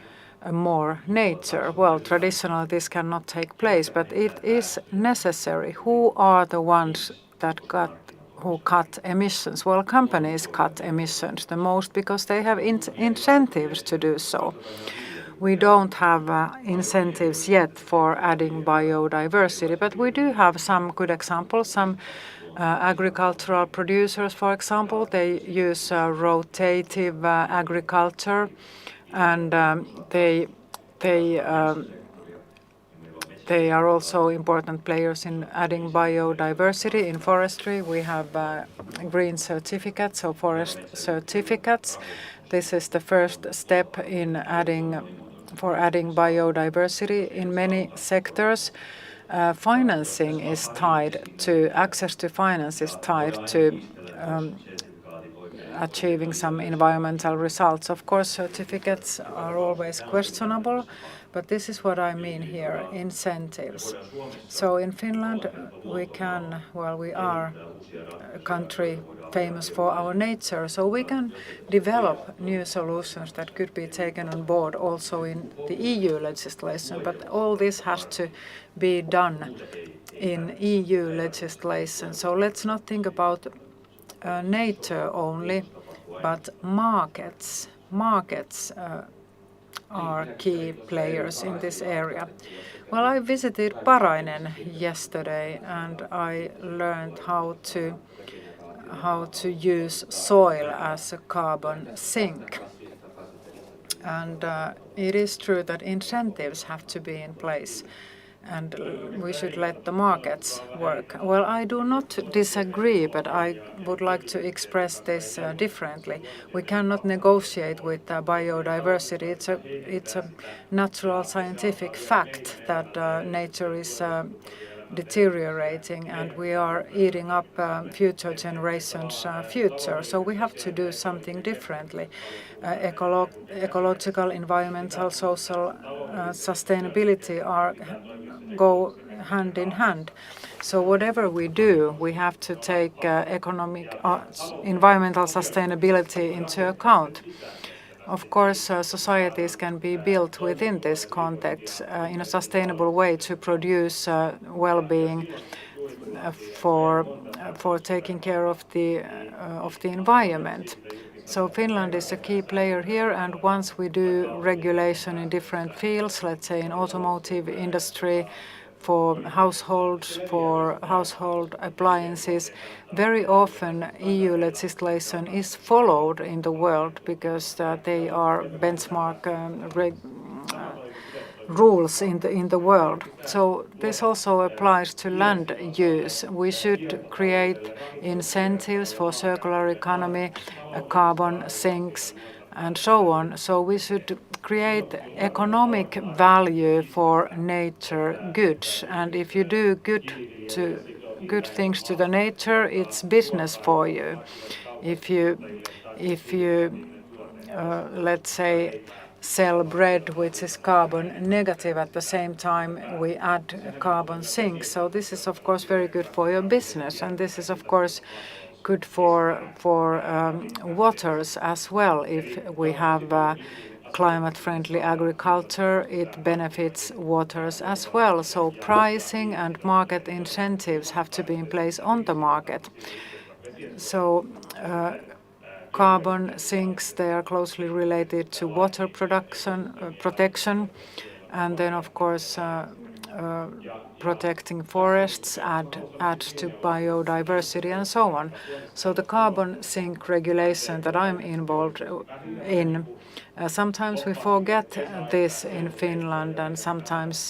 more nature. Well, traditionally this cannot take place, but it is necessary. Who are the ones who cut emissions? Well, companies cut emissions the most because they have incentives to do so. We don't have incentives yet for adding biodiversity, but we do have some good examples. Some agricultural producers, for example, they use rotative agriculture, and they are also important players in adding biodiversity. In forestry, we have green certificates or forest certificates. This is the first step in adding biodiversity in many sectors. Financing is tied to access to finance is tied to achieving some environmental results. Of course, certificates are always questionable, but this is what I mean here, incentives. So in Finland, we are a country famous for our nature, so we can develop new solutions that could be taken on board also in the EU legislation, but all this has to be done in EU legislation. So let's not think about nature only, but markets. Markets are key players in this area. Well, I visited Parainen yesterday, and I learned how to use soil as a carbon sink. And it is true that incentives have to be in place, and we should let the markets work. Well, I do not disagree, but I would like to express this differently. We cannot negotiate with biodiversity. It's a natural scientific fact that nature is deteriorating, and we are eating up future generations' future. So we have to do something differently. Ecological, environmental, social sustainability go hand in hand. So whatever we do, we have to take environmental sustainability into account. Of course, societies can be built within this context in a sustainable way to produce well-being for taking care of the environment. So Finland is a key player here, and once we do regulation in different fields, let's say in automotive industry, for household appliances, very often EU legislation is followed in the world because they are benchmark rules in the world. So this also applies to land use. We should create incentives for circular economy, carbon sinks, and so on. So we should create economic value for nature goods. And if you do good things to the nature, it's business for you. If you let's say sell bread which is carbon negative, at the same time we add carbon sinks. So this is of course very good for your business, and this is of course good for waters as well. If we have climate-friendly agriculture, it benefits waters as well. So pricing and market incentives have to be in place on the market. So carbon sinks, they are closely related to water protection, and then of course protecting forests, add to biodiversity and so on. So the carbon sink regulation that I'm involved in, sometimes we forget this in Finland, and sometimes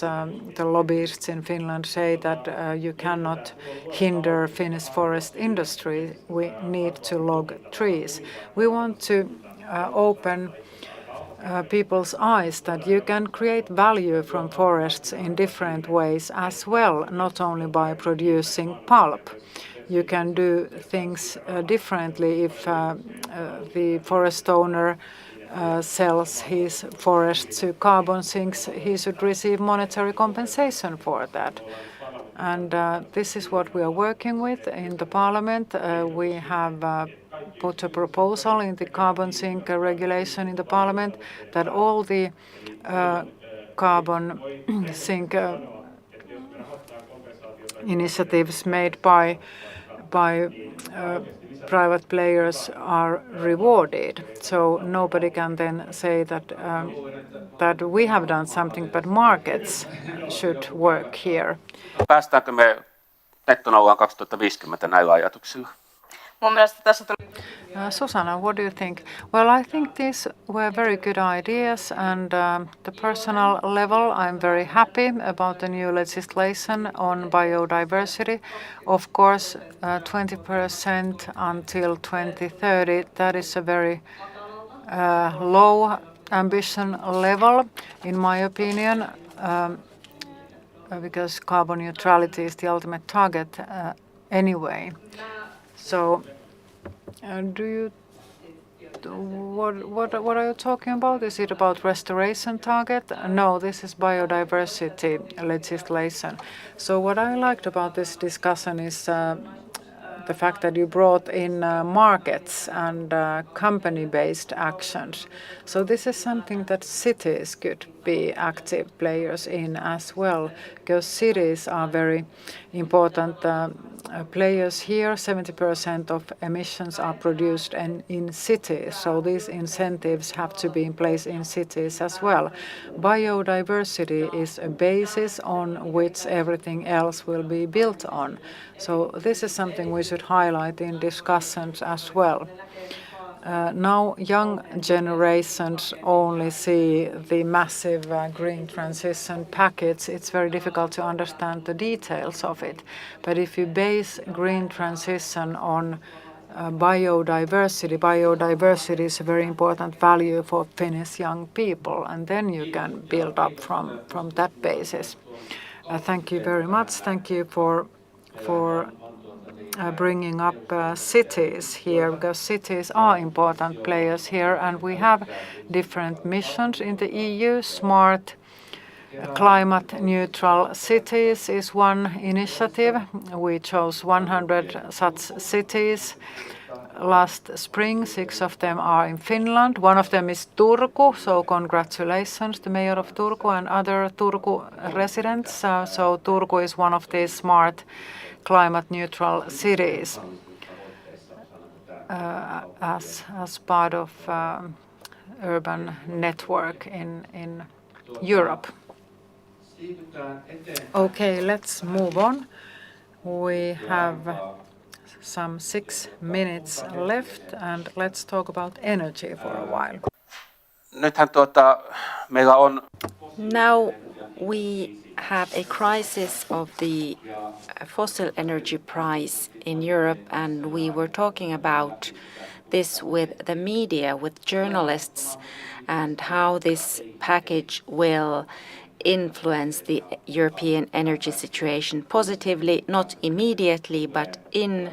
the lobbyists in Finland say that you cannot hinder Finnish forest industry. We need to log trees. We want to open people's eyes that you can create value from forests in different ways as well, not only by producing pulp. You can do things differently if the forest owner sells his forest to carbon sinks, he should receive monetary compensation for that. And this is what we are working with in the parliament. We have put a proposal in the carbon sink regulation in the parliament that all the carbon sink initiatives made by private players are rewarded. So nobody can then say that we have done something, but markets should work here.
Päästäänkö me nettonollaan 2050 näillä ajatuksilla?
Mun mielestä tässä tuli...
Susanna, what do you think? Well, I think these were very good ideas, and the personal level, I'm very happy about the new legislation on biodiversity. Of course, 20% until 2030, that is a very low ambition level, in my opinion, because carbon neutrality is the ultimate target anyway. So, what are you talking about? Is it about restoration target? No, this is biodiversity legislation. So what I liked about this discussion is the fact that you brought in markets and company-based actions. So this is something that cities could be active players in as well, because cities are very important players here. 70% of emissions are produced in cities, so these incentives have to be in place in cities as well. Biodiversity is a basis on which everything else will be built on. So this is something we should highlight in discussions as well. Now young generations only see the massive green transition package. It's very difficult to understand the details of it. But if you base green transition on biodiversity is a very important value for Finnish young people, and then you can build up from that basis. Thank you very much. Thank you for bringing up cities here, because cities are important players here, and we have different missions in the EU. Smart climate neutral cities is one initiative. We chose 100 such cities last spring. 6 of them are in Finland. One of them is Turku, so congratulations to Mayor of Turku and other Turku residents. So Turku is one of these smart climate neutral cities as part of urban network in Europe. Okay, let's move on. We have some 6 minutes left, and let's talk about energy for a while.
Nythän meillä on...
Now we have a crisis of the fossil energy price in Europe, and we were talking about this with the media, with journalists, and how this package will influence the European energy situation positively, not immediately, but in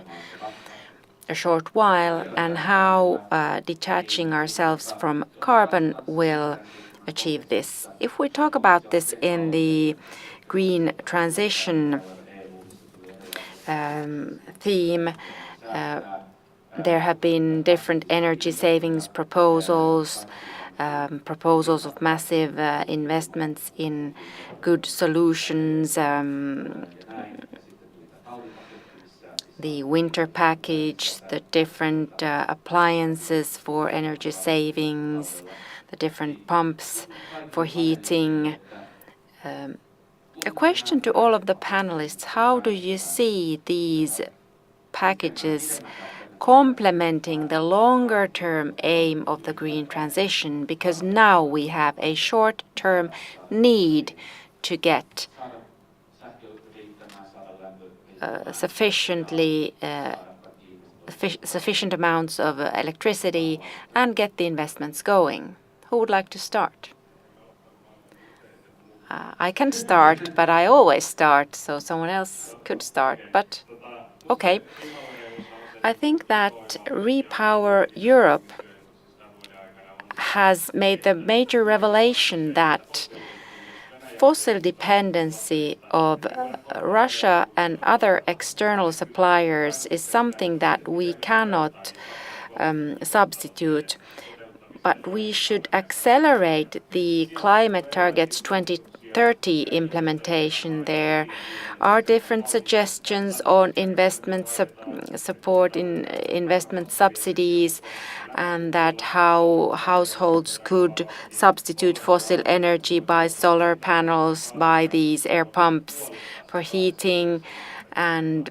a short while, and how detaching ourselves from carbon will achieve this. If we talk about this in the green transition theme, there have been different energy savings proposals, proposals of massive investments in good solutions, the winter package, the different appliances for energy savings, the different pumps for heating. A question to all of the panelists: how do you see these packages complementing the longer-term aim of the green transition? Because now we have a short-term need to get sufficient amounts of electricity and get the investments going. Who would like to start? I can start, but I always start, so someone else could start. But okay. I think that Repower Europe has made the major revelation that fossil dependency of Russia and other external suppliers is something that we cannot substitute, but we should accelerate the climate targets 2030 implementation. There are different suggestions on investment support, in investment subsidies, and that how households could substitute fossil energy by solar panels, by these air pumps for heating. And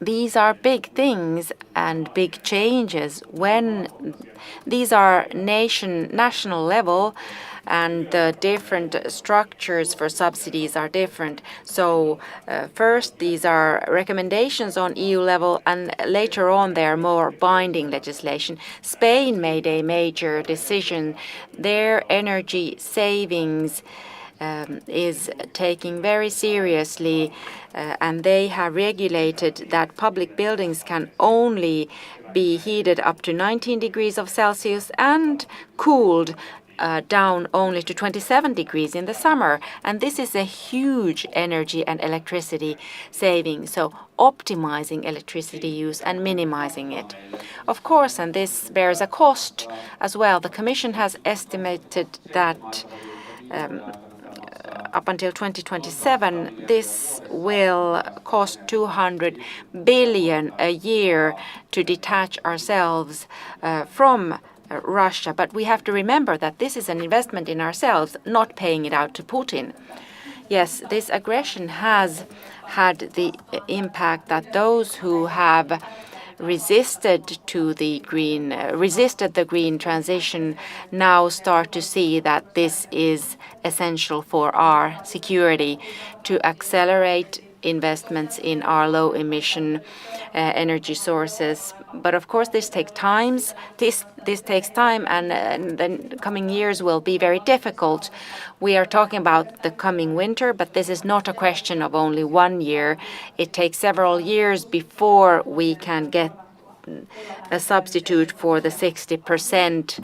these are big things and big changes when these are national level, and the different structures for subsidies are different. So first these are recommendations on EU level, and later on they are more binding legislation. Spain made a major decision. Their energy savings is taking very seriously, and they have regulated that public buildings can only be heated up to 19 degrees of Celsius and cooled down only to 27 degrees in the summer. And this is a huge energy and electricity saving, so optimizing electricity use and minimizing it. Of course, and this bears a cost as well. The Commission has estimated that up until 2027, this will cost 200 billion a year to detach ourselves from Russia. But we have to remember that this is an investment in ourselves, not paying it out to Putin. Yes, this aggression has had the impact that those who have resisted the green transition now start to see that this is essential for our security, to accelerate investments in our low emission energy sources. But of course this takes time. This takes time, and the coming years will be very difficult. We are talking about the coming winter, but this is not a question of only 1 year. It takes several years before we can get a substitute for the 60%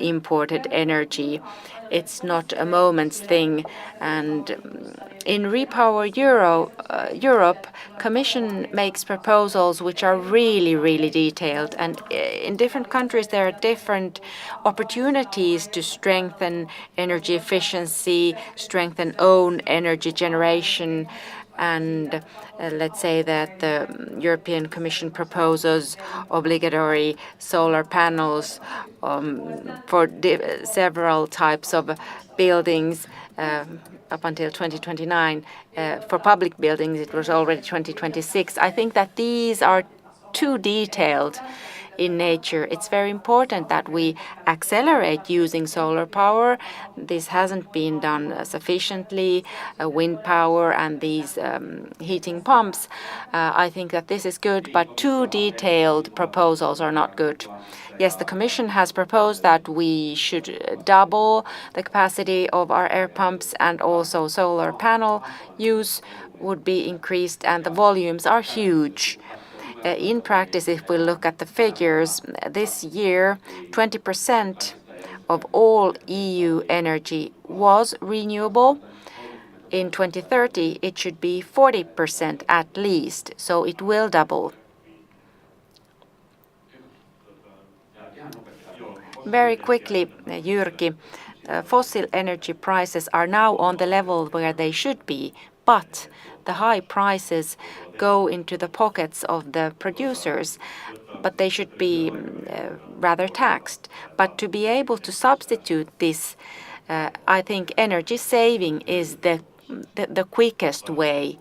imported energy. It's not a moment's thing. And in Repower Europe, Commission makes proposals which are really detailed. And in different countries, there are different opportunities to strengthen energy efficiency, strengthen own energy generation. And let's say that the European Commission proposes obligatory solar panels for several types of buildings up until 2029. For public buildings, it was already 2026. I think that these are too detailed in nature. It's very important that we accelerate using solar power. This hasn't been done sufficiently. Wind power and these heating pumps. I think that this is good, but too detailed proposals are not good. Yes, the Commission has proposed that we should double the capacity of our air pumps, and also solar panel use would be increased, and the volumes are huge. In practice, if we look at the figures, this year 20% of all EU energy was renewable. In 2030, it should be 40% at least, so it will double. Very quickly, Jyrki, fossil energy prices are now on the level where they should be, but the high prices go into the pockets of the producers, but they should be rather taxed. But to be able to substitute this, I think energy saving is the the quickest way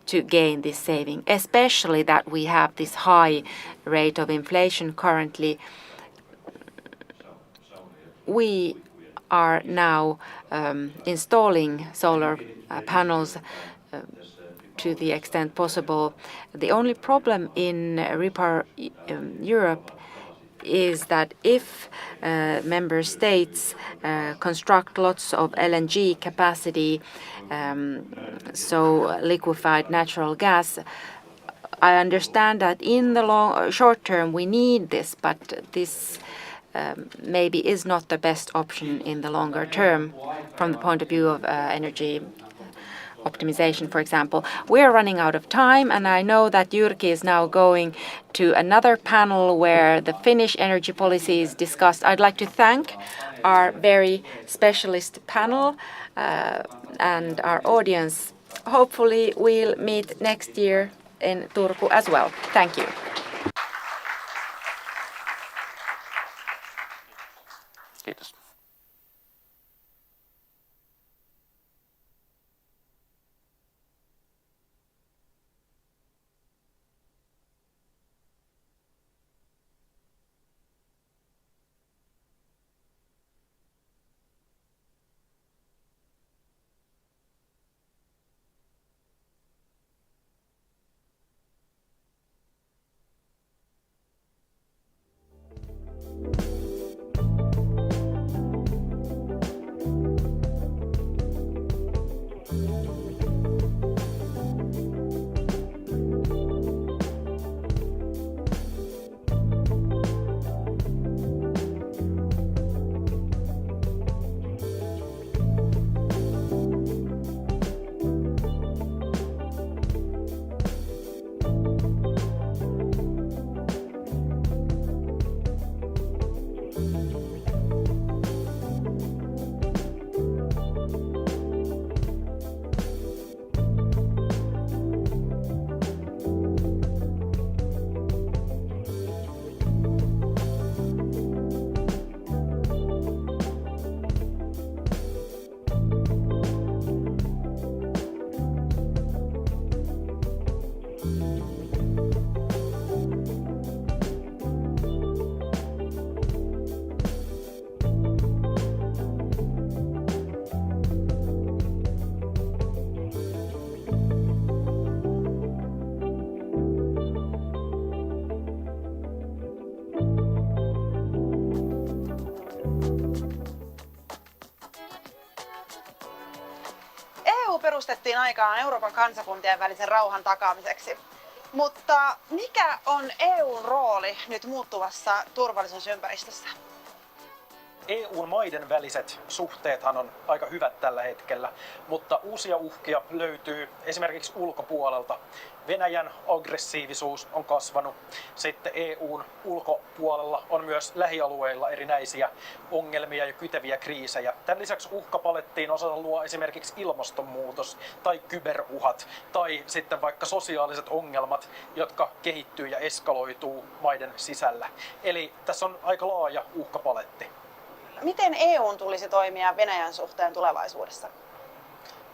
to gain this saving, especially that we have this high rate of inflation currently. We are now installing solar panels to the extent possible. The only problem in Europe is that if member states construct lots of LNG capacity, so liquefied natural gas, I understand that in the short term we need this, but this maybe is not the best option in the longer term from the point of view of energy optimization, for example. We're running out of time, and I know that Jyrki is now going to another panel where the Finnish energy policy is discussed. I'd like to thank our very specialist panel and our audience. Hopefully we'll meet next year in Turku as well. Thank you.
Kiitos.
EU perustettiin aikaan Euroopan kansakuntien välisen rauhan takaamiseksi. Mutta mikä on EUn rooli nyt muuttuvassa turvallisuusympäristössä?
EUn maiden väliset suhteethan on aika hyvät tällä hetkellä, mutta uusia uhkia löytyy esimerkiksi ulkopuolelta. Venäjän aggressiivisuus on kasvanut. Sitten EUn ulkopuolella on myös lähialueilla erinäisiä ongelmia ja kyteviä kriisejä. Tämän lisäksi uhkapalettiin osata luo esimerkiksi ilmastonmuutos tai kyberuhat tai sitten vaikka sosiaaliset ongelmat, jotka kehittyy ja eskaloituu maiden sisällä. Eli tässä on aika laaja uhkapaletti.
Miten EUn tulisi toimia Venäjän suhteen tulevaisuudessa?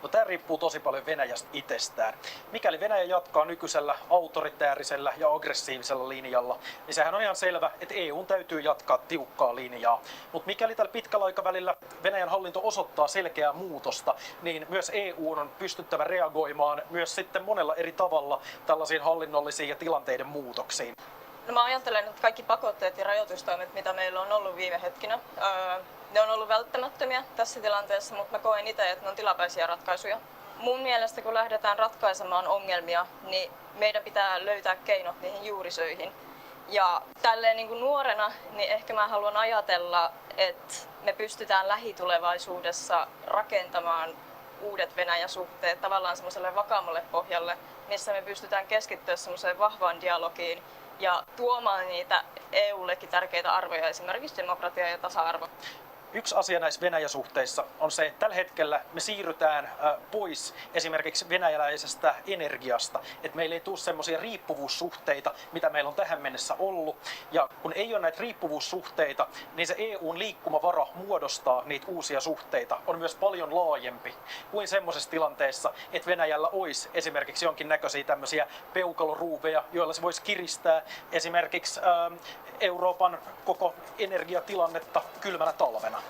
No, tämä riippuu tosi paljon Venäjästä itsestään. Mikäli Venäjä jatkaa nykyisellä autoritäärisellä ja aggressiivisella linjalla, niin sehän on ihan selvä, että EUn täytyy jatkaa tiukkaa linjaa. Mutta mikäli tällä pitkällä aikavälillä Venäjän hallinto osoittaa selkeää muutosta, niin myös EUn on pystyttävä reagoimaan myös sitten monella eri tavalla tällaisiin hallinnollisiin ja tilanteiden muutoksiin.
No, mä ajattelen, että kaikki pakotteet ja rajoitustoimet, mitä meillä on ollut viime hetkinä, ne on ollut välttämättömiä tässä tilanteessa, mutta mä koen itse, että ne on tilapäisiä ratkaisuja. Mun mielestä, kun lähdetään ratkaisemaan ongelmia, niin meidän pitää löytää keinot niihin juurisyihin. Ja tälleen niin kuin nuorena, niin ehkä mä haluan ajatella, että me pystytään lähitulevaisuudessa rakentamaan uudet Venäjä-suhteet tavallaan semmoiselle vakaammalle pohjalle, missä me pystytään keskittyä semmoiseen vahvaan dialogiin ja tuomaan niitä EUllekin tärkeitä arvoja, esimerkiksi demokratia ja tasa-arvo.
Yksi asia näissä Venäjä-suhteissa on se, että tällä hetkellä me siirrytään pois esimerkiksi venäläisestä energiasta, että meillä ei tule semmoisia riippuvuussuhteita, mitä meillä on tähän mennessä ollut. Ja kun ei ole näitä riippuvuussuhteita, niin se EUn liikkumavara muodostaa niitä uusia suhteita on myös paljon laajempi kuin semmoisessa tilanteessa, että Venäjällä olisi esimerkiksi jonkinnäköisiä tämmöisiä peukaloruuveja, joilla se voisi kiristää esimerkiksi Euroopan koko energiatilannetta kylmänä talvena.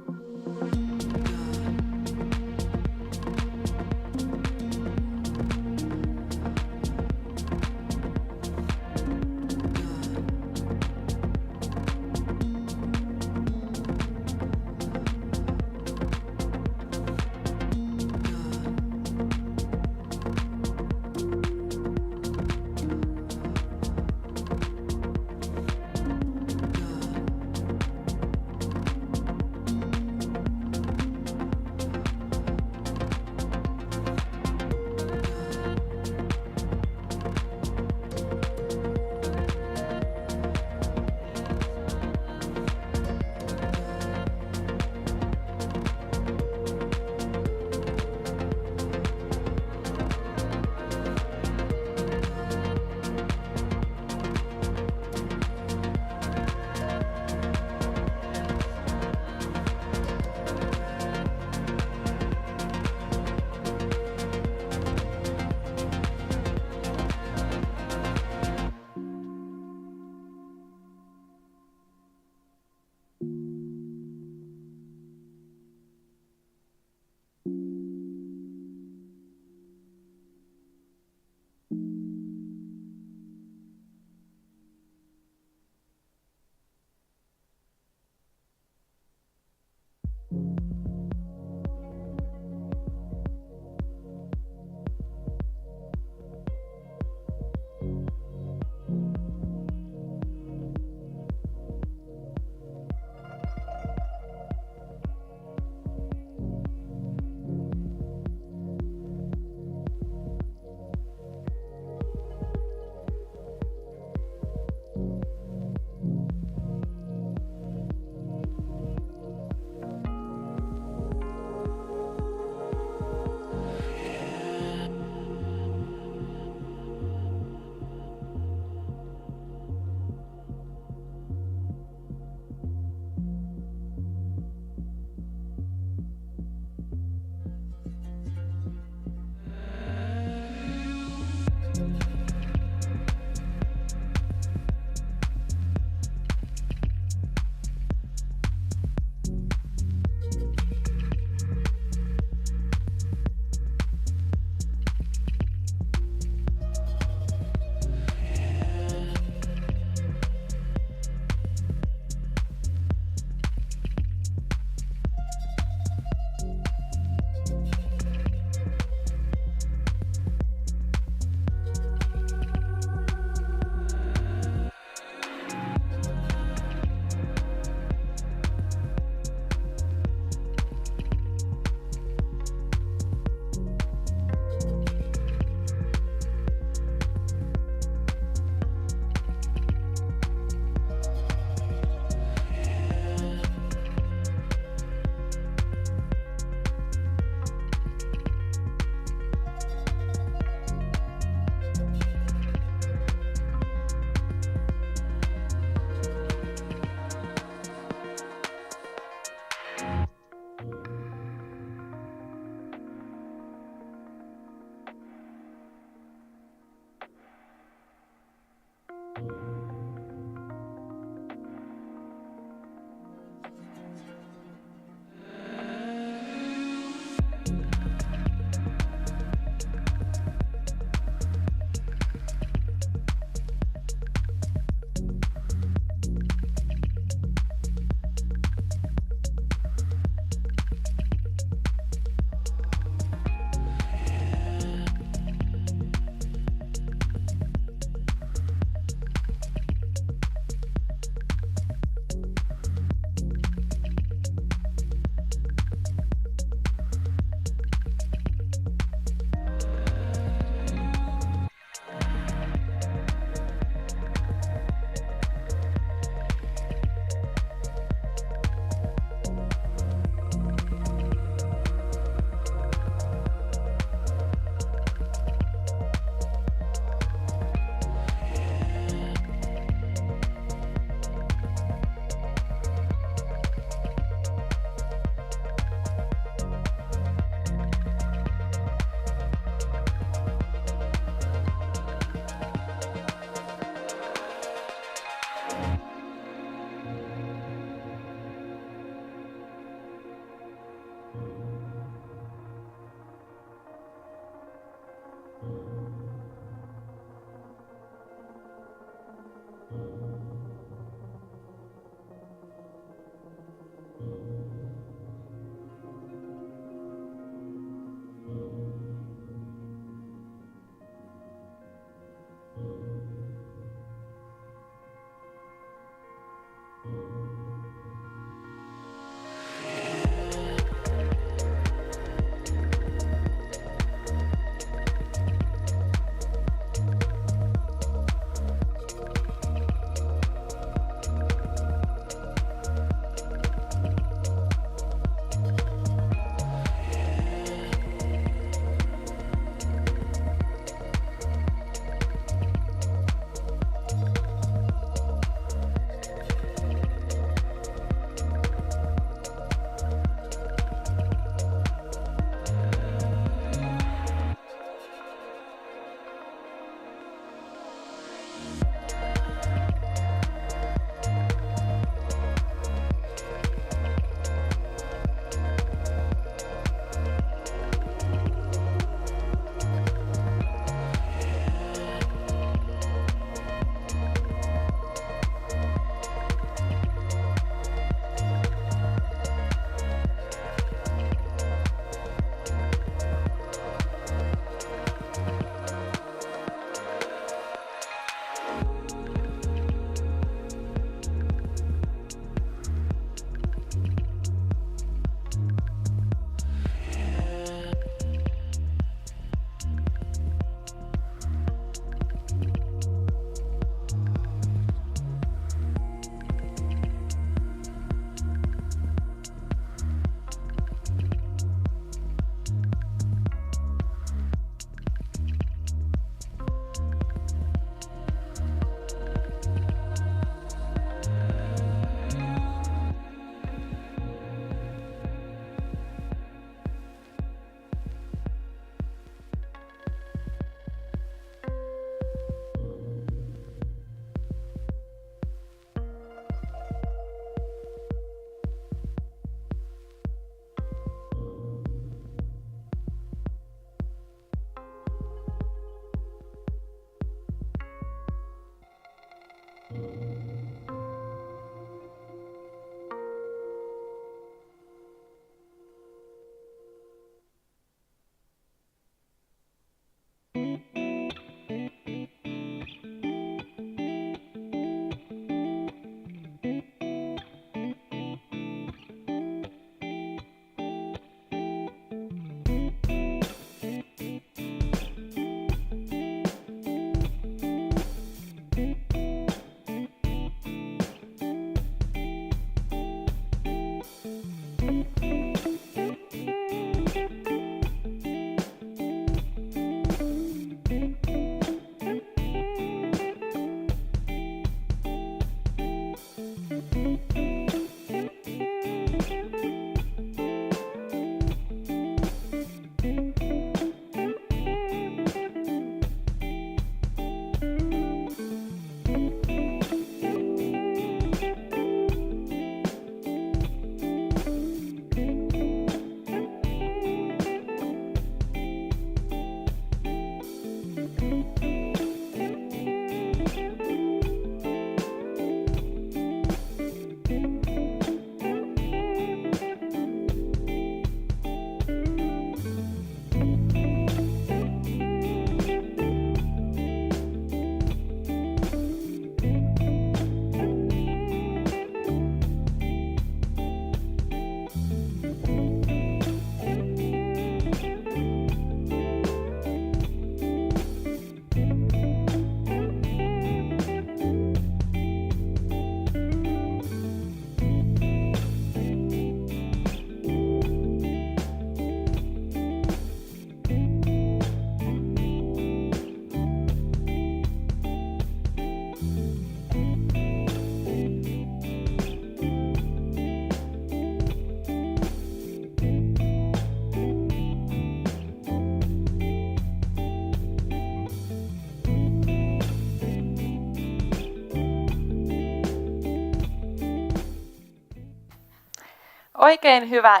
Oikein hyvää.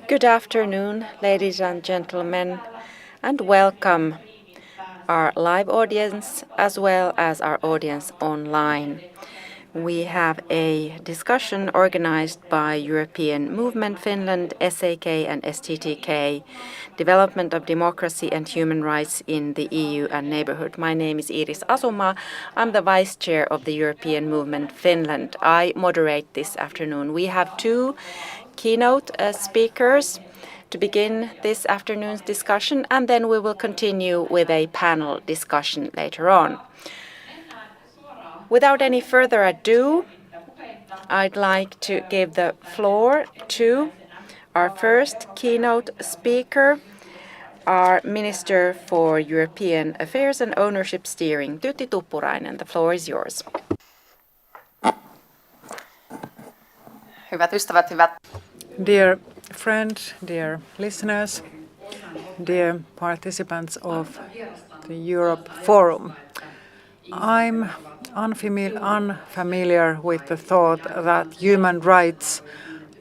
Good afternoon, ladies and gentlemen, and welcome our live audience as well as our audience online. We have a discussion organized by European Movement Finland, SAK and STTK, Development of Democracy and Human Rights in the EU and Neighbourhood. My name is Iiris Asuma. I'm the Vice Chair of the European Movement Finland. I moderate this afternoon. We have two keynote speakers to begin this afternoon's discussion, and then we will continue with a panel discussion later on. Without any further ado, I'd like to give the floor to our first keynote speaker, our Minister for European Affairs and Ownership Steering, Tytti Tuppurainen. The floor is yours.
Hyvät ystävät, hyvät.
Dear friends, dear listeners, dear participants of the Eurooppa-forum, I'm unfamiliar with the thought that human rights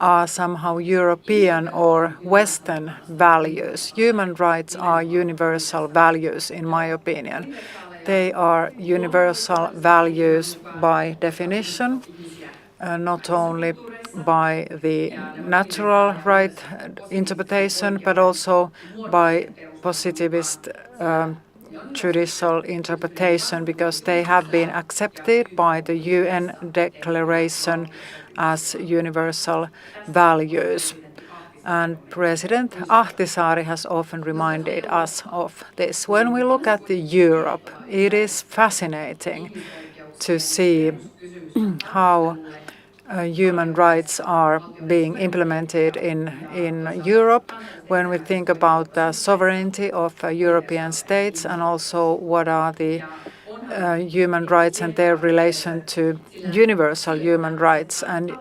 are somehow European or Western values. Human rights are universal values, in my opinion. They are universal values by definition, not only by the natural right interpretation, but also by positivist judicial interpretation, because they have been accepted by the UN Declaration as universal values. And President Ahtisaari has often reminded us of this. When we look at Europe, it is fascinating to see how human rights are being implemented in Europe, when we think about the sovereignty of European states and also what are the human rights and their relation to universal human rights. And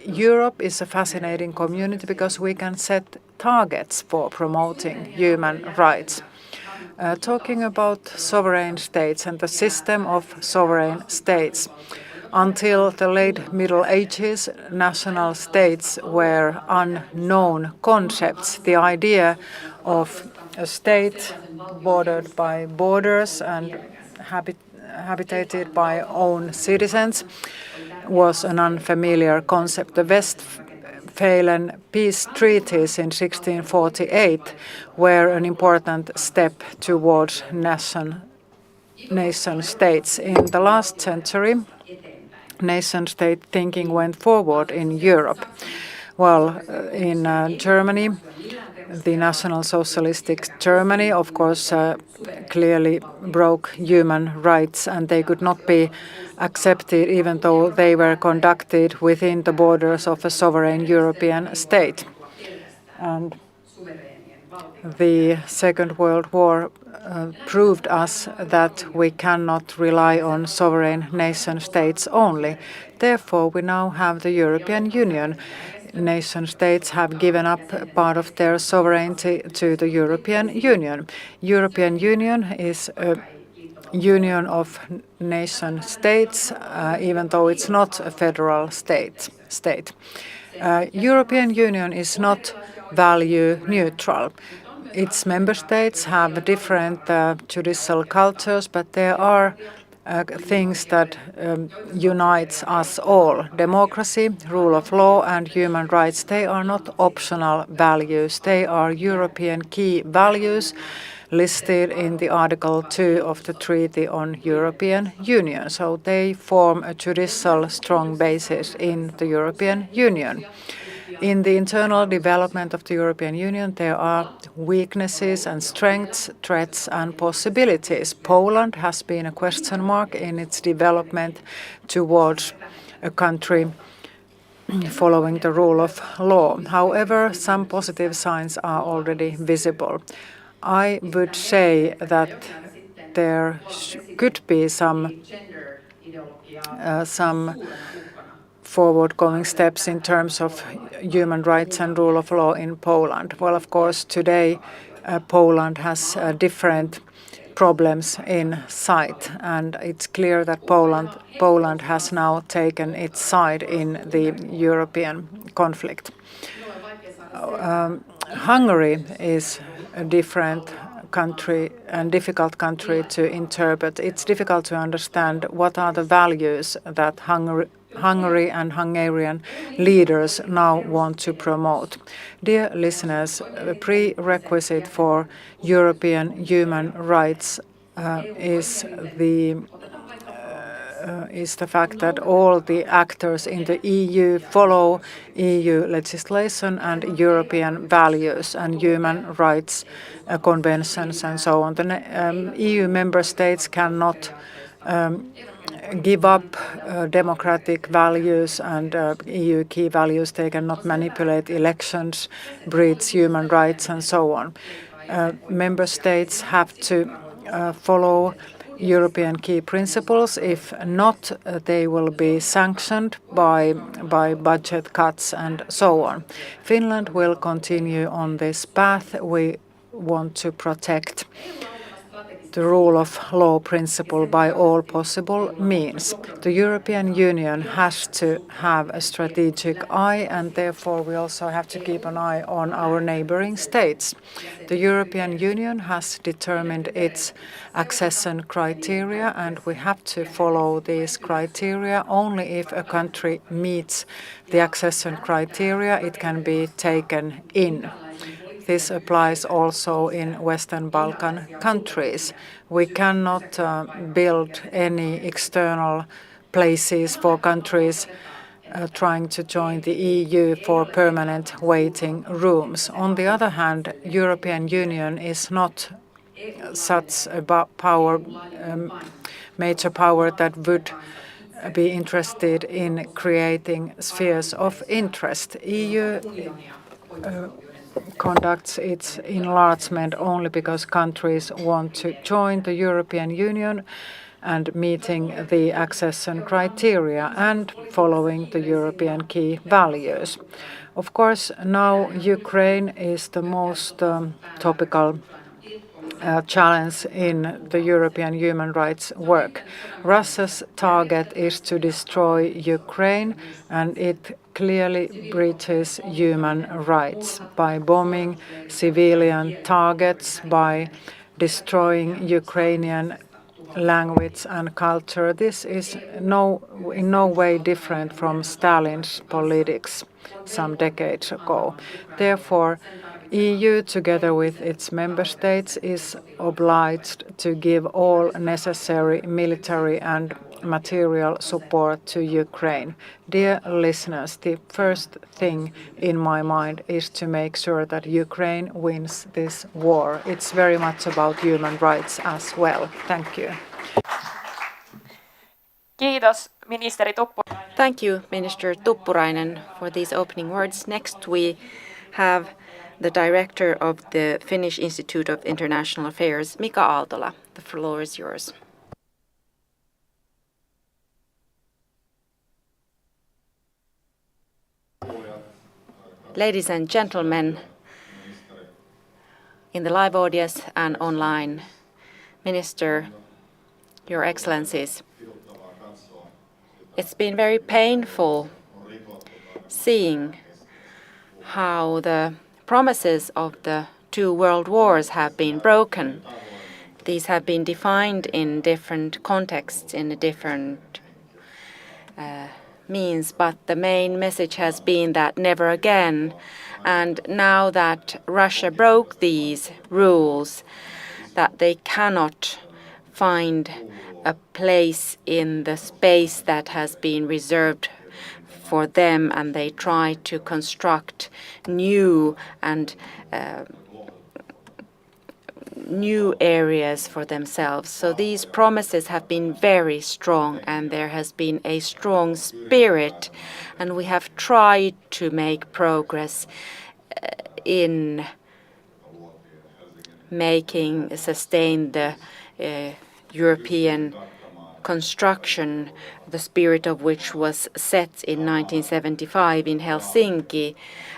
Europe is a fascinating community because we can set targets for promoting human rights. Talking about sovereign states and the system of sovereign states, until the late Middle Ages, national states were unknown concepts. The idea of a state bordered by borders and habitated by own citizens was an unfamiliar concept. The Westphalian peace treaties in 1648 were an important step towards nation states. In the last century, nation-state thinking went forward in Europe. Well, in Germany, the National Socialistic Germany, of course, clearly broke human rights, and they could not be accepted even though they were conducted within the borders of a sovereign European state. And the Second World War proved us that we cannot rely on sovereign nation states only. Therefore, we now have the European Union. Nation states have given up part of their sovereignty to the European Union. European Union is a union of nation states, even though it's not a federal state. European Union is not value neutral. Its member states have different judicial cultures, but there are things that unites us all. Democracy, rule of law and human rights, they are not optional values. They are European key values listed in the Article 2 of the Treaty on European Union. So they form a judicial strong basis in the European Union. In the internal development of the European Union, there are weaknesses and strengths, threats and possibilities. Poland has been a question mark in its development towards a country following the rule of law. However, some positive signs are already visible. I would say that there could be some forward-going steps in terms of human rights and rule of law in Poland. Well, of course, today Poland has different problems in sight, and it's clear that Poland has now taken its side in the European conflict. Hungary is a different country and difficult country to interpret. It's difficult to understand what are the values that Hungary and Hungarian leaders now want to promote. Dear listeners, a prerequisite for European human rights is the fact that all the actors in the EU follow EU legislation and European values and human rights conventions and so on. The EU member states cannot give up democratic values and EU key values. They cannot manipulate elections, breach human rights and so on. Member states have to follow European key principles. If not, they will be sanctioned by budget cuts and so on. Finland will continue on this path. We want to protect the rule of law principle by all possible means. The European Union has to have a strategic eye, and therefore we also have to keep an eye on our neighboring states. The European Union has determined its accession criteria, and we have to follow these criteria. Only if a country meets the accession criteria, it can be taken in. This applies also in Western Balkan countries. We cannot build any external places for countries trying to join the EU for permanent waiting rooms. On the other hand, European Union is not such a major power that would be interested in creating spheres of interest. EU conducts its enlargement only because countries want to join the European Union and meeting the accession criteria and following the European key values. Of course, now Ukraine is the most topical challenge in the European human rights work. Russia's target is to destroy Ukraine, and it clearly breaches human rights by bombing civilian targets, by destroying Ukrainian language and culture. This is in no way different from Stalin's politics some decades ago. Therefore, EU, together with its member states, is obliged to give all necessary military and material support to Ukraine. Dear listeners, the first thing in my mind is to make sure that Ukraine wins this war. It's very much about human rights as well. Thank you.
Kiitos, Ministeri Tuppurainen. Thank you, Minister Tuppurainen, for these opening words. Next, we have the director of the Finnish Institute of International Affairs, Mika Aaltola. The floor is yours. Ladies and gentlemen, in the live audience and online, Minister, Your Excellencies, it's been very painful seeing how the promises of the two world wars have been broken. These have been defined in different contexts, in different means, but the main message has been that never again. And now that Russia broke these rules, that they cannot find a place in the space that has been reserved for them, and they try to construct new and new areas for themselves. So these promises have been very strong, and there has been a strong spirit, and we have tried to make progress in sustain the European construction, the spirit of which was set in 1975 in Helsinki,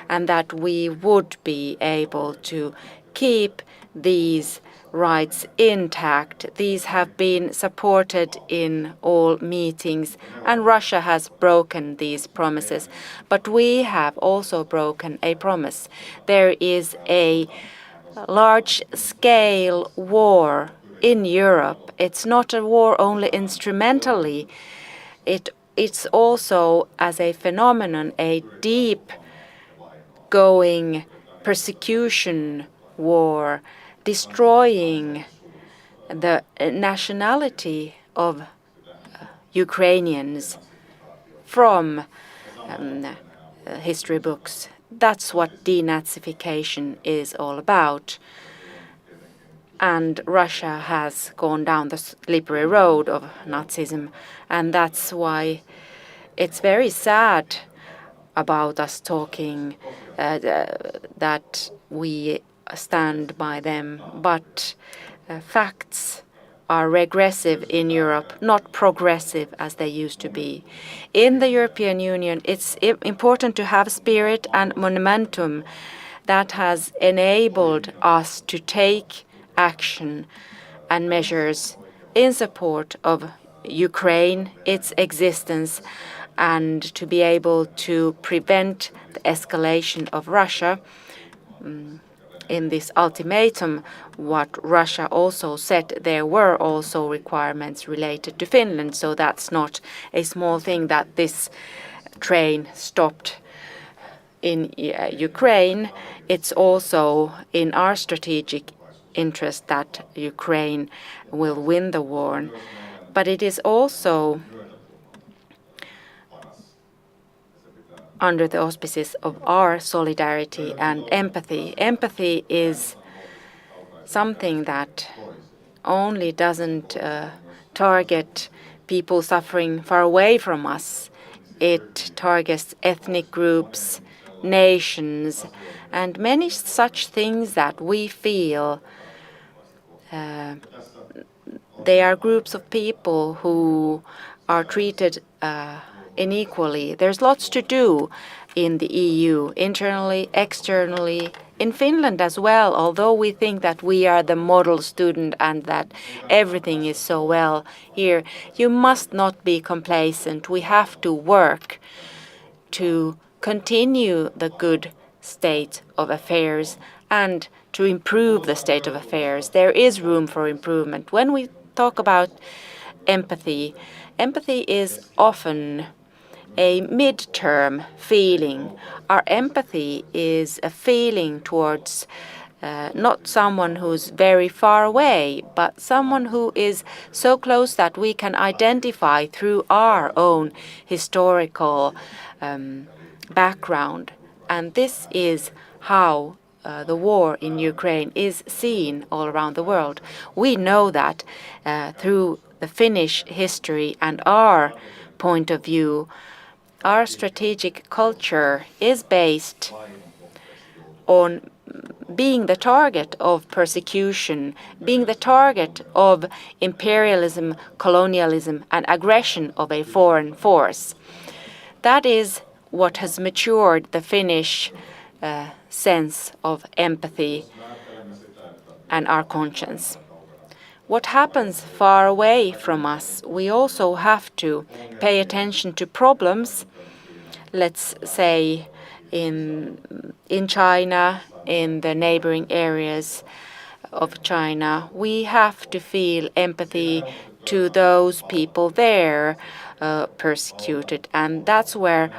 and that we would be able to keep these rights intact. These have been supported in all meetings, and Russia has broken these promises. But we have also broken a promise. There is a large-scale war in Europe. It's not a war only instrumentally. It's also, as a phenomenon, a deep-going persecution war, destroying the nationality of Ukrainians from history books. That's what denazification is all about. And Russia has gone down the slippery road of Nazism, and that's why it's very sad about us talking that we stand by them, but facts are regressive in Europe, not progressive as they used to be. In the European Union, it's important to have spirit and momentum that has enabled us to take action and measures in support of Ukraine, its existence, and to be able to prevent the escalation of Russia. In this ultimatum, what Russia also said, there were also requirements related to Finland, so that's not a small thing that this train stopped in Ukraine. It's also in our strategic interest that Ukraine will win the war. But it is also under the auspices of our solidarity and empathy. Empathy is something that only doesn't target people suffering far away from us. It targets ethnic groups, nations, and many such things that we feel. They are groups of people who are treated unequally. There's lots to do in the EU, internally, externally, in Finland as well, although we think that we are the model student and that everything is so well here. You must not be complacent. We have to work to continue the good state of affairs and to improve the state of affairs. There is room for improvement. When we talk about empathy, empathy is often a mid-term feeling. Our empathy is a feeling towards not someone who's very far away, but someone who is so close that we can identify through our own historical background. And this is how the war in Ukraine is seen all around the world. We know that through the Finnish history and our point of view, our strategic culture is based on being the target of persecution, being the target of imperialism, colonialism, and aggression of a foreign force. That is what has matured the Finnish sense of empathy and our conscience. What happens far away from us, we also have to pay attention to problems. Let's say in China, in the neighboring areas of China, we have to feel empathy to those people there persecuted. And that's where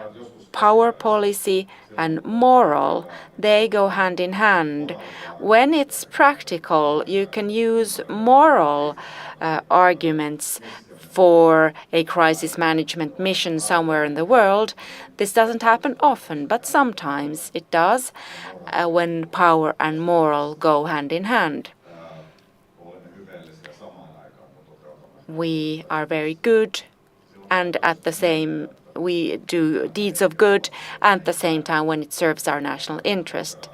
power policy and moral, they go hand in hand. When it's practical, you can use moral arguments for a crisis management mission somewhere in the world. This doesn't happen often, but sometimes it does when power and moral go hand in hand. We are very good, and at the same we do deeds of good at the same time when it serves our national interest.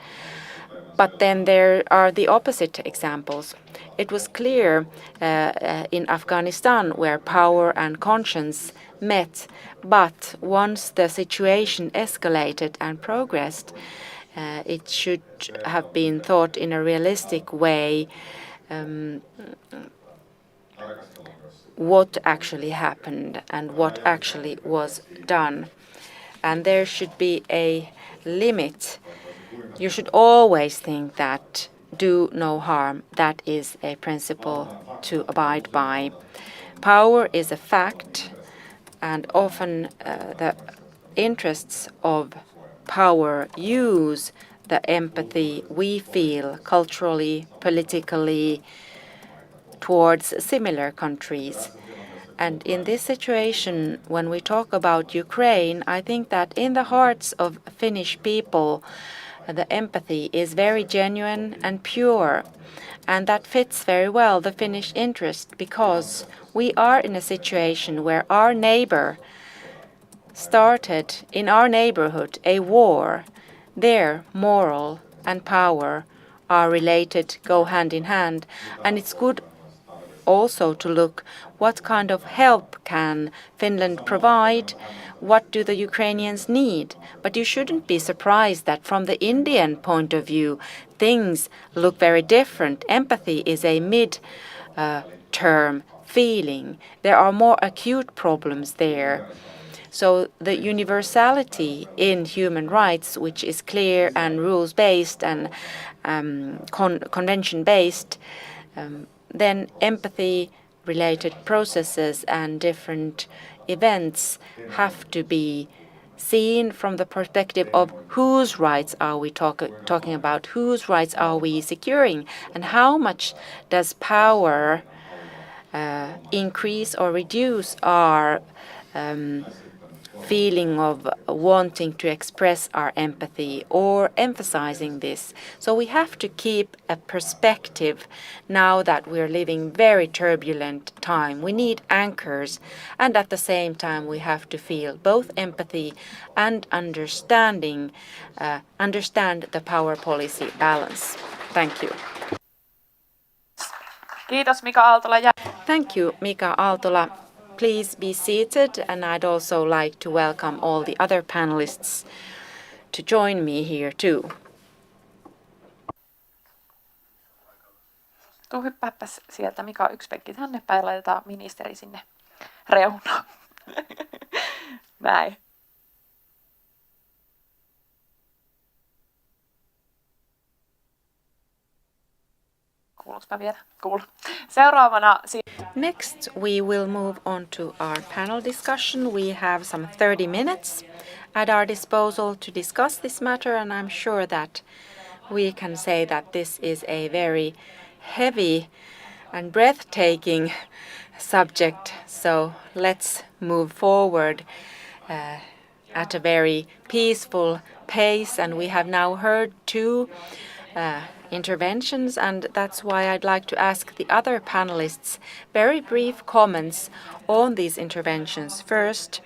But then there are the opposite examples. It was clear in Afghanistan where power and conscience met, but once the situation escalated and progressed, it should have been thought in a realistic way what actually happened and what actually was done. And there should be a limit. You should always think that do no harm. That is a principle to abide by. Power is a fact, and often the interests of power use the empathy we feel culturally, politically, towards similar countries. And in this situation, when we talk about Ukraine, I think that in the hearts of Finnish people, the empathy is very genuine and pure. And that fits very well the Finnish interest, because we are in a situation where our neighbor started in our neighborhood a war. Their moral and power are related, go hand in hand. And it's good also to look what kind of help can Finland provide, what do the Ukrainians need. But you shouldn't be surprised that from the Indian point of view, things look very different. Empathy is a mid-term feeling. There are more acute problems there. So the universality in human rights, which is clear and rules-based and convention-based, then empathy-related processes and different events have to be seen from the perspective of whose rights are we talking about, whose rights are we securing, and how much does power increase or reduce our feeling of wanting to express our empathy or emphasizing this. So we have to keep a perspective now that we're living very turbulent time. We need anchors, and at the same time we have to feel both empathy and understand the power policy balance. Thank you.
Kiitos Mika Aaltola.
Thank you, Mika Aaltola. Please be seated, and I'd also like to welcome all the other panelists to join me here too.
Hyppääpäs sieltä Mika yksi penkki tänne päin ja laitetaan ministeri sinne reunaan. Näin.
Next, we will move on to our panel discussion. We have some 30 minutes at our disposal to discuss this matter, and I'm sure that we can say that this is a very heavy and breathtaking subject. So let's move forward at a very peaceful pace, and we have now heard two interventions, and that's why I'd like to ask the other panelists very brief comments on these interventions. First,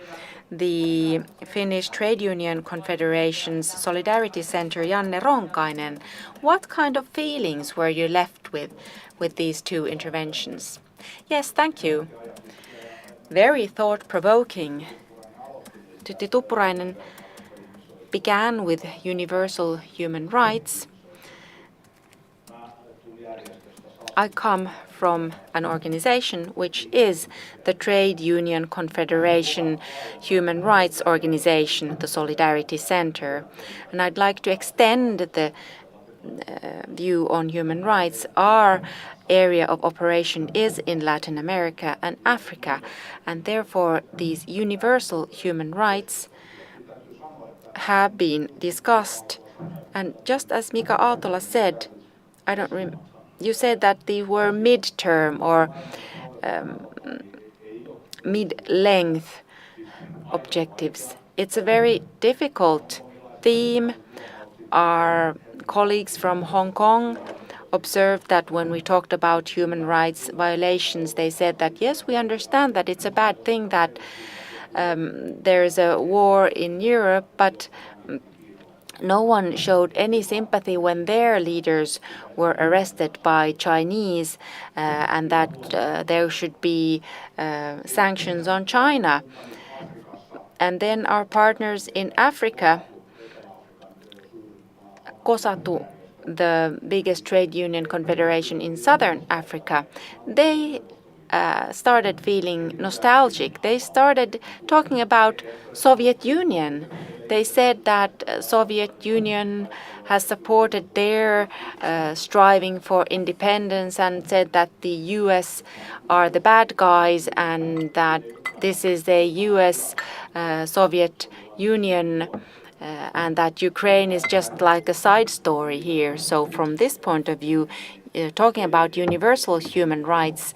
the Finnish Trade Union Confederation's Solidarity Center, Janne Ronkainen. What kind of feelings were you left with these two interventions? Yes, thank you. Very thought-provoking. Tytti Tuppurainen began with universal human rights. I come from an organization which is the Trade Union Confederation Human Rights Organization, the Solidarity Center. And I'd like to extend the view on human rights. Our area of operation is in Latin America and Africa, and therefore these universal human rights have been discussed. And just as Mika Aaltola said, you said that they were mid-term or mid-length objectives. It's a very difficult theme. Our colleagues from Hong Kong observed that when we talked about human rights violations, they said that, yes, we understand that it's a bad thing that there is a war in Europe, but no one showed any sympathy when their leaders were arrested by Chinese and that there should be sanctions on China. And then our partners in Africa, COSATU the biggest trade union confederation in southern Africa, they started feeling nostalgic. They started talking about Soviet Union. They said that Soviet Union has supported their striving for independence and said that the US are the bad guys and that this is a US Soviet Union and that Ukraine is just like a side story here. So from this point of view, talking about universal human rights,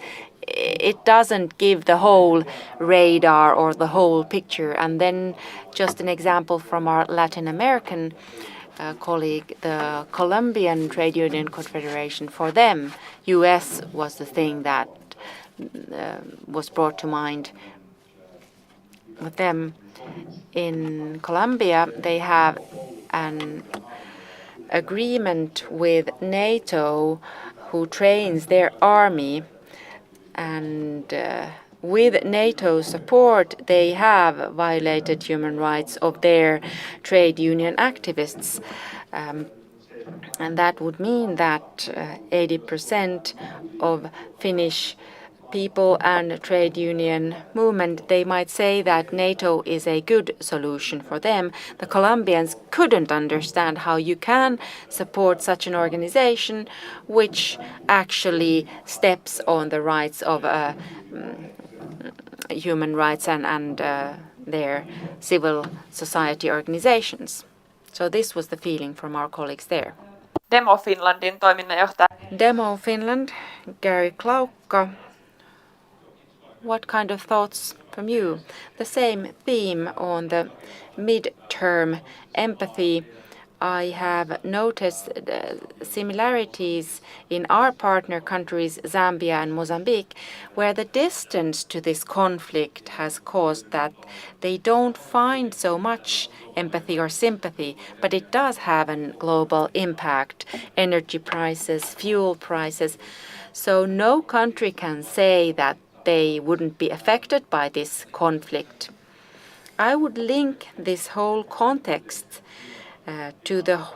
it doesn't give the whole radar or the whole picture. And then just an example from our Latin American colleague, the Colombian Trade Union Confederation, for them, US was the thing that was brought to mind with them. In Colombia, they have an agreement with NATO who trains their army, and with NATO's support, they have violated human rights of their trade union activists. And that would mean that 80% of Finnish people and trade union movement, they might say that NATO is a good solution for them. The Colombians couldn't understand how you can support such an organization which actually steps on the rights of human rights and their civil society organizations. So this was the feeling from our colleagues there.
Demo Finlandin toiminnanjohtaja.
Demo Finland, Gary Klaukka. What kind of thoughts from you? The same theme on the mid-term empathy. I have noticed similarities in our partner countries, Zambia and Mozambique, where the distance to this conflict has caused that they don't find so much empathy or sympathy, but it does have a global impact. Energy prices, fuel prices. So no country can say that they wouldn't be affected by this conflict. I would link this whole context to the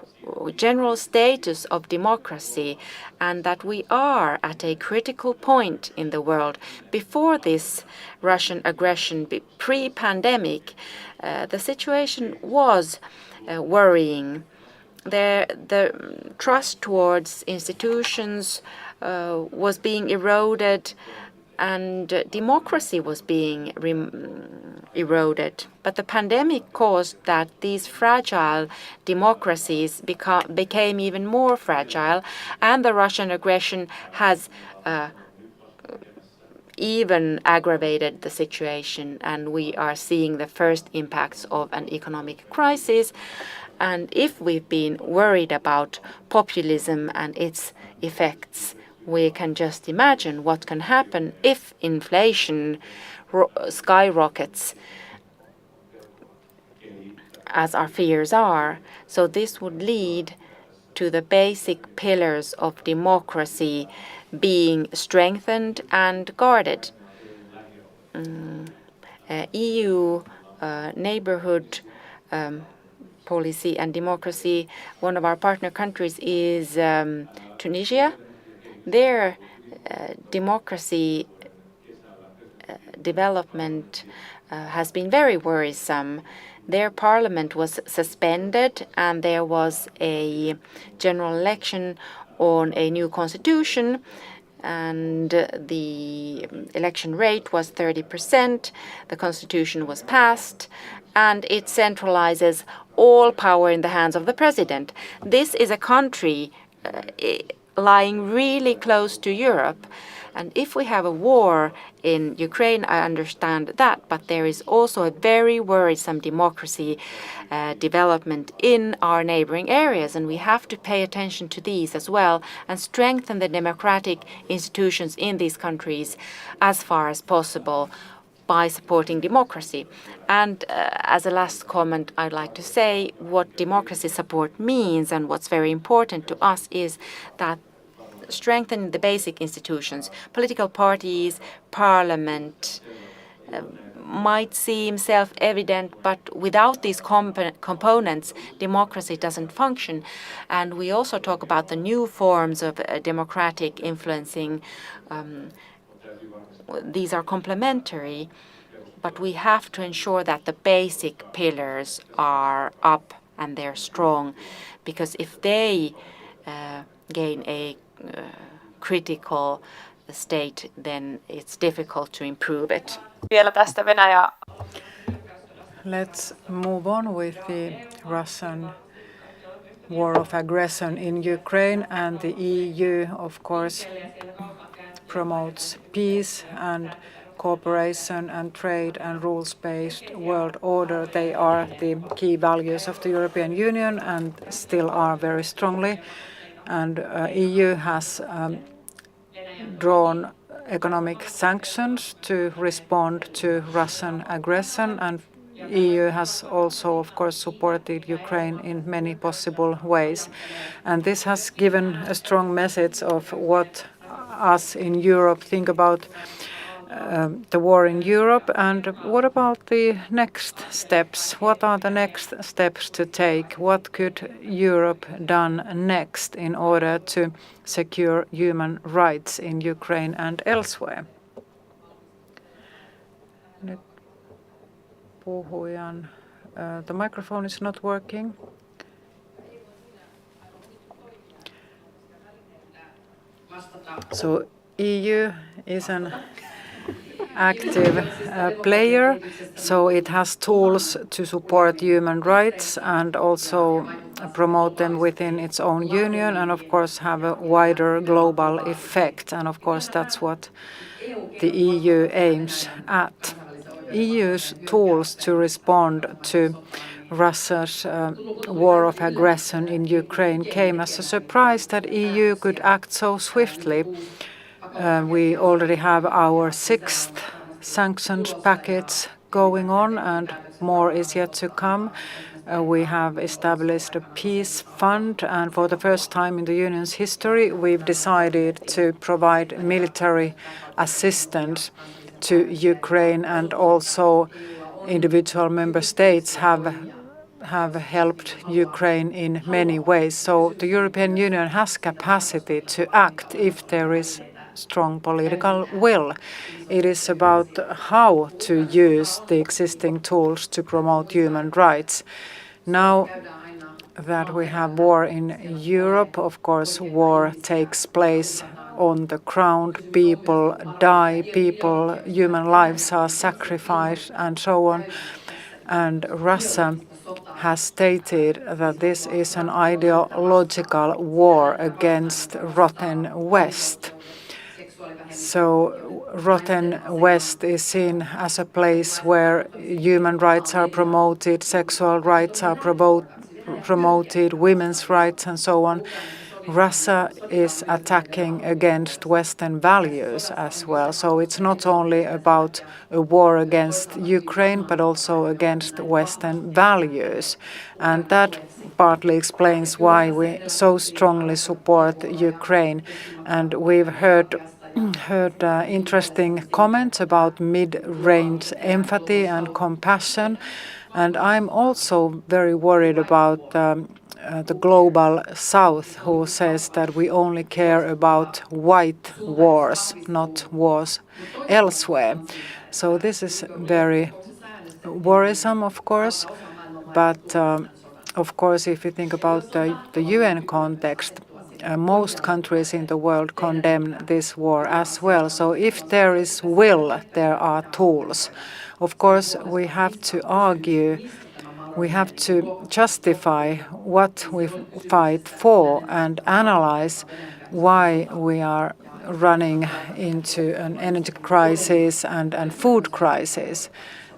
general status of democracy and that we are at a critical point in the world. Before this Russian aggression, pre-pandemic, the situation was worrying. The trust towards institutions was being eroded, and democracy was being eroded. But the pandemic caused that these fragile democracies became even more fragile, and the Russian aggression has even aggravated the situation, and we are seeing the first impacts of an economic crisis. And if we've been worried about populism and its effects, we can just imagine what can happen if inflation skyrockets, as our fears are. So this would lead to the basic pillars of democracy being strengthened and guarded. EU neighborhood policy and democracy, one of our partner countries is Tunisia. Their democracy development has been very worrisome. Their parliament was suspended and there was a general election on a new constitution, and the election rate was 30%. The constitution was passed and it centralizes all power in the hands of the president. This is a country lying really close to Europe. And if we have a war in Ukraine, I understand that, but there is also a very worrisome democracy development in our neighboring areas, and we have to pay attention to these as well and strengthen the democratic institutions in these countries as far as possible by supporting democracy. And as a last comment, I'd like to say what democracy support means and what's very important to us is that strengthening the basic institutions, political parties, parliament, might seem self-evident, but without these components, democracy doesn't function. And we also talk about the new forms of democratic influencing. These are complementary, but we have to ensure that the basic pillars are up and they're strong, because if they gain a critical state, then it's difficult to improve it.
Vielä tästä Venäjä.
Let's move on with the Russian war of aggression in Ukraine, and the EU, of course, promotes peace and cooperation and trade and rules-based world order. They are the key values of the European Union and still are very strongly. And EU has drawn economic sanctions to respond to Russian aggression, and EU has also, of course, supported Ukraine in many possible ways. And this has given a strong message of what us in Europe think about the war in Europe. And what about the next steps? What are the next steps to take? What could Europe done next in order to secure human rights in Ukraine and elsewhere? Nyt puhujan. The microphone is not working. So EU is an active player, so it has tools to support human rights and also promote them within its own union, and of course have a wider global effect. And of course that's what the EU aims at. EU's tools to respond to Russia's war of aggression in Ukraine came as a surprise that EU could act so swiftly. We already have our 6th sanctions package going on, and more is yet to come. We have established a peace fund, and for the first time in the Union's history, we've decided to provide military assistance to Ukraine, and also individual member states have helped Ukraine in many ways. So the European Union has capacity to act if there is strong political will. It is about how to use the existing tools to promote human rights. Now that we have war in Europe, of course, war takes place on the ground. People die, human lives are sacrificed, and so on. And Russia has stated that this is an ideological war against rotten West. So rotten West is seen as a place where human rights are promoted, sexual rights are promoted, women's rights, and so on. Russia is attacking against Western values as well. So it's not only about a war against Ukraine, but also against Western values. And that partly explains why we so strongly support Ukraine. And we've heard interesting comments about mid-range empathy and compassion. And I'm also very worried about the global South, who says that we only care about white wars, not wars elsewhere. So this is very worrisome, of course. But of course, if you think about the UN context, most countries in the world condemn this war as well. So if there is will, there are tools. Of course, we have to argue, we have to justify what we fight for and analyze why we are running into an energy crisis and food crisis.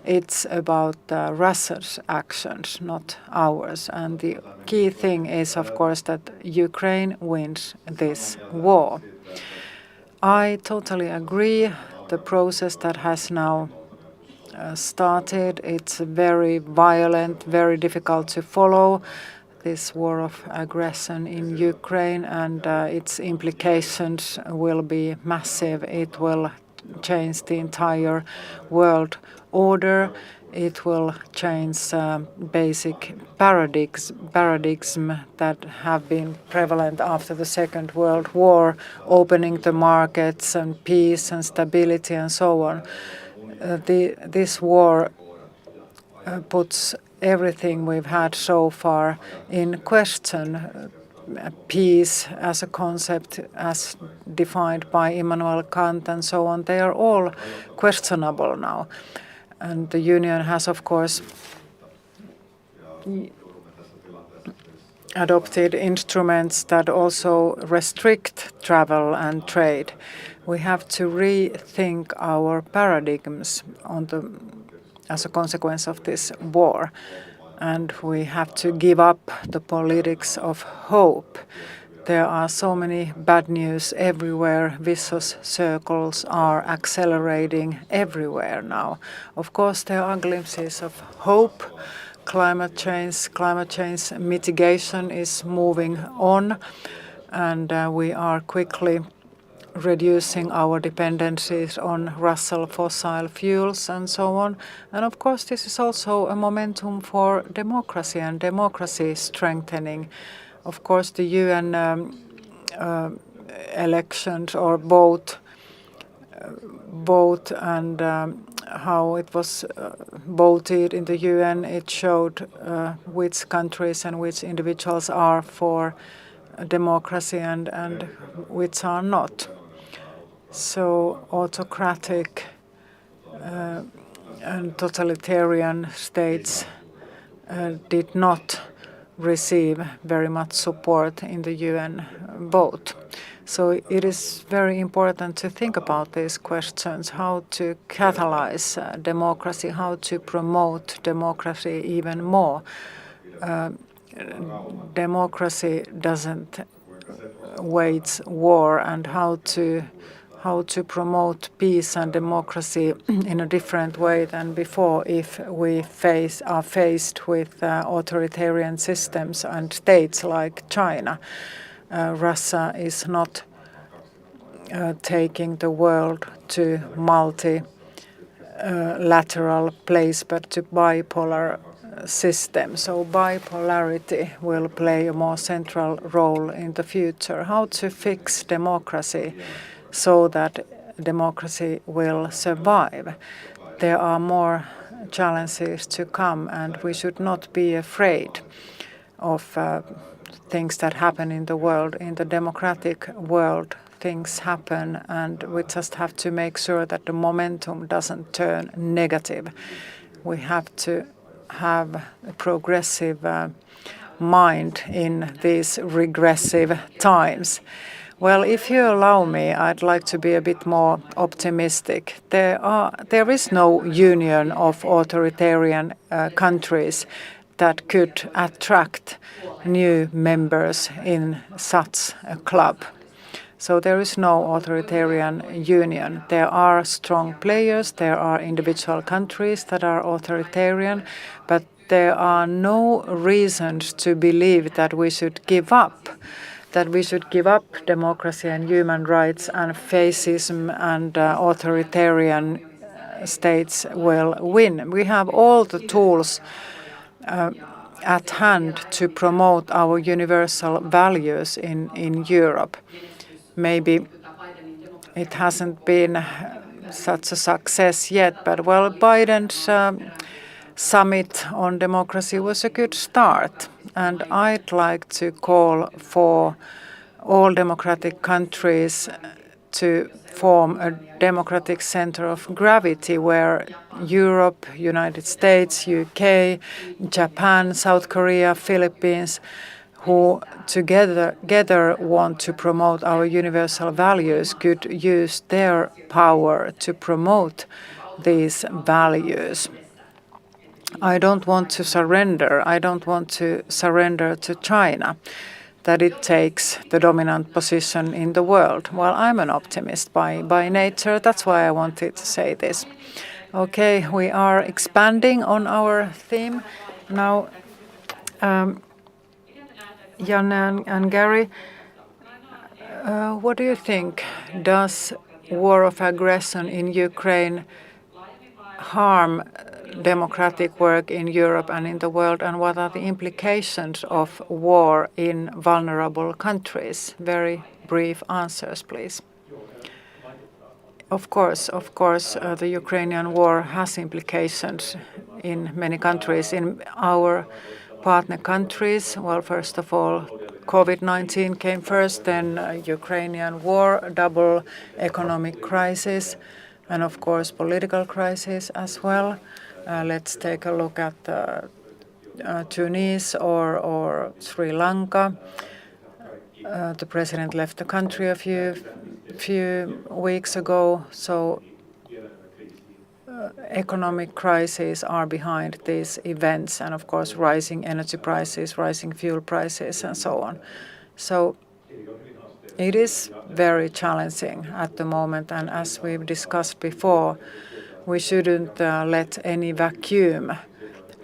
It's about Russia's actions, not ours. And the key thing is, of course, that Ukraine wins this war. I totally agree. The process that has now started, it's very violent, very difficult to follow, this war of aggression in Ukraine, and its implications will be massive. It will change the entire world order. It will change basic paradigms that have been prevalent after the Second World War, opening the markets and peace and stability and so on. This war puts everything we've had so far in question. Peace as a concept, as defined by Immanuel Kant and so on, they are all questionable now. And the Union has, of course, adopted instruments that also restrict travel and trade. We have to rethink our paradigms as a consequence of this war. And we have to give up the politics of hope. There are so many bad news everywhere. Vicious circles are accelerating everywhere now. Of course, there are glimpses of hope. Climate change mitigation is moving on, and we are quickly reducing our dependencies on Russian fossil fuels and so on. And of course, this is also a momentum for democracy and democracy strengthening. Of course, the UN elections or vote and how it was voted in the UN, it showed which countries and which individuals are for democracy and which are not. So autocratic and totalitarian states did not receive very much support in the UN vote. So it is very important to think about these questions, how to catalyze democracy, how to promote democracy even more. Democracy doesn't wage war, and how to promote peace and democracy in a different way than before if we are faced with authoritarian systems and states like China. Russia is not taking the world to multilateral place, but to bipolar system. So bipolarity will play a more central role in the future. How to fix democracy so that democracy will survive. There are more challenges to come, and we should not be afraid of things that happen in the world. In the democratic world, things happen, and we just have to make sure that the momentum doesn't turn negative. We have to have a progressive mind in these regressive times. Well, if you allow me, I'd like to be a bit more optimistic. There is no union of authoritarian countries that could attract new members in such a club. So there is no authoritarian union. There are strong players, there are individual countries that are authoritarian, but there are no reasons to believe that we should give up democracy and human rights, and fascism and authoritarian states will win. We have all the tools at hand to promote our universal values in Europe. Maybe it hasn't been such a success yet, but well, Biden's summit on democracy was a good start. And I'd like to call for all democratic countries to form a democratic center of gravity where Europe, United States, UK, Japan, South Korea, Philippines, who together want to promote our universal values, could use their power to promote these values. I don't want to surrender. I don't want to surrender to China, that it takes the dominant position in the world. Well, I'm an optimist by nature. That's why I wanted to say this. Okay, we are expanding on our theme. Now, Janne and Gary, what do you think? Does war of aggression in Ukraine harm democratic work in Europe and in the world, and what are the implications of war in vulnerable countries? Very brief answers, please. Of course, the Ukrainian war has implications in many countries. In our partner countries, well, first of all, COVID-19 came first, then Ukrainian war, double economic crisis, and of course political crisis as well. Let's take a look at Tunis or Sri Lanka. The president left the country a few weeks ago, so economic crises are behind these events, and of course rising energy prices, rising fuel prices, and so on. So it is very challenging at the moment, and as we've discussed before, we shouldn't let any vacuum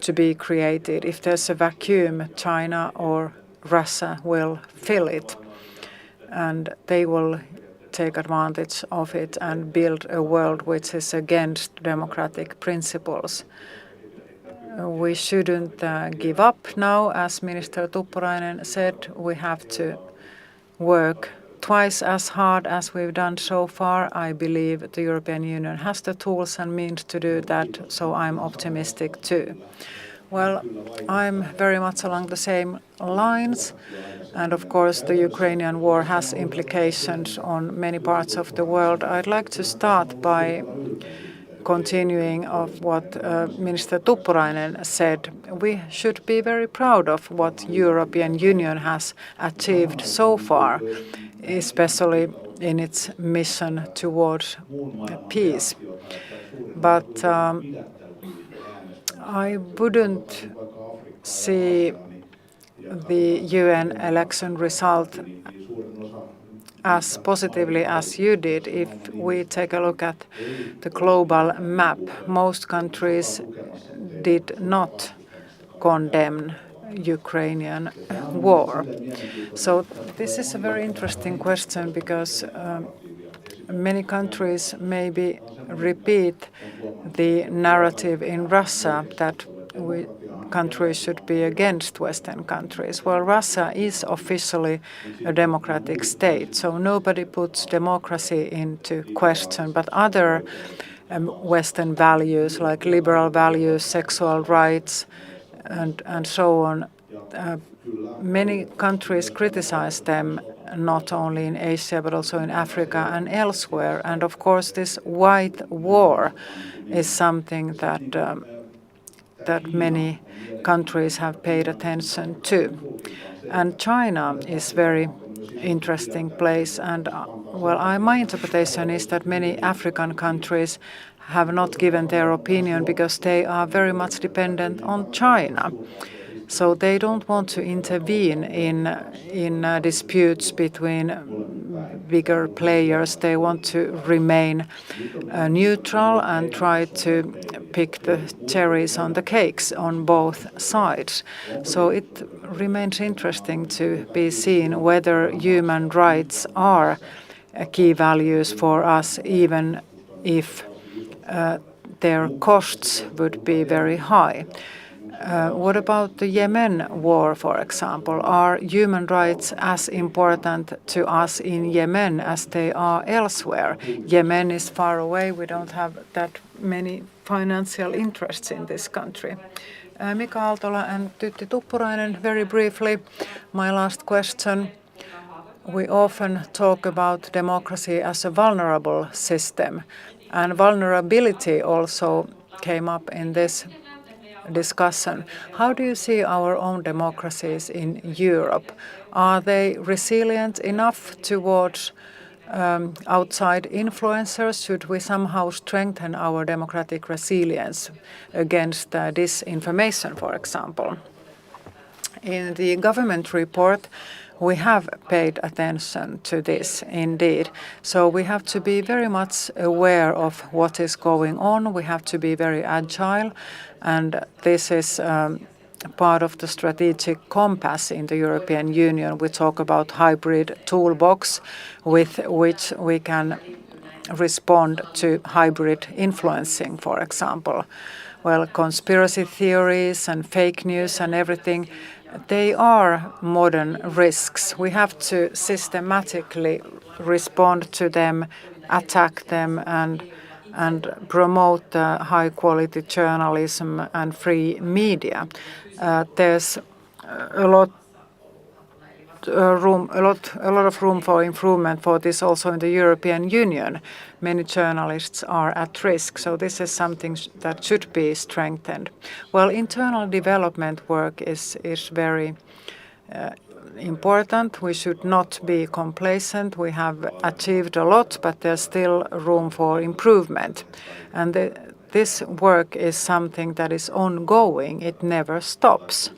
to be created. If there's a vacuum, China or Russia will fill it, and they will take advantage of it and build a world which is against democratic principles. We shouldn't give up now. As Minister Tuppurainen said, we have to work twice as hard as we've done so far. I believe the European Union has the tools and means to do that, so I'm optimistic too. Well, I'm very much along the same lines, and of course the Ukrainian war has implications on many parts of the world. I'd like to start by continuing of what Minister Tuppurainen said. We should be very proud of what European Union has achieved so far, especially in its mission towards peace. But I wouldn't see the UN election result as positively as you did. If we take a look at the global map, most countries did not condemn Ukrainian war. So this is a very interesting question, because many countries maybe repeat the narrative in Russia that countries should be against Western countries. Well, Russia is officially a democratic state, so nobody puts democracy into question, but other Western values like liberal values, sexual rights, and so on, many countries criticize them, not only in Asia but also in Africa and elsewhere. And of course this white war is something that many countries have paid attention to. And China is very interesting place, and my interpretation is that many African countries have not given their opinion because they are very much dependent on China. So they don't want to intervene in disputes between bigger players. They want to remain neutral and try to pick the cherries on the cakes on both sides. So it remains interesting to be seen whether human rights are key values for us, even if their costs would be very high. What about the Yemen war, for example? Are human rights as important to us in Yemen as they are elsewhere? Yemen is far away. We don't have that many financial interests in this country. Mika Aaltola and Tytti Tuppurainen, very briefly, my last question. We often talk about democracy as a vulnerable system, and vulnerability also came up in this discussion. How do you see our own democracies in Europe? Are they resilient enough towards outside influencers? Should we somehow strengthen our democratic resilience against disinformation, for example? In the government report, we have paid attention to this indeed. So we have to be very much aware of what is going on. We have to be very agile, and this is part of the strategic compass in the European Union. We talk about hybrid toolbox with which we can respond to hybrid influencing, for example. Well, conspiracy theories and fake news and everything, they are modern risks. We have to systematically respond to them, attack them, and promote high-quality journalism and free media. There's a lot of room for improvement for this also in the European Union. Many journalists are at risk, so this is something that should be strengthened. Well, internal development work is very important. We should not be complacent. We have achieved a lot, but there's still room for improvement. And this work is something that is ongoing. It never stops.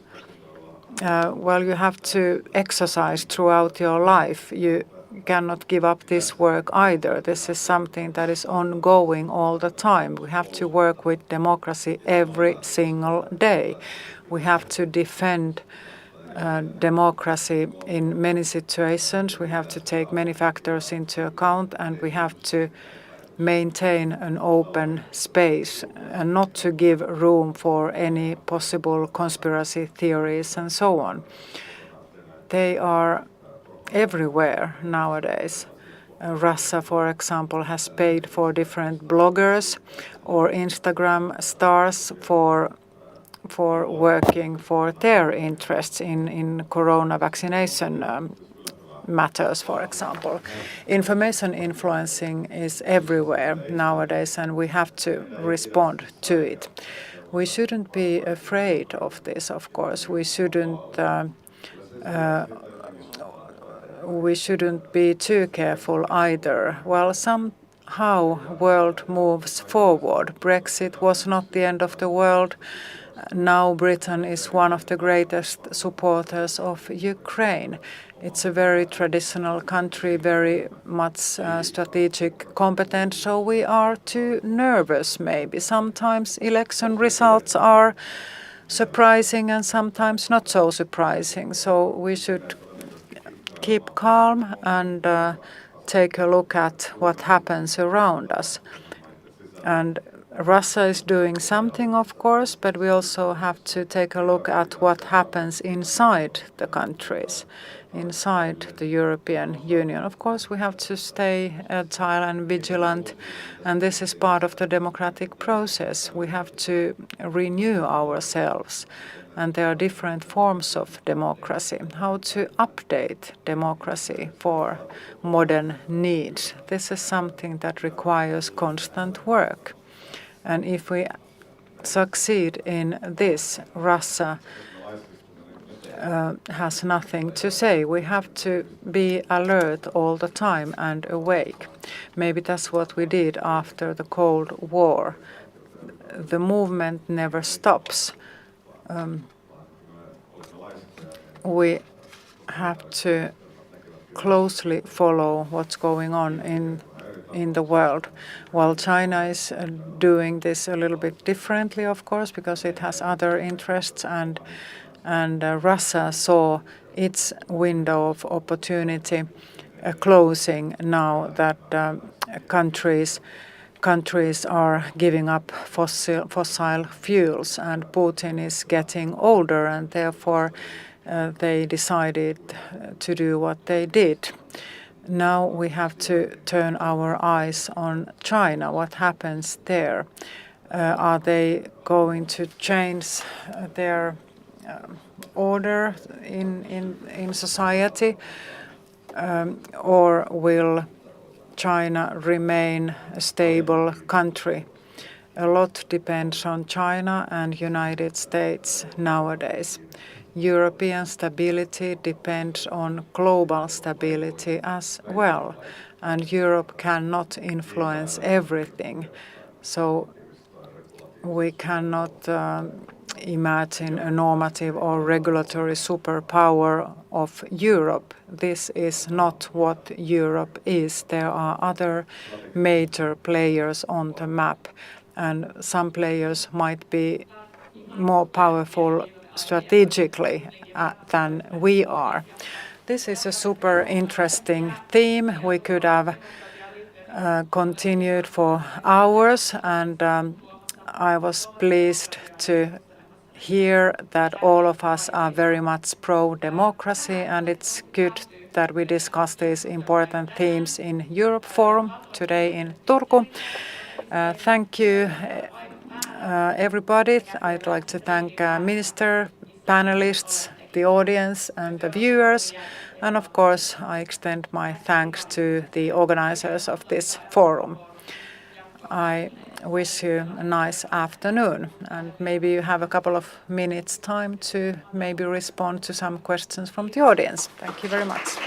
Well, you have to exercise throughout your life. You cannot give up this work either. This is something that is ongoing all the time. We have to work with democracy every single day. We have to defend democracy in many situations. We have to take many factors into account, and we have to maintain an open space and not to give room for any possible conspiracy theories and so on. They are everywhere nowadays. Russia, for example, has paid for different bloggers or Instagram stars for working for their interests in corona vaccination matters, for example. Information influencing is everywhere nowadays, and we have to respond to it. We shouldn't be afraid of this, of course. We shouldn't be too careful either. Well, somehow world moves forward. Brexit was not the end of the world. Now Britain is one of the greatest supporters of Ukraine. It's a very traditional country, very much strategic competent, so we are too nervous maybe. Sometimes election results are surprising and sometimes not so surprising, so we should keep calm and take a look at what happens around us. And Russia is doing something, of course, but we also have to take a look at what happens inside the countries, inside the European Union. Of course, we have to stay agile and vigilant, and this is part of the democratic process. We have to renew ourselves, and there are different forms of democracy. How to update democracy for modern needs. This is something that requires constant work. And if we succeed in this, Russia has nothing to say. We have to be alert all the time and awake. Maybe that's what we did after the Cold War. The movement never stops. We have to closely follow what's going on in the world. While China is doing this a little bit differently, of course, because it has other interests, and Russia saw its window of opportunity closing now that countries are giving up fossil fuels, and Putin is getting older, and therefore they decided to do what they did. Now we have to turn our eyes on China. What happens there? Are they going to change their order in society, or will China remain a stable country? A lot depends on China and United States nowadays. European stability depends on global stability as well, and Europe cannot influence everything. So we cannot imagine a normative or regulatory superpower of Europe. This is not what Europe is. There are other major players on the map, and some players might be more powerful strategically than we are. This is a super interesting theme. We could have continued for hours, and I was pleased to hear that all of us are very much pro-democracy, and it's good that we discuss these important themes in Europe Forum today in Turku. Thank you, everybody. I'd like to thank Minister, panelists, the audience and the viewers, and of course I extend my thanks to the organizers of this forum. I wish you a nice afternoon, and maybe you have a couple of minutes time to maybe respond to some questions from the audience. Thank you very much.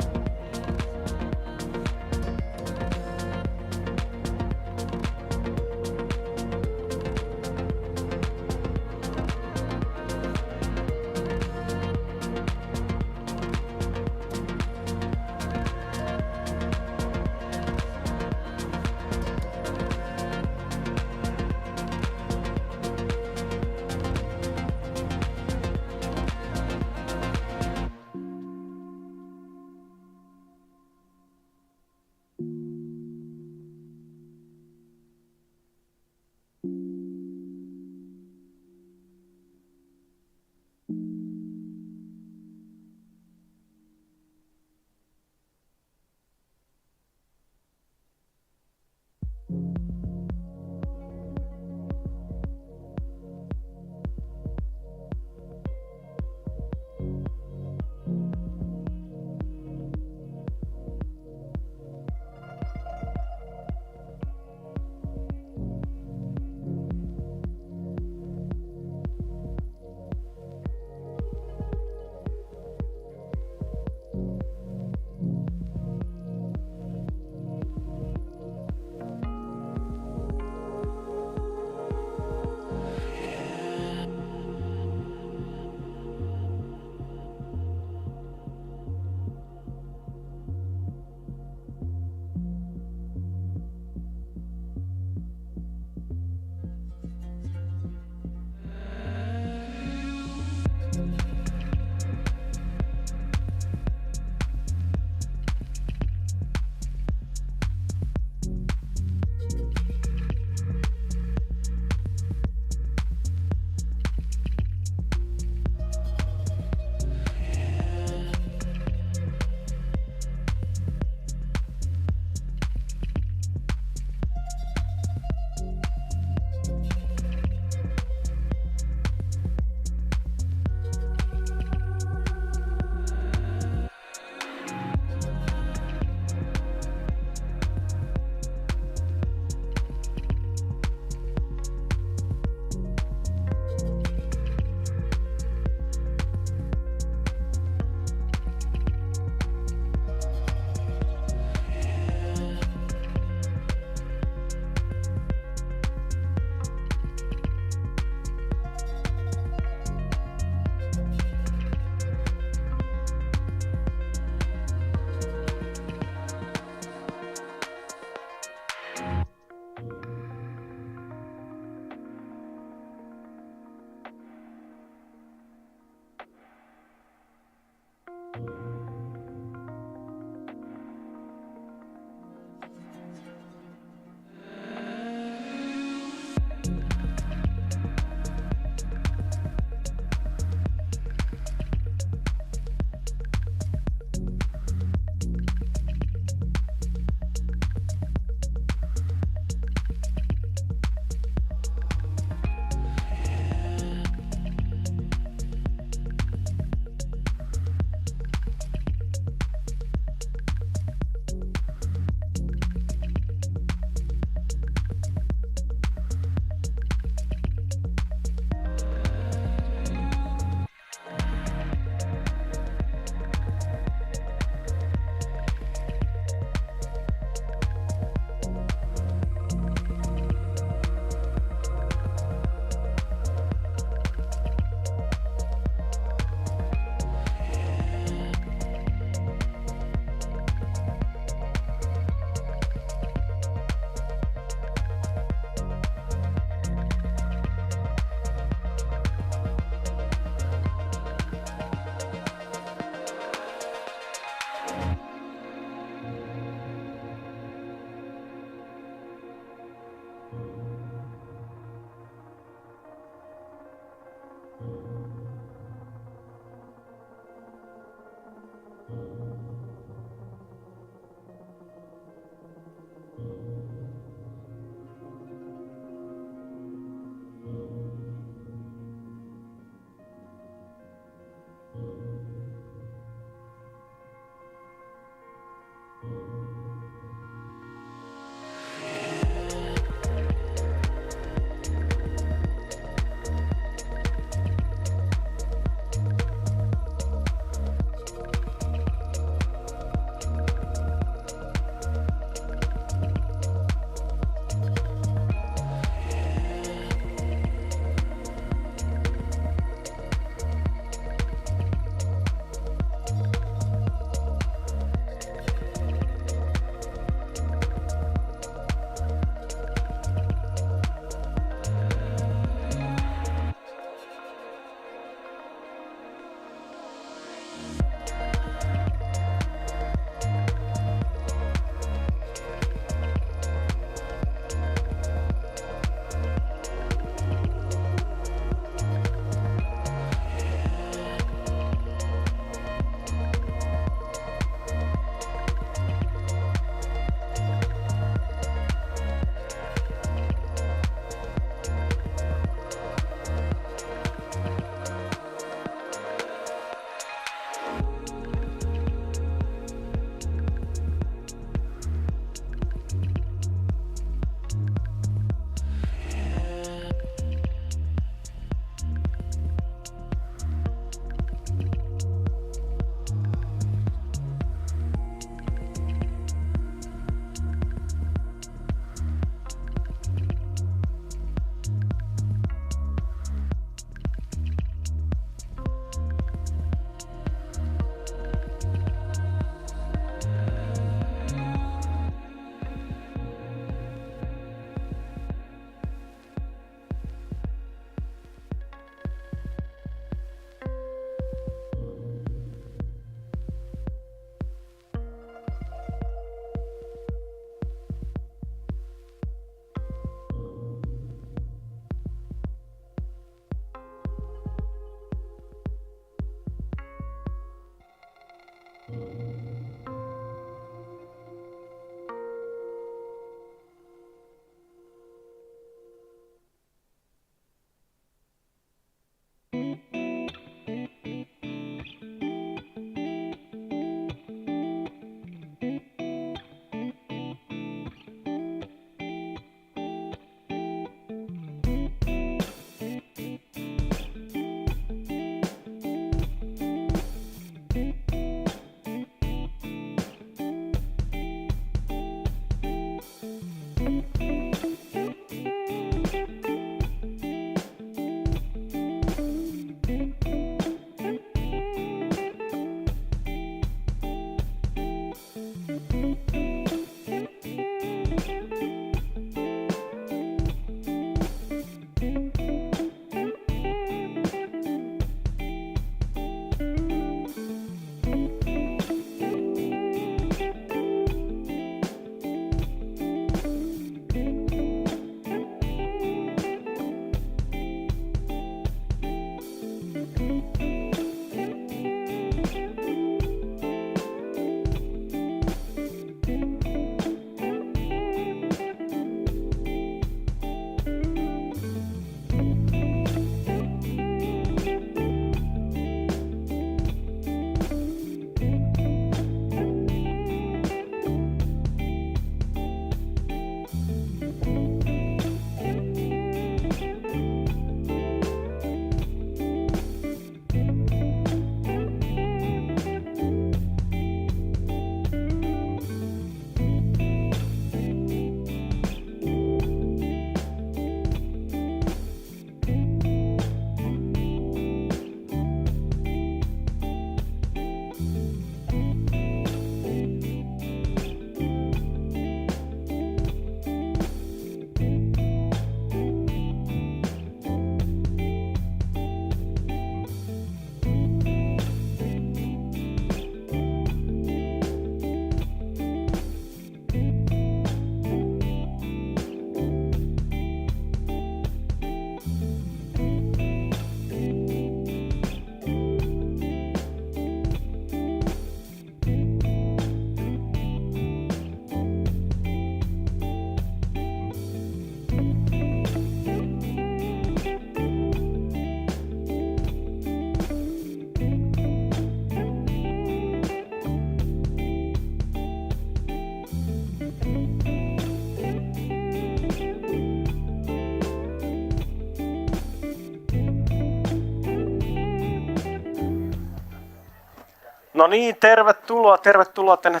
No niin, tervetuloa tänne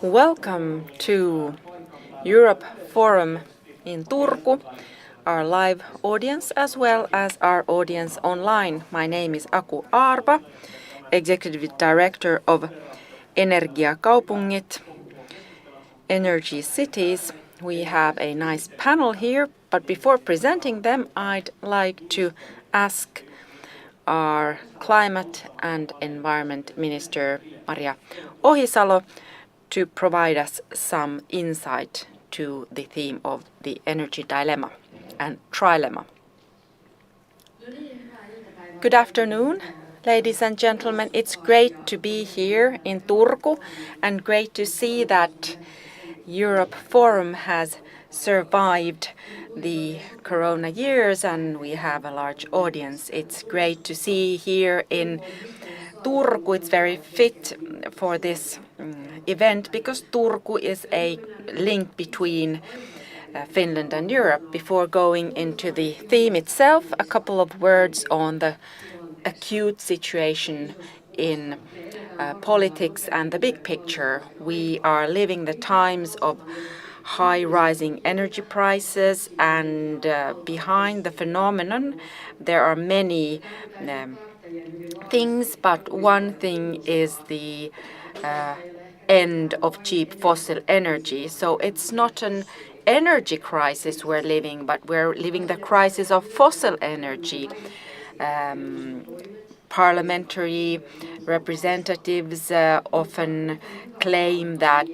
Welcome to Europe Forum in Turku, our live audience as well as our audience online. My name is Aku Aarba, Executive Director of Energiakaupungit, Energy Cities. We have a nice panel here, but before presenting them, I'd like to ask our Climate and Environment Minister Maria Ohisalo to provide us some insight to the theme of the energy dilemma and trilemma. Good afternoon, ladies and gentlemen. It's great to be here in Turku and great to see that Europe Forum has survived the corona years and we have a large audience. It's great to see here in Turku. It's very fit for this event because Turku is a link between Finland and Europe. Before going into the theme itself, a couple of words on the acute situation in politics and the big picture. We are living the times of high rising energy prices, and behind the phenomenon there are many things, but one thing is the end of cheap fossil energy. So it's not an energy crisis we're living, but we're living the crisis of fossil energy. Parliamentary representatives often claim that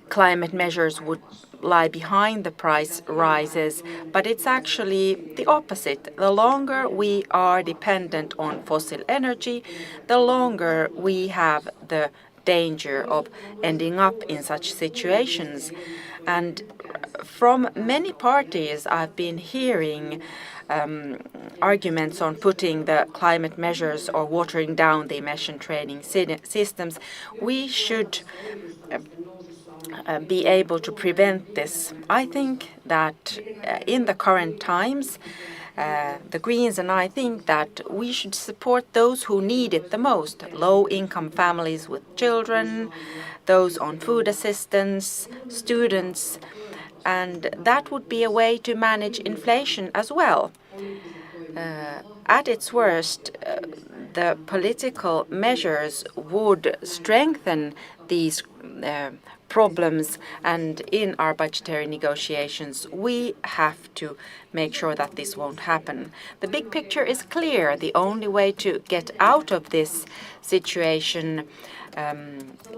climate measures would lie behind the price rises, but it's actually the opposite. The longer we are dependent on fossil energy, the longer we have the danger of ending up in such situations. And from many parties I've been hearing arguments on putting the climate measures or watering down the emission trading systems. We should be able to prevent this. I think that in the current times, the Greens and I think that we should support those who need it the most, low-income families with children, those on food assistance, students, and that would be a way to manage inflation as well. At its worst, the political measures would strengthen these problems, and in our budgetary negotiations we have to make sure that this won't happen. The big picture is clear. The only way to get out of this situation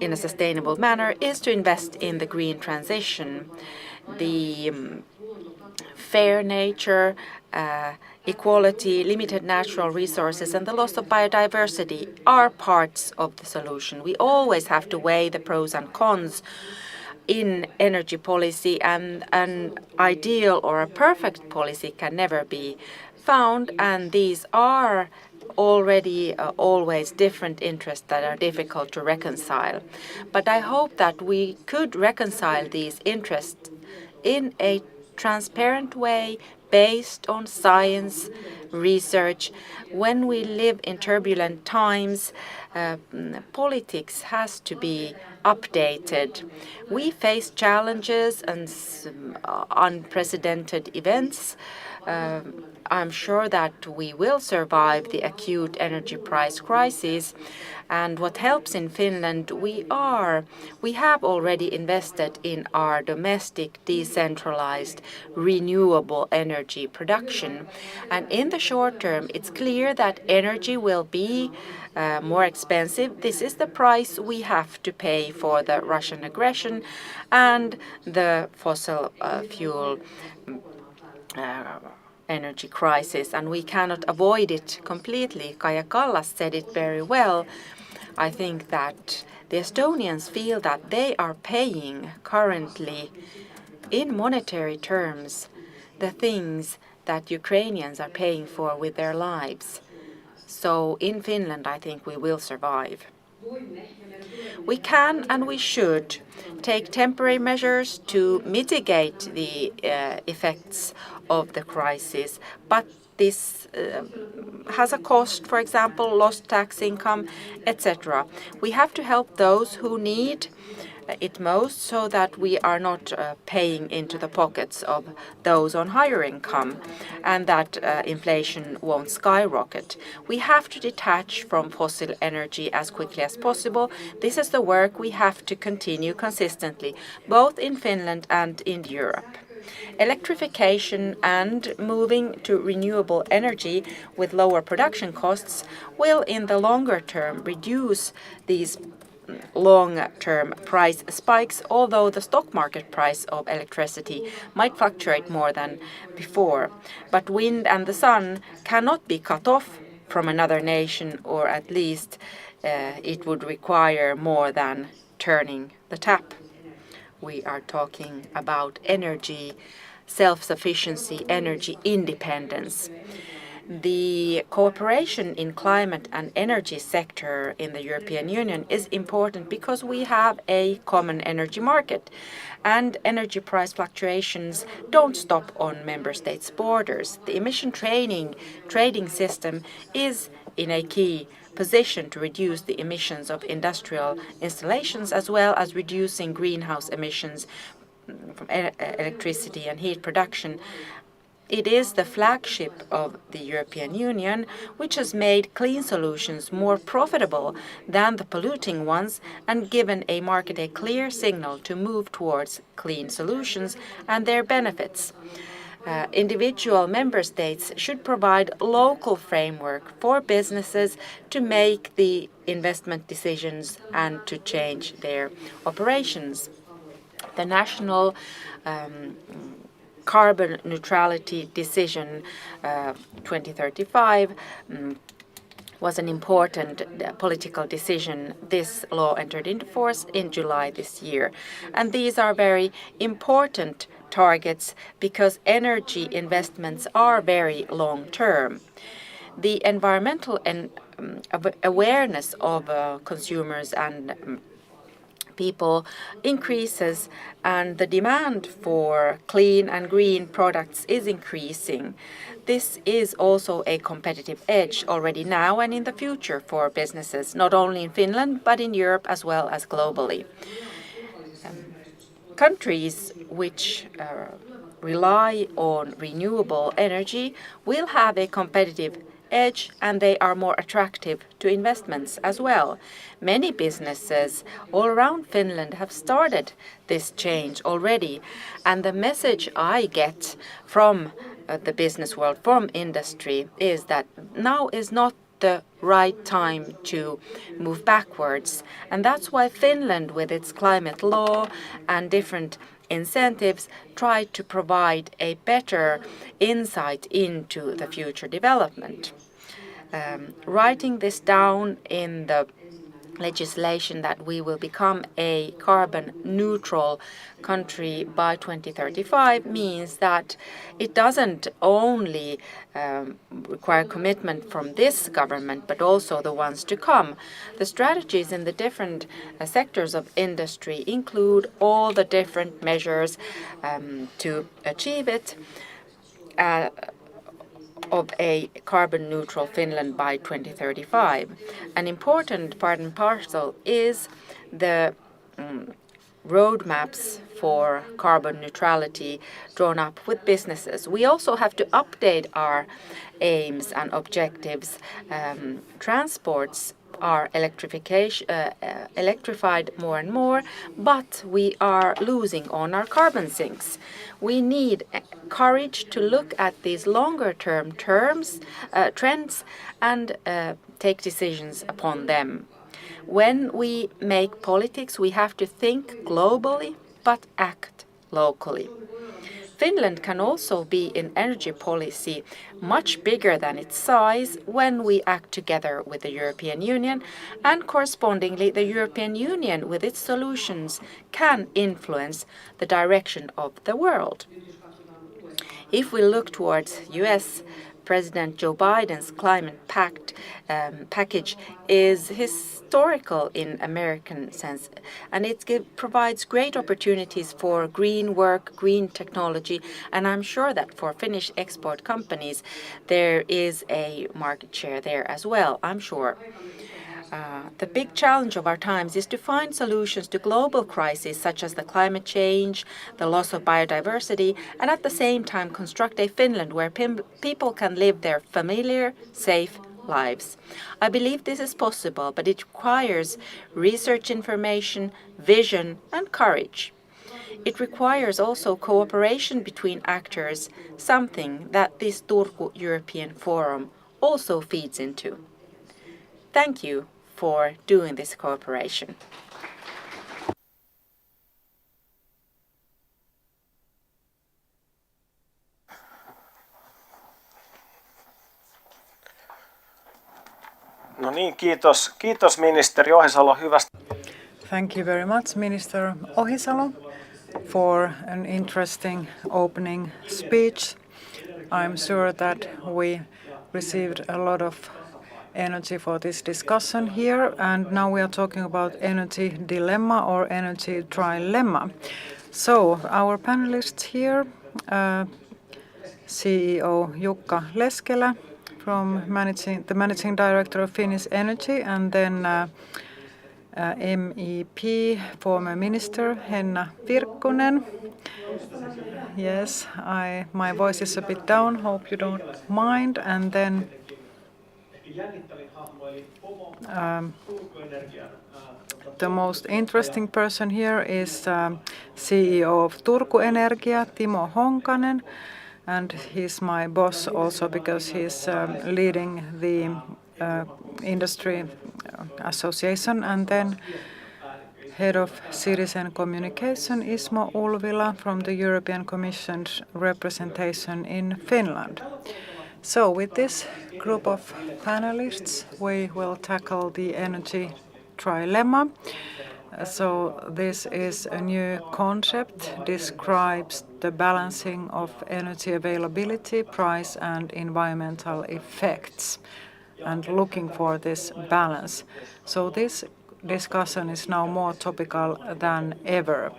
in a sustainable manner is to invest in the green transition. The fair nature, equality, limited natural resources and the loss of biodiversity are parts of the solution. We always have to weigh the pros and cons in energy policy, and an ideal or a perfect policy can never be found, and these are already always different interests that are difficult to reconcile. But I hope that we could reconcile these interests in a transparent way based on science, research. When we live in turbulent times, politics has to be updated. We face challenges and unprecedented events. I'm sure that we will survive the acute energy price crisis. And what helps in Finland, we have already invested in our domestic, decentralized, renewable energy production. And in the short term, it's clear that energy will be more expensive. This is the price we have to pay for the Russian aggression and the fossil fuel energy crisis, and we cannot avoid it completely. Kaja Kallas said it very well. I think that the Estonians feel that they are paying currently in monetary terms the things that Ukrainians are paying for with their lives. So in Finland, I think we will survive. We can and we should take temporary measures to mitigate the effects of the crisis, but this has a cost, for example, lost tax income, etc. We have to help those who need it most so that we are not paying into the pockets of those on higher income and that inflation won't skyrocket. We have to detach from fossil energy as quickly as possible. This is the work we have to continue consistently, both in Finland and in Europe. Electrification and moving to renewable energy with lower production costs will in the longer term reduce these long-term price spikes, although the stock market price of electricity might fluctuate more than before. But wind and the sun cannot be cut off from another nation, or at least it would require more than turning the tap. We are talking about energy self-sufficiency, energy independence. The cooperation in climate and energy sector in the European Union is important because we have a common energy market and energy price fluctuations don't stop on member states' borders. The emission trading system is in a key position to reduce the emissions of industrial installations as well as reducing greenhouse emissions from electricity and heat production. It is the flagship of the European Union, which has made clean solutions more profitable than the polluting ones and given a market a clear signal to move towards clean solutions and their benefits. Individual member states should provide local framework for businesses to make the investment decisions and to change their operations. The national carbon neutrality decision 2035 was an important political decision. This law entered into force in July this year. And these are very important targets because energy investments are very long term. The environmental awareness of consumers and people increases and the demand for clean and green products is increasing. This is also a competitive edge already now and in the future for businesses, not only in Finland but in Europe as well as globally. Countries which rely on renewable energy will have a competitive edge and they are more attractive to investments as well. Many businesses all around Finland have started this change already, and the message I get from the business world, from industry, is that now is not the right time to move backwards. And that's why Finland, with its climate law and different incentives, tried to provide a better insight into the future development. Writing this down in the legislation that we will become a carbon neutral country by 2035 means that it doesn't only require commitment from this government but also the ones to come. The strategies in the different sectors of industry include all the different measures to achieve it of a carbon neutral Finland by 2035. An important part and parcel is the roadmaps for carbon neutrality drawn up with businesses. We also have to update our aims and objectives. Transports are electrified more and more, but we are losing on our carbon sinks. We need courage to look at these longer term trends and take decisions upon them. When we make politics, we have to think globally but act locally. Finland can also be in energy policy much bigger than its size when we act together with the European Union, and correspondingly the European Union with its solutions can influence the direction of the world. If we look towards US President Joe Biden's climate package is historical in American sense, and it provides great opportunities for green work, green technology, and I'm sure that for Finnish export companies there is a market share there as well, I'm sure. The big challenge of our times is to find solutions to global crises such as the climate change, the loss of biodiversity, and at the same time construct a Finland where people can live their familiar, safe lives. I believe this is possible, but it requires research information, vision, and courage. It requires also cooperation between actors, something that this Turku European Forum also feeds into. Thank you for doing this cooperation.
No niin, kiitos. Kiitos ministeri Ohisalo hyvästä.
Thank you very much, Minister Ohisalo, for an interesting opening speech. I'm sure that we received a lot of energy for this discussion here, and now we are talking about energy dilemma or energy trilemma. So our panelists here, CEO Jukka Leskelä from the Managing Director of Finnish Energy, and then MEP, former Minister Henna Virkkunen. Yes, my voice is a bit down, hope you don't mind. And then the most interesting person here is CEO of Turku Energia, Timo Honkanen. And he's my boss also because he's leading the industry association. And then Head of Citizen Communication, Ismo Ulvila from the European Commission's representation in Finland. So with this group of panelists, we will tackle the energy trilemma. So this is a new concept, describes the balancing of energy availability, price and environmental effects, and looking for this balance. So this discussion is now more topical than ever.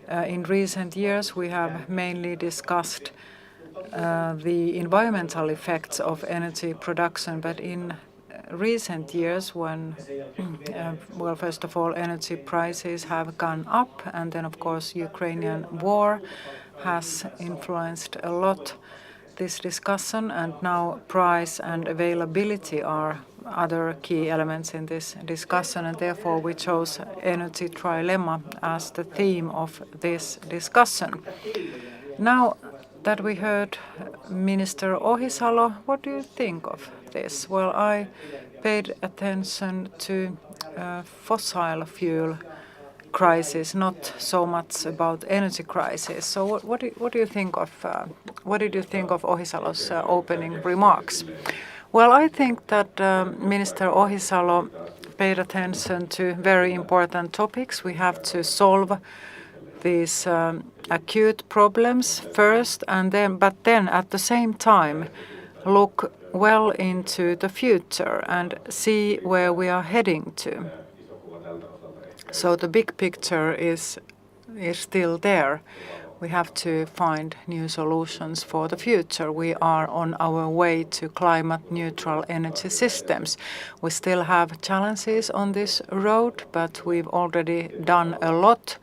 In recent years we have mainly discussed the environmental effects of energy production, but in recent years when, well, first of all, energy prices have gone up, and then of course Ukrainian war has influenced a lot this discussion, and now price and availability are other key elements in this discussion, and therefore we chose energy trilemma as the theme of this discussion. Now that we heard Minister Ohisalo, what do you think of this? Well, I paid attention to fossil fuel crisis, not so much about energy crisis. So what do you think of what did you think of Ohisalo's opening remarks? Well, I think that Minister Ohisalo paid attention to very important topics. We have to solve these acute problems first, and then at the same time look well into the future and see where we are heading to. So the big picture is still there. We have to find new solutions for the future. We are on our way to climate neutral energy systems. We still have challenges on this road, but we've already done a lot,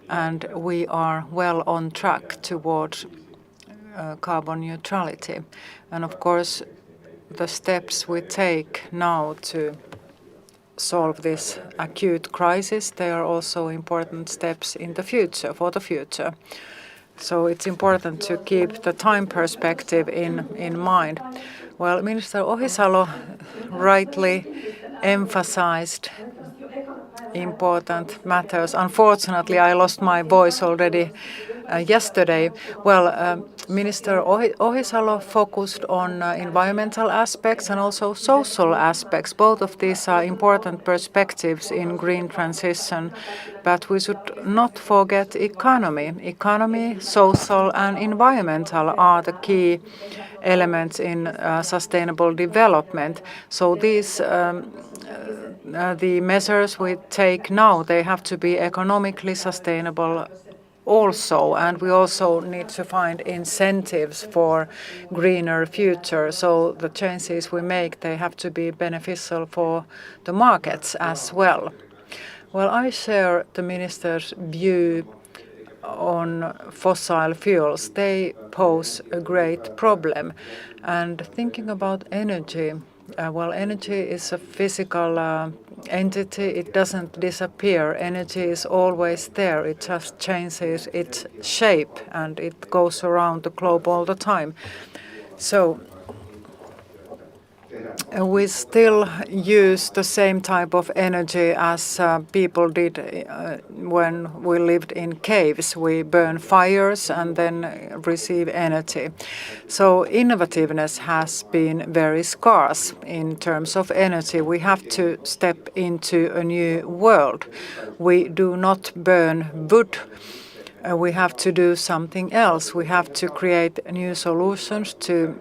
and we are well on track towards carbon neutrality. And of course, the steps we take now to solve this acute crisis, they are also important steps in the future, for the future. So it's important to keep the time perspective in mind. Well, Minister Ohisalo rightly emphasized important matters. Unfortunately, I lost my voice already yesterday. Well, Minister Ohisalo focused on environmental aspects and also social aspects. Both of these are important perspectives in green transition, but we should not forget economy. Economy, social and environmental are the key elements in sustainable development. So these the measures we take now, they have to be economically sustainable also, and we also need to find incentives for greener future. So the changes we make, they have to be beneficial for the markets as well. Well, I share the minister's view on fossil fuels. They pose a great problem. And thinking about energy, well, energy is a physical entity. It doesn't disappear. Energy is always there. It just changes its shape and it goes around the globe all the time. So we still use the same type of energy as people did when we lived in caves. We burn fires and then receive energy. So innovativeness has been very scarce in terms of energy. We have to step into a new world. We do not burn wood. We have to do something else. We have to create new solutions to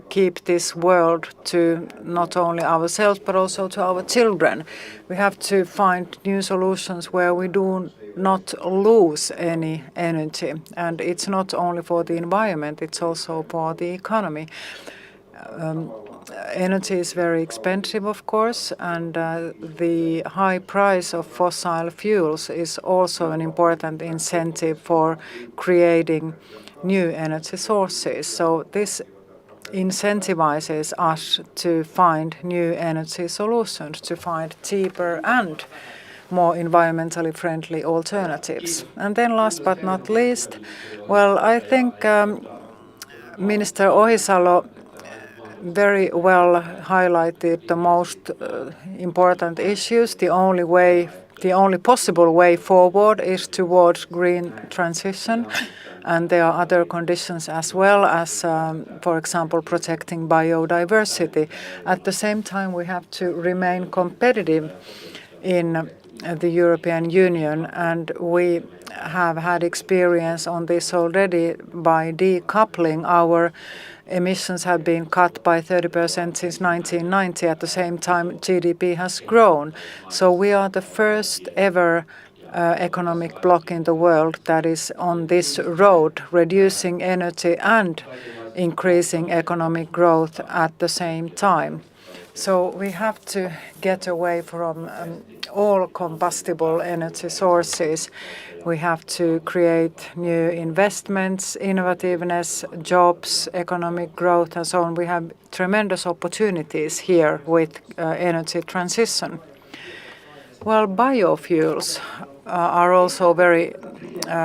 keep this world to not only ourselves but also to our children. We have to find new solutions where we do not lose any energy. And it's not only for the environment, it's also for the economy. Energy is very expensive, of course, and the high price of fossil fuels is also an important incentive for creating new energy sources. So this incentivizes us to find new energy solutions, to find cheaper and more environmentally friendly alternatives. And then last but not least, well, I think Minister Ohisalo very well highlighted the most important issues. The only possible way forward is towards green transition. And there are other conditions as well as, for example, protecting biodiversity. At the same time, we have to remain competitive in the European Union, and we have had experience on this already by decoupling. Our emissions have been cut by 30% since 1990. At the same time, GDP has grown. So we are the first ever economic bloc in the world that is on this road, reducing energy and increasing economic growth at the same time. So we have to get away from all combustible energy sources. We have to create new investments, innovativeness, jobs, economic growth, and so on. We have tremendous opportunities here with energy transition. Well, biofuels are also very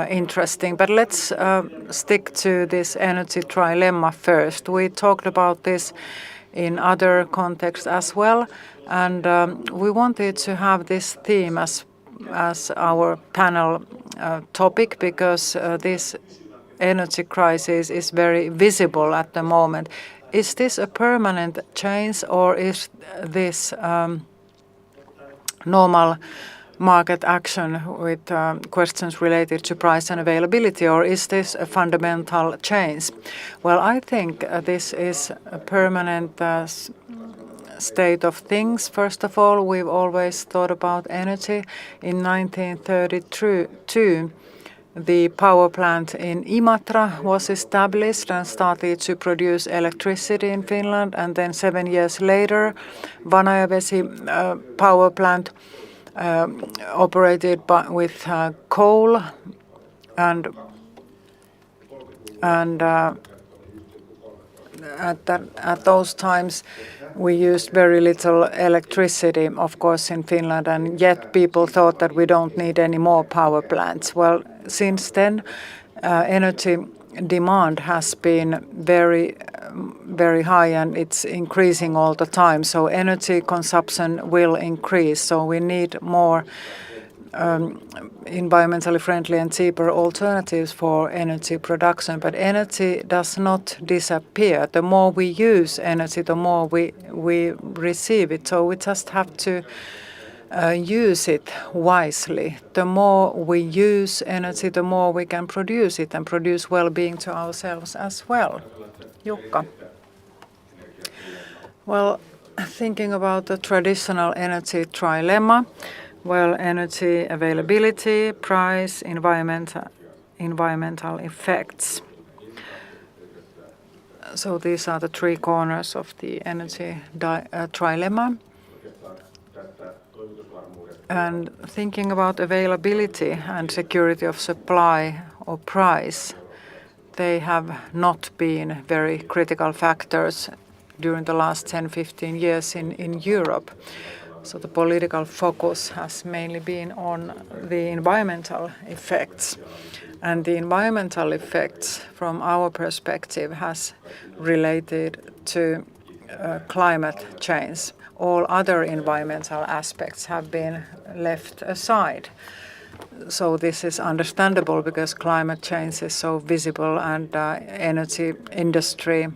interesting, but let's stick to this energy trilemma first. We talked about this in other contexts as well, and we wanted to have this theme as our panel topic because this energy crisis is very visible at the moment. Is this a permanent change, or is this normal market action with questions related to price and availability, or is this a fundamental change? Well, I think this is a permanent state of things. First of all, we've always thought about energy. In 1932, the power plant in Imatra was established and started to produce electricity in Finland. And then 7 years later, Vanajavesi power plant operated with coal, and at those times we used very little electricity, of course, in Finland, and yet people thought that we don't need any more power plants. Well, since then, energy demand has been very high, and it's increasing all the time. So energy consumption will increase. So we need more environmentally friendly and cheaper alternatives for energy production, but energy does not disappear. The more we use energy, the more we receive it. So we just have to use it wisely. The more we use energy, the more we can produce it and produce well-being to ourselves as well. Jukka. Well, thinking about the traditional energy trilemma, well, energy availability, price, environmental effects. So these are the three corners of the energy trilemma. And thinking about availability and security of supply or price, they have not been very critical factors during the last 10-15 years in Europe. So the political focus has mainly been on the environmental effects. And the environmental effects, from our perspective, has related to climate change. All other environmental aspects have been left aside. So this is understandable because climate change is so visible and energy industry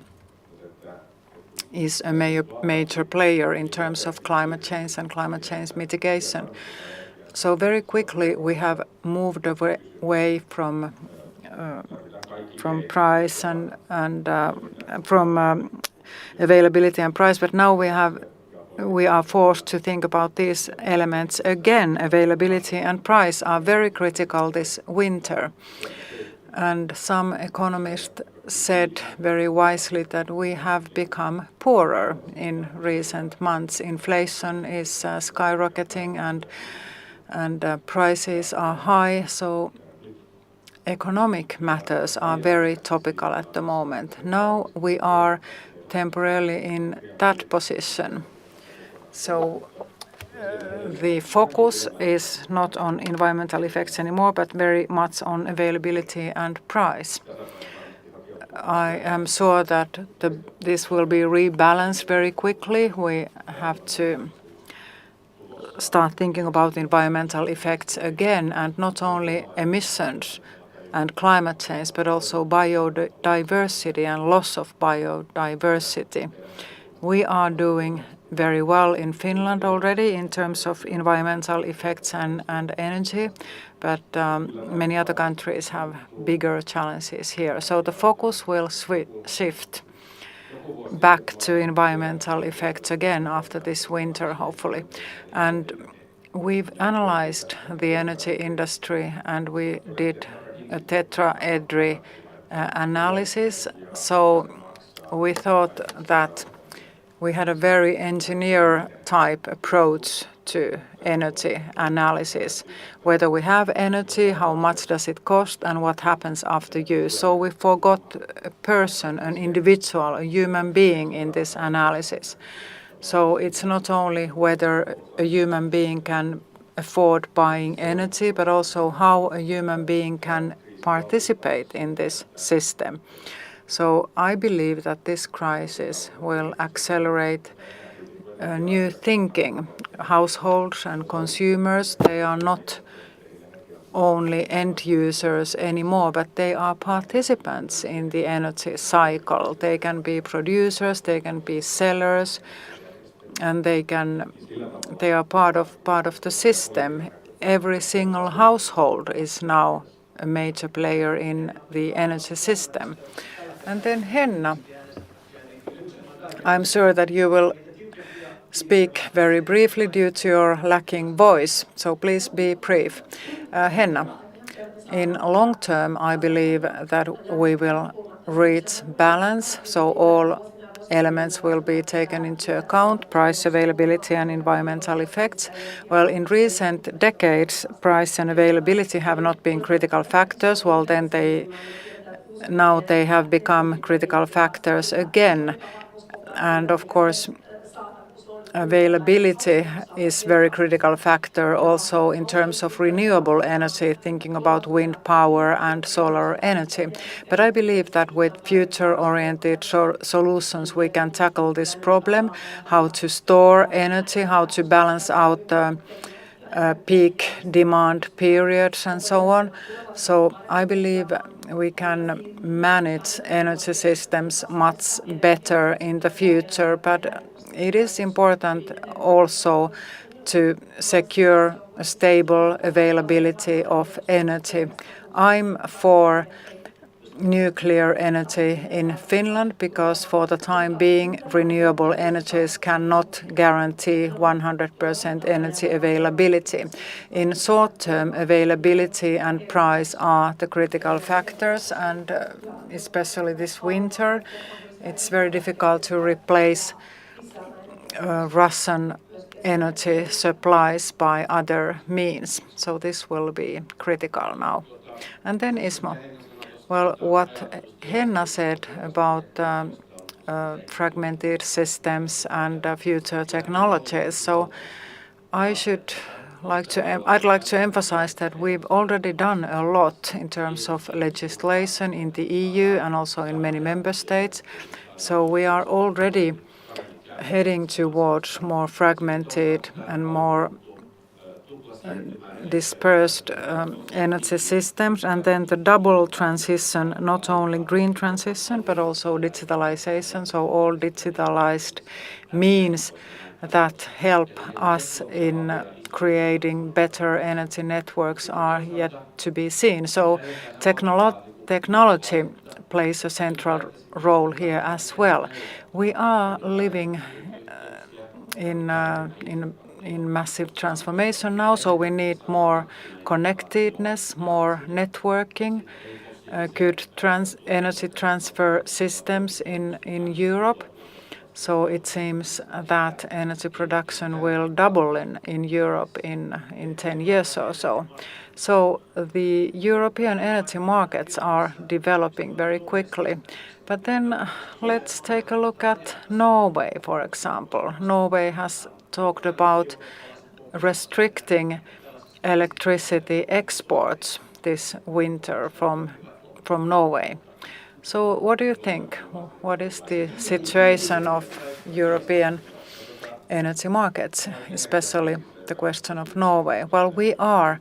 is a major player in terms of climate change and climate change mitigation. So very quickly we have moved away from price and from availability and price, but now we are forced to think about these elements again. Availability and price are very critical this winter. And some economists said very wisely that we have become poorer in recent months. Inflation is skyrocketing and prices are high, so economic matters are very topical at the moment. Now we are temporarily in that position. So the focus is not on environmental effects anymore, but very much on availability and price. I am sure that this will be rebalanced very quickly. We have to start thinking about environmental effects again, and not only emissions and climate change, but also biodiversity and loss of biodiversity. We are doing very well in Finland already in terms of environmental effects and energy, but many other countries have bigger challenges here. So the focus will shift back to environmental effects again after this winter, hopefully. And we've analyzed the energy industry and we did a tetraedry analysis. So we thought that we had a very engineer-type approach to energy analysis. Whether we have energy, how much does it cost, and what happens after use. So we forgot a person, an individual, a human being in this analysis. So it's not only whether a human being can afford buying energy, but also how a human being can participate in this system. So I believe that this crisis will accelerate new thinking. Households and consumers, they are not only end users anymore, but they are participants in the energy cycle. They can be producers, they can be sellers, and they are part of the system. Every single household is now a major player in the energy system. And then Henna, I'm sure that you will speak very briefly due to your lacking voice, so please be brief. Henna, in long term, I believe that we will reach balance, so all elements will be taken into account, price, availability and environmental effects. Well, in recent decades, price and availability have not been critical factors. Well, then now they have become critical factors again. And of course, availability is a very critical factor also in terms of renewable energy, thinking about wind power and solar energy. But I believe that with future-oriented solutions we can tackle this problem, how to store energy, how to balance out peak demand periods and so on. So I believe we can manage energy systems much better in the future, but it is important also to secure a stable availability of energy. I'm for nuclear energy in Finland because for the time being renewable energies cannot guarantee 100% energy availability. In short term, availability and price are the critical factors, and especially this winter it's very difficult to replace Russian energy supplies by other means. So this will be critical now. And then Ismo. Well, what Henna said about fragmented systems and future technologies. So I'd like to emphasize that we've already done a lot in terms of legislation in the EU and also in many member states. So we are already heading towards more fragmented and more dispersed energy systems, and then the double transition, not only green transition but also digitalization, so all digitalized means that help us in creating better energy networks are yet to be seen. So technology plays a central role here as well. We are living in massive transformation now, so we need more connectedness, more networking, good energy transfer systems in Europe. So it seems that energy production will double in Europe in 10 years or so. So the European energy markets are developing very quickly. But then let's take a look at Norway, for example. Norway has talked about restricting electricity exports this winter from Norway. So what do you think? What is the situation of European energy markets, especially the question of Norway? Well, we are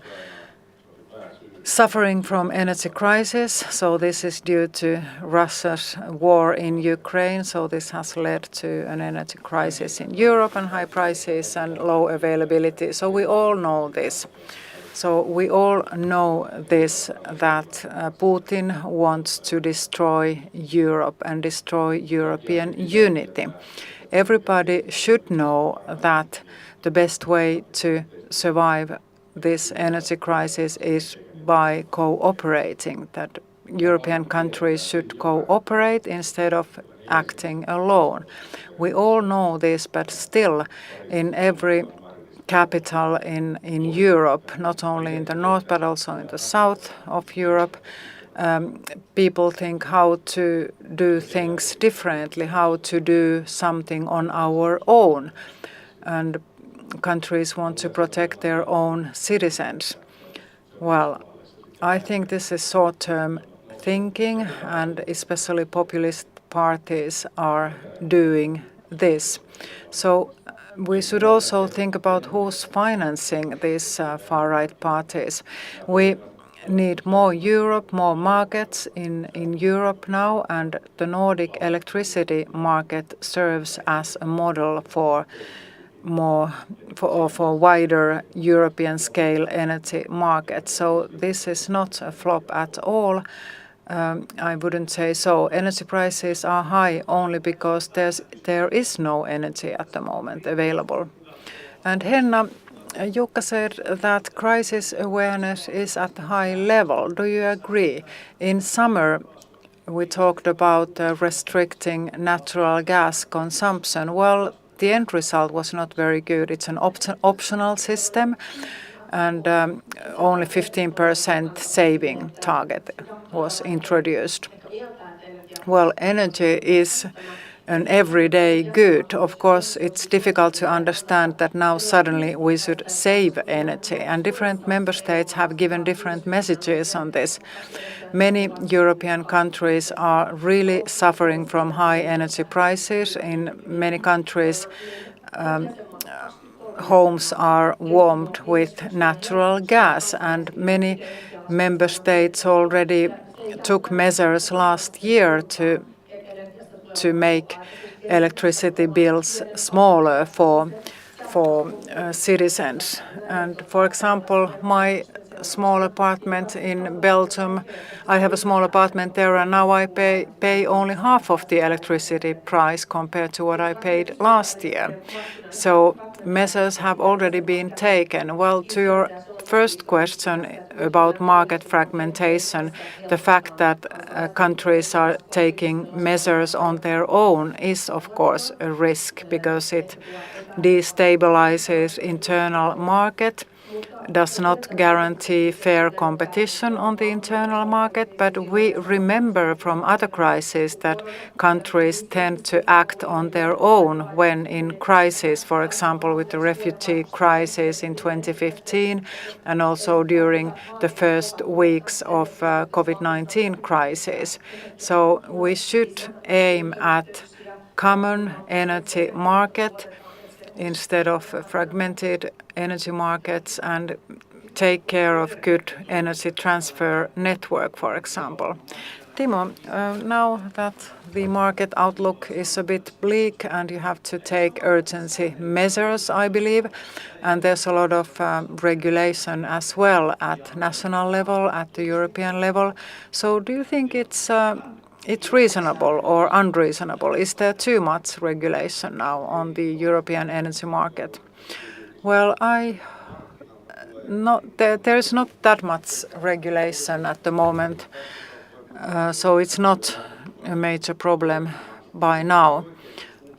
suffering from energy crisis, so this is due to Russia's war in Ukraine, so this has led to an energy crisis in Europe and high prices and low availability. So we all know this. So we all know this, that Putin wants to destroy Europe and destroy European unity. Everybody should know that the best way to survive this energy crisis is by cooperating, that European countries should cooperate instead of acting alone. We all know this, but still in every capital in Europe, not only in the north but also in the south of Europe, people think how to do things differently, how to do something on our own. And countries want to protect their own citizens. Well, I think this is short-term thinking, and especially populist parties are doing this. So we should also think about who's financing these far-right parties. We need more Europe, more markets in Europe now, and the Nordic electricity market serves as a model for wider European scale energy market. So this is not a flop at all. I wouldn't say so. Energy prices are high only because there is no energy at the moment available. And Henna, Jukka said that crisis awareness is at a high level. Do you agree? In summer, we talked about restricting natural gas consumption. Well, the end result was not very good. It's an optional system, and only 15% saving target was introduced. Well, energy is an everyday good. Of course, it's difficult to understand that now suddenly we should save energy, and different member states have given different messages on this. Many European countries are really suffering from high energy prices. In many countries, homes are warmed with natural gas, and many member states already took measures last year to make electricity bills smaller for citizens. And for example, my small apartment in Belgium, I have a small apartment there, and now I pay only half of the electricity price compared to what I paid last year. So measures have already been taken. Well, to your first question about market fragmentation, the fact that countries are taking measures on their own is of course a risk, because it destabilizes internal market, does not guarantee fair competition on the internal market. But we remember from other crises that countries tend to act on their own when in crisis, for example with the refugee crisis in 2015 and also during the first weeks of COVID-19 crisis. So we should aim at common energy market instead of fragmented energy markets, and take care of good energy transfer network, for example. Timo, now that the market outlook is a bit bleak and you have to take urgency measures, I believe, and there's a lot of regulation as well at national level, at the European level. So do you think it's reasonable or unreasonable? Is there too much regulation now on the European energy market? Well, there is not that much regulation at the moment, so it's not a major problem by now.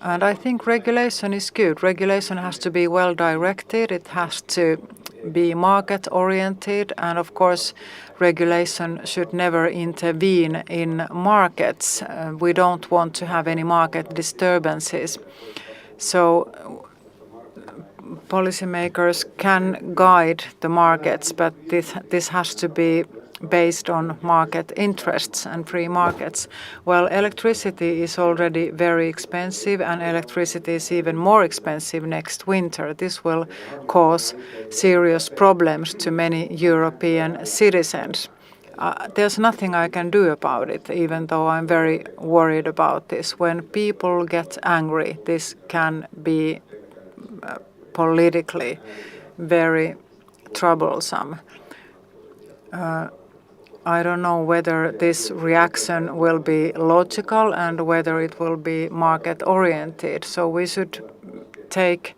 And I think regulation is good. Regulation has to be well directed, it has to be market oriented, and of course regulation should never intervene in markets. We don't want to have any market disturbances. So policymakers can guide the markets, but this has to be based on market interests and free markets. Well, electricity is already very expensive, and electricity is even more expensive next winter. This will cause serious problems to many European citizens. There's nothing I can do about it, even though I'm very worried about this. When people get angry, this can be politically very troublesome. I don't know whether this reaction will be logical and whether it will be market-oriented. So we should take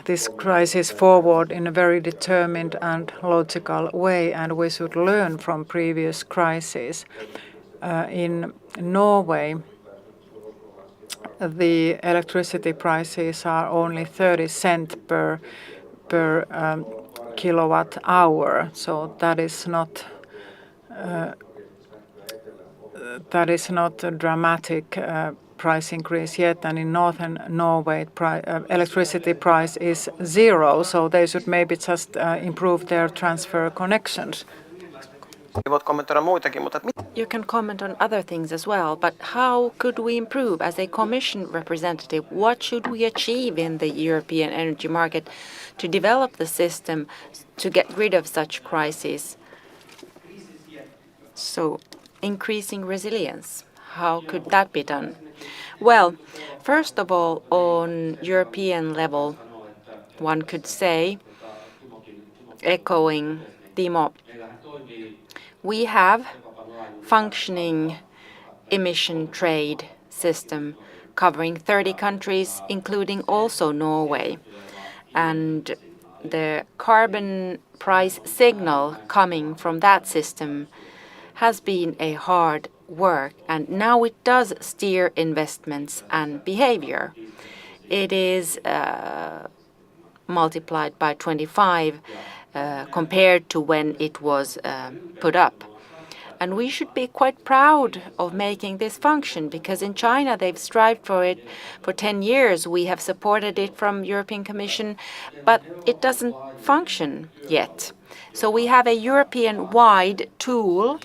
this crisis forward in a very determined and logical way, and we should learn from previous crises. In Norway, the electricity prices are only 30 cents per kilowatt hour, so that is not a dramatic price increase yet. And in northern Norway, electricity price is zero, so they should maybe just improve their transfer connections.
You can comment on other things as well, but how could we improve? As a Commission representative, what should we achieve in the European energy market to develop the system to get rid of such crises? So, increasing resilience, how could that be done? Well, first of all, on European level, one could say, echoing Timo, we have functioning emission trade system covering 30 countries, including also Norway. And the carbon price signal coming from that system has been a hard work, and now it does steer investments and behavior. It is multiplied by 25 compared to when it was put up. And we should be quite proud of making this function, because in China they've strived for it for 10 years. We have supported it from European Commission, but it doesn't function yet. So we have a European-wide tool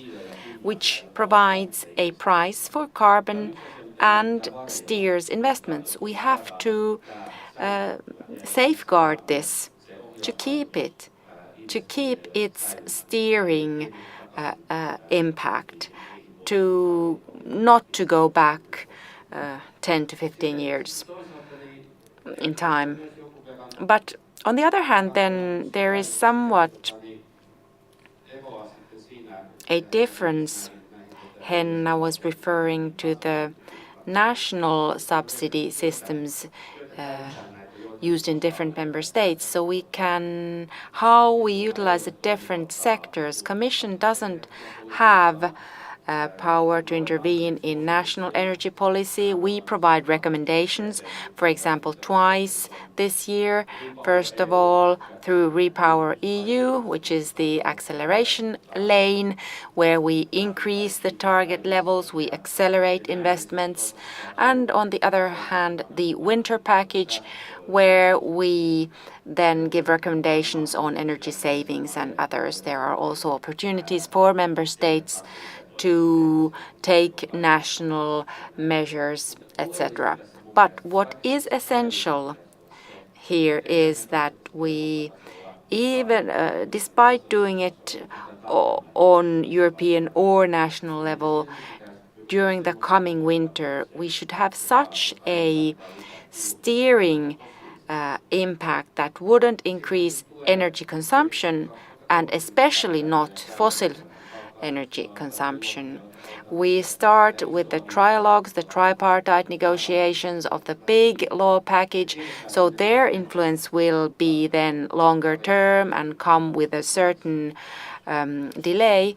which provides a price for carbon and steers investments. We have to safeguard this, to keep its steering impact, to not to go back 10 to 15 years in time. But on the other hand, then there is somewhat a difference. Henna was referring to the national subsidy systems used in different member states. So how we utilize the different sectors. Commission doesn't have power to intervene in national energy policy. We provide recommendations, for example, twice this year. First of all, through Repower EU, which is the acceleration lane, where we increase the target levels, we accelerate investments. And on the other hand, the winter package, where we then give recommendations on energy savings and others. There are also opportunities for member states to take national measures, etc. But what is essential here is that we, even despite doing it on European or national level during the coming winter, we should have such a steering impact that wouldn't increase energy consumption, and especially not fossil energy consumption. We start with the trialogues, the tripartite negotiations of the big law package, so their influence will be then longer term and come with a certain delay.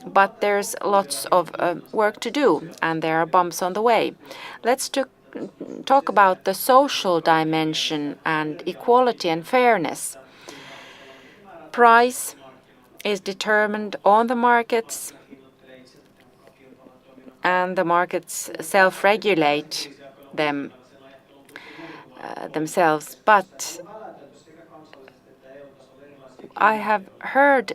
But there's lots of work to do, and there are bumps on the way. Let's talk about the social dimension and equality and fairness. Price is determined on the markets, and the markets self-regulate themselves. But I have heard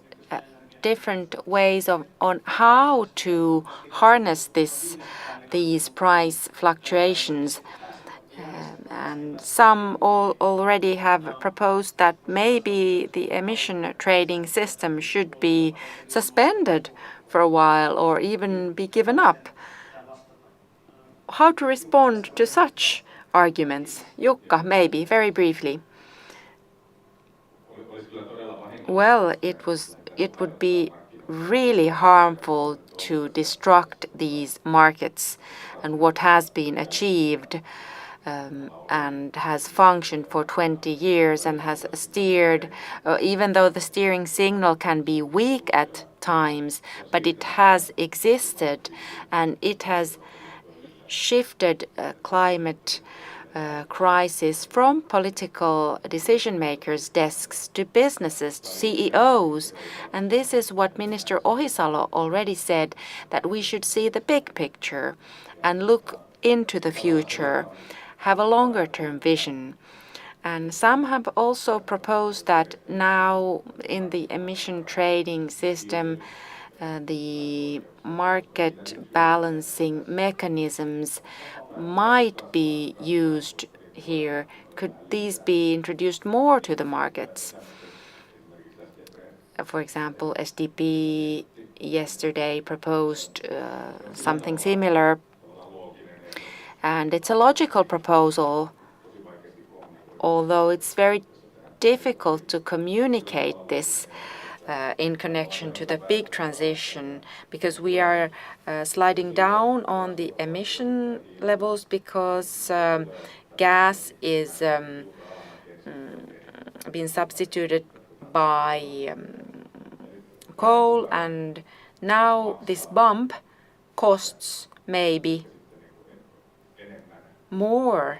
different ways on how to harness these price fluctuations. And some already have proposed that maybe the emission trading system should be suspended for a while or even be given up. How to respond to such arguments? Jukka, maybe, very briefly. Well, it would be really harmful to destruct these markets and what has been achieved and has functioned for 20 years and has steered, even though the steering signal can be weak at times, but it has existed and it has shifted climate crisis from political decision makers' desks to businesses, to CEOs. And this is what Minister Ohisalo already said, that we should see the big picture and look into the future, have a longer-term vision. And some have also proposed that now in the emission trading system, the market balancing mechanisms might be used here. Could these be introduced more to the markets? For example, SDP yesterday proposed something similar. And it's a logical proposal, although it's very difficult to communicate this in connection to the big transition, because we are sliding down on the emission levels because gas is being substituted by coal, and now this bump costs maybe more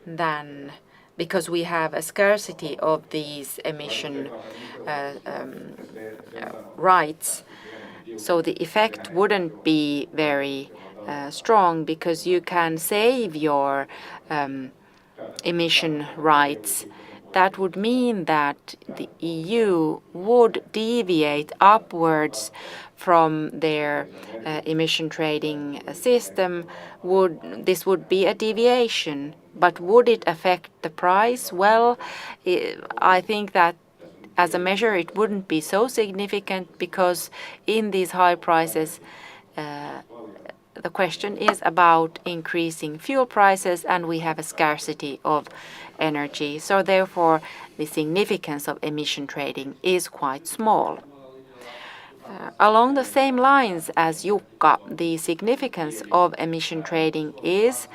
than, because we have a scarcity of these emission rights. So the effect wouldn't be very strong, because you can save your emission rights that would mean that the EU would deviate upwards from their emission trading system. This would be a deviation, but would it affect the price? Well, I think that as a measure it wouldn't be so significant, because in these high prices the question is about increasing fuel prices, and we have a scarcity of energy. So therefore, the significance of emission trading is quite small. Along the same lines as Jukka, the significance of emission trading is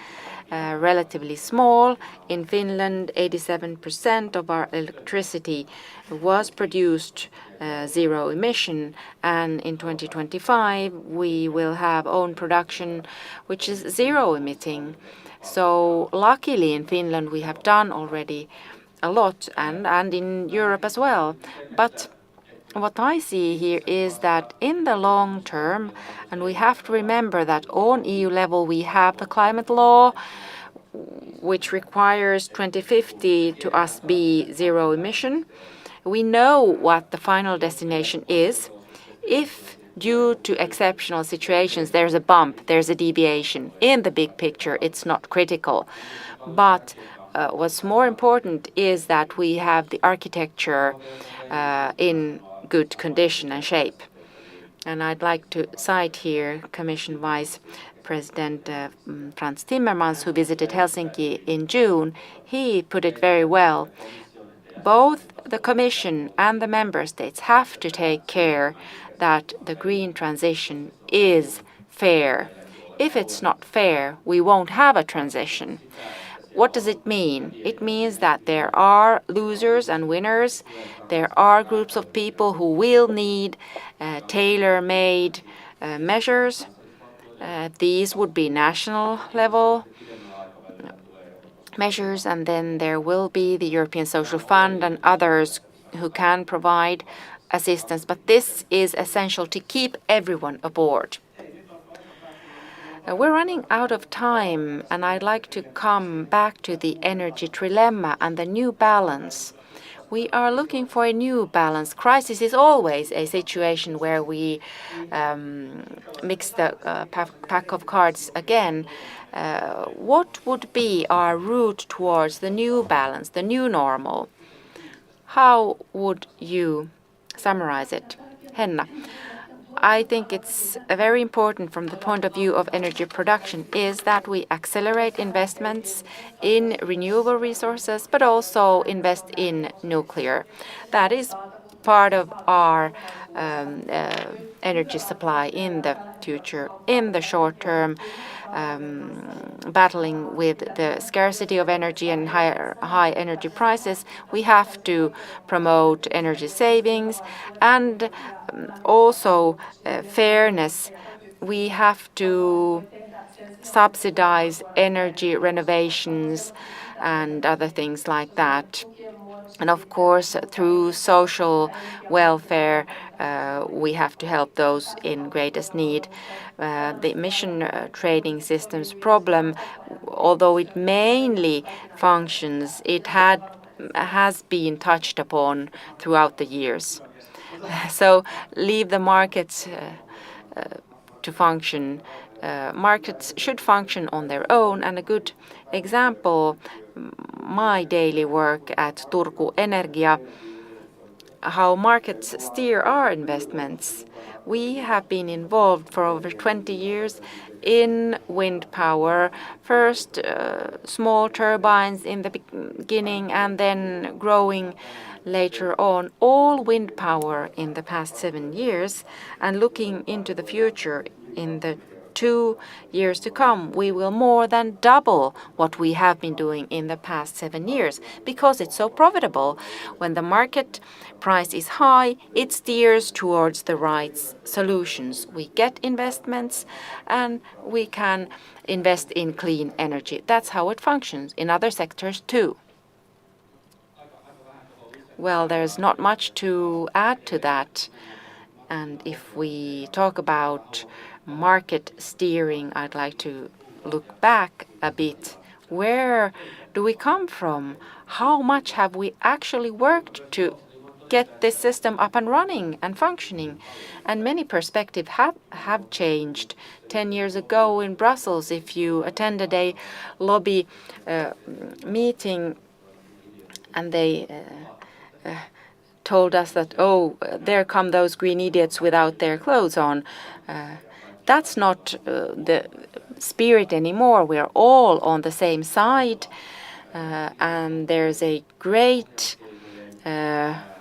relatively small. In Finland, 87% of our electricity was produced zero emission, and in 2025 we will have own production which is zero emitting. So luckily in Finland we have done already a lot, and in Europe as well. But what I see here is that in the long term, and we have to remember that on EU level we have the climate law, which requires 2050 to us be zero emission. We know what the final destination is. If due to exceptional situations there's a bump, there's a deviation, in the big picture it's not critical. But what's more important is that we have the architecture in good condition and shape. And I'd like to cite here Commission Vice President Frans Timmermans, who visited Helsinki in June. He put it very well. Both the Commission and the Member States have to take care that the green transition is fair. If it's not fair, we won't have a transition. What does it mean? It means that there are losers and winners. There are groups of people who will need tailor-made measures. These would be national level measures, and then there will be the European Social Fund and others who can provide assistance. But this is essential to keep everyone aboard. We're running out of time, and I'd like to come back to the energy trilemma and the new balance. We are looking for a new balance. Crisis is always a situation where we mix the pack of cards again. What would be our route towards the new balance, the new normal? How would you summarize it? Henna. I think it's very important from the point of view of energy production is that we accelerate investments in renewable resources, but also invest in nuclear. That is part of our energy supply in the future. In the short term, battling with the scarcity of energy and high energy prices, we have to promote energy savings and also fairness. We have to subsidize energy renovations and other things like that. And of course, through social welfare, we have to help those in greatest need. The emission trading systems problem, although it mainly functions, it has been touched upon throughout the years. So leave the markets to function. Markets should function on their own, and a good example, my daily work at Turku Energia, how markets steer our investments. We have been involved for over 20 years in wind power. First small turbines in the beginning and then growing later on. All wind power in the past 7 years, and looking into the future in the 2 years to come, we will more than double what we have been doing in the past 7 years because it's so profitable. When the market price is high, it steers towards the right solutions. We get investments and we can invest in clean energy. That's how it functions in other sectors too. Well, there's not much to add to that. And if we talk about market steering, I'd like to look back a bit. Where do we come from? How much have we actually worked to get this system up and running and functioning? And many perspectives have changed. 10 years ago in Brussels, if you attended a lobby meeting and they told us that, oh, there come those green idiots without their clothes on. That's not the spirit anymore. We're all on the same side, and there's a great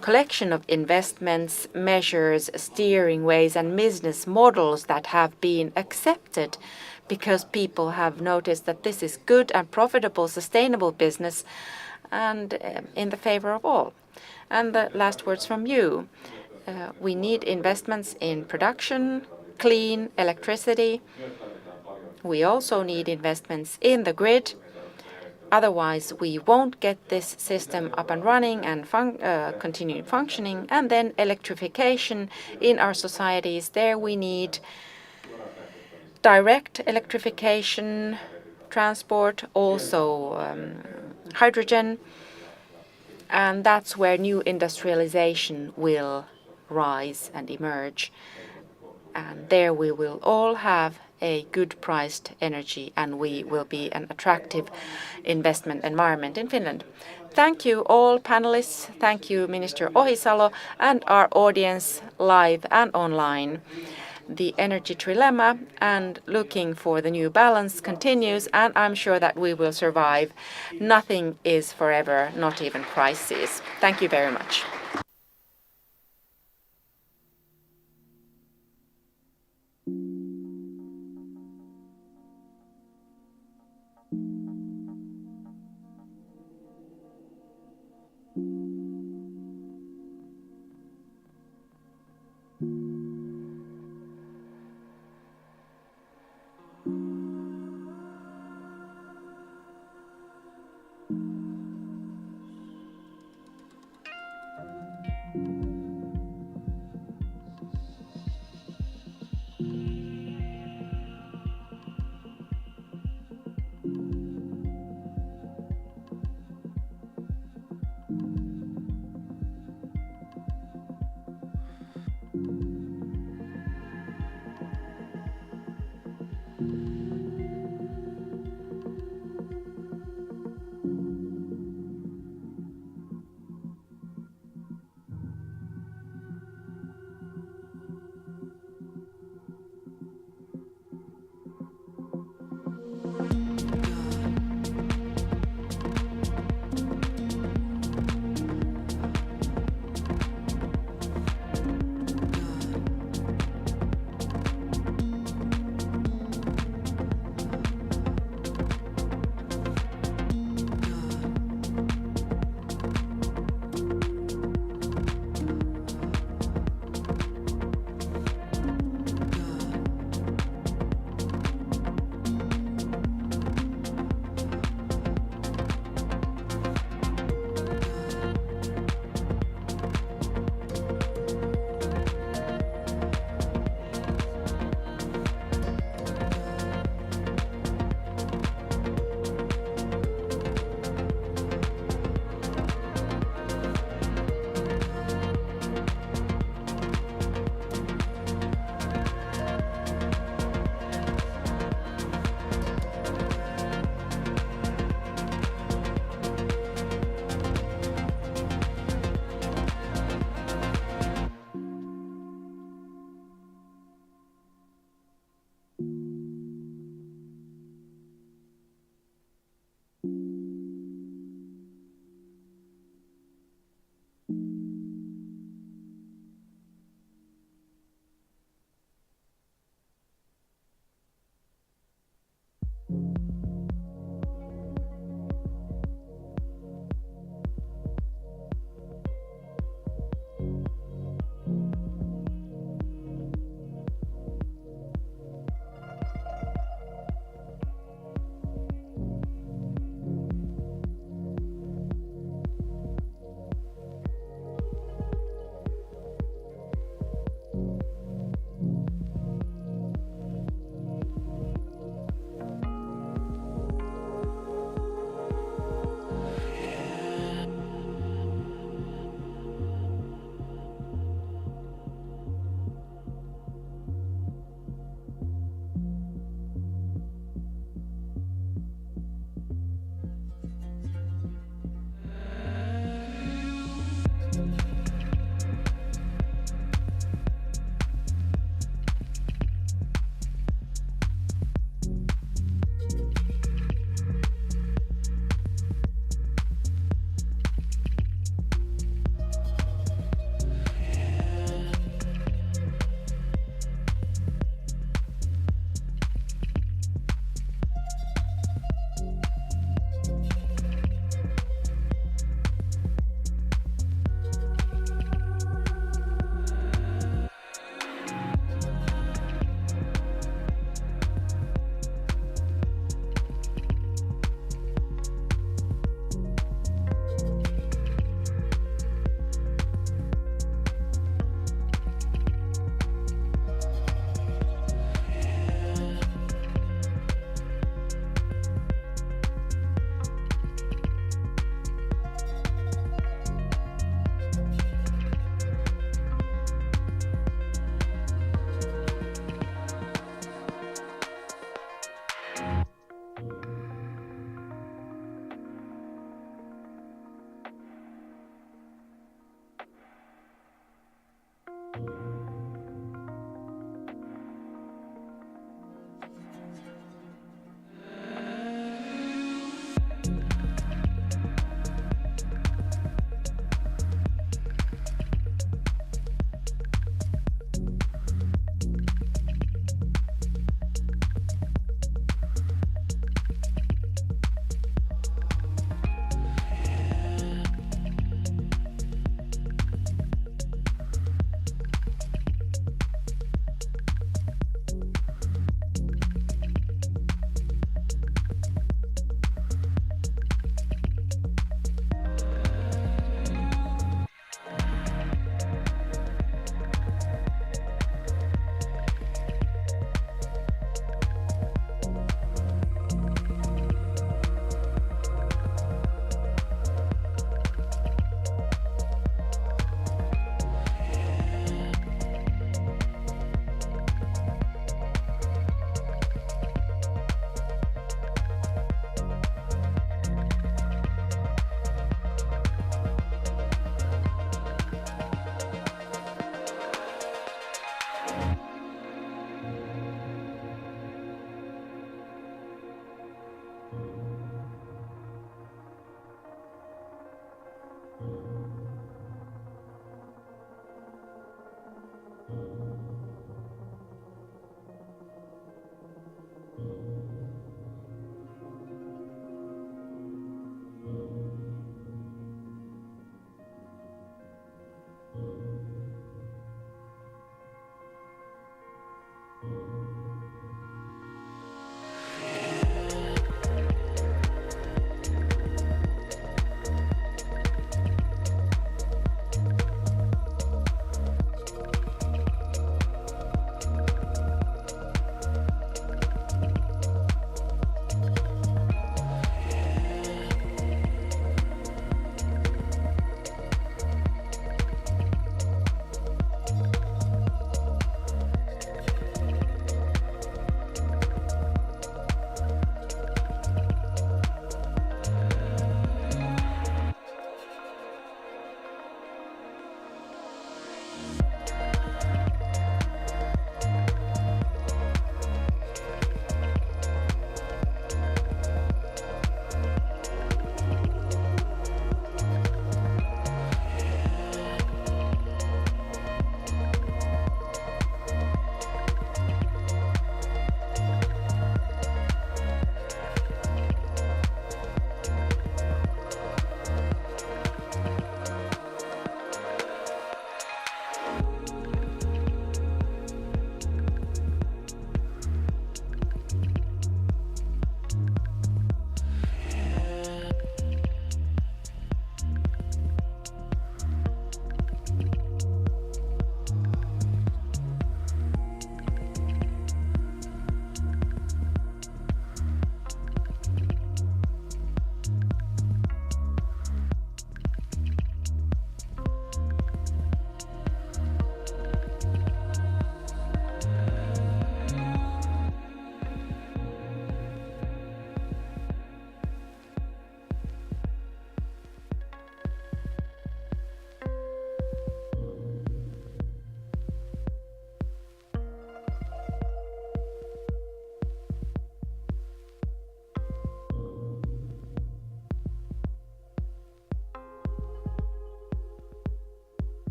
collection of investments, measures, steering ways, and business models that have been accepted because people have noticed that this is good and profitable, sustainable business and in the favor of all. And the last words from you. We need investments in production, clean electricity. We also need investments in the grid. Otherwise, we won't get this system up and running and continue functioning. And then electrification in our societies. There we need direct electrification, transport, also hydrogen. And that's where new industrialization will rise and emerge. And there we will all have a good priced energy and we will be an attractive investment environment in Finland. Thank you all panelists. Thank you Minister Ohisalo and our audience live and online. The energy trilemma and looking for the new balance continues, and I'm sure that we will survive. Nothing is forever, not even crises. Thank you very much.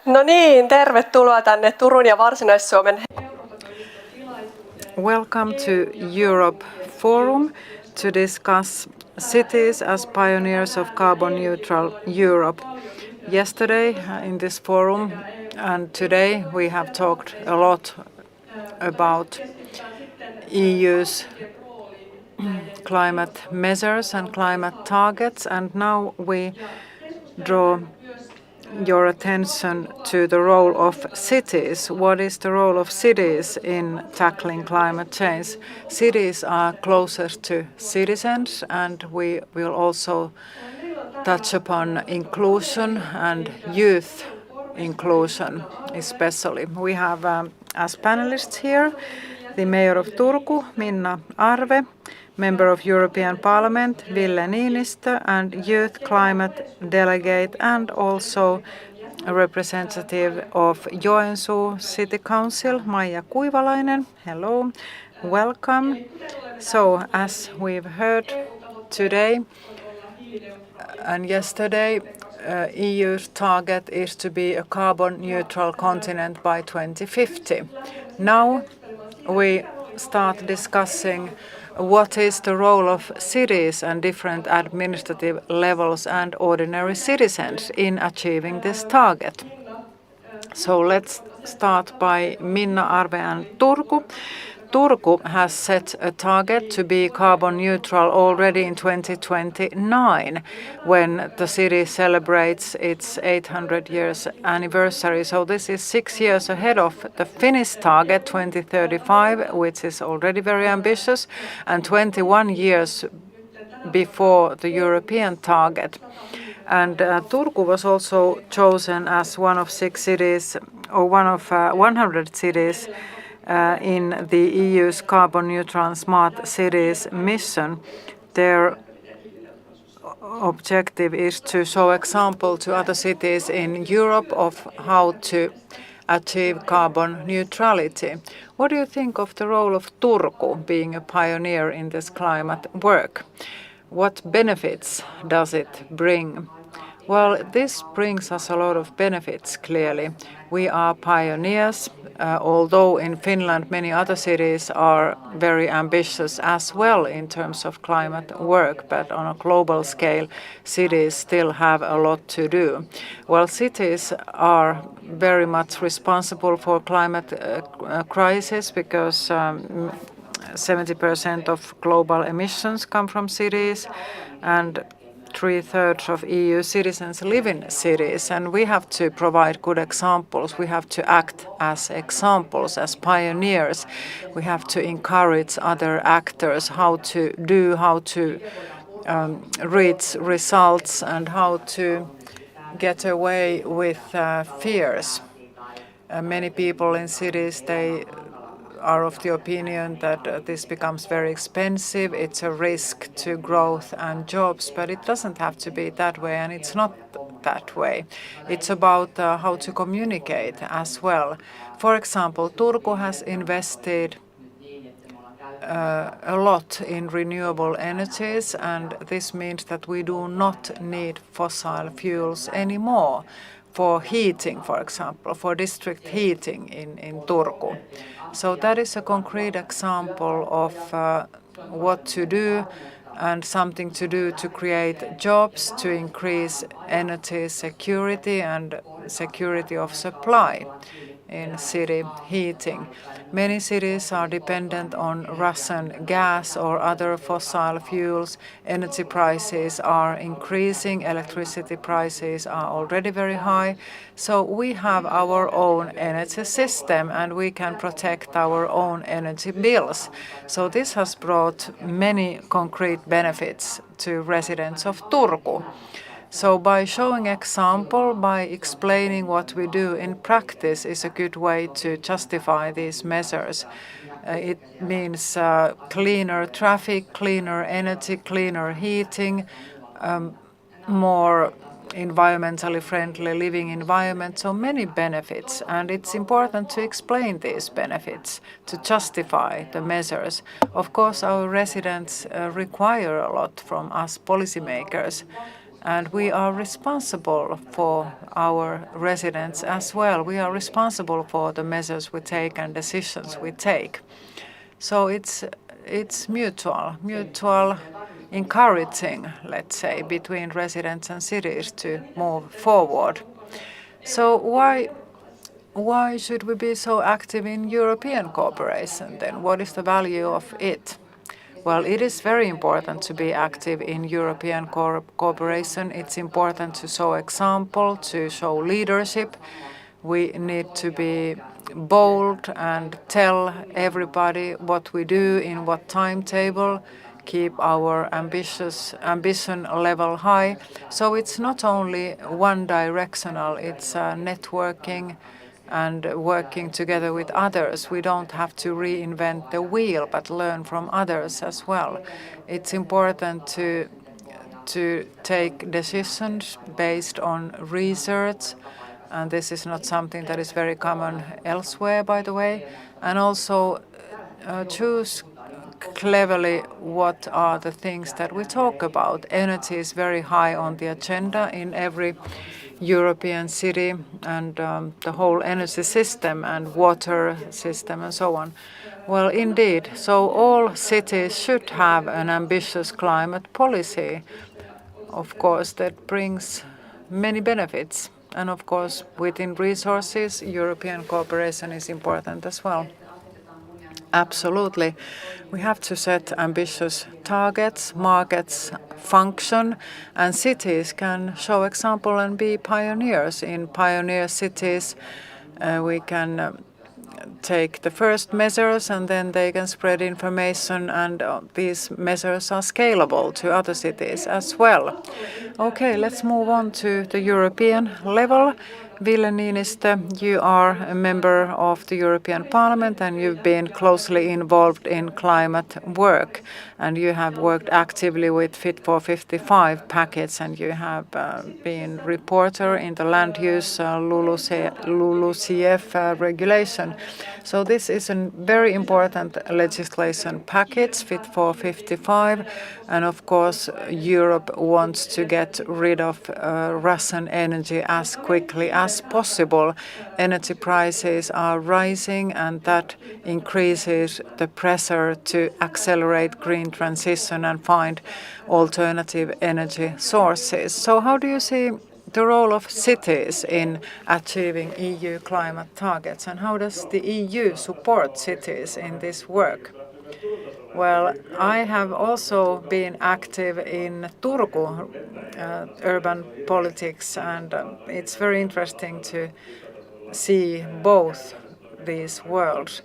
No niin, tervetuloa tänne Turun ja Varsinais-Suomen.
Welcome to Europe Forum to discuss cities as pioneers of carbon neutral Europe. Yesterday in this forum and today we have talked a lot about EU's climate measures and climate targets, and now we draw your attention to the role of cities. What is the role of cities in tackling climate change? Cities are closer to citizens, and we will also touch upon inclusion and youth inclusion especially. We have as panelists here the Mayor of Turku, Minna Arve, Member of European Parliament, Ville Niinistö, and Youth Climate Delegate, and also a representative of Joensuu City Council, Maija Kuivalainen. Hello, welcome. So, as we've heard today and yesterday, EU's target is to be a carbon neutral continent by 2050. Now we start discussing what is the role of cities and different administrative levels and ordinary citizens in achieving this target. So let's start by Minna Arve and Turku. Turku has set a target to be carbon neutral already in 2029 when the city celebrates its 800 years anniversary. So this is 6 years ahead of the Finnish target 2035, which is already very ambitious, and 21 years before the European target. And Turku was also chosen as one of 6 cities, or one of 100 cities in the EU's carbon neutral and smart cities mission. Their objective is to show example to other cities in Europe of how to achieve carbon neutrality. What do you think of the role of Turku being a pioneer in this climate work? What benefits does it bring? Well, this brings us a lot of benefits, clearly. We are pioneers, although in Finland many other cities are very ambitious as well in terms of climate work, but on a global scale, cities still have a lot to do. Well, cities are very much responsible for climate crisis because 70% of global emissions come from cities, and 3/3 of EU citizens live in cities, and we have to provide good examples. We have to act as examples, as pioneers. We have to encourage other actors how to do, how to reach results, and how to get away with fears. Many people in cities, they are of the opinion that this becomes very expensive, it's a risk to growth and jobs, but it doesn't have to be that way, and it's not that way. It's about how to communicate as well. For example, Turku has invested a lot in renewable energies, and this means that we do not need fossil fuels anymore for heating, for example, for district heating in Turku. So that is a concrete example of what to do and something to do to create jobs, to increase energy security and security of supply in city heating. Many cities are dependent on Russian gas or other fossil fuels. Energy prices are increasing, electricity prices are already very high. So we have our own energy system and we can protect our own energy bills. So this has brought many concrete benefits to residents of Turku. So by showing example, by explaining what we do in practice is a good way to justify these measures. It means cleaner traffic, cleaner energy, cleaner heating, more environmentally friendly living environment, so many benefits, and it's important to explain these benefits, to justify the measures. Of course, our residents require a lot from us policymakers And we are responsible for our residents as well. We are responsible for the measures we take and decisions we take. So it's mutual encouraging, let's say, between residents and cities to move forward. So why should we be so active in European cooperation then? What is the value of it? Well, it is very important to be active in European cooperation. It's important to show example, to show leadership. We need to be bold and tell everybody what we do, in what timetable, keep our ambition level high. So it's not only one directional, it's networking and working together with others. We don't have to reinvent the wheel, but learn from others as well. It's important to take decisions based on research, and this is not something that is very common elsewhere, by the way, and also choose cleverly what are the things that we talk about. Energy is very high on the agenda in every European city, and the whole energy system and water system and so on. Well, indeed, so all cities should have an ambitious climate policy, of course, that brings many benefits. And of course, within resources, European cooperation is important as well. Absolutely. We have to set ambitious targets, markets function, and cities can show example and be pioneers. In pioneer cities, we can take the first measures and then they can spread information, and these measures are scalable to other cities as well. Okay, let's move on to the European level. Ville Niinistö, you are a member of the European Parliament and you've been closely involved in climate work, and you have worked actively with Fit for 55 package, and you have been reporter in the land use LULUCF regulation. So this is a very important legislation package, Fit for 55, and of course Europe wants to get rid of Russian energy as quickly as possible. Energy prices are rising, and that increases the pressure to accelerate green transition and find alternative energy sources. So how do you see the role of cities in achieving EU climate targets, and how does the EU support cities in this work? Well, I have also been active in Turku urban politics, and it's very interesting to see both these worlds.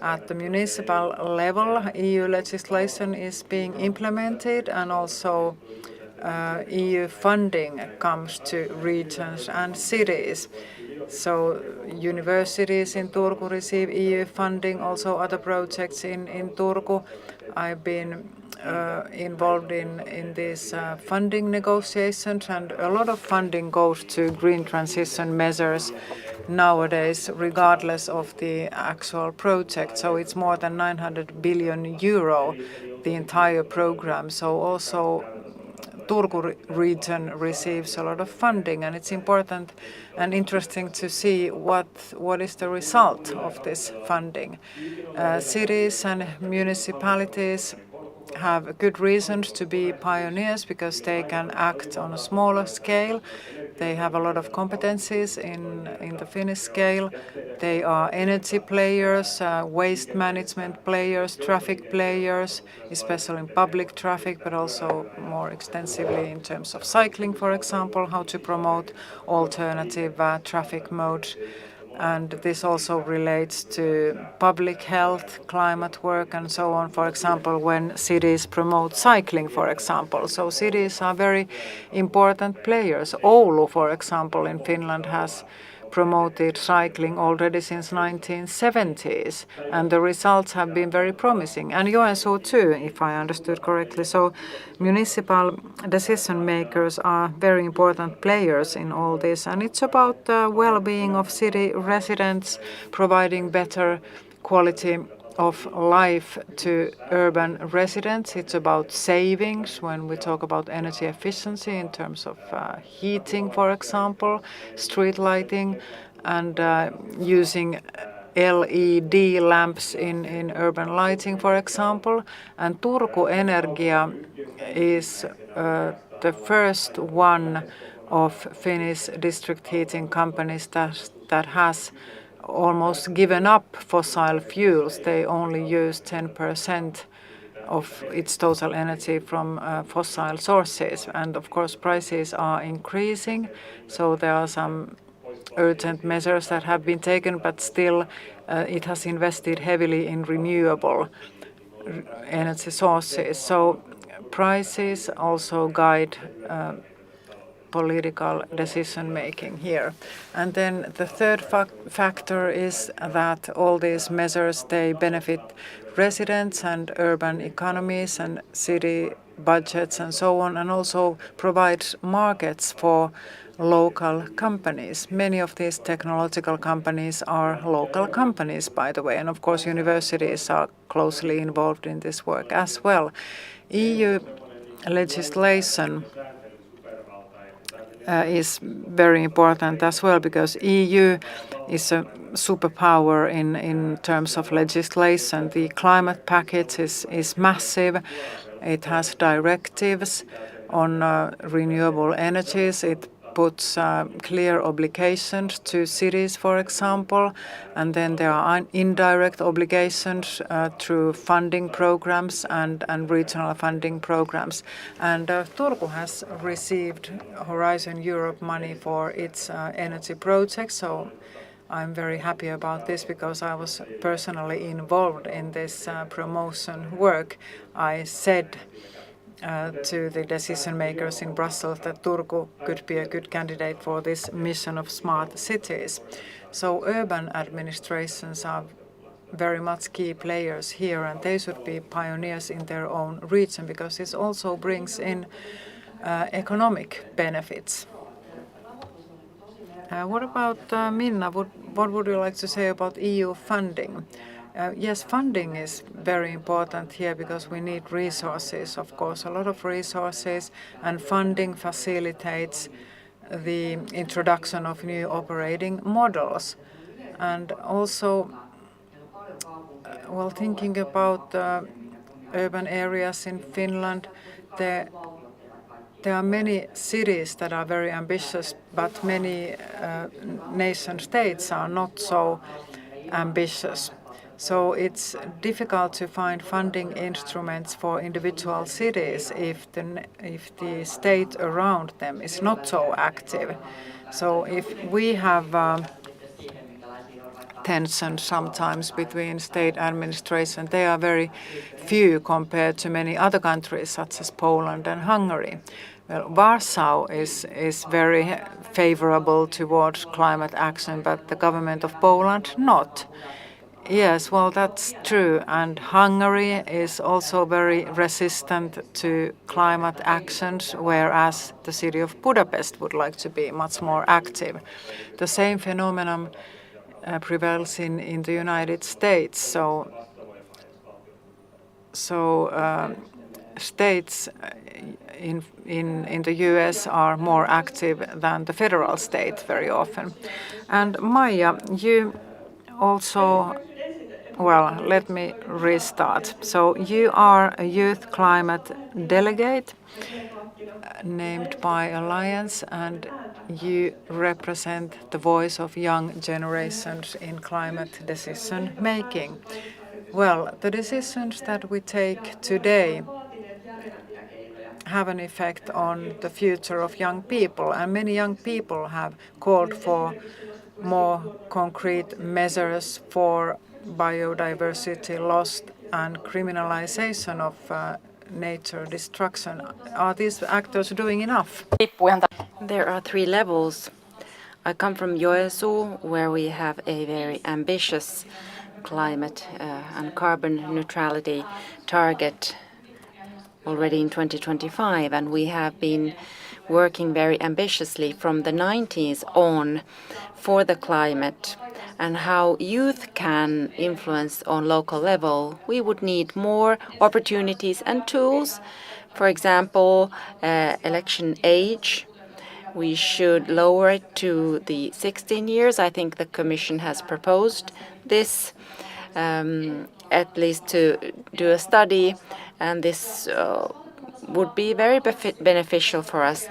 At the municipal level, EU legislation is being implemented, and also EU funding comes to regions and cities. So universities in Turku receive EU funding, also other projects in Turku. I've been involved in these funding negotiations, and a lot of funding goes to green transition measures nowadays, regardless of the actual project. So it's more than 900 billion euro, the entire program. So also Turku region receives a lot of funding, and it's important and interesting to see what is the result of this funding. Cities and municipalities have good reasons to be pioneers because they can act on a smaller scale. They have a lot of competencies in the Finnish scale. They are energy players, waste management players, traffic players, especially in public traffic, but also more extensively in terms of cycling, for example, how to promote alternative traffic modes. And this also relates to public health, climate work, and so on. For example, when cities promote cycling, for example. So cities are very important players. Oulu, for example, in Finland has promoted cycling already since 1970s, and the results have been very promising. And Joensuu too, if I understood correctly. So municipal decision makers are very important players in all this, and it's about the well-being of city residents, providing better quality of life to urban residents. It's about savings when we talk about energy efficiency in terms of heating, for example, street lighting, and using LED lamps in urban lighting, for example. And Turku Energia is the first one of Finnish district heating companies that has almost given up fossil fuels. They only use 10% of its total energy from fossil sources. And of course, prices are increasing, so there are some urgent measures that have been taken, but still it has invested heavily in renewable energy sources. So prices also guide political decision making here. And then the third factor is that all these measures, they benefit residents and urban economies and city budgets and so on, and also provide markets for local companies. Many of these technological companies are local companies, by the way, and of course universities are closely involved in this work as well. EU legislation is very important as well, because EU is a superpower in terms of legislation. The climate package is massive. It has directives on renewable energies. It puts clear obligations to cities, for example, and then there are indirect obligations through funding programs and regional funding programs. And Turku has received Horizon Europe money for its energy projects, so I'm very happy about this because I was personally involved in this promotion work. I said to the decision makers in Brussels that Turku could be a good candidate for this mission of smart cities. So urban administrations are very much key players here, and they should be pioneers in their own region, because this also brings in economic benefits. What about Minna? What would you like to say about EU funding? Yes, funding is very important here because we need resources, of course, a lot of resources, and funding facilitates the introduction of new operating models. And also, well, thinking about urban areas in Finland, there are many cities that are very ambitious, but many nation states are not so ambitious. So it's difficult to find funding instruments for individual cities if the state around them is not so active. So if we have tensions sometimes between state administration, they are very few compared to many other countries such as Poland and Hungary. Well, Warsaw is very favorable towards climate action, but the government of Poland not. Yes, well, that's true. And Hungary is also very resistant to climate actions, whereas the city of Budapest would like to be much more active. The same phenomenon prevails in the United States. So states in the US are more active than the federal state very often. And Maija, you also, well, let me restart. So you are a youth climate delegate named by Alliance, and you represent the voice of young generations in climate decision making. Well, the decisions that we take today have an effect on the future of young people, and many young people have called for more concrete measures for biodiversity loss and criminalization of nature destruction. Are these actors doing enough?
There are three levels. I come from Joensuu, where we have a very ambitious climate and carbon neutrality target already in 2025, and we have been working very ambitiously from the 90s on for the climate and how youth can influence on local level, we would need more opportunities and tools. For example, election age. We should lower it to the 16 years. I think the Commission has proposed this, at least to do a study, and this would be very beneficial for us.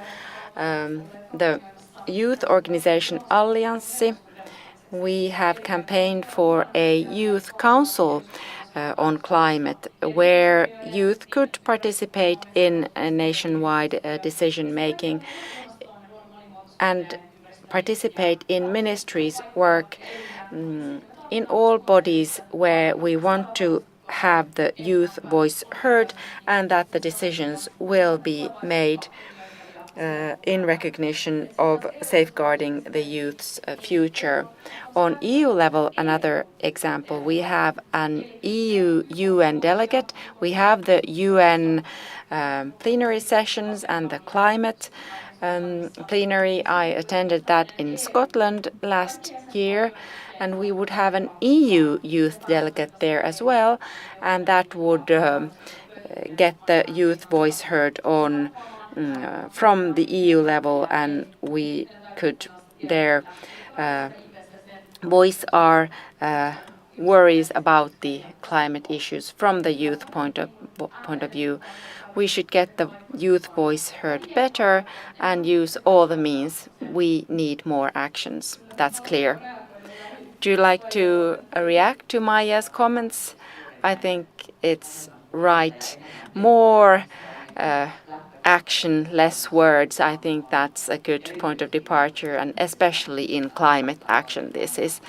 The youth organization Allianssi, we have campaigned for a youth council on climate, where youth could participate in a nationwide decision-making and participate in ministries' work in all bodies where we want to have the youth voice heard and that the decisions will be made in recognition of safeguarding the youth's future. On EU level, another example, we have an EU-UN delegate. We have the UN plenary sessions and the climate plenary. I attended that in Scotland last year, and we would have an EU youth delegate there as well, and that would get the youth voice heard on from the EU level, and we could there voice our worries about the climate issues from the youth point of view. We should get the youth voice heard better and use all the means. We need more actions. That's clear. Do you like to react to Maija's comments? I think it's right. More action, less words. I think that's a good point of departure, and especially in climate action, this is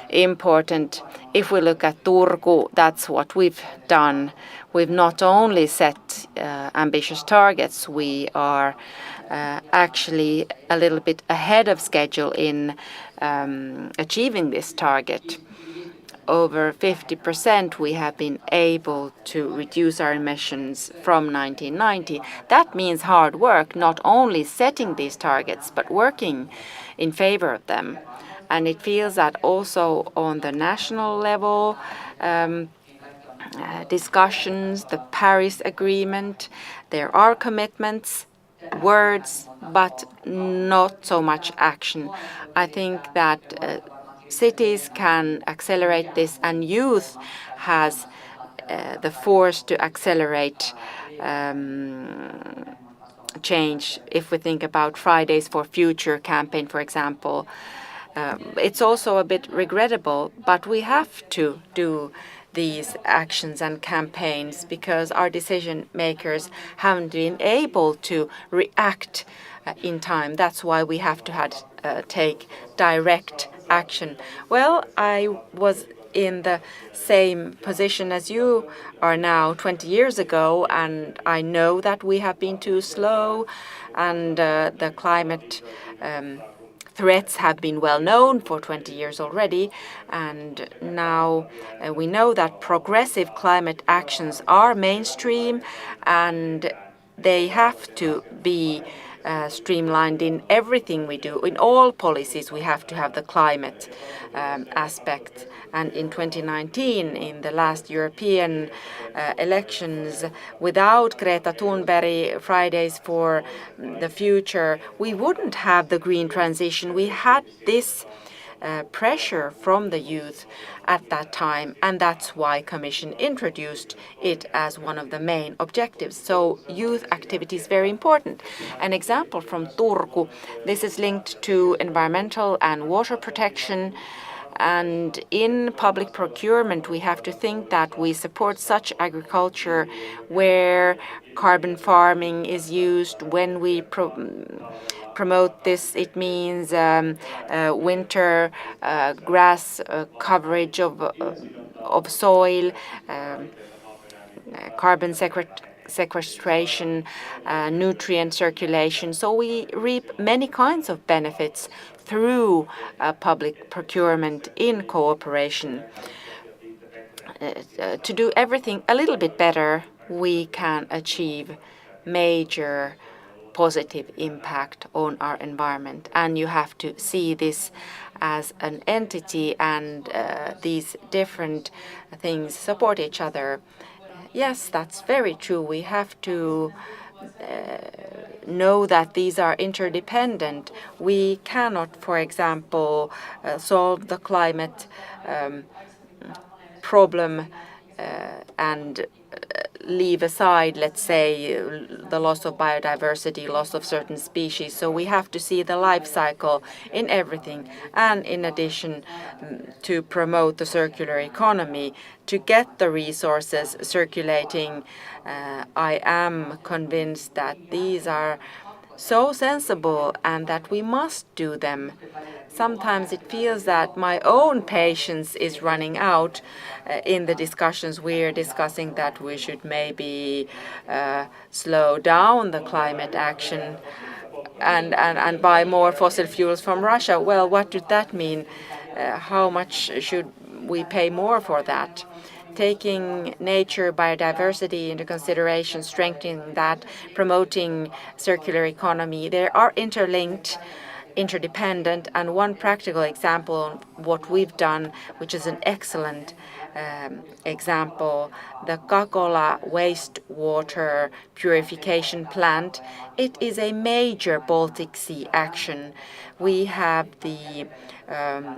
important. If we look at Turku, that's what we've done. We've not only set ambitious targets, we are actually a little bit ahead of schedule in achieving this target. Over 50% we have been able to reduce our emissions from 1990. That means hard work, not only setting these targets, but working in favor of them. And it feels that also on the national level, discussions, the Paris Agreement, there are commitments, words, but not so much action. I think that cities can accelerate this, and youth has the force to accelerate change. If we think about Fridays for Future campaign, for example, it's also a bit regrettable, but we have to do these actions and campaigns because our decision makers haven't been able to react in time. That's why we have to take direct action. Well, I was in the same position as you are now 20 years ago, and I know that we have been too slow, and the climate threats have been well known for 20 years already, and now we know that progressive climate actions are mainstream and they have to be streamlined in everything we do. In all policies we have to have the climate aspect. And in 2019, in the last European elections, without Greta Thunberg, Fridays for the Future, we wouldn't have the green transition. We had this pressure from the youth at that time, and that's why Commission introduced it as one of the main objectives. So youth activity is very important. An example from Turku, this is linked to environmental and water protection. And in public procurement, we have to think that we support such agriculture where carbon farming is used. When we promote this, it means winter grass coverage of soil, carbon sequestration, nutrient circulation. So we reap many kinds of benefits through public procurement in cooperation. To do everything a little bit better, we can achieve major positive impact on our environment. And you have to see this as an entity, and these different things support each other. Yes, that's very true. We have to know that these are interdependent. We cannot, for example, solve the climate problem and leave aside, let's say, the loss of biodiversity, loss of certain species. So we have to see the life cycle in everything. And in addition, to promote the circular economy, to get the resources circulating, I am convinced that these are so sensible and that we must do them. Sometimes it feels that my own patience is running out in the discussions. We're discussing that we should maybe slow down the climate action and buy more fossil fuels from Russia. Well, what did that mean? How much should we pay more for that? Taking nature, biodiversity into consideration, strengthening that, promoting circular economy, they are interlinked, interdependent, and one practical example of what we've done, which is an excellent example, the Kakola wastewater purification plant. It is a major Baltic Sea action. We have the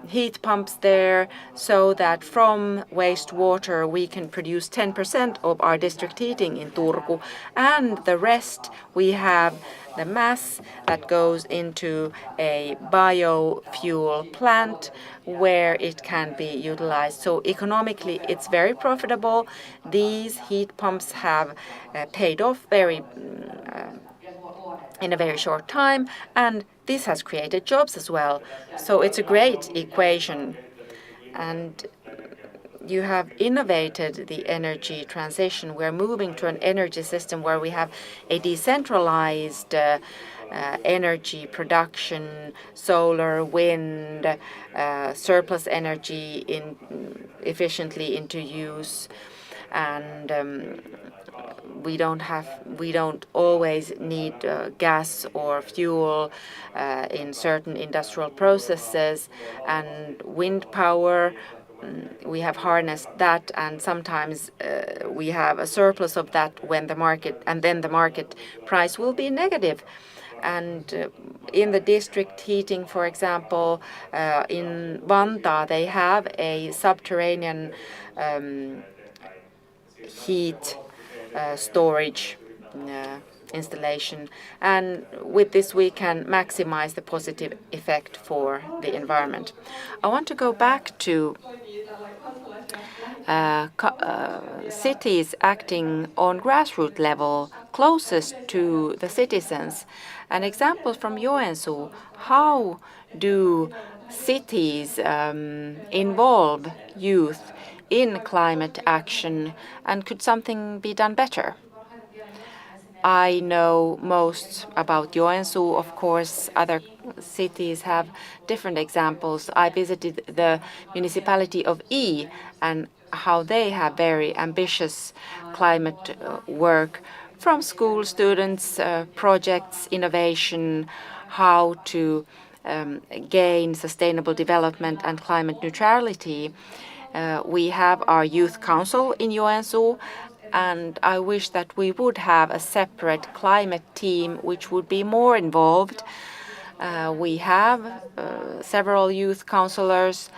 heat pumps there so that from wastewater we can produce 10% of our district heating in Turku, and the rest we have the mass that goes into a biofuel plant where it can be utilized. So economically it's very profitable. These heat pumps have paid off in a very short time, and this has created jobs as well. So it's a great equation. And you have innovated the energy transition. We're moving to an energy system where we have a decentralized energy production, solar, wind, surplus energy efficiently into use, and we don't always need gas or fuel in certain industrial processes, and wind power. We have harnessed that, and sometimes we have a surplus of that when the market price will be negative. And in the district heating, for example, in Vantaa, they have a subterranean heat storage installation, and with this we can maximize the positive effect for the environment. I want to go back to cities acting on grassroots level, closest to the citizens. An example from Joensuu: how do cities involve youth in climate action, and could something be done better? I know most about Joensuu. Of course, other cities have different examples. I visited the municipality of Ii and how they have very ambitious climate work from school students, projects, innovation, how to gain sustainable development and climate neutrality. We have our youth council in Joensuu, and I wish that we would have a separate climate team which would be more involved. We have several youth councillors,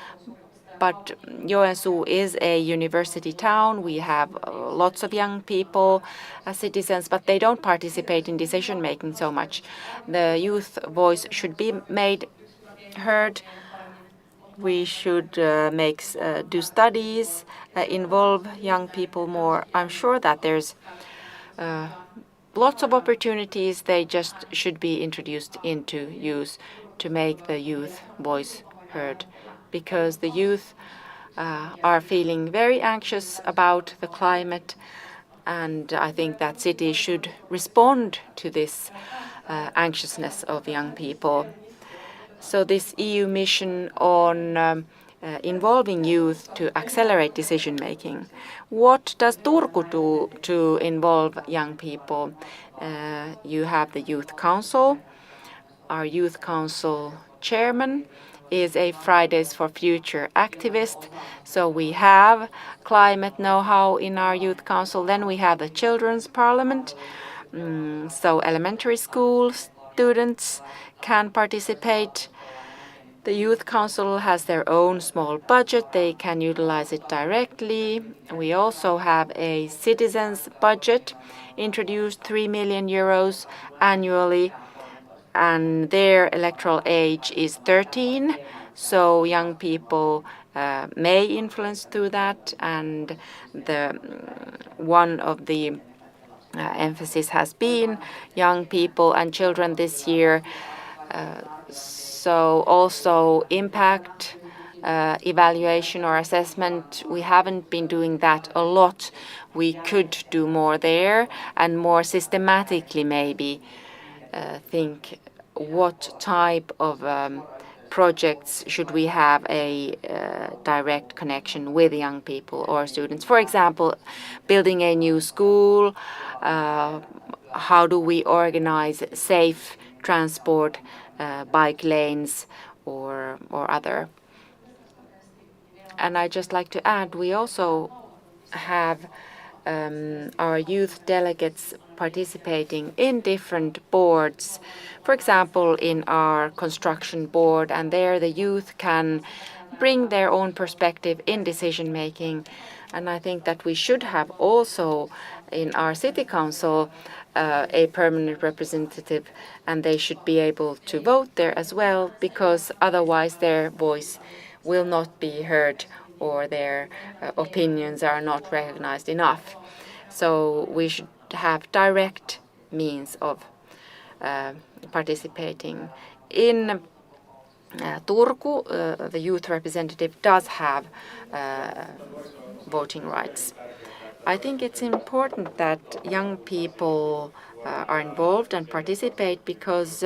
but Joensuu is a university town. We have lots of young people as citizens, but they don't participate in decision making so much. The youth voice should be made heard. We should do studies, involve young people more. I'm sure that there's lots of opportunities. They just should be introduced into use to make the youth voice heard, because the youth are feeling very anxious about the climate, and I think that cities should respond to this anxiousness of young people. So this EU mission on involving youth to accelerate decision making. What does Turku do to involve young people? You have the Youth Council. Our Youth Council chairman is a Fridays for Future activist. So we have climate know-how in our Youth Council. Then we have the Children's Parliament. So elementary school students can participate. The Youth Council has their own small budget. They can utilize it directly. We also have a citizens budget introduced 3 million euros annually, and their electoral age is 13. So young people may influence through that, and one of the emphasis has been young people and children this year. So also impact evaluation or assessment, we haven't been doing that a lot. We could do more there and more systematically maybe think what type of projects should we have a direct connection with young people or students. For example, building a new school, how do we organize safe transport, bike lanes or other. And I'd just like to add, we also have our youth delegates participating in different boards, for example, in our construction board, and there the youth can bring their own perspective in decision making. And I think that we should have also in our city council a permanent representative, and they should be able to vote there as well, because otherwise their voice will not be heard or their opinions are not recognized enough. So we should have direct means of participating. In Turku, the youth representative does have voting rights. I think it's important that young people are involved and participate, because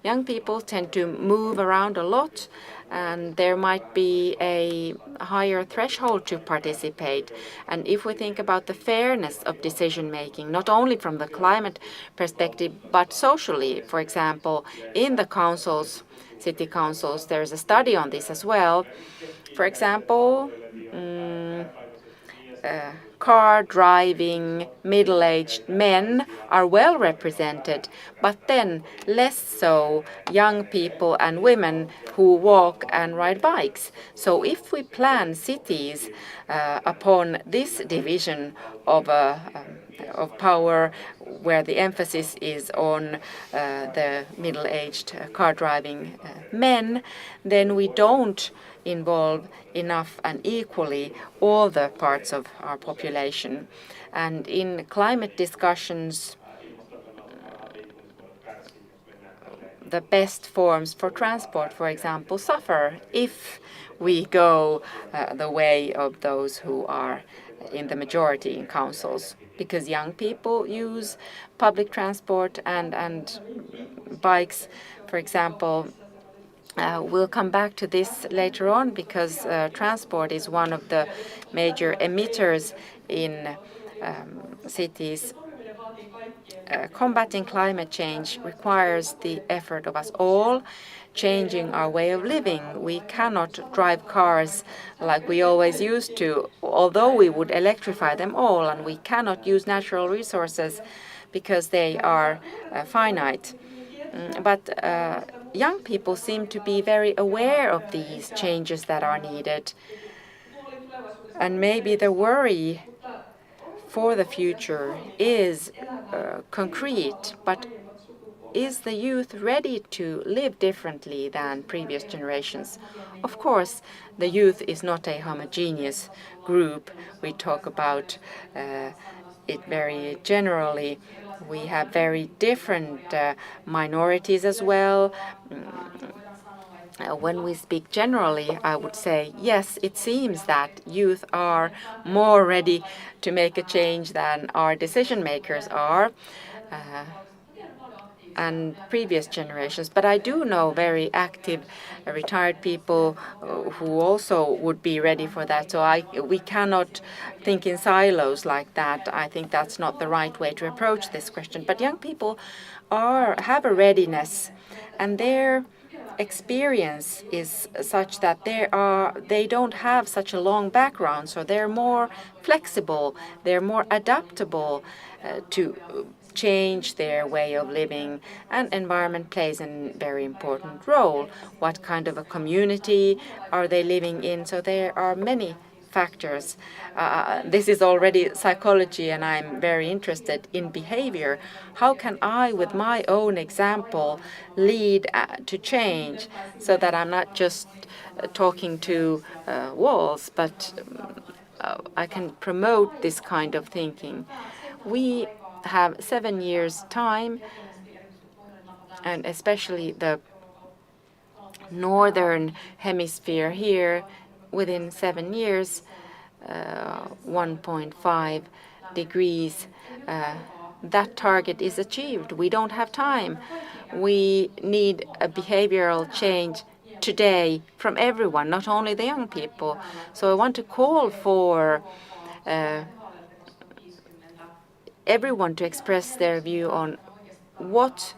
young people tend to move around a lot, and there might be a higher threshold to participate. And if we think about the fairness of decision making, not only from the climate perspective, but socially, for example, in the councils, city councils, there's a study on this as well. For example, car driving middle-aged men are well represented, but then less so young people and women who walk and ride bikes. So if we plan cities upon this division of power, where the emphasis is on the middle-aged car driving men, then we don't involve enough and equally all the parts of our population. And in climate discussions, the best forms for transport, for example, suffer if we go the way of those who are in the majority in councils, because young people use public transport and bikes, for example. We'll come back to this later on, because transport is one of the major emitters in cities. Combating climate change requires the effort of us all, changing our way of living. We cannot drive cars like we always used to, although we would electrify them all, and we cannot use natural resources because they are finite. But young people seem to be very aware of these changes that are needed. And maybe the worry for the future is concrete, but is the youth ready to live differently than previous generations? Of course, the youth is not a homogeneous group. We talk about it very generally. We have very different minorities as well. When we speak generally, I would say, yes, it seems that youth are more ready to make a change than our decision makers are. and previous generations. But I do know very active retired people who also would be ready for that. So we cannot think in silos like that. I think that's not the right way to approach this question. But young people have a readiness, and their experience is such that they don't have such a long background, so they're more flexible, they're more adaptable to change their way of living, and environment plays a very important role. What kind of a community are they living in? So there are many factors. This is already psychology, and I'm very interested in behavior. How can I, with my own example, lead to change so that I'm not just talking to walls, but I can promote this kind of thinking? We have 7 years' time, and especially the northern hemisphere here, within 7 years, 1.5 degrees, that target is achieved. We don't have time. We need a behavioral change today from everyone, not only the young people. So I want to call for everyone to express their view on what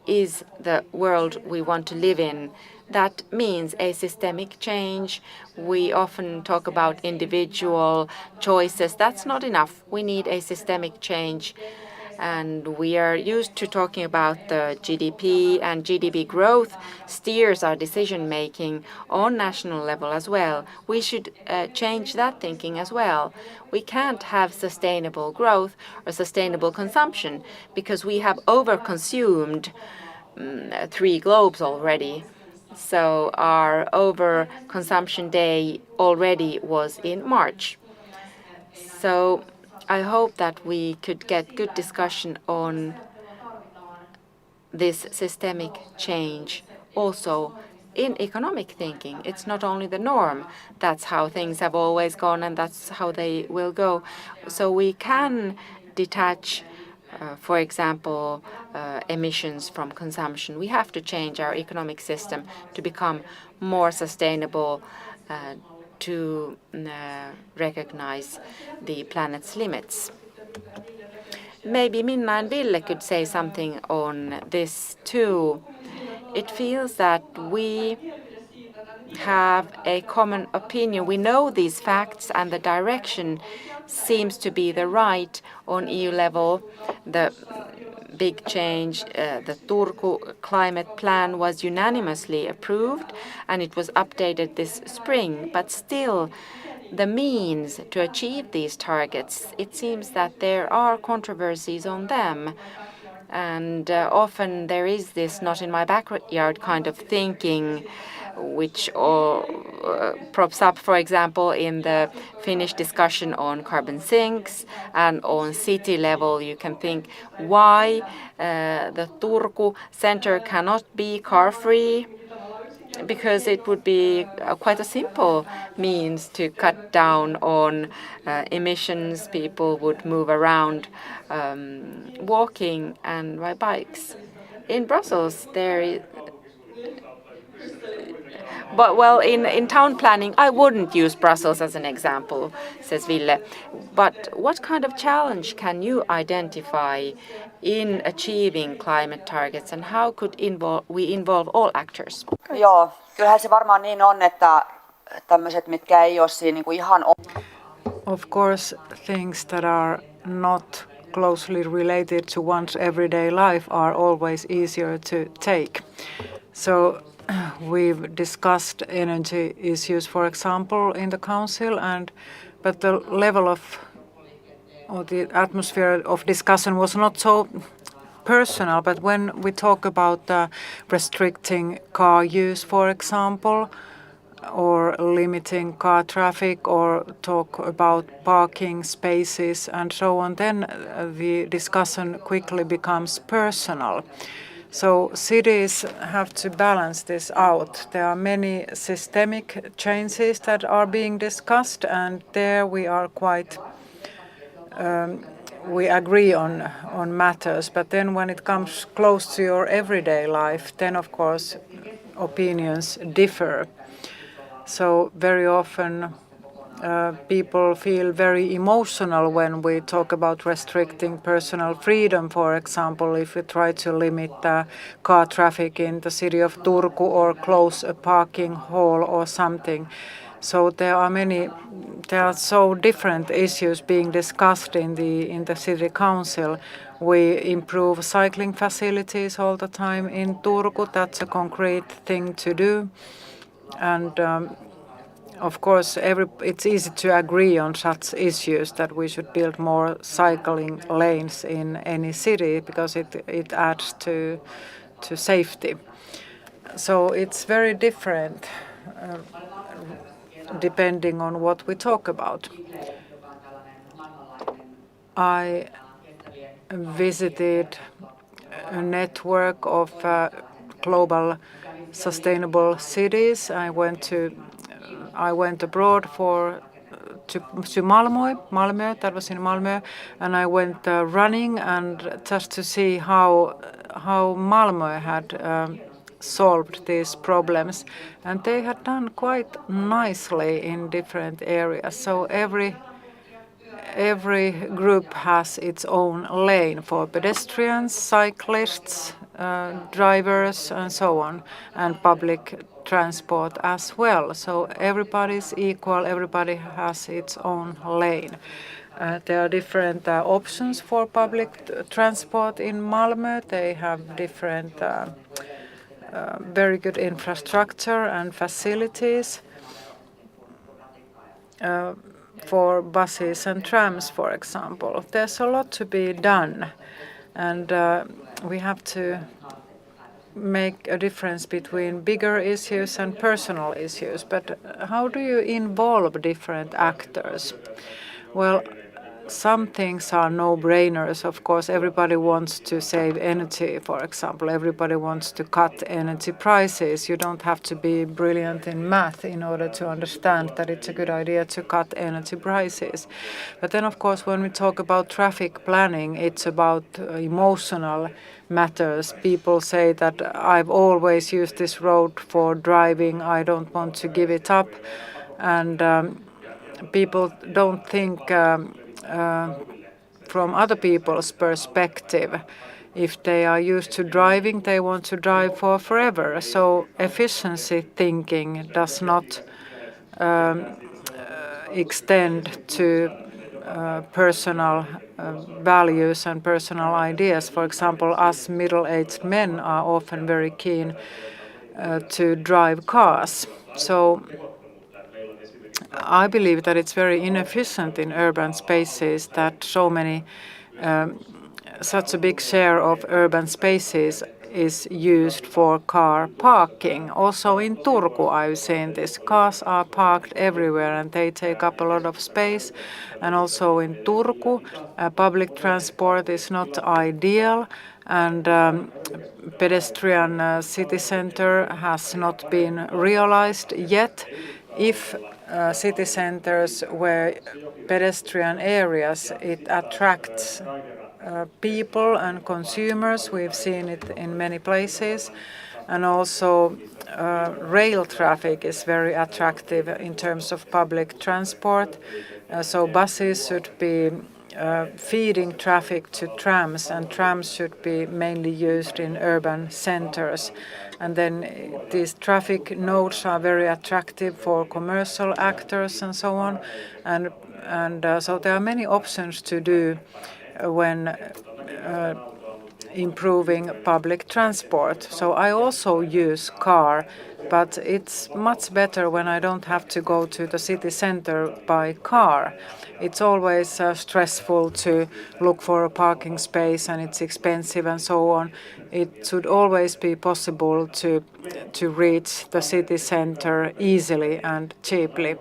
is the world we want to live in. That means a systemic change. We often talk about individual choices. That's not enough. We need a systemic change. And we are used to talking about the GDP, and GDP growth steers our decision-making on national level as well. We should change that thinking as well. We can't have sustainable growth or sustainable consumption because we have overconsumed 3 globes already. So our overconsumption day already was in March. So I hope that we could get good discussion on this systemic change also in economic thinking. It's not only the norm. That's how things have always gone, and that's how they will go. So we can detach, for example, emissions from consumption. We have to change our economic system to become more sustainable, to recognize the planet's limits. Maybe Minna and Ville could say something on this too. It feels that we have a common opinion. We know these facts, and the direction seems to be the right on EU level. The big change, the Turku climate plan was unanimously approved, and it was updated this spring. But still, the means to achieve these targets, it seems that there are controversies on them. And often there is this not in my backyard kind of thinking, which props up, for example, in the Finnish discussion on carbon sinks, and on city level you can think why the Turku center cannot be car-free, because it would be quite a simple means to cut down on emissions. People would move around walking and by bikes. In Brussels, there is in town planning, I wouldn't use Brussels as an example, says Ville. But what kind of challenge can you identify in achieving climate targets, and how could we involve all actors?
Joo, kyllähän se varmaan niin on, että tämmöiset, mitkä ei ole siinä niinku ihan...
Of course, things that are not closely related to one's everyday life are always easier to take. So we've discussed energy issues, for example, in the Council, but the level of or the atmosphere of discussion was not so personal. But when we talk about restricting car use, for example, or limiting car traffic, or talk about parking spaces and so on, then the discussion quickly becomes personal. So cities have to balance this out. There are many systemic changes that are being discussed, and there we are quite we agree on matters, but then when it comes close to your everyday life, then of course opinions differ. So very often people feel very emotional when we talk about restricting personal freedom, for example, if we try to limit car traffic in the city of Turku or close a parking hall or something. So there are so different issues being discussed in the city council. We improve cycling facilities all the time in Turku. That's a concrete thing to do. And of course, it's easy to agree on such issues that we should build more cycling lanes in any city because it adds to safety. So it's very different depending on what we talk about. I visited a network of global sustainable cities. I went abroad to Malmö, that was in Malmö, and I went running and just to see how Malmö had solved these problems, and they had done quite nicely in different areas. So every group has its own lane for pedestrians, cyclists, drivers and so on, and public transport as well. So everybody's equal, everybody has its own lane. There are different options for public transport in Malmö. They have different very good infrastructure and facilities for buses and trams, for example. There's a lot to be done, and we have to make a difference between bigger issues and personal issues. But how do you involve different actors? Well, some things are no-brainers. Of course, everybody wants to save energy, for example. Everybody wants to cut energy prices. You don't have to be brilliant in math in order to understand that it's a good idea to cut energy prices. But then, of course, when we talk about traffic planning, it's about emotional matters. People say that I've always used this road for driving. I don't want to give it up. And people don't think from other people's perspective. If they are used to driving, they want to drive for forever. So efficiency thinking does not extend to personal values and personal ideas. For example, us middle-aged men are often very keen to drive cars. So I believe that it's very inefficient in urban spaces that such a big share of urban spaces is used for car parking. Also in Turku I've seen this. Cars are parked everywhere and they take up a lot of space. And also in Turku, public transport is not ideal, and pedestrian city center has not been realized yet. If city centers were pedestrian areas, it attracts people and consumers. We've seen it in many places. And also rail traffic is very attractive in terms of public transport. So buses should be feeding traffic to trams, and trams should be mainly used in urban centers. And then these traffic nodes are very attractive for commercial actors and so on. And so there are many options to do when improving public transport. So I also use car, but it's much better when I don't have to go to the city center by car. It's always stressful to look for a parking space, and it's expensive and so on. It should always be possible to reach the city center easily and cheaply.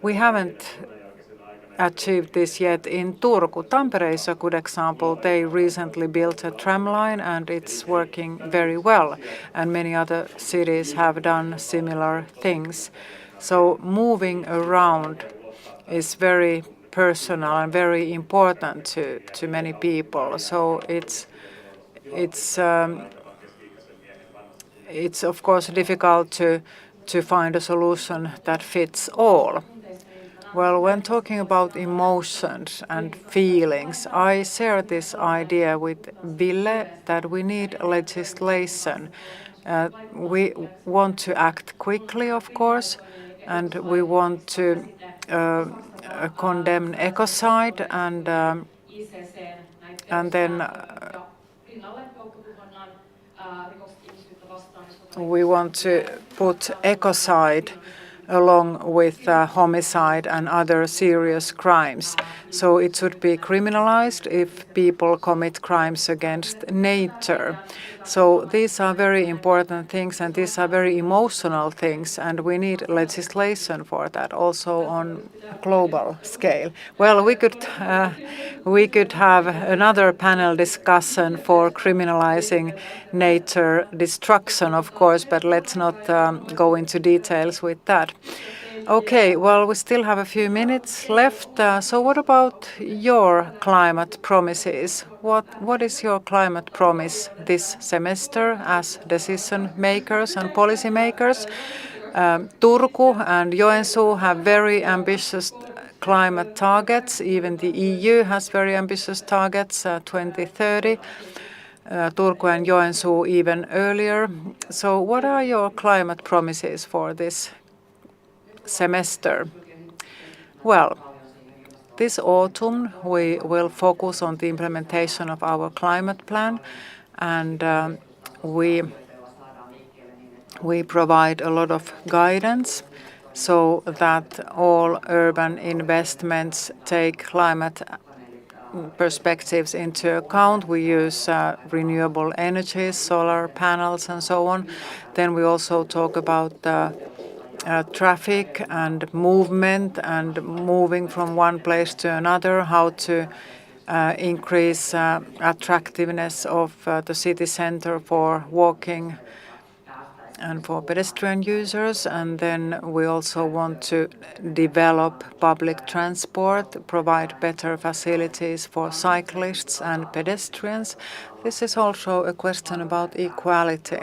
We haven't achieved this yet in Turku. Tampere is a good example. They recently built a tram line and it's working very well. And many other cities have done similar things. So moving around is very personal and very important to many people. So it's of course difficult to find a solution that fits all. Well, when talking about emotions and feelings, I share this idea with Ville that we need legislation. We want to act quickly, of course, and we want to condemn ecocide and then we want to put ecocide along with homicide and other serious crimes. So it should be criminalized if people commit crimes against nature. So these are very important things, and these are very emotional things, and we need legislation for that also on global scale. Well, we could have another panel discussion for criminalizing nature destruction, of course, but let's not go into details with that. Okay, well, we still have a few minutes left. So what about your climate promises? What is your climate promise this semester as decision makers and policy makers? Turku and Joensuu have very ambitious climate targets. Even the EU has very ambitious targets, 2030. Turku and Joensuu even earlier. So what are your climate promises for this semester? Well, this autumn we will focus on the implementation of our climate plan, and we provide a lot of guidance so that all urban investments take climate perspectives into account. We use renewable energies, solar panels and so on. Then we also talk about traffic and movement and moving from one place to another, how to increase attractiveness of the city center for walking and for pedestrian users. And then we also want to develop public transport, provide better facilities for cyclists and pedestrians. This is also a question about equality.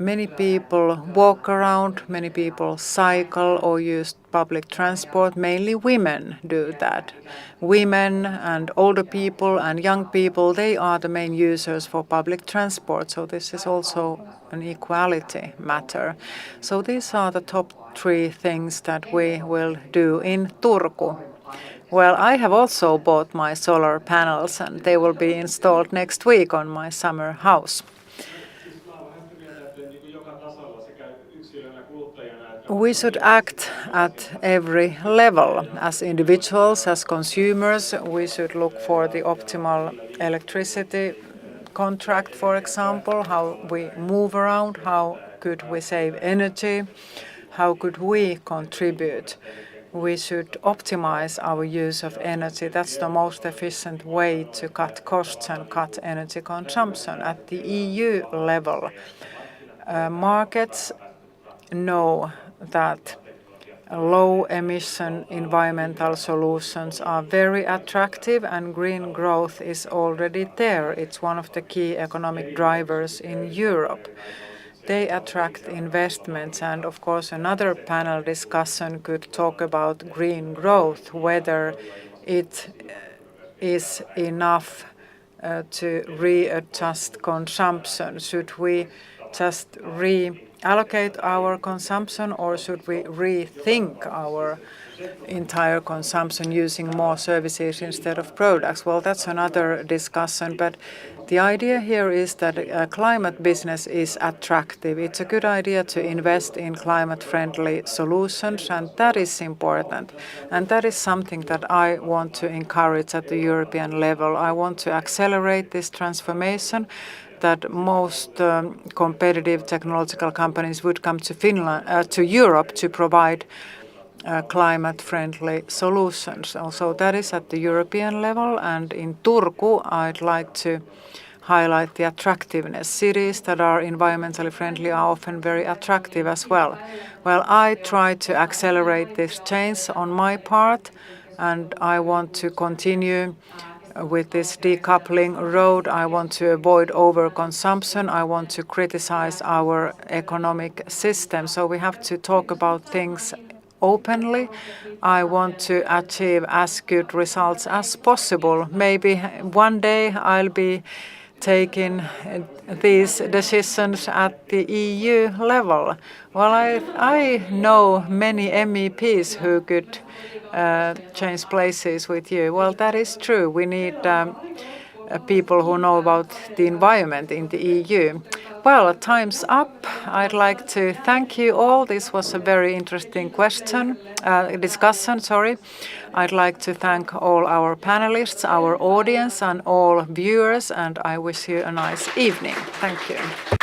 Many people walk around, many people cycle or use public transport. Mainly women do that. Women and older people and young people, they are the main users for public transport. So this is also an equality matter. So these are the top 3 things that we will do in Turku. Well, I have also bought my solar panels, and they will be installed next week on my summer house. We should act at every level. As individuals, as consumers, we should look for the optimal electricity contract, for example, how we move around, how could we save energy, how could we contribute. We should optimize our use of energy. That's the most efficient way to cut costs and cut energy consumption. At the EU level, markets know that low-emission environmental solutions are very attractive, and green growth is already there. It's one of the key economic drivers in Europe. They attract investments, and of course another panel discussion could talk about green growth, whether it is enough to readjust consumption. Should we just reallocate our consumption, or should we rethink our entire consumption using more services instead of products? Well, that's another discussion, but the idea here is that climate business is attractive. It's a good idea to invest in climate-friendly solutions, and that is important. And that is something that I want to encourage at the European level. I want to accelerate this transformation, that most competitive technological companies would come to Europe to provide climate-friendly solutions. Also, that is at the European level, and in Turku, I'd like to highlight the attractiveness. Cities that are environmentally friendly are often very attractive as well. Well, I try to accelerate this change on my part, and I want to continue with this decoupling road. I want to avoid overconsumption. I want to criticize our economic system. So we have to talk about things openly. I want to achieve as good results as possible. Maybe one day I'll be taking these decisions at the EU level. Well, I know many MEPs who could change places with you. Well, that is true. We need people who know about the environment in the EU. Well, time's up. I'd like to thank you all. This was a very interesting discussion. I'd like to thank all our panelists, our audience, and all viewers, and I wish you a nice evening. Thank you.